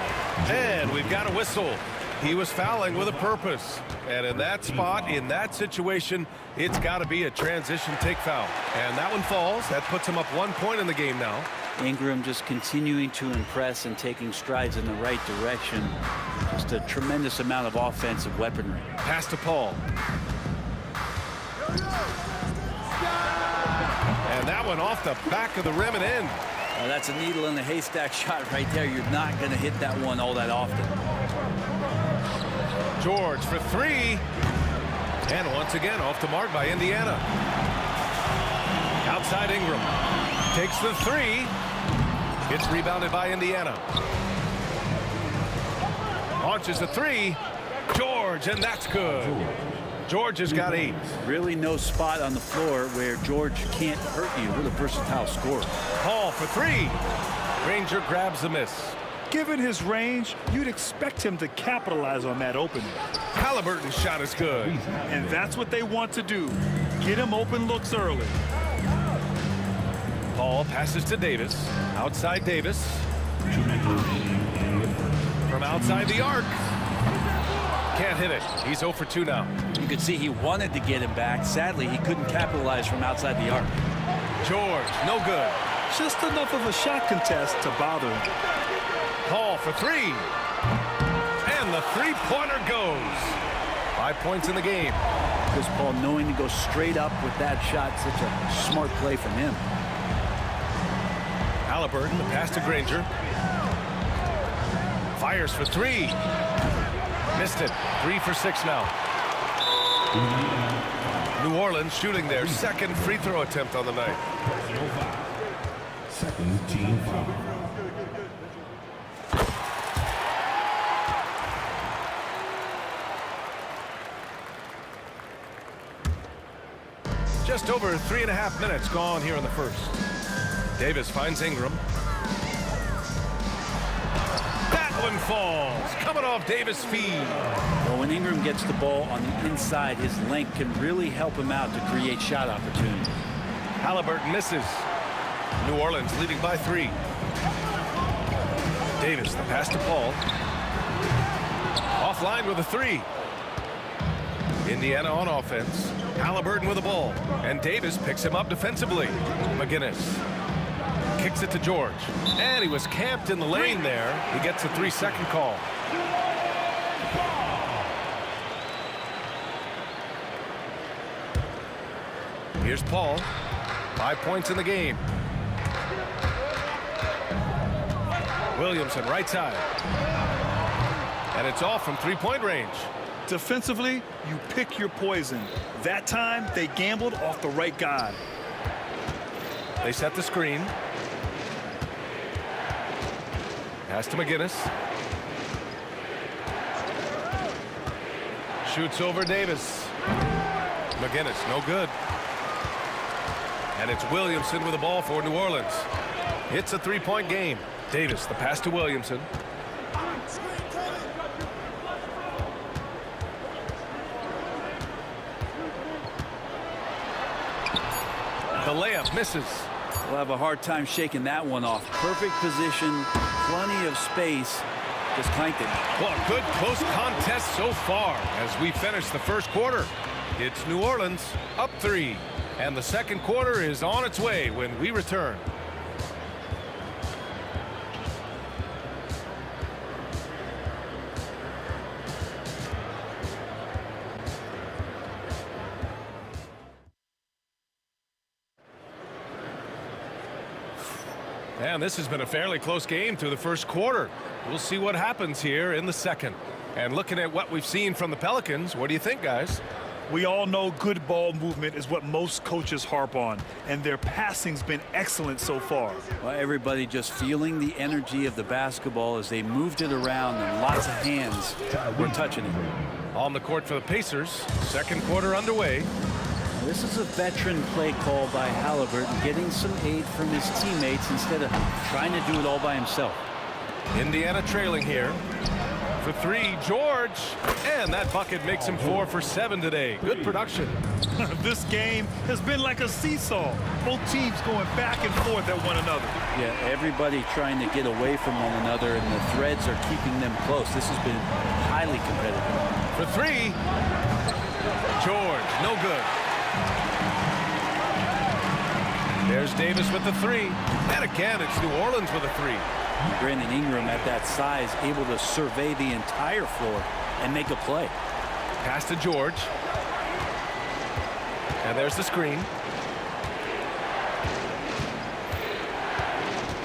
And we've got a whistle. He was fouling with a purpose. And in that spot, in that situation, it's got to be a transition take foul. And that one falls. That puts him up 1 point in the game now. Ingram just continuing to impress and taking strides in the right direction. Just a tremendous amount of offensive weaponry. Pass to Paul. And that one off the back of the rim and in. That's a needle in the haystack shot right there. You're not going to hit that one all that often. George for 3. And once again off the mark by Indiana. Outside Ingram. Takes the 3. It's rebounded by Indiana. Launches the 3. George, and that's good. George has got 8. Really no spot on the floor where George can't hurt you with a versatile scorer. Paul for 3. Ranger grabs the miss. Given his range, you'd expect him to capitalize on that opening. Halliburton's shot is good. And that's what they want to do. Get him open looks early. Paul passes to Davis. Outside Davis. From outside the arc. Can't hit it. He's 0 for 2 now. You could see he wanted to get him back. Sadly, he couldn't capitalize from outside the arc. George, no good. Just enough of a shot contest to bother him. Paul for 3. And the three-pointer goes. 5 points in the game. Chris Paul knowing to go straight up with that shot. Such a smart play from him. Halliburton, the pass to Granger. Fires for 3. Missed it. 3 for 6 now. New Orleans shooting their second free throw attempt on the night. Personal foul. Second team foul. Just over 3.5 minutes gone here in the first. Davis finds Ingram. That one falls. Coming off Davis' feed. Well, when Ingram gets the ball on the inside, his length can really help him out to create shot opportunities. Halliburton misses. New Orleans leading by 3. Davis, the pass to Paul. Offline with a 3. Indiana on offense. Halliburton with the ball. And Davis picks him up defensively. McGinnis kicks it to George. And he was camped in the lane there. He gets a 3-second call. Here's Paul. 5 points in the game. Williamson right side. And it's off from 3-point range. Defensively, you pick your poison. That time, they gambled off the right guy. They set the screen. Pass to McGinnis. Shoots over Davis. McGinnis, no good. And it's Williamson with the ball for New Orleans. It's a 3-point game. Davis, the pass to Williamson. The layup misses. We'll have a hard time shaking that one off. Perfect position, plenty of space. Just clanked it. Well, a good close contest so far as we finish the first quarter. It's New Orleans up 3. And the second quarter is on its way when we return. And this has been a fairly close game through the first quarter. We'll see what happens here in the second. And looking at what we've seen from the Pelicans, what do you think, guys? We all know good ball movement is what most coaches harp on, and their passing's been excellent so far. Well, everybody just feeling the energy of the basketball as they moved it around, and lots of hands were touching it. On the court for the Pacers, second quarter underway. This is a veteran play call by Halliburton, getting some aid from his teammates instead of trying to do it all by himself. Indiana trailing here. For 3, George. And that bucket makes him 4 for 7 today. Good production. This game has been like a seesaw. Both teams going back and forth at one another. Yeah, everybody trying to get away from one another, and the threads are keeping them close. This has been highly competitive. For 3, George, no good. There's Davis with the 3. And again, it's New Orleans with a 3. Brandon Ingram at that size, able to survey the entire floor and make a play. Pass to George. And there's the screen.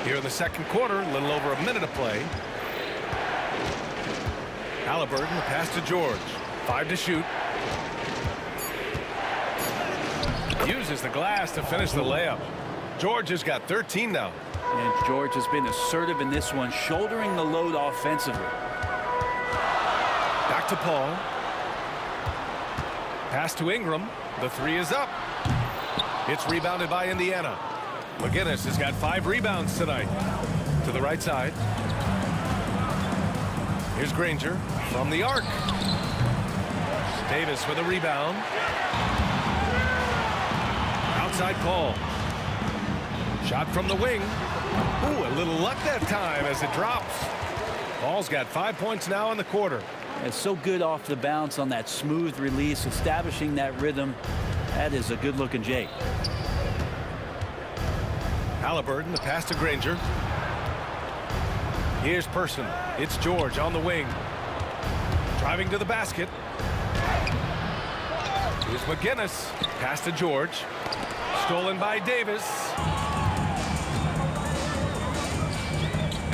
Here in the second quarter, a little over a minute of play. Halliburton, the pass to George. 5 to shoot. Uses the glass to finish the layup. George has got 13 now. And George has been assertive in this one, shouldering the load offensively. Back to Paul. Pass to Ingram. The 3 is up. It's rebounded by Indiana. McGinnis has got 5 rebounds tonight. To the right side. Here's Granger from the arc. Davis with a rebound. Outside Paul. Shot from the wing. Ooh, a little luck that time as it drops. Paul's got 5 points now in the quarter. It's so good off the bounce on that smooth release, establishing that rhythm. That is a good-looking Jake. Halliburton, the pass to Granger. Here's Person. It's George on the wing. Driving to the basket. Here's McGinnis. Pass to George. Stolen by Davis.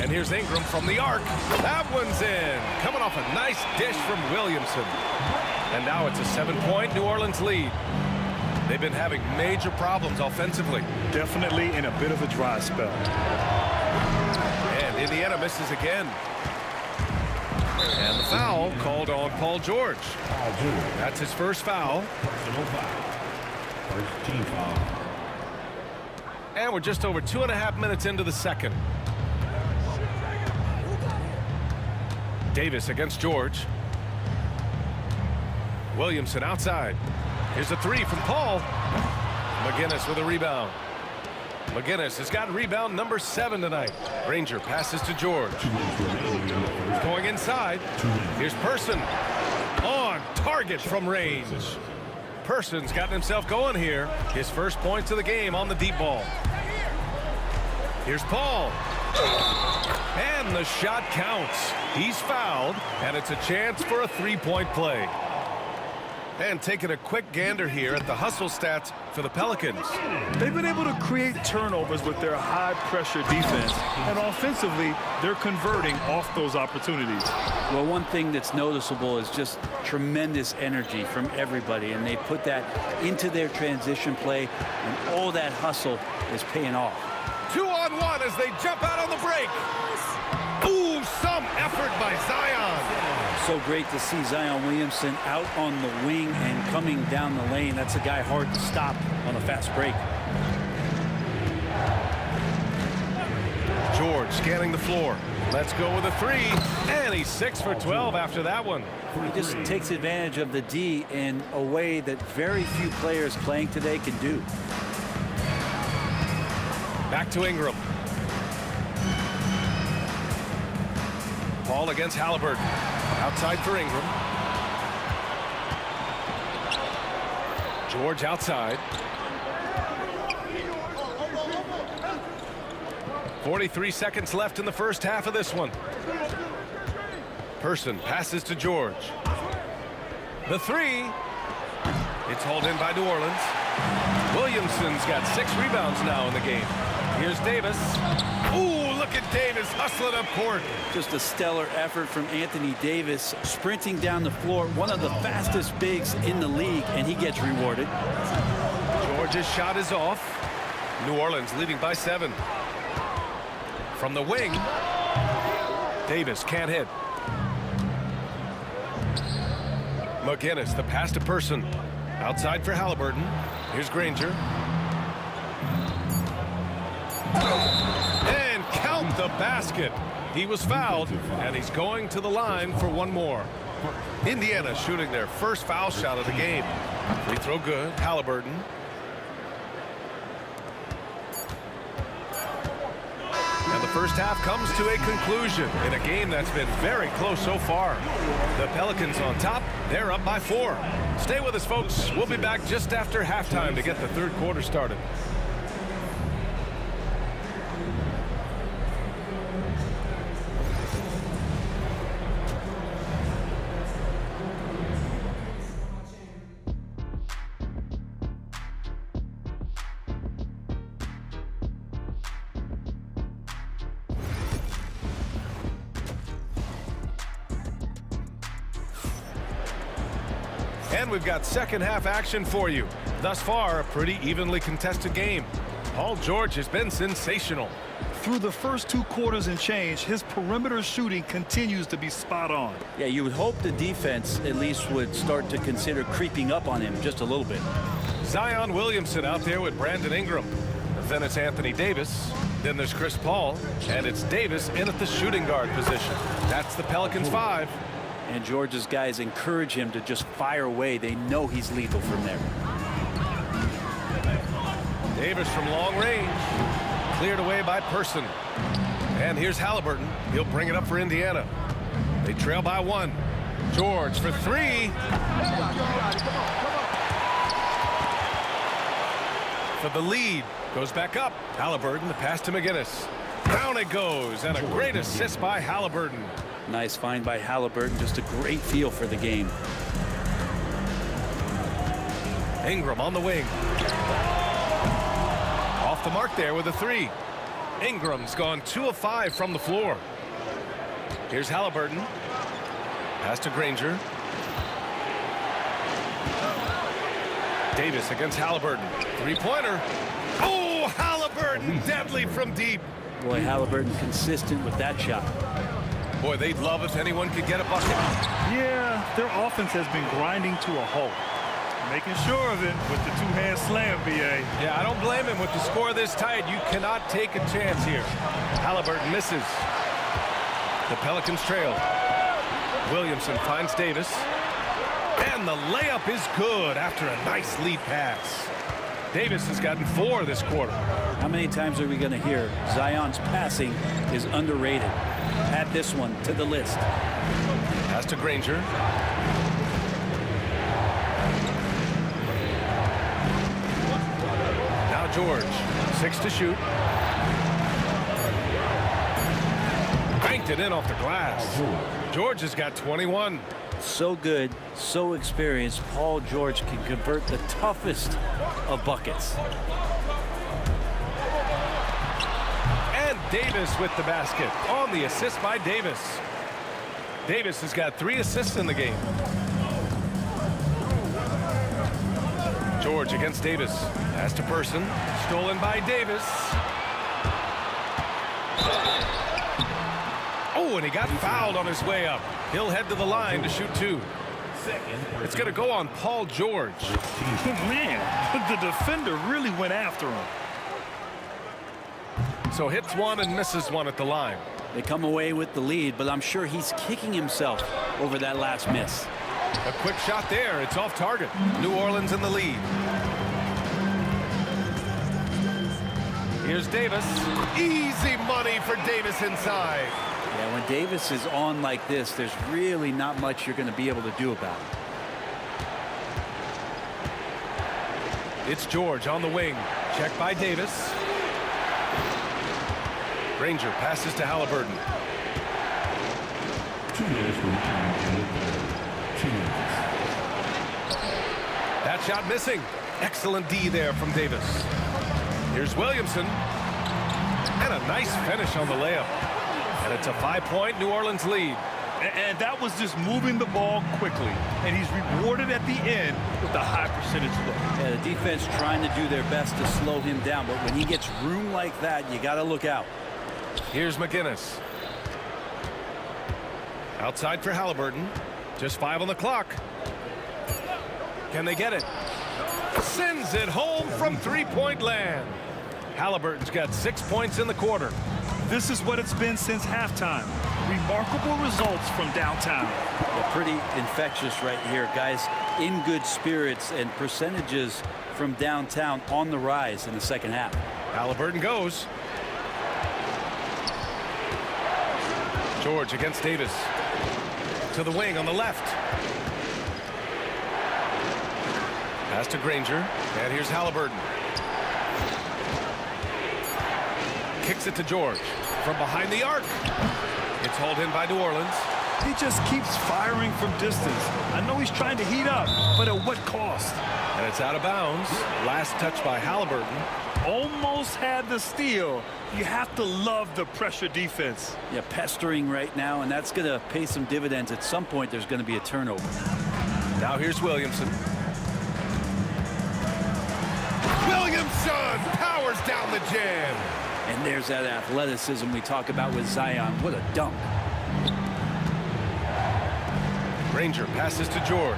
And here's Ingram from the arc. That one's in. Coming off a nice dish from Williamson. And now it's a 7-point New Orleans lead. They've been having major problems offensively. Definitely in a bit of a dry spell. And Indiana misses again. And the foul called on Paul George. That's his first foul. First team foul. And we're just over 2.5 minutes into the second. Davis against George. Williamson outside. Here's a three from Paul. McGinnis with a rebound. McGinnis has got rebound number 7 tonight. Granger passes to George. Going inside. Here's Person. On target from range. Person's gotten himself going here. His first points of the game on the deep ball. Here's Paul. And the shot counts. He's fouled, and it's a chance for a three-point play. And taking a quick gander here at the hustle stats for the Pelicans. They've been able to create turnovers with their high-pressure defense, and offensively, they're converting off those opportunities. Well, one thing that's noticeable is just tremendous energy from everybody, and they put that into their transition play, and all that hustle is paying off. 2-on-1 as they jump out on the break. Ooh, some effort by Zion. So great to see Zion Williamson out on the wing and coming down the lane. That's a guy hard to stop on a fast break. George scanning the floor. Let's go with a three. And he's 6 for 12 after that one. He just takes advantage of the D in a way that very few players playing today can do. Back to Ingram. Paul against Halliburton. Outside for Ingram. George outside. 43 seconds left in the first half of this one. Person passes to George. The three. It's hauled in by New Orleans. Williamson's got 6 rebounds now in the game. Here's Davis. Ooh, look at Davis hustling up court. Just a stellar effort from Anthony Davis, sprinting down the floor, one of the fastest bigs in the league, and he gets rewarded. George's shot is off. New Orleans leading by 7. From the wing, Davis can't hit. McGinnis, the pass to Person. Outside for Halliburton. Here's Granger. And count the basket. He was fouled, and he's going to the line for one more. Indiana shooting their first foul shot of the game. Free throw good. Halliburton. And the first half comes to a conclusion in a game that's been very close so far. The Pelicans on top. They're up by 4. Stay with us, folks. We'll be back just after halftime to get the third quarter started. And we've got second half action for you. Thus far, a pretty evenly contested game. Paul George has been sensational. Through the first 2 quarters and change, his perimeter shooting continues to be spot on. Yeah, you would hope the defense at least would start to consider creeping up on him just a little bit. Zion Williamson out there with Brandon Ingram. Then it's Anthony Davis. Then there's Chris Paul. And it's Davis in at the shooting guard position. That's the Pelicans 5. And George's guys encourage him to just fire away. They know he's lethal from there. Davis from long range. Cleared away by Person. And here's Halliburton. He'll bring it up for Indiana. They trail by 1. George for 3. For the lead. Goes back up. Halliburton, the pass to McGinnis. Down it goes. And a great assist by Halliburton. Nice find by Halliburton. Just a great feel for the game. Ingram on the wing. Off the mark there with a 3. Ingram's gone 2 of 5 from the floor. Here's Halliburton. Pass to Granger. Davis against Halliburton. Three-pointer. Oh, Halliburton, deadly from deep. Boy, Halliburton consistent with that shot. Boy, they'd love if anyone could get a bucket. Yeah, their offense has been grinding to a halt. Making sure of it with the two-hand slam, B.A. Yeah, I don't blame him. With the score this tight, you cannot take a chance here. Halliburton misses. The Pelicans trail. Williamson finds Davis. And the layup is good after a nice lead pass. Davis has gotten 4 this quarter. How many times are we going to hear Zion's passing is underrated? Add this one to the list. Pass to Granger. Now George, 6 to shoot. Banked it in off the glass. George has got 21. So good, so experienced. Paul George can convert the toughest of buckets. And Davis with the basket on the assist by Davis. Davis has got 3 assists in the game. George against Davis. Pass to Person. Stolen by Davis. Oh, and he got fouled on his way up. He'll head to the line to shoot 2. It's going to go on Paul George. Man, the defender really went after him. So hits 1 and misses 1 at the line. They come away with the lead, but I'm sure he's kicking himself over that last miss. A quick shot there. It's off target. New Orleans in the lead. Here's Davis. Easy money for Davis inside. Yeah, when Davis is on like this, there's really not much you're going to be able to do about it. It's George on the wing. Check by Davis. Granger passes to Halliburton. 2 minutes remaining in the third. 2 minutes. That shot missing. Excellent D there from Davis. Here's Williamson. And a nice finish on the layup. And it's a 5-point New Orleans lead. And that was just moving the ball quickly. And he's rewarded at the end with a high percentage look. Yeah, the defense trying to do their best to slow him down. But when he gets room like that, you got to look out. Here's McGinnis. Outside for Halliburton. Just 5 on the clock. Can they get it? Sends it home from 3-point land. Halliburton's got 6 points in the quarter. This is what it's been since halftime. Remarkable results from downtown. Yeah, pretty infectious right here. Guys in good spirits and percentages from downtown on the rise in the second half. Halliburton goes. George against Davis. To the wing on the left. Pass to Granger. And here's Halliburton. Kicks it to George from behind the arc. It's hauled in by New Orleans. He just keeps firing from distance. I know he's trying to heat up, but at what cost? And it's out of bounds. Last touch by Halliburton. Almost had the steal. You have to love the pressure defense. Yeah, pestering right now, and that's going to pay some dividends. At some point, there's going to be a turnover. Now here's Williamson. Williamson powers down the jam. And there's that athleticism we talk about with Zion. What a dunk. Granger passes to George.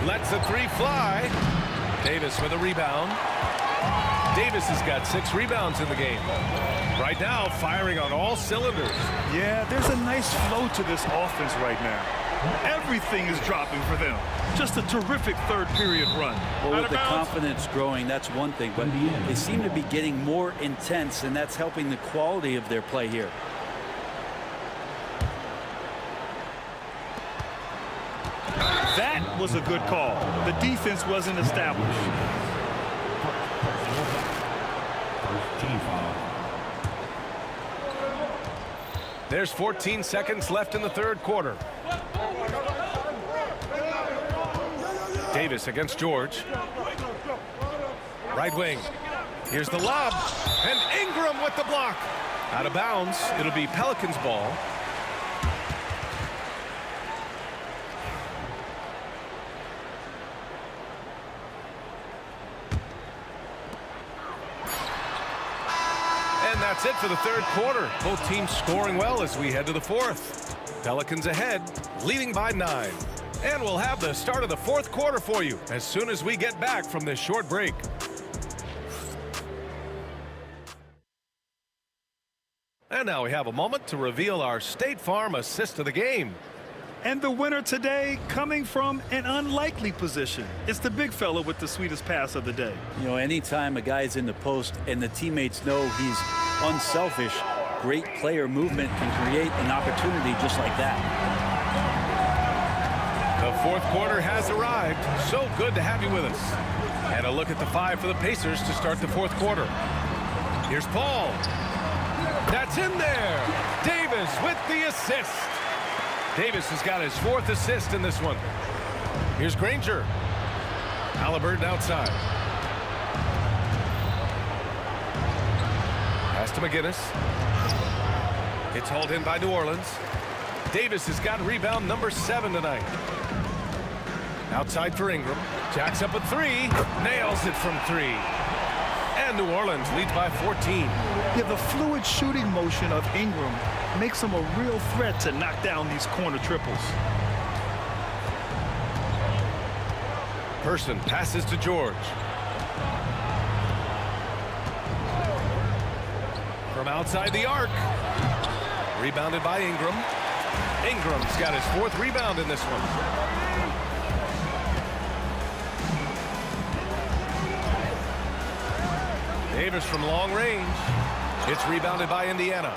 Lets the 3 fly. Davis with a rebound. Davis has got 6 rebounds in the game. Right now, firing on all cylinders. Yeah, there's a nice flow to this offense right now. Everything is dropping for them. Just a terrific third period run. Well, with the confidence growing, that's one thing, but they seem to be getting more intense, and that's helping the quality of their play here. That was a good call. The defense wasn't established. There's 14 seconds left in the third quarter. Davis against George. Right wing. Here's the lob. And Ingram with the block. Out of bounds. It'll be Pelicans ball. that's it for the third quarter. Both teams scoring well as we head to the fourth. Pelicans ahead, leading by 9. And we'll have the start of the fourth quarter for you as soon as we get back from this short break. And now we have a moment to reveal our State Farm assist of the game. And the winner today coming from an unlikely position. It's the big fella with the sweetest pass of the day. You know, anytime a guy's in the post and the teammates know he's unselfish, great player movement can create an opportunity just like that. The fourth quarter has arrived. So good to have you with us. And a look at the 5 for the Pacers to start the fourth quarter. Here's Paul. That's in there. Davis with the assist. Davis has got his 4th assist in this one. Here's Granger. Halliburton outside. Pass to McGinnis. It's hauled in by New Orleans. Davis has got rebound number 7 tonight. Outside for Ingram. Jacks up a 3. Nails it from 3. And New Orleans leads by 14. Yeah, the fluid shooting motion of Ingram makes him a real threat to knock down these corner triples. Person passes to George. From outside the arc. Rebounded by Ingram. Ingram's got his 4th rebound in this one. Davis from long range. It's rebounded by Indiana.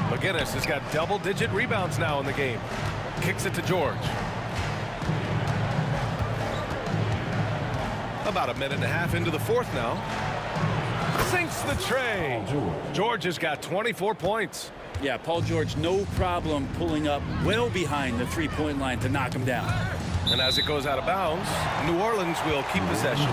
McGinnis has got double-digit rebounds now in the game. Kicks it to George. About a minute and a half into the fourth now. Sinks the tray. George has got 24 points. Yeah, Paul George, no problem pulling up well behind the three-point line to knock him down. And as it goes out of bounds, New Orleans will keep possession.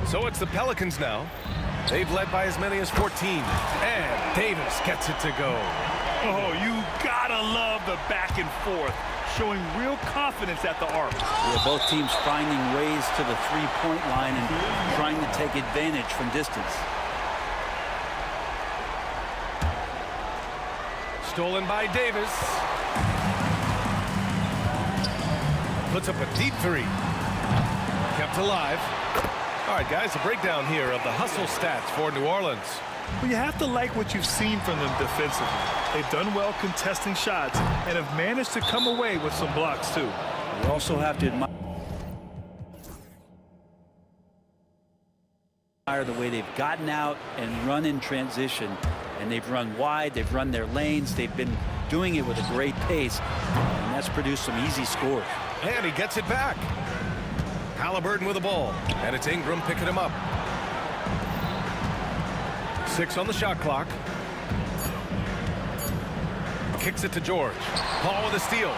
So it's the Pelicans now. They've led by as many as 14. And Davis gets it to go. Oh, you gotta love the back and forth, showing real confidence at the arc. Yeah, both teams finding ways to the three-point line and trying to take advantage from distance. Stolen by Davis. Puts up a deep 3. Kept alive. All right, guys, a breakdown here of the hustle stats for New Orleans. Well, you have to like what you've seen from them defensively. They've done well contesting shots and have managed to come away with some blocks, too. You also have to admire the way they've gotten out and run in transition. And they've run wide, they've run their lanes, they've been doing it with a great pace, and that's produced some easy scores. And he gets it back. Halliburton with the ball, and it's Ingram picking him up. 6 on the shot clock. Kicks it to George. Paul with a steal.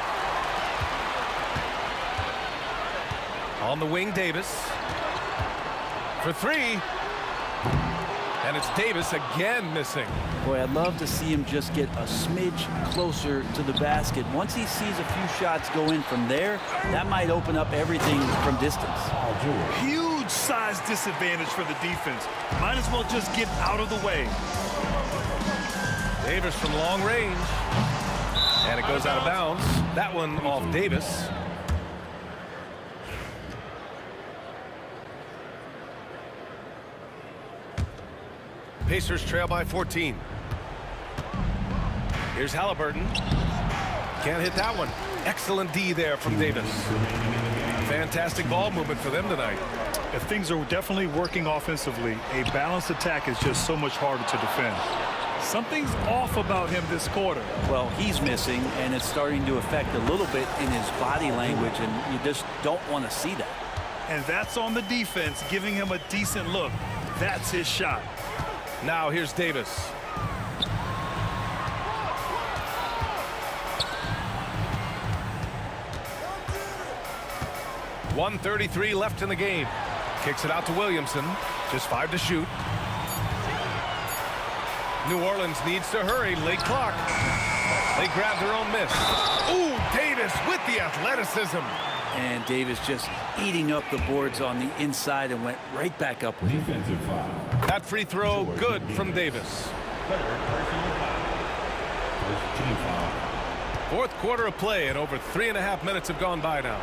On the wing, Davis. For 3. And it's Davis again missing. Boy, I'd love to see him just get a smidge closer to the basket. Once he sees a few shots go in from there, that might open up everything from distance. Huge size disadvantage for the defense. Might as well just get out of the way. Davis from long range. And it goes out of bounds. That one off Davis. Pacers trail by 14. Here's Halliburton. Can't hit that one. Excellent D there from Davis. Fantastic ball movement for them tonight. If things are definitely working offensively, a balanced attack is just so much harder to defend. Something's off about him this quarter. Well, he's missing, and it's starting to affect a little bit in his body language, and you just don't want to see that. And that's on the defense, giving him a decent look. That's his shot. Now here's Davis. .133 left in the game. Kicks it out to Williamson. Just 5 to shoot. New Orleans needs to hurry. Late clock. They grab their own miss. Ooh, Davis with the the athleticism. And Davis just eating up the boards on the inside and went right back up with it. Defensive foul. That free throw good from Davis. Third personal foul. First team foul. Fourth quarter of play, and over 3.5 minutes have gone by now.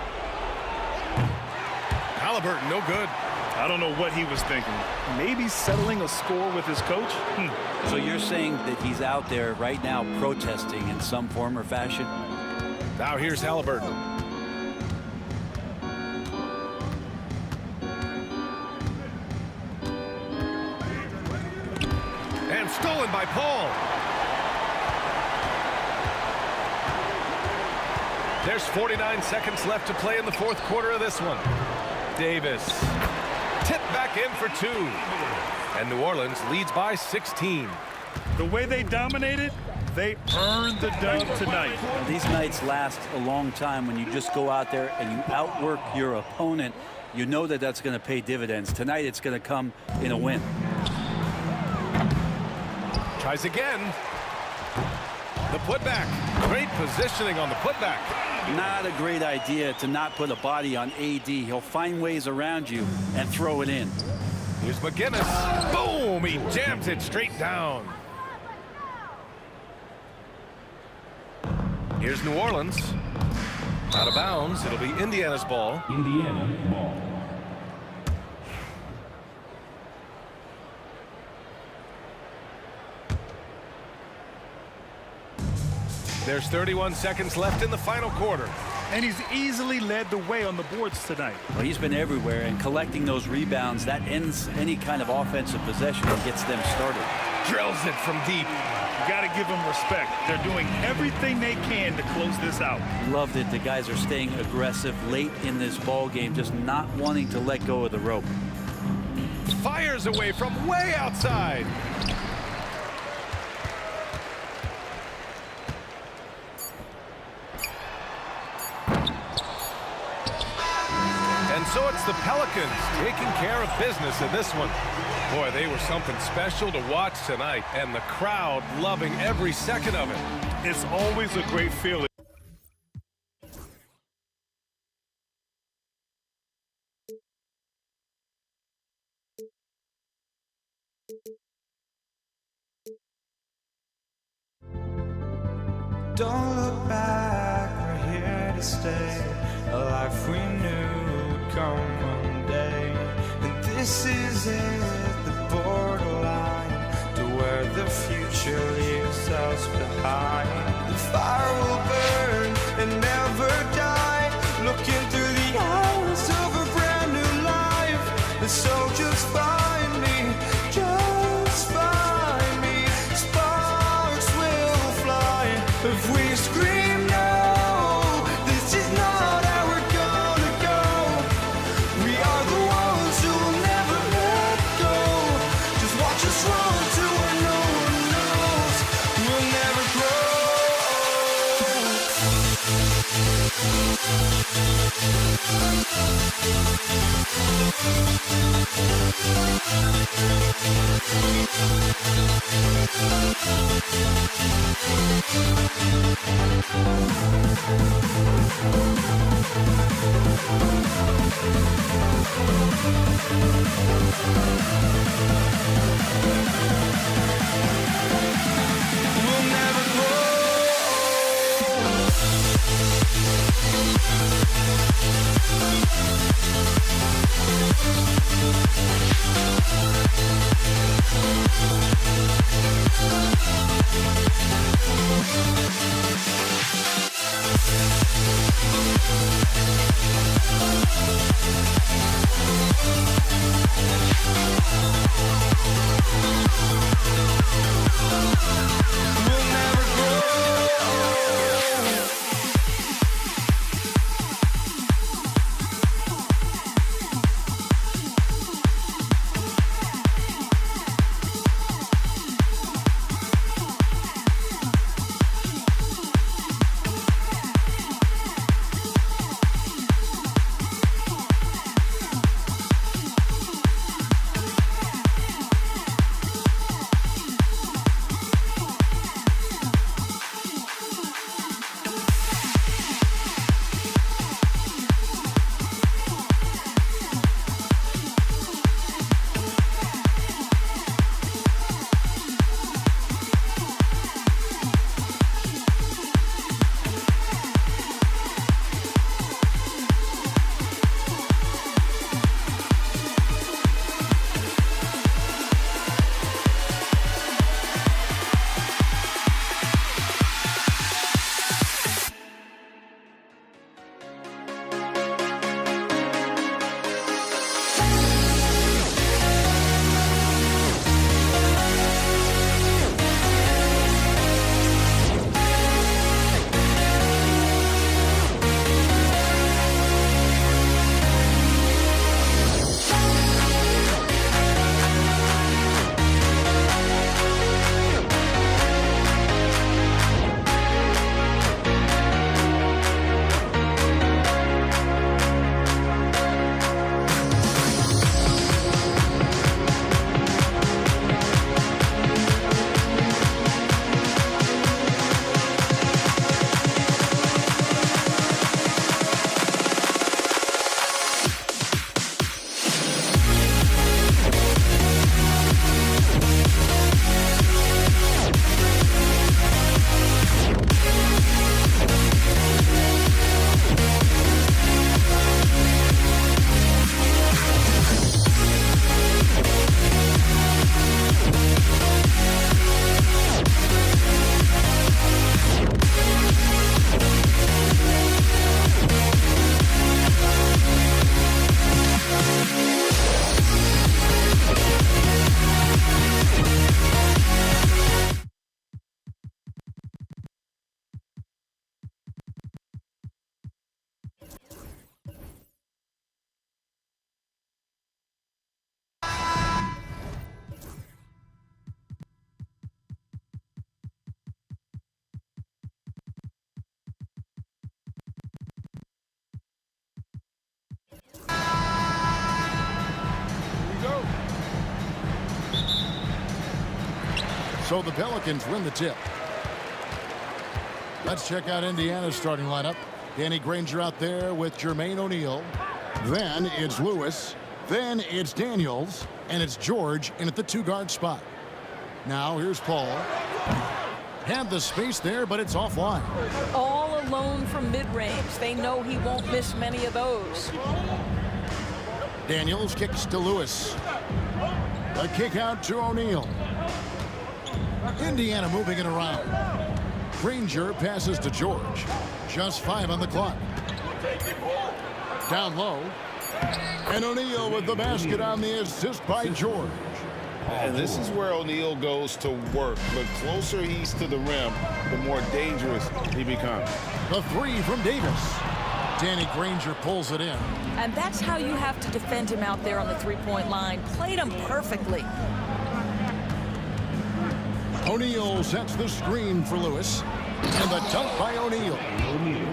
Halliburton, no good. I don't know what he was thinking. Maybe settling a score with his coach? So you're saying that he's out there right now protesting in some form or fashion? Now here's Halliburton. And stolen by Paul. There's 49 seconds left to play in the fourth quarter of this one. Davis tipped back in for two. And New Orleans leads by 16. The way they dominated, they earned the dub tonight. Now, these nights last a long time when you just go out there and you outwork your opponent. You know that that's going to pay dividends. Tonight it's going to come in a win. Tries again. The putback. Great positioning on the putback. Not a great idea to not put a body on AD. He'll find ways around you and throw it in. Here's McGinnis. Boom! He jams it straight down. Here's New Orleans. Out of bounds. It'll be Indiana's ball. Indiana ball. There's 31 seconds left in the final quarter. And he's easily led the way on the boards tonight. Well, he's been everywhere, and collecting those rebounds, that ends any kind of offensive possession and gets them started. Drills it from deep. You got to give them respect. They're doing everything they can to close this out. Loved it. The guys are staying aggressive late in this ball game, just not wanting to let go of the rope. Fires away from way outside. And so it's the Pelicans taking care of business in this one. Boy, they were something special to watch tonight, and the crowd loving every second of it. It's always a great feeling. Don't look back, we're here to stay. A life we knew would come one day. And this is it, the borderline to where the future leaves us behind. The fire will burn and never die, looking through the eyes of a brand new life. And so just find me, just find me. Sparks will fly if we scream no. This is not how we're gonna go. We are the ones who will never let go. Just watch us run to where no one knows. We'll never So the Pelicans win the tip. Let's check out Indiana's starting lineup. Danny Granger out there with Jermaine O'Neal. Then it's Lewis. Then it's Daniels. And it's George in at the 2-guard spot. Now here's Paul. Had the space there, but it's offline. All alone from mid-range. They know he won't miss many of those. Daniels kicks to Lewis. A kick out to O'Neal. Indiana moving it around. Granger passes to George. Just 5 on the clock. Down low. And O'Neal with the basket on the assist by George. And this is where O'Neal goes to work. The closer he's to the rim, the more dangerous he becomes. The 3 from Davis. Danny Granger pulls it in. And that's how you have to defend him out there on the three-point line. Played him perfectly. O'Neal sets the screen for Lewis. And the dunk by O'Neal.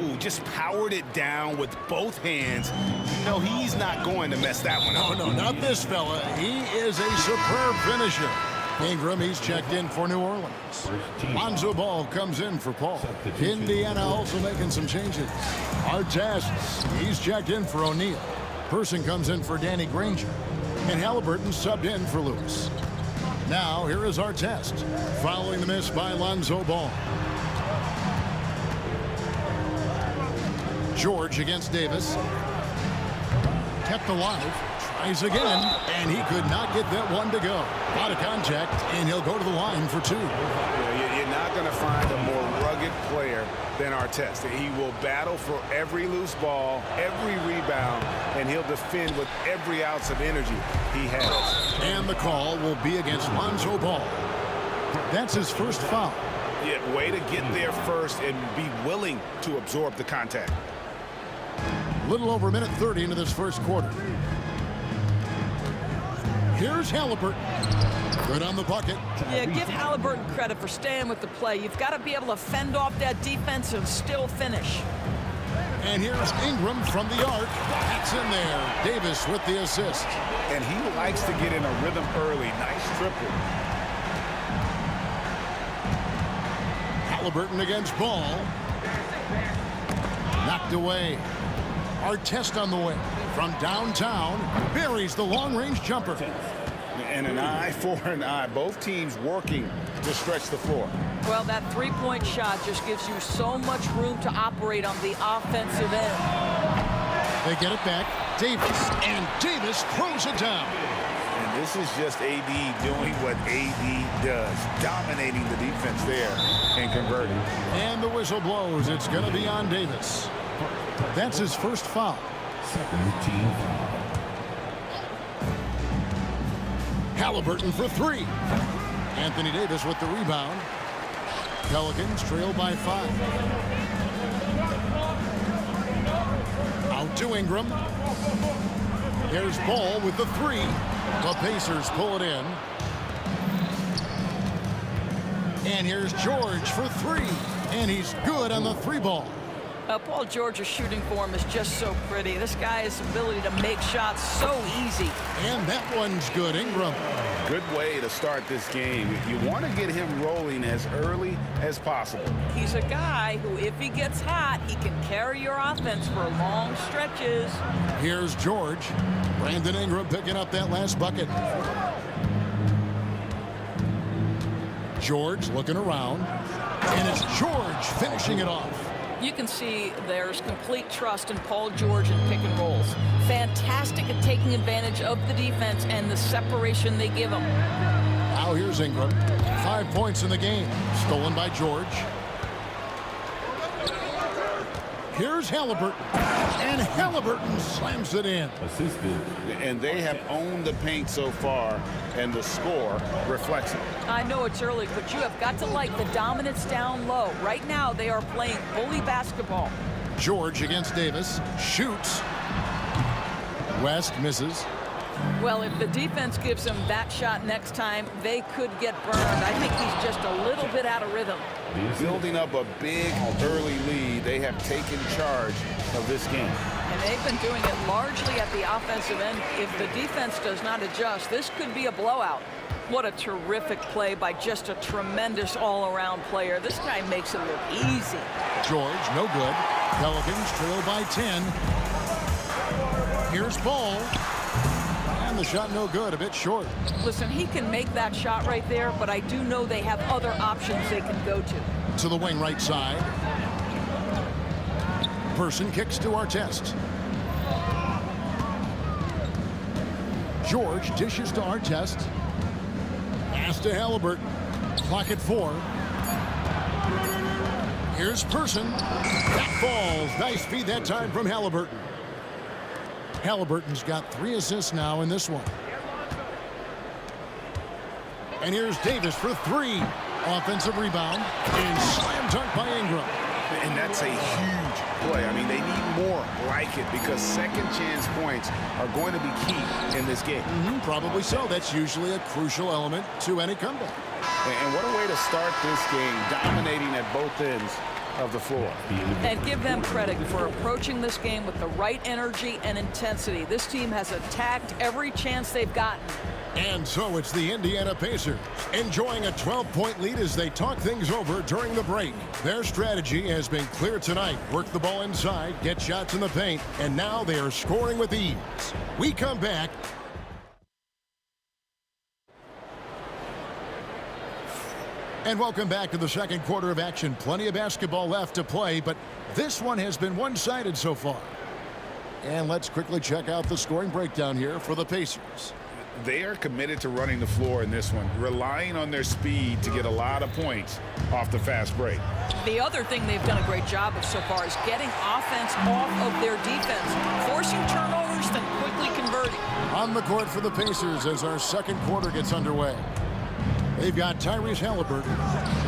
Ooh, just powered it down with both hands. You know he's not going to mess that one up. Oh, no, not this fella. He is a superb finisher. Ingram, he's checked in for New Orleans. Lonzo Ball comes in for Paul. Indiana also making some changes. Artest, he's checked in for O'Neal. Person comes in for Danny Granger. And Halliburton subbed in for Lewis. Now, here is Artest, following the miss by Lonzo Ball. George against Davis. Kept alive. Tries again. And he could not get that one to go. Out of contact. And he'll go to the line for 2. You're not going to find a more rugged player than Artest. He will battle for every loose ball, every rebound, and he'll defend with every ounce of energy he has. And the call will be against Lonzo Ball. That's his first foul. Yeah, way to get there first and be willing to absorb the contact. Little over a minute 30 into this first quarter. Here's Halliburton. Good on the bucket. Yeah, give Halliburton credit for staying with the play. You've got to be able to fend off that defense and still finish. And here's Ingram from the arc. That's in there. Davis with the assist. And he likes to get in a rhythm early. Nice triple. Halliburton against Ball. Knocked away. Artest on the way. From downtown, buries the long-range jumper. And an eye for an eye. Both teams working to stretch the floor. Well, that three-point shot just gives you so much room to operate on the offensive end. They get it back. Davis. And Davis throws it down. And this is just AD doing what AD does. Dominating the defense there and converting. And the whistle blows. It's going to be on Davis. That's his first foul. Halliburton for 3. Anthony Davis with the rebound. Pelicans trail by 5. Out to Ingram. There's Ball with the 3. The Pacers pull it in. And here's George for 3. And he's good on the 3-ball. Paul George's shooting form is just so pretty. This guy's ability to make shots so easy. And that one's good. Ingram. Good way to start this game. You want to get him rolling as early as possible. He's a guy who, if he gets hot, he can carry your offense for long stretches. Here's George. Brandon Ingram picking up that last bucket. George looking around. And it's George finishing it off. You can see there's complete trust in Paul George in pick and rolls. Fantastic at taking advantage of the defense and the separation they give him. Now here's Ingram. 5 points in the game. Stolen by George. Here's Halliburton. And Halliburton slams it in. And they have owned the paint so far, and the score reflects it. I know it's early, but you have got to like the dominance down low. Right now, they are playing bully basketball. George against Davis. Shoots. West misses. Well, if the defense gives him that shot next time, they could get burned. I think he's just a little bit out of rhythm. Building up a big early lead, they have taken charge of this game. And they've been doing it largely at the offensive end. If the defense does not adjust, this could be a blowout. What a terrific play by just a tremendous all-around player. This guy makes it look easy. George, no good. Pelicans trail by 10. Here's Ball. And the shot no good, a bit short. Listen, he can make that shot right there, but I do know they have other options they can go to. To the wing right side. Person kicks to Artest. George dishes to Artest. Pass to Halliburton. Clock at 4. Here's Person. That falls. Nice feed that time from Halliburton. Halliburton's got 3 assists now in this one. And here's Davis for 3. Offensive rebound. And slam dunk by Ingram. And that's a huge play. I mean, they need more like it because second chance points are going to be key in this game. Probably so. That's usually a crucial element to any comeback. And what a way to start this game, dominating at both ends of the floor. And give them credit for approaching this game with the right energy and intensity. This team has attacked every chance they've gotten. And so it's the Indiana Pacers enjoying a 12-point lead as they talk things over during the break. Their strategy has been clear tonight. Work the ball inside, get shots in the paint, and now they are scoring with ease. We come back. And welcome back to the second quarter of action. Plenty of basketball left to play, but this one has been one-sided so far. And let's quickly check out the scoring breakdown here for the Pacers. They are committed to running the floor in this one, relying on their speed to get a lot of points off the fast break. The other thing they've done a great job of so far is getting offense off of their defense, forcing turnovers, then quickly converting. On the court for the Pacers as our second quarter gets underway. They've got Tyrese Halliburton.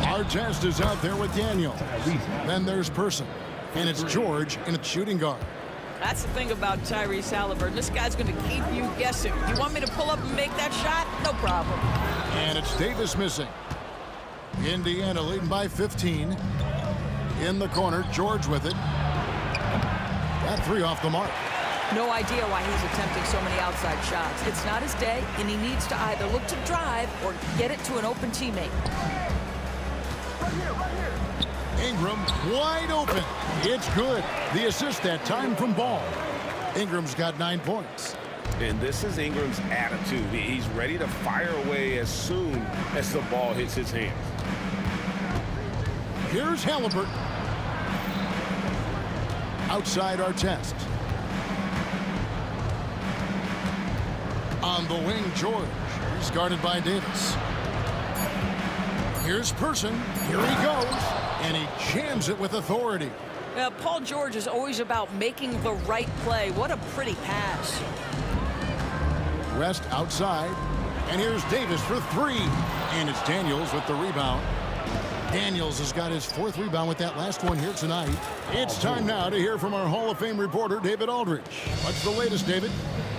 Artest is out there with Daniel. Then there's Person. And it's George in a shooting guard. That's the thing about Tyrese Halliburton. This guy's going to keep you guessing. You want me to pull up and make that shot? No problem. And it's Davis missing. Indiana leading by 15. In the corner, George with it. That 3 off the mark. No idea why he's attempting so many outside shots. It's not his day, and he needs to either look to drive or get it to an open teammate. Ingram wide open. It's good. The assist that time from Ball. Ingram's got 9 points. And this is Ingram's attitude. He's ready to fire away as soon as the ball hits his hands. Here's Halliburton. Outside Artest. On the wing, George. He's guarded by Davis. Here's Person. Here he goes. And he jams it with authority. Paul George is always about making the right play. What a pretty pass. West outside. And here's Davis for 3. And it's Daniels with the rebound. Daniels has got his 4th rebound with that last one here tonight. It's time now to hear from our Hall of Fame reporter, David Aldridge. What's the latest, David?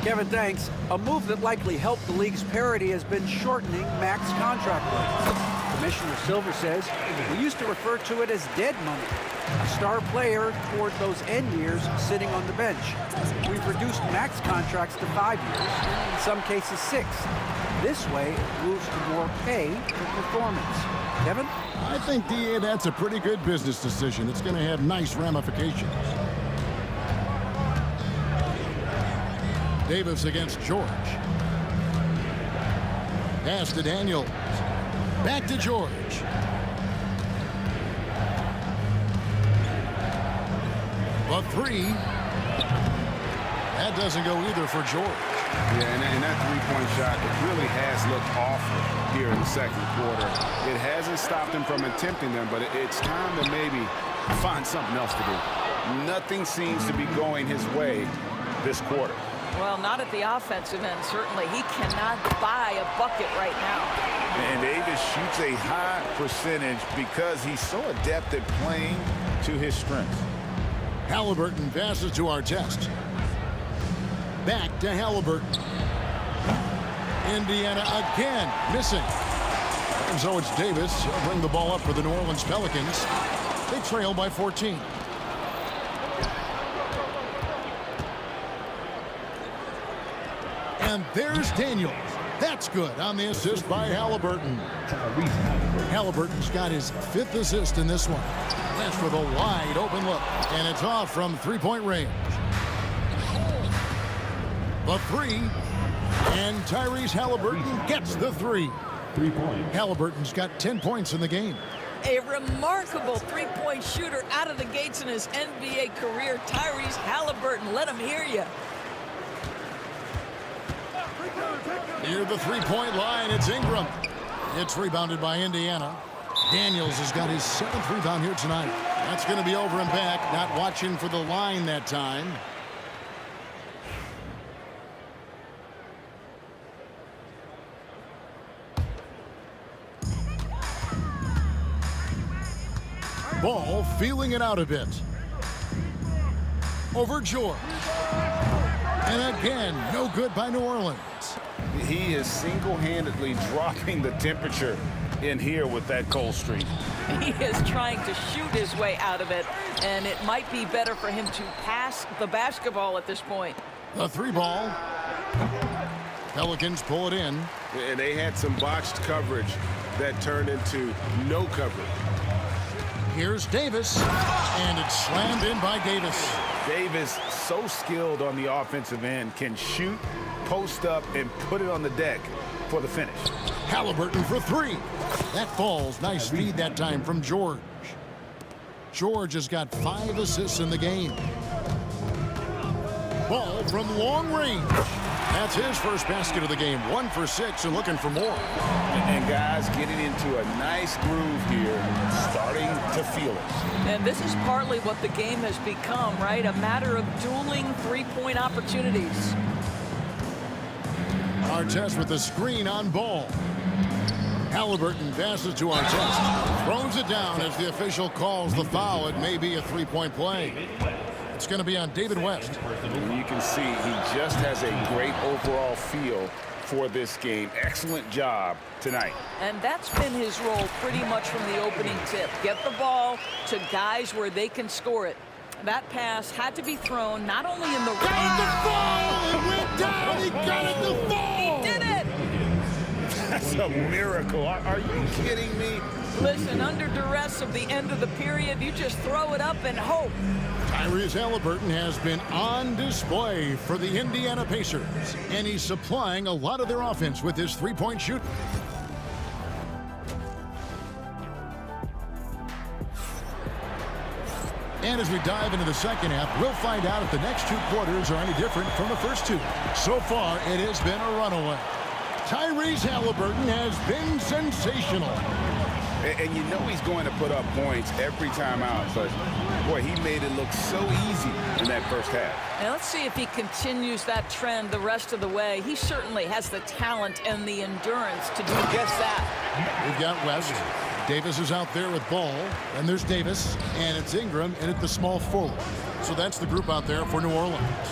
Kevin, thanks. A move that likely helped the league's parity has been shortening max contract lengths. Commissioner Silver says we used to refer to it as dead money, a star player toward those end years sitting on the bench. We've reduced max contracts to 5 years, and in some cases 6. This way, it moves to more pay for performance. Kevin? I think, DA, that's a pretty good business decision. It's going to have nice ramifications. Davis against George. Pass to Daniels. Back to George. A 3. That doesn't go either for George. Yeah, and that three-point shot, it really has looked awful here in the second quarter. It hasn't stopped him from attempting them, but it's time to maybe find something else to do. Nothing seems to be going his way this quarter. Well, not at the offensive end, certainly. He cannot buy a bucket right now. And Davis shoots a high percentage because he's so adept at playing to his strengths. Halliburton passes to Artest. Back to Halliburton. Indiana again missing. And so it's Davis. He'll bring the ball up for the New Orleans Pelicans. They trail by 14. And there's Daniels. That's good on the assist by Halliburton. Halliburton's got his 5th assist in this one. West with a wide open look, and it's off from 3-point range. The 3, and Tyrese Halliburton gets the 3. 3-point. Halliburton's got 10 points in the game. A remarkable three-point shooter out of the gates in his NBA career, Tyrese Halliburton. Let him hear you. Near the 3-point line, it's Ingram. It's rebounded by Indiana. Daniels has got his 7th rebound here tonight. That's going to be over and back. Not watching for the line that time. Ball feeling it out a bit. Over George. And again, no good by New Orleans. He is single-handedly dropping the temperature in here with that cold streak. He is trying to shoot his way out of it, and it might be better for him to pass the basketball at this point. The 3 ball. Pelicans pull it in. And they had some botched coverage that turned into no coverage. Here's Davis, and it's slammed in by Davis. Davis, so skilled on the offensive end, can shoot, post up, and put it on the deck for the finish. Halliburton for 3. That falls. Nice feed that time from George. George has got 5 assists in the game. Ball from long range. That's his first basket of the game. 1 for 6 and looking for more. And guys getting into a nice groove here, starting to feel it. And this is partly what the game has become, right? A matter of dueling three-point opportunities. Artest with the screen on Ball. Halliburton passes to Artest. Throws it down as the official calls the foul. It may be a 3-point play. It's going to be on David West. You can see he just has a great overall feel for this game. Excellent job tonight. And that's been his role pretty much from the opening tip. Get the ball to guys where they can score it. That pass had to be thrown not only in the got the ball! It went down! He got it the ball! He did it! That's a miracle. Are you kidding me? Listen, under duress of the end of the period, you just throw it up and hope. Tyrese Halliburton has been on display for the Indiana Pacers, and he's supplying a lot of their offense with his 3-point shoot. And as we dive into the second half, we'll find out if the next 2 quarters are any different from the first 2. So far, it has been a runaway. Tyrese Halliburton has been sensational. And you know he's going to put up points every time out, but boy, he made it look so easy in that first half. Now let's see if he continues that trend the rest of the way. He certainly has the talent and the endurance to do just that. We've got West. Davis is out there with Ball, and there's Davis, and it's Ingram, and at the small forward. So that's the group out there for New Orleans.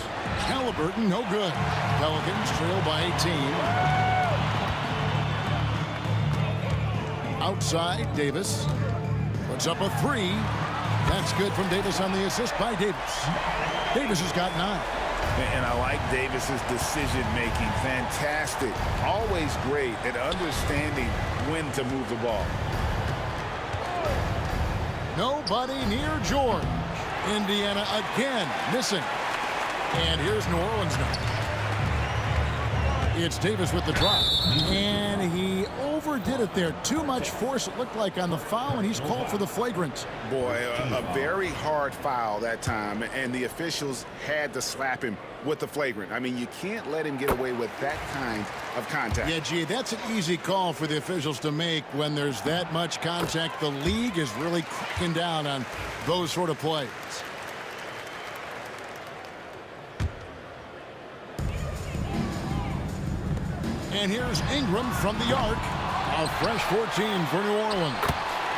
Halliburton, no good. Pelicans trail by 18. Outside, Davis puts up a 3. That's good from Davis on the assist by Davis. Davis has got 9. And I like Davis's decision-making. Fantastic. Always great at understanding when to move the ball. Nobody near George. Indiana again missing. And here's New Orleans now. It's Davis with the drop. And he overdid it there. Too much force, it looked like, on the foul, and he's called for the flagrant. Boy, a very hard foul that time, and the officials had to slap him with the flagrant. I mean, you can't let him get away with that kind of contact. Yeah, gee, that's an easy call for the officials to make when there's that much contact. The league is really cracking down on those sort of plays. And here's Ingram from the arc. A fresh 14 for New Orleans.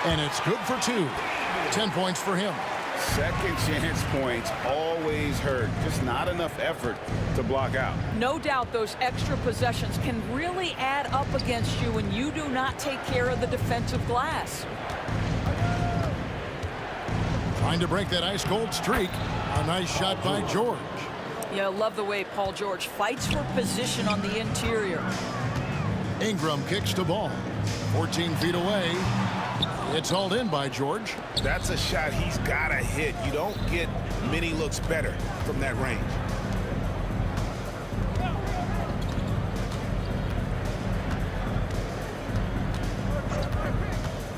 And it's good for 2. 10 points for him. Second chance points always hurt. Just not enough effort to block out. No doubt those extra possessions can really add up against you when you do not take care of the defensive glass. Trying to break that ice-cold streak. A nice shot by George. Yeah, I love the way Paul George fights for position on the interior. Ingram kicks the ball. 14 feet away. It's hauled in by George. That's a shot he's got to hit. You don't get many looks better from that range.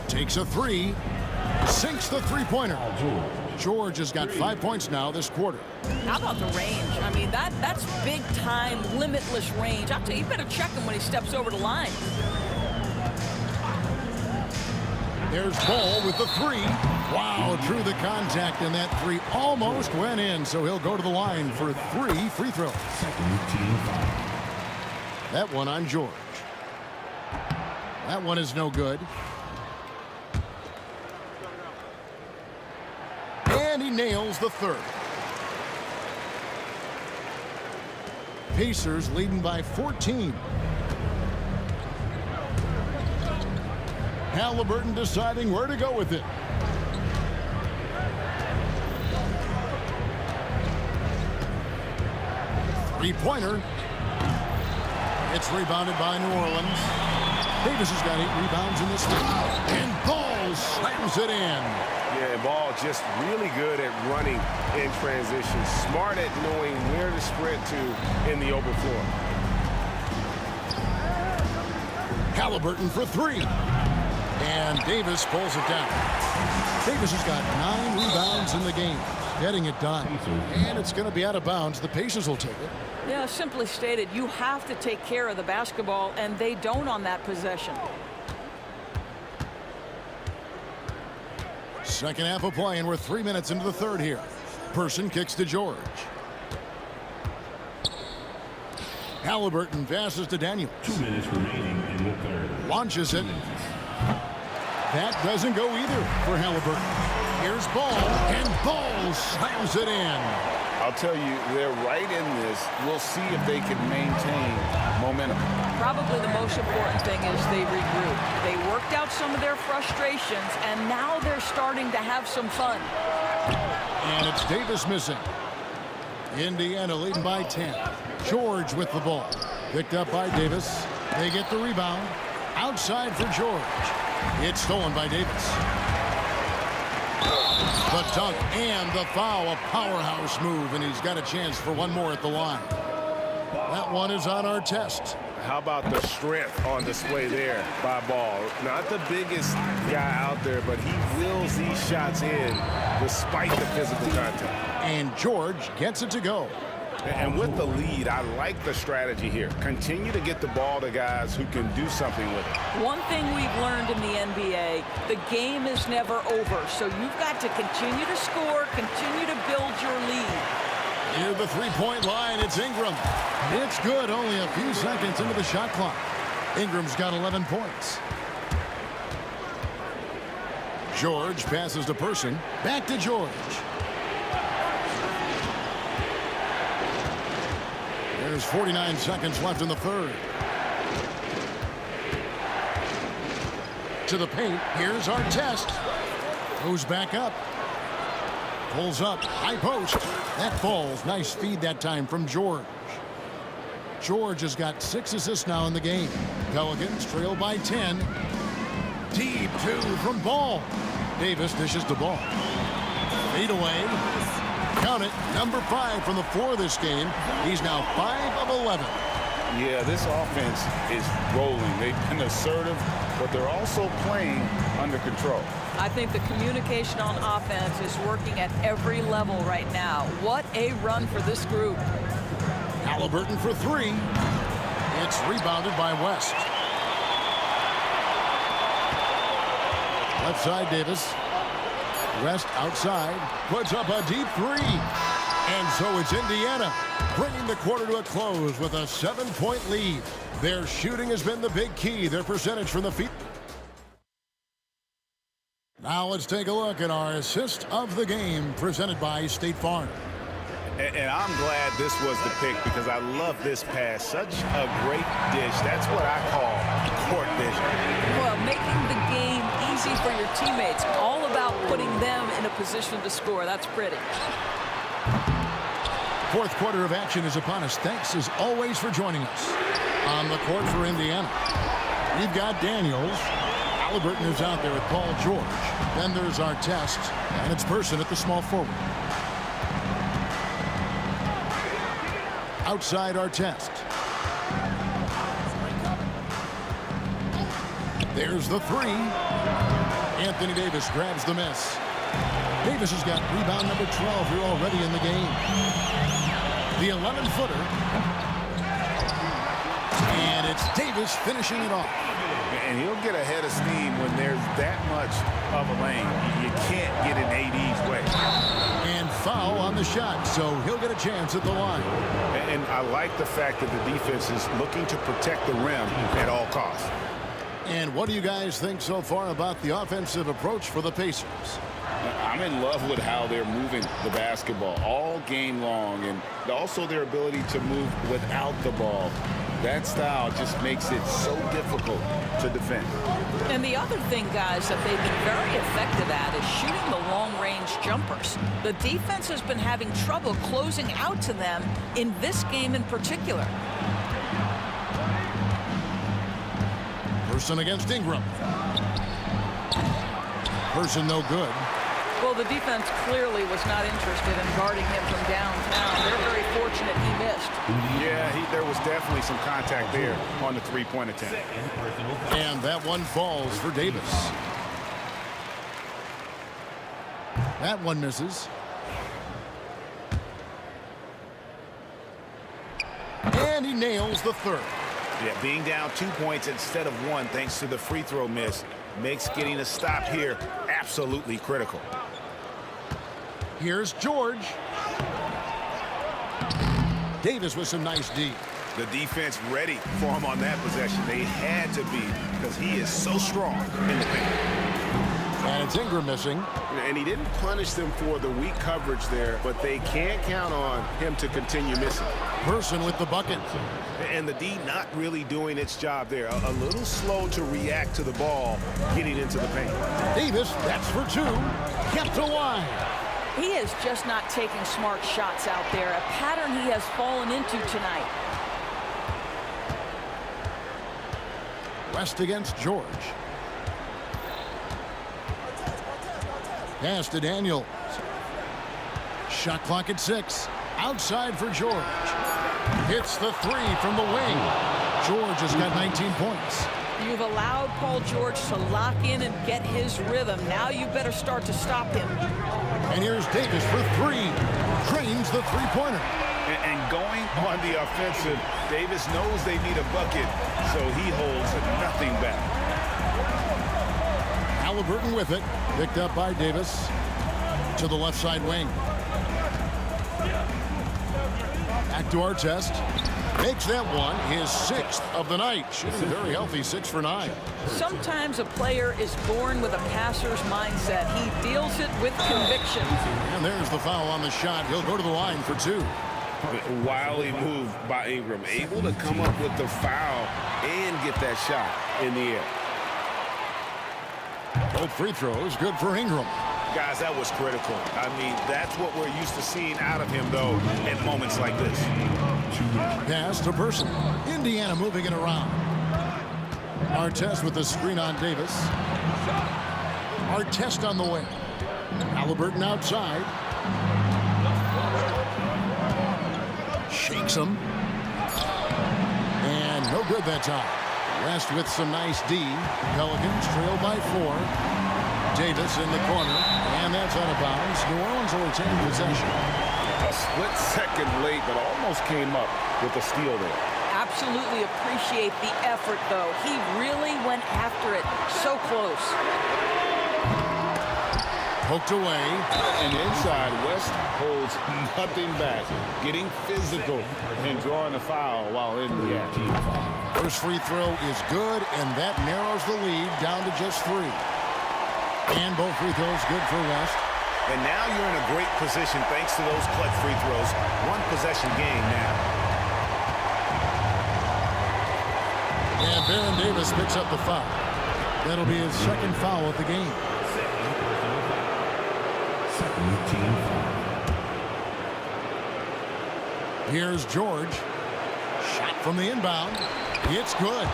Takes a three. Sinks the three-pointer. George has got 5 points now this quarter. How about the range? I mean, that's big-time, limitless range. I'll tell you, you better check him when he steps over the line. There's Ball with the three. Wow, drew the contact, and that three almost went in, so he'll go to the line for 3 free throws. That one on George. That one is no good. And he nails the third. Pacers leading by 14. Halliburton deciding where to go with it. Three-pointer. It's rebounded by New Orleans. Davis has got 8 rebounds in this game. And Ball slams it in. Yeah, Ball just really good at running in transition. Smart at knowing where to sprint to in the open floor. Halliburton for 3. And Davis pulls it down. Davis has got 9 rebounds in the game. Getting it done. And it's going to be out of bounds. The Pacers will take it. Yeah, simply stated, you have to take care of the basketball, and they don't on that possession. Second half of play, and we're 3 minutes into the third here. Person kicks to George. Halliburton passes to Daniels. 2 minutes remaining in the third. Launches it. That doesn't go either for Halliburton. Here's Ball, and Ball slams it in. I'll tell you, they're right in this. We'll see if they can maintain momentum. Probably the most important thing is they regroup. They worked out some of their frustrations, and now they're starting to have some fun. And it's Davis missing. Indiana leading by 10. George with the ball. Picked up by Davis. They get the rebound. Outside for George. It's stolen by Davis. The dunk and the foul, a powerhouse move, and he's got a chance for one more at the line. That one is on our test. How about the strength on display there by Ball? Not the biggest guy out there, but he wills these shots in despite the physical contact. And George gets it to go. And with the lead, I like the strategy here. Continue to get the ball to guys who can do something with it. One thing we've learned in the NBA, the game is never over. So you've got to continue to score, continue to build your lead. Near the three-point line, it's Ingram. It's good, only a few seconds into the shot clock. Ingram's got 11 points. George passes to Person. Back to George. There's 49 seconds left in the third. To the paint. Here's our test. Goes back up. Pulls up. High post. That falls. Nice feed that time from George. George has got 6 assists now in the game. Pelicans trail by 10. Deep 2 from Ball. Davis dishes the ball. Fade away. Count it, number 5 from the floor this game. He's now 5 of 11. Yeah, this offense is rolling. They've been assertive, but they're also playing under control. I think the communication on offense is working at every level right now. What a run for this group. Halliburton for 3. It's rebounded by West. Left side, Davis. West outside, puts up a deep 3. And so it's Indiana bringing the quarter to a close with a 7-point lead. Their shooting has been the big key, their percentage from the field. Now let's take a look at our assist of the game presented by State Farm. And I'm glad this was the pick because I love this pass. Such a great dish. That's what I call court vision. Well, making the game easy for your teammates. All about putting them in a position to score. That's pretty. Fourth quarter of action is upon us. Thanks as always for joining us. On the court for Indiana, You've got Daniels. Halliburton is out there with Paul George. Then there's Artest, and it's Person at the small forward. Outside Artest. There's the three. Anthony Davis grabs the miss. Davis has got rebound number 12 here already in the game. The 11-footer. And it's Davis finishing it off. And he'll get ahead of steam when there's that much of a lane. You can't get in AD's way. And foul on the shot, so he'll get a chance at the line. And I like the fact that the defense is looking to protect the rim at all costs. And what do you guys think so far about the offensive approach for the Pacers? I'm in love with how they're moving the basketball all game long, and also their ability to move without the ball. That style just makes it so difficult to defend. And the other thing, guys, that they've been very effective at is shooting the long-range jumpers. The defense has been having trouble closing out to them in this game in particular. Person against Ingram. Person no good. Well, the defense clearly was not interested in guarding him from downtown. They're very fortunate he missed. Yeah, there was definitely some contact there on the three-point attempt. And that one falls for Davis. That one misses. And he nails the third. Yeah, being down 2 points instead of one thanks to the free throw miss makes getting a stop here absolutely critical. Here's George. Davis with some nice D. The defense ready for him on that possession. They had to be because he is so strong in the paint. And it's Ingram missing. And he didn't punish them for the weak coverage there, but they can't count on him to continue missing. Person with the bucket. And the D not really doing its job there. A little slow to react to the ball getting into the paint. Davis, that's for two. Kept alive. He is just not taking smart shots out there, a pattern he has fallen into tonight. West against George. Pass to Daniels. Shot clock at 6. Outside for George. Hits the three from the wing. George has got 19 points. You've allowed Paul George to lock in and get his rhythm. Now you better start to stop him. And here's Davis for three. Drains the three-pointer. And going on the offensive, Davis knows they need a bucket, so he holds nothing back. Halliburton with it. Picked up by Davis to the left side wing. Back to Artest. Makes that one his 6th of the night. Shooting very healthy, 6 for 9. Sometimes a player is born with a passer's mindset. He deals it with conviction. And there's the foul on the shot. He'll go to the line for 2. Wildly moved by Ingram, able to come up with the foul and get that shot in the air. Both free throws good for Ingram. Guys, that was critical. I mean, that's what we're used to seeing out of him, though, in moments like this. Pass to Person. Indiana moving it around. Artest with the screen on Davis. Artest on the way. Halliburton outside. Shakes him. And no good that time. West with some nice D. Pelicans trail by 4. Davis in the corner. And that's out of bounds. New Orleans will retain possession. A split second late, but almost came up with a steal there. Absolutely appreciate the effort, though. He really went after it. So close. Poked away. And inside, West holds nothing back. Getting physical and drawing a foul while in the action. First free throw is good, and that narrows the lead down to just 3. And both free throws good for West. And now you're in a great position thanks to those clutch free throws. One possession game now. And Baron Davis picks up the foul. That'll be his 2nd foul of the game. Here's George. Shot from the inbound. It's good.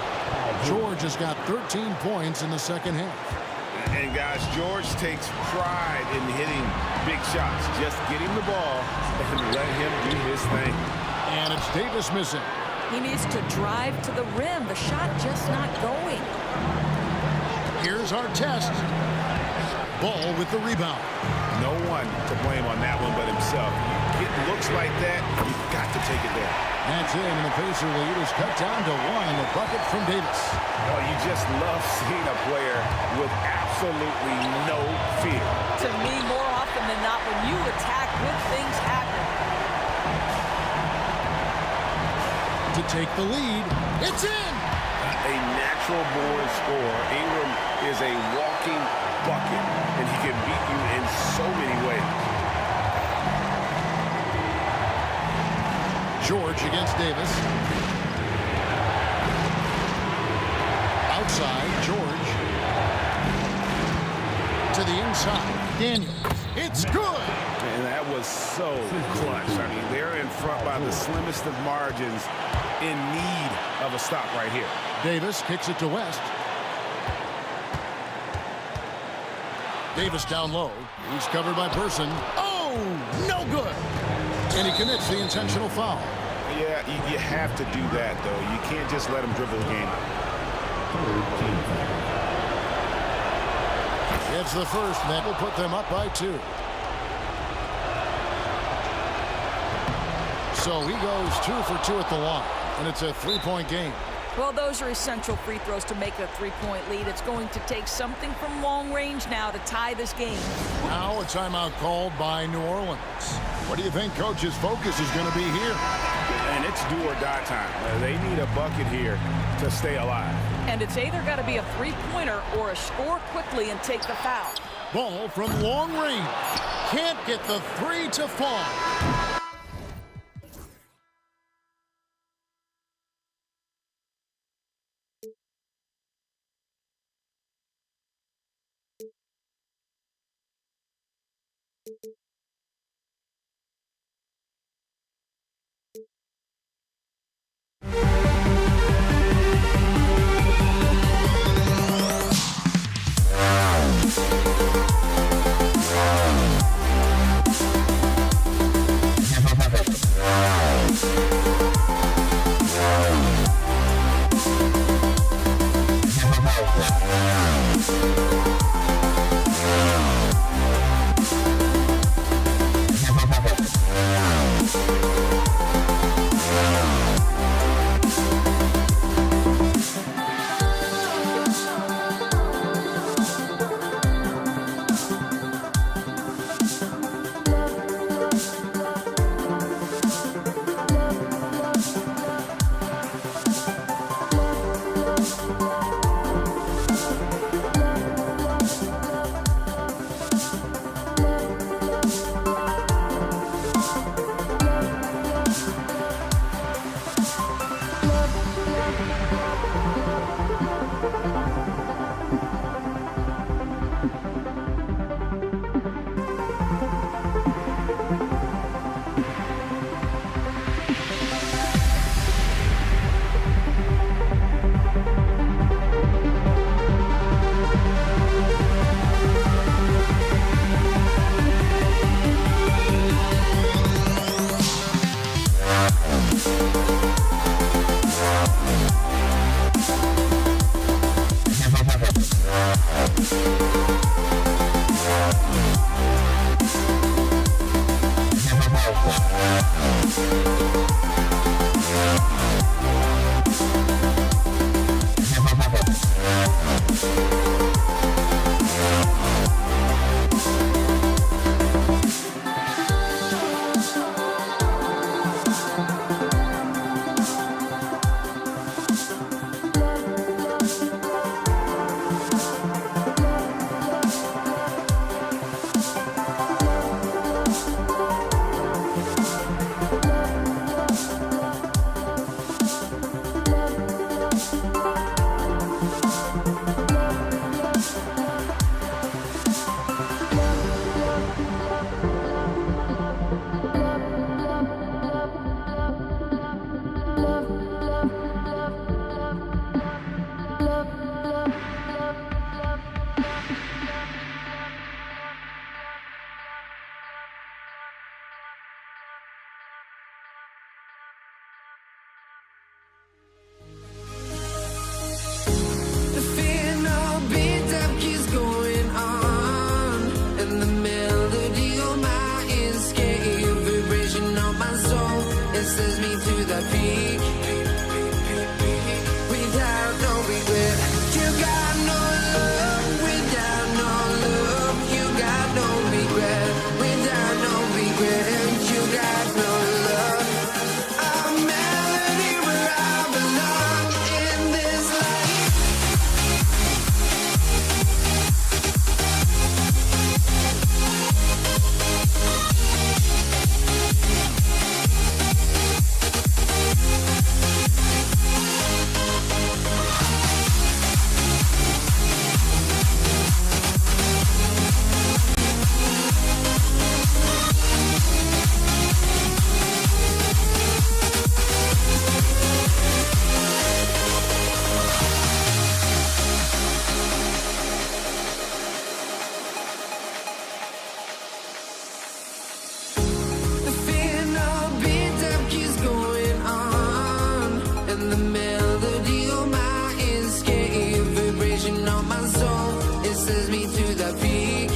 George has got 13 points in the second half. And guys, George takes pride in hitting big shots. Just get him the ball and let him do his thing. And it's Davis missing. He needs to drive to the rim. The shot just not going. Here's our test. Ball with the rebound. No one to blame on that one but himself. You get looks like that, you've got to take it there. That's in, and the Pacer lead is cut down to 1 in the bucket from Davis. Oh, you just love seeing a player with absolutely no fear. To me, more often than not, when you attack, good things happen. To take the lead, it's in! A natural-born scorer. Ingram is a walking bucket, and he can beat you in so many ways. George against Davis. Outside, George. To the inside, Daniels. It's good! And that was so clutch. I mean, they're in front by the slimmest of margins, in need of a stop right here. Davis kicks it to West. Davis down low. He's covered by Person. Oh, no good! And he commits the intentional foul. Yeah, you have to do that, though. You can't just let him dribble the game. It's the first, and that will put them up by 2. So he goes 2 for 2 at the line, and it's a 3-point game. Well, those are essential free throws to make a 3-point lead. It's going to take something from long range now to tie this game. Now a timeout called by New Orleans. What do you think Coach's focus is going to be here? And it's do or die time. They need a bucket here to stay alive. And it's either got to be a three-pointer or a score quickly and take the foul. Ball from long range. Can't get the 3 to fall. sends me to the peak. Without no regret, you got no love. Without no love, you got no regret. Without no regret, you got no love. A melody where I belong in this life. The final beat up keeps going on, and the melody on my escape, vibration on my soul, it sends me to the peak.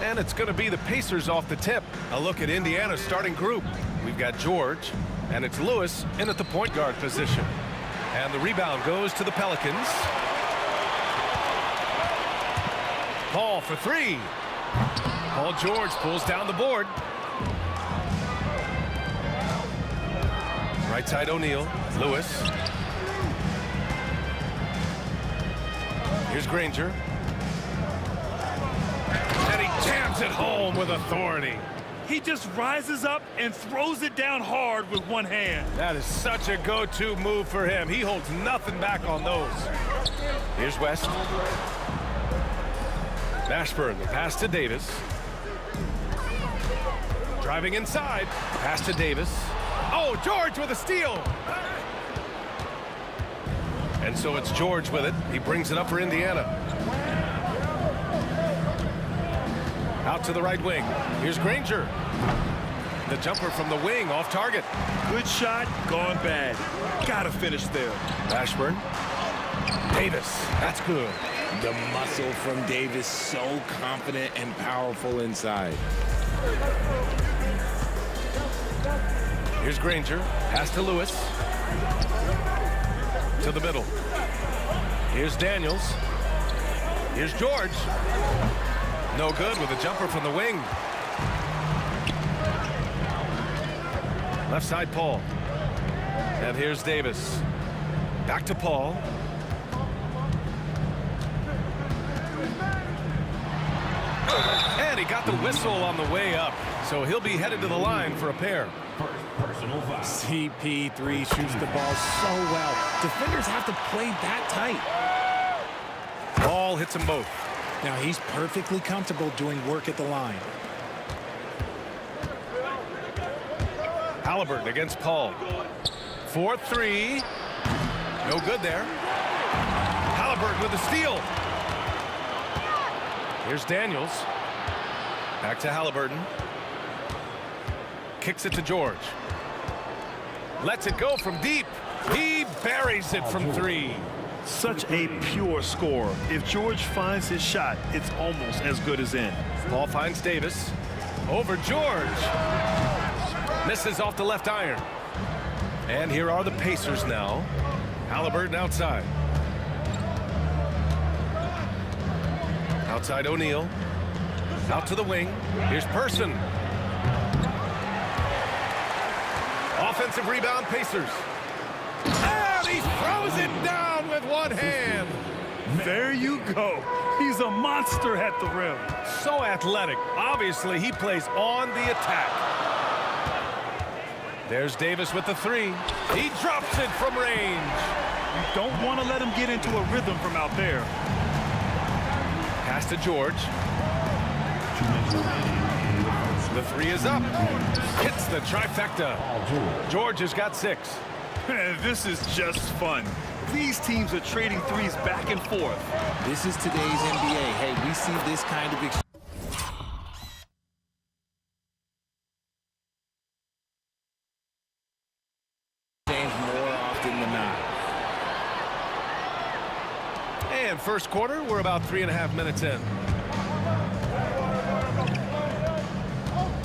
And it's going to be the Pacers off the tip. A look at Indiana's starting group. We've got George, and it's Lewis in at the point guard position. And the rebound goes to the Pelicans. Paul for three. Paul George pulls down the board. Right side O'Neal. Lewis. Here's Granger. And he jams it home with authority. He just rises up and throws it down hard with one hand. That is such a go-to move for him. He holds nothing back on those. Here's West. Mashburn, the pass to Davis. Driving inside. Pass to Davis. Oh, George with a steal. And so it's George with it. He brings it up for Indiana. Out to the right wing. Here's Granger. The jumper from the wing off target. Good shot, gone bad. Gotta finish there. Mashburn. Davis. That's good. The muscle from Davis, so confident and powerful inside. Here's Granger. Pass to Lewis. To the middle. Here's Daniels. Here's George. No good with a jumper from the wing. Left side, Paul. And here's Davis. Back to Paul. And he got the whistle on the way up. So he'll be headed to the line for a pair. CP3 shoots the ball so well. Defenders have to play that tight. Ball hits them both. Now he's perfectly comfortable doing work at the line. Halliburton against Paul. 4-3. No good there. Halliburton with the steal. Here's Daniels. Back to Halliburton. Kicks it to George. Lets it go from deep. He buries it from three. Such a pure score. If George finds his shot, it's almost as good as in. Ball finds Davis. Over George. Misses off the left iron. And here are the Pacers now. Halliburton outside. Outside O'Neal. Out to the wing. Here's Person. Offensive rebound, Pacers. And he throws it down with one hand. There you go. He's a monster at the rim. So athletic. Obviously, he plays on the attack. There's Davis with the three. He drops it from range. You don't want to let him get into a rhythm from out there. Pass to George. The three is up. Hits the trifecta. George has got 6. This is just fun. These teams are trading threes back and forth. This is today's NBA. Hey, we see this kind of And first quarter, we're about 3.5 minutes in.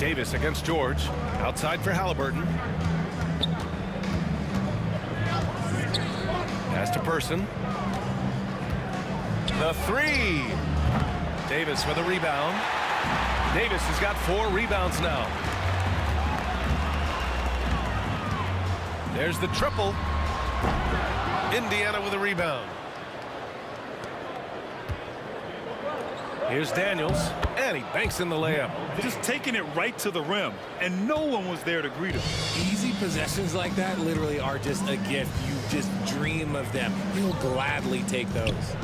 Davis against George. Outside for Halliburton. Pass to Person. The three. Davis with a rebound. Davis has got 4 rebounds now. There's the triple. Indiana with a rebound. Here's Daniels, and he banks in the layup. Just taking it right to the rim, and no one was there to greet him. Easy possessions like that literally are just a gift. You just dream of them. He'll gladly take those.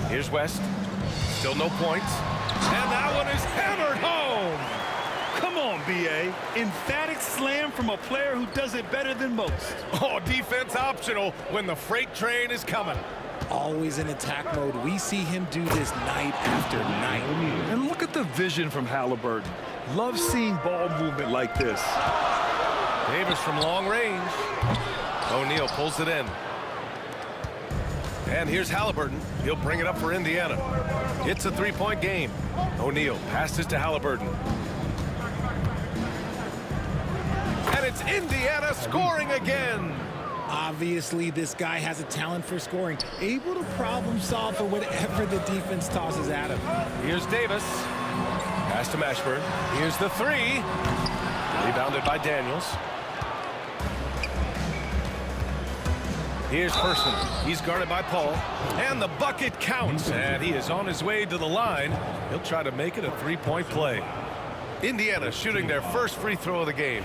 Here's West. Still no points. And that one is hammered home. Come on, B.A. Emphatic slam from a player who does it better than most. Oh, defense optional when the freight train is coming. Always in attack mode. We see him do this night after night. And look at the vision from Halliburton. Love seeing ball movement like this. Davis from long range. O'Neal pulls it in. And here's Halliburton. He'll bring it up for Indiana. It's a 3-point game. O'Neal passes to Halliburton. And it's Indiana scoring again. Obviously, this guy has a talent for scoring, able to problem solve for whatever the defense tosses at him. Here's Davis. Pass to Mashburn. Here's the three. Rebounded by Daniels. Here's Person. He's guarded by Paul. And the bucket counts. And he is on his way to the line. He'll try to make it a 3-point play. Indiana shooting their first free throw of the game.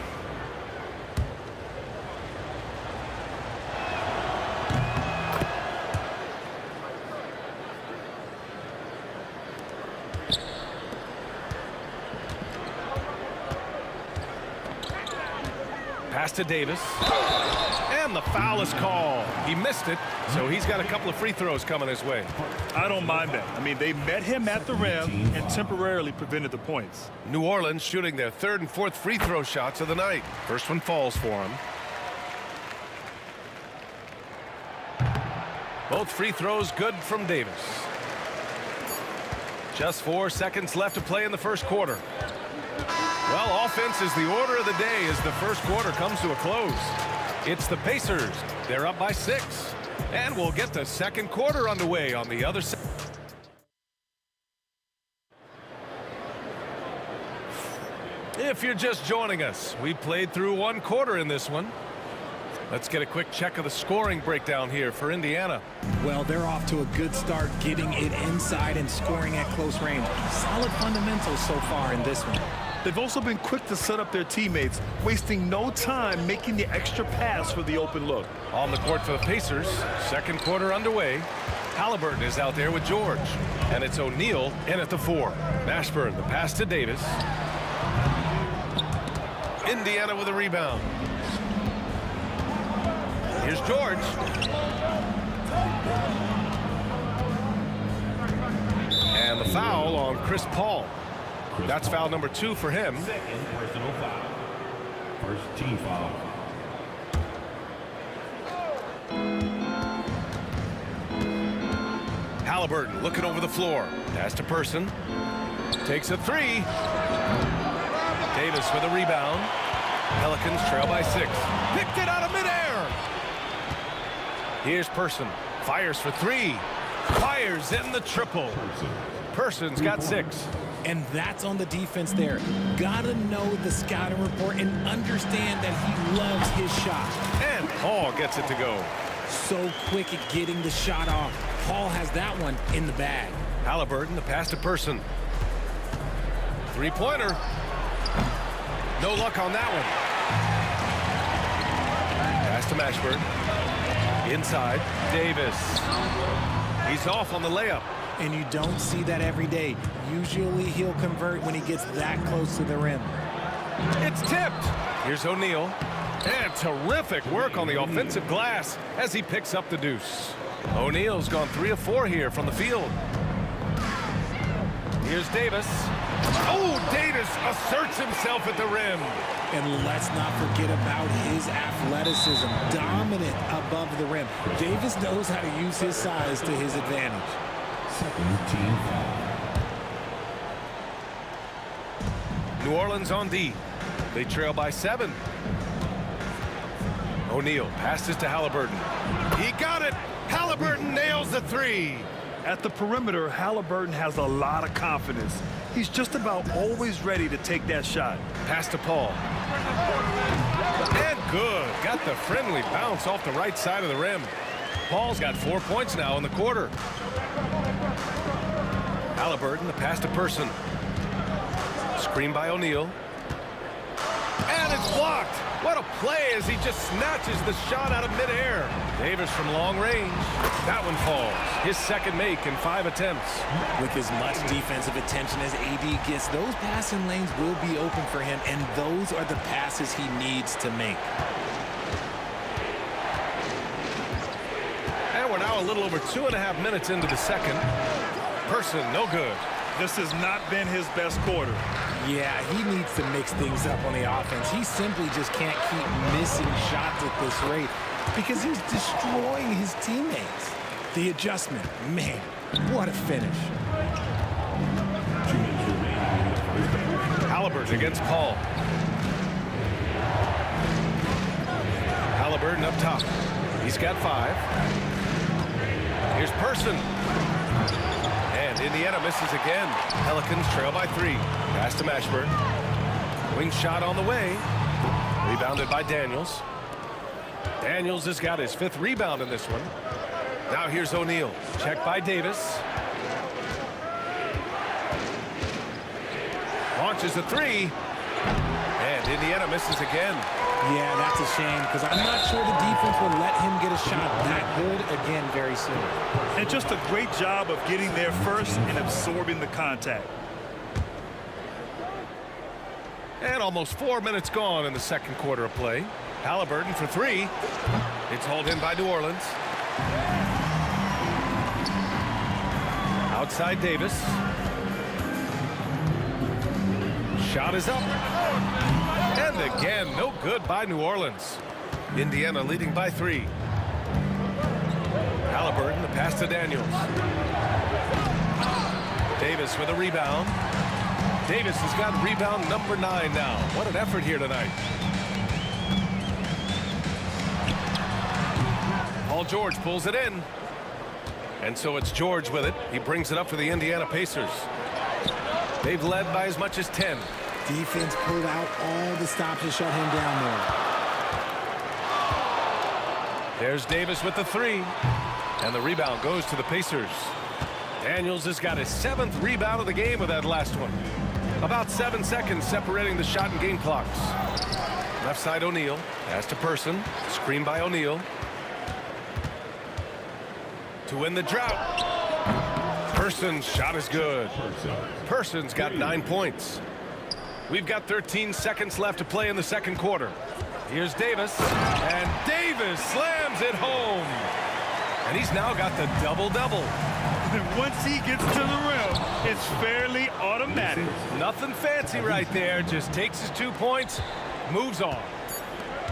Pass to Davis. And the foul is called. He missed it, so he's got a couple of free throws coming his way. I don't mind that. I mean, they met him at the rim and temporarily prevented the points. New Orleans shooting their 3rd and 4th free throw shots of the night. First one falls for him. Both free throws good from Davis. Just 4 seconds left to play in the first quarter. Well, offense is the order of the day as the first quarter comes to a close. It's the Pacers. They're up by 6. And we'll get the second quarter underway on the other side. If you're just joining us, we played through 1 quarter in this one. Let's get a quick check of the scoring breakdown here for Indiana. Well, they're off to a good start, getting it inside and scoring at close range. Solid fundamentals so far in this one. They've also been quick to set up their teammates, wasting no time making the extra pass for the open look. On the court for the Pacers, second quarter underway. Halliburton is out there with George. And it's O'Neal in at the 4. Mashburn, the pass to Davis. Indiana with a rebound. Here's George. And the foul on Chris Paul. That's foul number 2 for him. Second personal foul. First team foul. Halliburton looking over the floor. Pass to Person. Takes a 3. Davis with a rebound. Pelicans trail by 6. Picked it out of midair. Here's Person. Fires for 3. Fires in the triple. Person's got 6. And that's on the defense there. Gotta know the scouting report and understand that he loves his shot. And Paul gets it to go. So quick at getting the shot off. Paul has that one in the bag. Halliburton, the pass to Person. 3-pointer. No luck on that one. Pass to Mashburn. Inside, Davis. He's off on the layup. And you don't see that every day. Usually he'll convert when he gets that close to the rim. It's tipped. Here's O'Neal. And terrific work on the offensive glass as he picks up the deuce. O'Neal's gone 3 of 4 here from the field. Here's Davis. Oh, Davis asserts himself at the rim. And let's not forget about his athleticism. Dominant above the rim. Davis knows how to use his size to his advantage. Second team foul. New Orleans on D. They trail by 7. O'Neal passes to Halliburton. He got it. Halliburton nails the 3. At the perimeter, Halliburton has a lot of confidence. He's just about always ready to take that shot. Pass to Paul. And good. Got the friendly bounce off the right side of the rim. Paul's got 4 points now in the quarter. Halliburton, the pass to Person. Screen by O'Neal. And it's blocked. What a play as he just snatches the shot out of midair. Davis from long range. That one falls. His second make in 5 attempts. With as much defensive attention as AD gets, those passing lanes will be open for him, and those are the passes he needs to make. And we're now a little over 2.5 minutes into the second. Person, no good. This has not been his best quarter. Yeah, he needs to mix things up on the offense. He simply just can't keep missing shots at this rate because he's destroying his teammates. The adjustment, man, what a finish. Halliburton against Paul. Halliburton up top. He's got 5. Here's Person. And Indiana misses again. Pelicans trail by 3. Pass to Mashburn. Wing shot on the way. Rebounded by Daniels. Daniels has got his 5th rebound in this one. Now here's O'Neal. Checked by Davis. Launches a 3. And Indiana misses again. Yeah, that's a shame because I'm not sure the defense will let him get a shot that good again very soon. And just a great job of getting there first and absorbing the contact. And almost 4 minutes gone in the second quarter of play. Halliburton for 3. It's hauled in by New Orleans. Outside Davis. Shot is up. And again, no good by New Orleans. Indiana leading by 3. Halliburton, the pass to Daniels. Davis with a rebound. Davis has got rebound number 9 now. What an effort here tonight. Paul George pulls it in. And so it's George with it. He brings it up for the Indiana Pacers. They've led by as much as 10. Defense pulled out all the stops to shut him down there. There's Davis with the 3. And the rebound goes to the Pacers. Daniels has got his 7th rebound of the game with that last one. About 7 seconds separating the shot and game clocks. Left side O'Neal. Pass to Person. Screen by O'Neal. To win the drought. Person's shot is good. Person's got 9 points. We've got 13 seconds left to play in the second quarter. Here's Davis. And Davis slams it home. And he's now got the double-double. And once he gets to the rim, it's fairly automatic. Nothing fancy right there. Just takes his 2 points, moves on.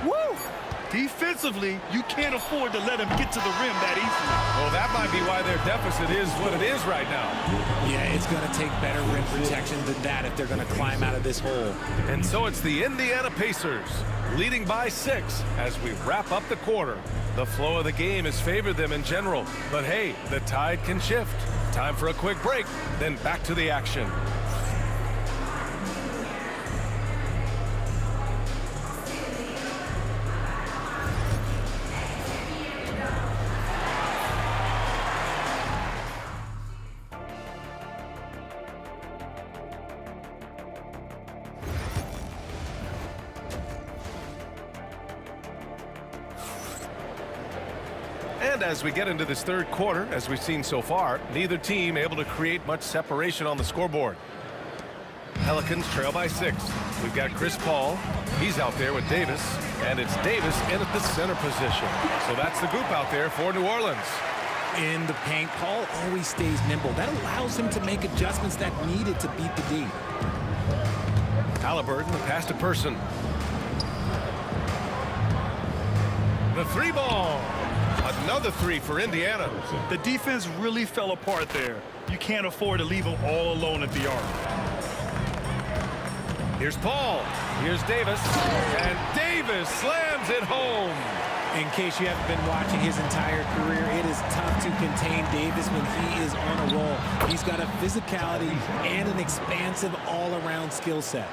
Woo! Defensively, you can't afford to let him get to the rim that easily. Well, that might be why their deficit is what it is right now. Yeah, it's going to take better rim protection than that if they're going to climb out of this hole. And so it's the Indiana Pacers leading by 6 as we wrap up the quarter. The flow of the game has favored them in general. But hey, the tide can shift. Time for a quick break, then back to the action. And as we get into this third quarter, as we've seen so far, neither team able to create much separation on the scoreboard. Pelicans trail by 6. We've got Chris Paul. He's out there with Davis. And it's Davis in at the center position. So that's the group out there for New Orleans. In the paint, Paul always stays nimble. That allows him to make adjustments that needed to beat the D. Halliburton, the pass to Person. The 3 ball. Another 3 for Indiana. The defense really fell apart there. You can't afford to leave him all alone at the arc. Here's Paul. Here's Davis. And Davis slams it home. In case you haven't been watching his entire career, it is tough to contain Davis when he is on a roll. He's got a physicality and an expansive all-around skill set.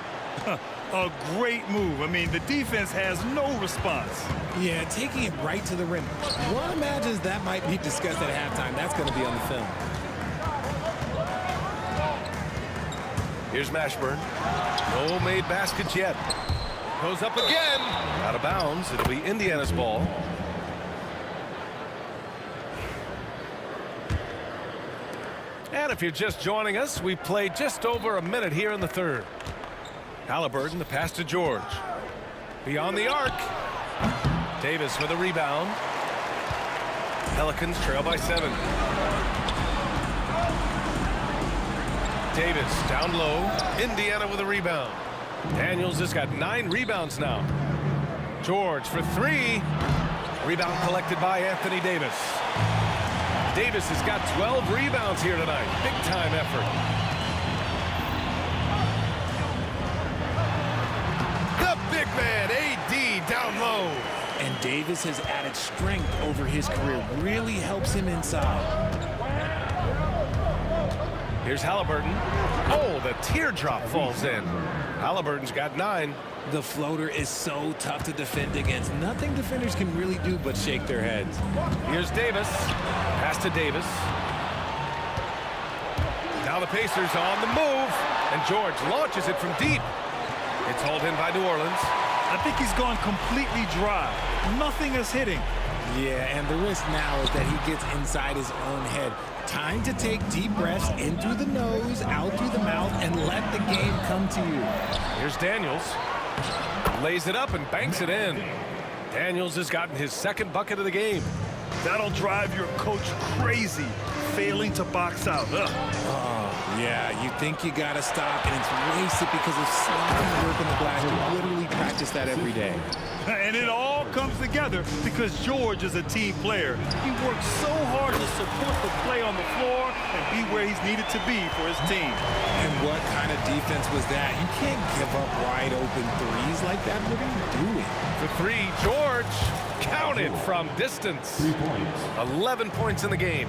A great move. I mean, the defense has no response. Yeah, taking it right to the rim. One imagines that might be discussed at halftime. That's going to be on the film. Here's Mashburn. No made baskets yet. Goes up again. Out of bounds. It'll be Indiana's ball. And if you're just joining us, we played just over a minute here in the third. Halliburton, the pass to George. Beyond the arc. Davis with a rebound. Pelicans trail by 7. Davis down low. Indiana with a rebound. Daniels has got 9 rebounds now. George for 3. Rebound collected by Anthony Davis. Davis has got 12 rebounds here tonight. Big time effort. The big man, AD, down low. And Davis has added strength over his career. Really helps him inside. Here's Halliburton. Oh, the teardrop falls in. Halliburton's got 9. The floater is so tough to defend against. Nothing defenders can really do but shake their heads. Here's Davis. Pass to Davis. Now the Pacers on the move. And George launches it from deep. It's hauled in by New Orleans. I think he's gone completely dry. Nothing is hitting. Yeah, and the risk now is that he gets inside his own head. Time to take deep breaths in through the nose, out through the mouth, and let the game come to you. Here's Daniels. Lays it up and banks it in. Daniels has gotten his 2nd bucket of the game. That'll drive your coach crazy, failing to box out. Yeah, you think you got to stop, and it's wasted because of sloppy work in the glass. You literally practice that every day. And it all comes together because George is a team player. He works so hard to support the play on the floor and be where he's needed to be for his team. And what kind of defense was that? You can't give up wide open threes like that. What are you doing? For 3, George counted from distance. 11 points in the game.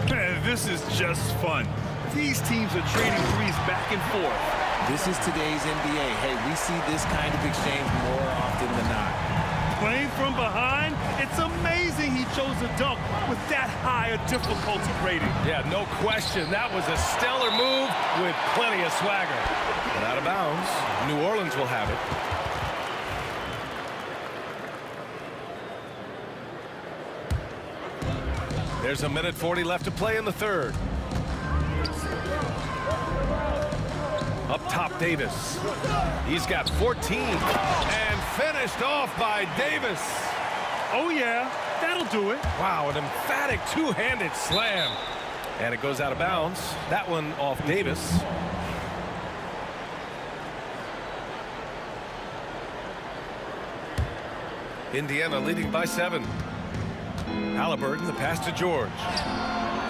Man, this is just fun. These teams are trading threes back and forth. This is today's NBA. Hey, we see this kind of exchange more often than not. Playing from behind, it's amazing he chose a dunk with that high a difficulty rating. Yeah, no question. That was a stellar move with plenty of swagger. But out of bounds, New Orleans will have it. There's a minute 40 left to play in the third. Up top, Davis. He's got 14 and finished off by Davis. Oh, yeah, that'll do it. Wow, an emphatic two-handed slam. And it goes out of bounds. That one off Davis. Indiana leading by 7. Halliburton, the pass to George.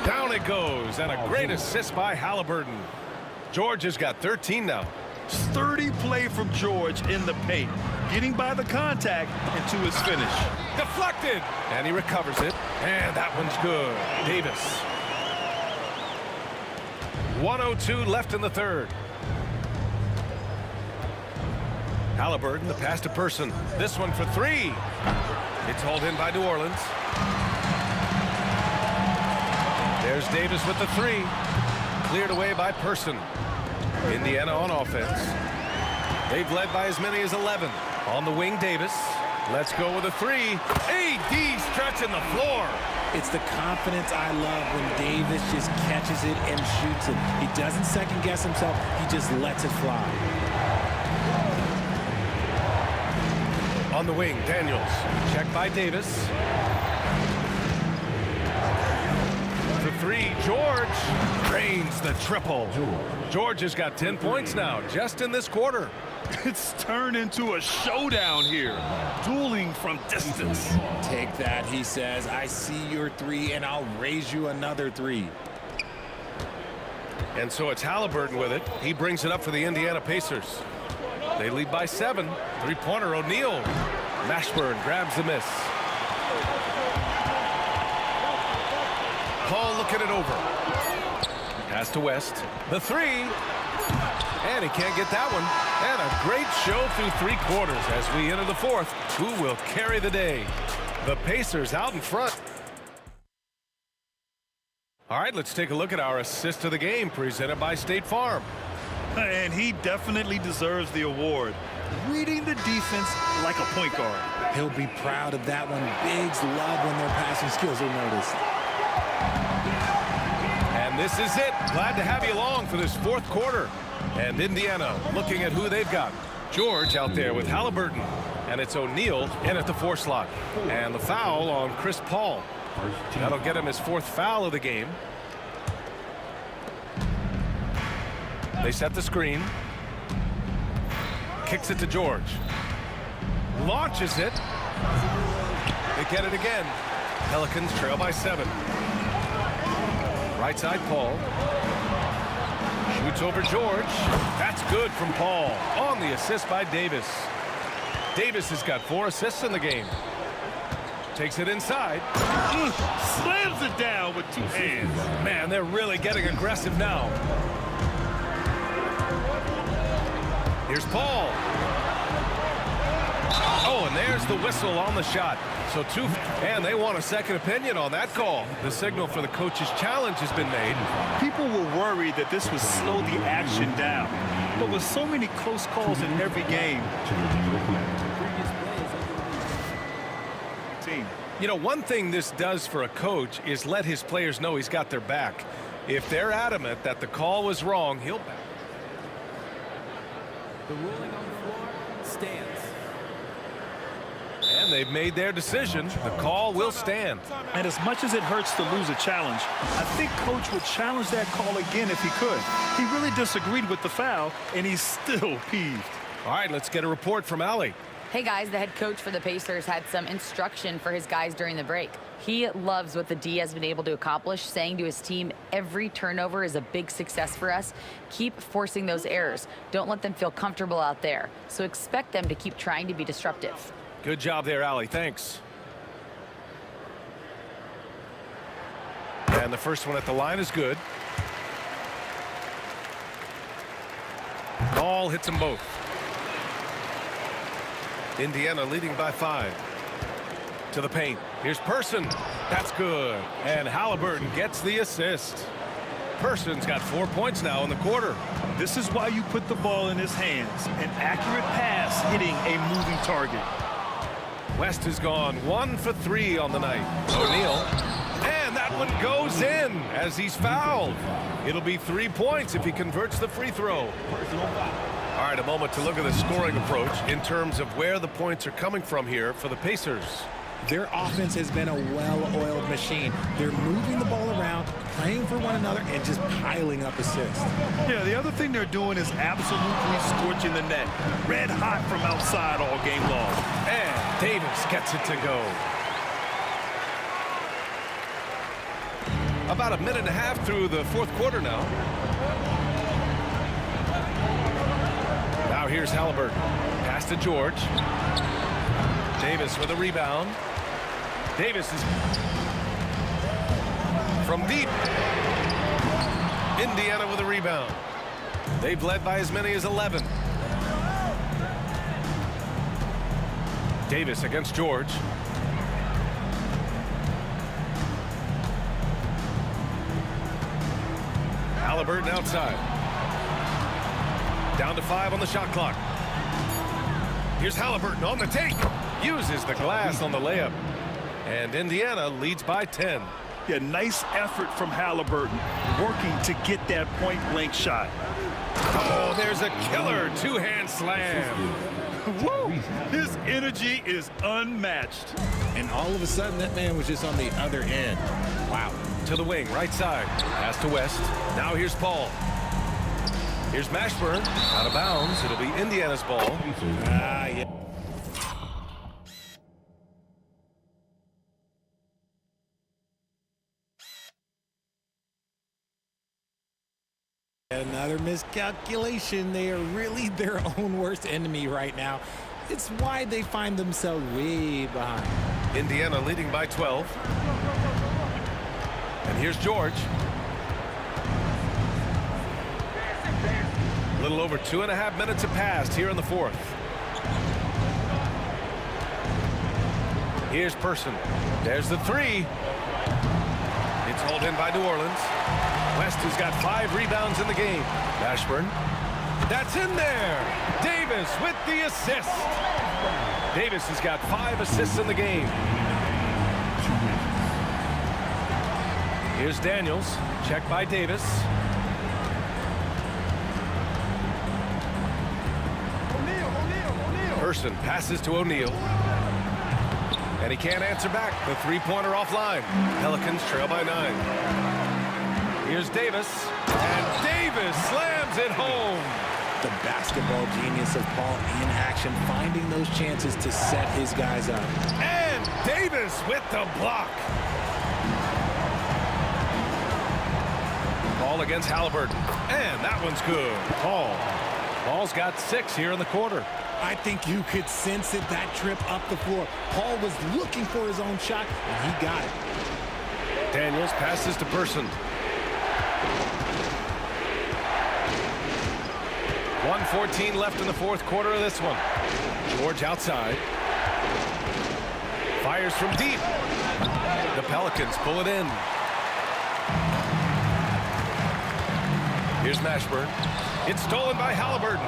Down it goes, and a great assist by Halliburton. George has got 13 now. Sturdy play from George in the paint, getting by the contact and to his finish. Deflected, and he recovers it, and that one's good. Davis. 1:02 left in the third. Halliburton, the pass to Person. This one for 3. It's hauled in by New Orleans. There's Davis with the 3. Cleared away by Person. Indiana on offense. They've led by as many as 11. On the wing, Davis. Let's go with a 3. AD stretching the floor. It's the confidence I love when Davis just catches it and shoots it. He doesn't second guess himself. He just lets it fly. On the wing, Daniels. Checked by Davis. For 3, George drains the triple. George has got 10 points now, just in this quarter. It's turned into a showdown here. Dueling from distance. Take that, he says. I see your 3, and I'll raise you another 3. And so it's Halliburton with it. He brings it up for the Indiana Pacers. They lead by 7. Three-pointer, O'Neal. Mashburn grabs the miss. Paul looking it over. Pass to West. The three. And he can't get that one. And a great show through 3 quarters as we enter the 4th. Who will carry the day? The Pacers out in front. All right, let's take a look at our assist of the game presented by State Farm. And he definitely deserves the award. Reading the defense like a point guard. He'll be proud of that one. Bigs love when their passing skills are noticed. And this is it. Glad to have you along for this 4th quarter. And Indiana looking at who they've got. George out there with Halliburton. And it's O'Neal in at the 4 slot. And the foul on Chris Paul. That'll get him his 4th foul of the game. They set the screen. Kicks it to George. Launches it. They get it again. Pelicans trail by 7. Right side, Paul. Shoots over George. That's good from Paul. On the assist by Davis. Davis has got 4 assists in the game. Takes it inside. Slams it down with 2 hands. Man, they're really getting aggressive now. Here's Paul. Oh, and there's the whistle on the shot. So and they want a second opinion on that call. The signal for the coach's challenge has been made. People were worried that this would slow the action down. But with so many close calls in every game, you know, one thing this does for a coach is let his players know he's got their back. If they're adamant that the call was wrong, he'll back. The ruling on the floor stands. And they've made their decision. The call will stand. And as much as it hurts to lose a challenge, I think Coach would challenge that call again if he could. He really disagreed with the foul, and he's still peeved. All right, let's get a report from Allie. Hey guys, the head coach for the Pacers had some instruction for his guys during the break. He loves what the D has been able to accomplish, saying to his team, every turnover is a big success for us. Keep forcing those errors. Don't let them feel comfortable out there. So expect them to keep trying to be disruptive. Good job there, Allie. Thanks. And the first one at the line is good. Ball hits them both. Indiana leading by 5. To the paint. Here's Person. That's good. And Halliburton gets the assist. Person's got 4 points now in the quarter. This is why you put the ball in his hands. An accurate pass hitting a moving target. West has gone 1 for 3 on the night. O'Neal. And that one goes in as he's fouled. It'll be 3 points if he converts the free throw. All right, a moment to look at the scoring approach in terms of where the points are coming from here for the Pacers. Their offense has been a well-oiled machine. They're moving the ball around, playing for one another, and just piling up assists. Yeah, the other thing they're doing is absolutely scorching the net. Red hot from outside all game long. And Davis gets it to go. About a minute and a half through the 4th quarter now. Now here's Halliburton. Pass to George. Davis with a rebound. Davis is from deep. Indiana with a rebound. They've led by as many as 11. Davis against George. Halliburton outside. Down to 5 on the shot clock. Here's Halliburton on the take. Uses the glass on the layup. And Indiana leads by 10. Yeah, nice effort from Halliburton, working to get that point-blank shot. Oh, there's a killer 2-hand slam. Woo! His energy is unmatched. And all of a sudden, that man was just on the other end. Wow. To the wing, right side. Pass to West. Now here's Paul. Here's Mashburn. Out of bounds. It'll be Indiana's ball. Yeah. Another miscalculation. They are really their own worst enemy right now. It's why they find themselves way behind. Indiana leading by 12. And here's George. A little over 2.5 minutes have passed here in the fourth. Here's Person. There's the three. It's hauled in by New Orleans. West has got 5 rebounds in the game. Ashburn. That's in there. Davis with the assist. Davis has got 5 assists in the game. Here's Daniels. Check by Davis. Person passes to O'Neal. And he can't answer back. The three-pointer offline. Pelicans trail by 9. Here's Davis. And Davis slams it home. The basketball genius of Paul in action, finding those chances to set his guys up. And Davis with the block. Ball against Halliburton. And that one's good. Paul's got 6 here in the quarter. I think you could sense it, that trip up the floor. Paul was looking for his own shot, and he got it. Daniels passes to Person. 1:14 left in the fourth quarter of this one. George outside. Fires from deep. The Pelicans pull it in. Here's Mashburn. It's stolen by Halliburton.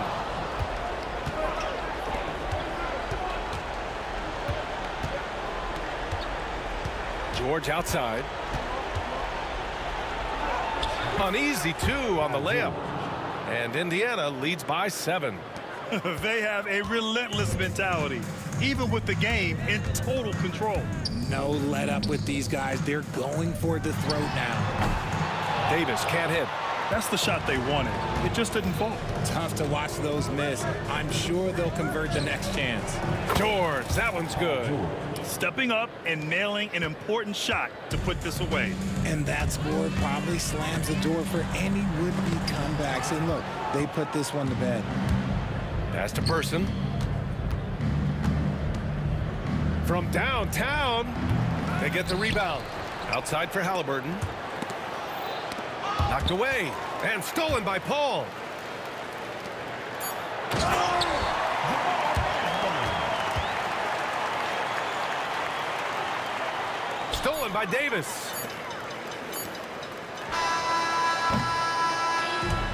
George outside. An easy 2 on the layup. And Indiana leads by 7. They have a relentless mentality, even with the game in total control. No let up with these guys. They're going for the throat now. Davis can't hit. That's the shot they wanted. It just didn't fall. Tough to watch those miss. I'm sure they'll convert the next chance. George, that one's good. Stepping up and nailing an important shot to put this away. And that score probably slams the door for any would-be comebacks. And look, they put this one to bed. Pass to Person. From downtown, they get the rebound. Outside for Halliburton. Knocked away and stolen by Paul. Stolen by Davis.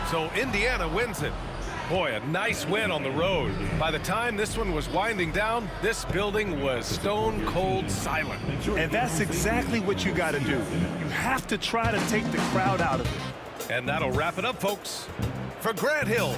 So Indiana wins it. Boy, a nice win on the road. By the time this one was winding down, this building was stone cold silent. And that's exactly what you got to do. You have to try to take the crowd out of it. And that'll wrap it up, folks. For Grant Hill.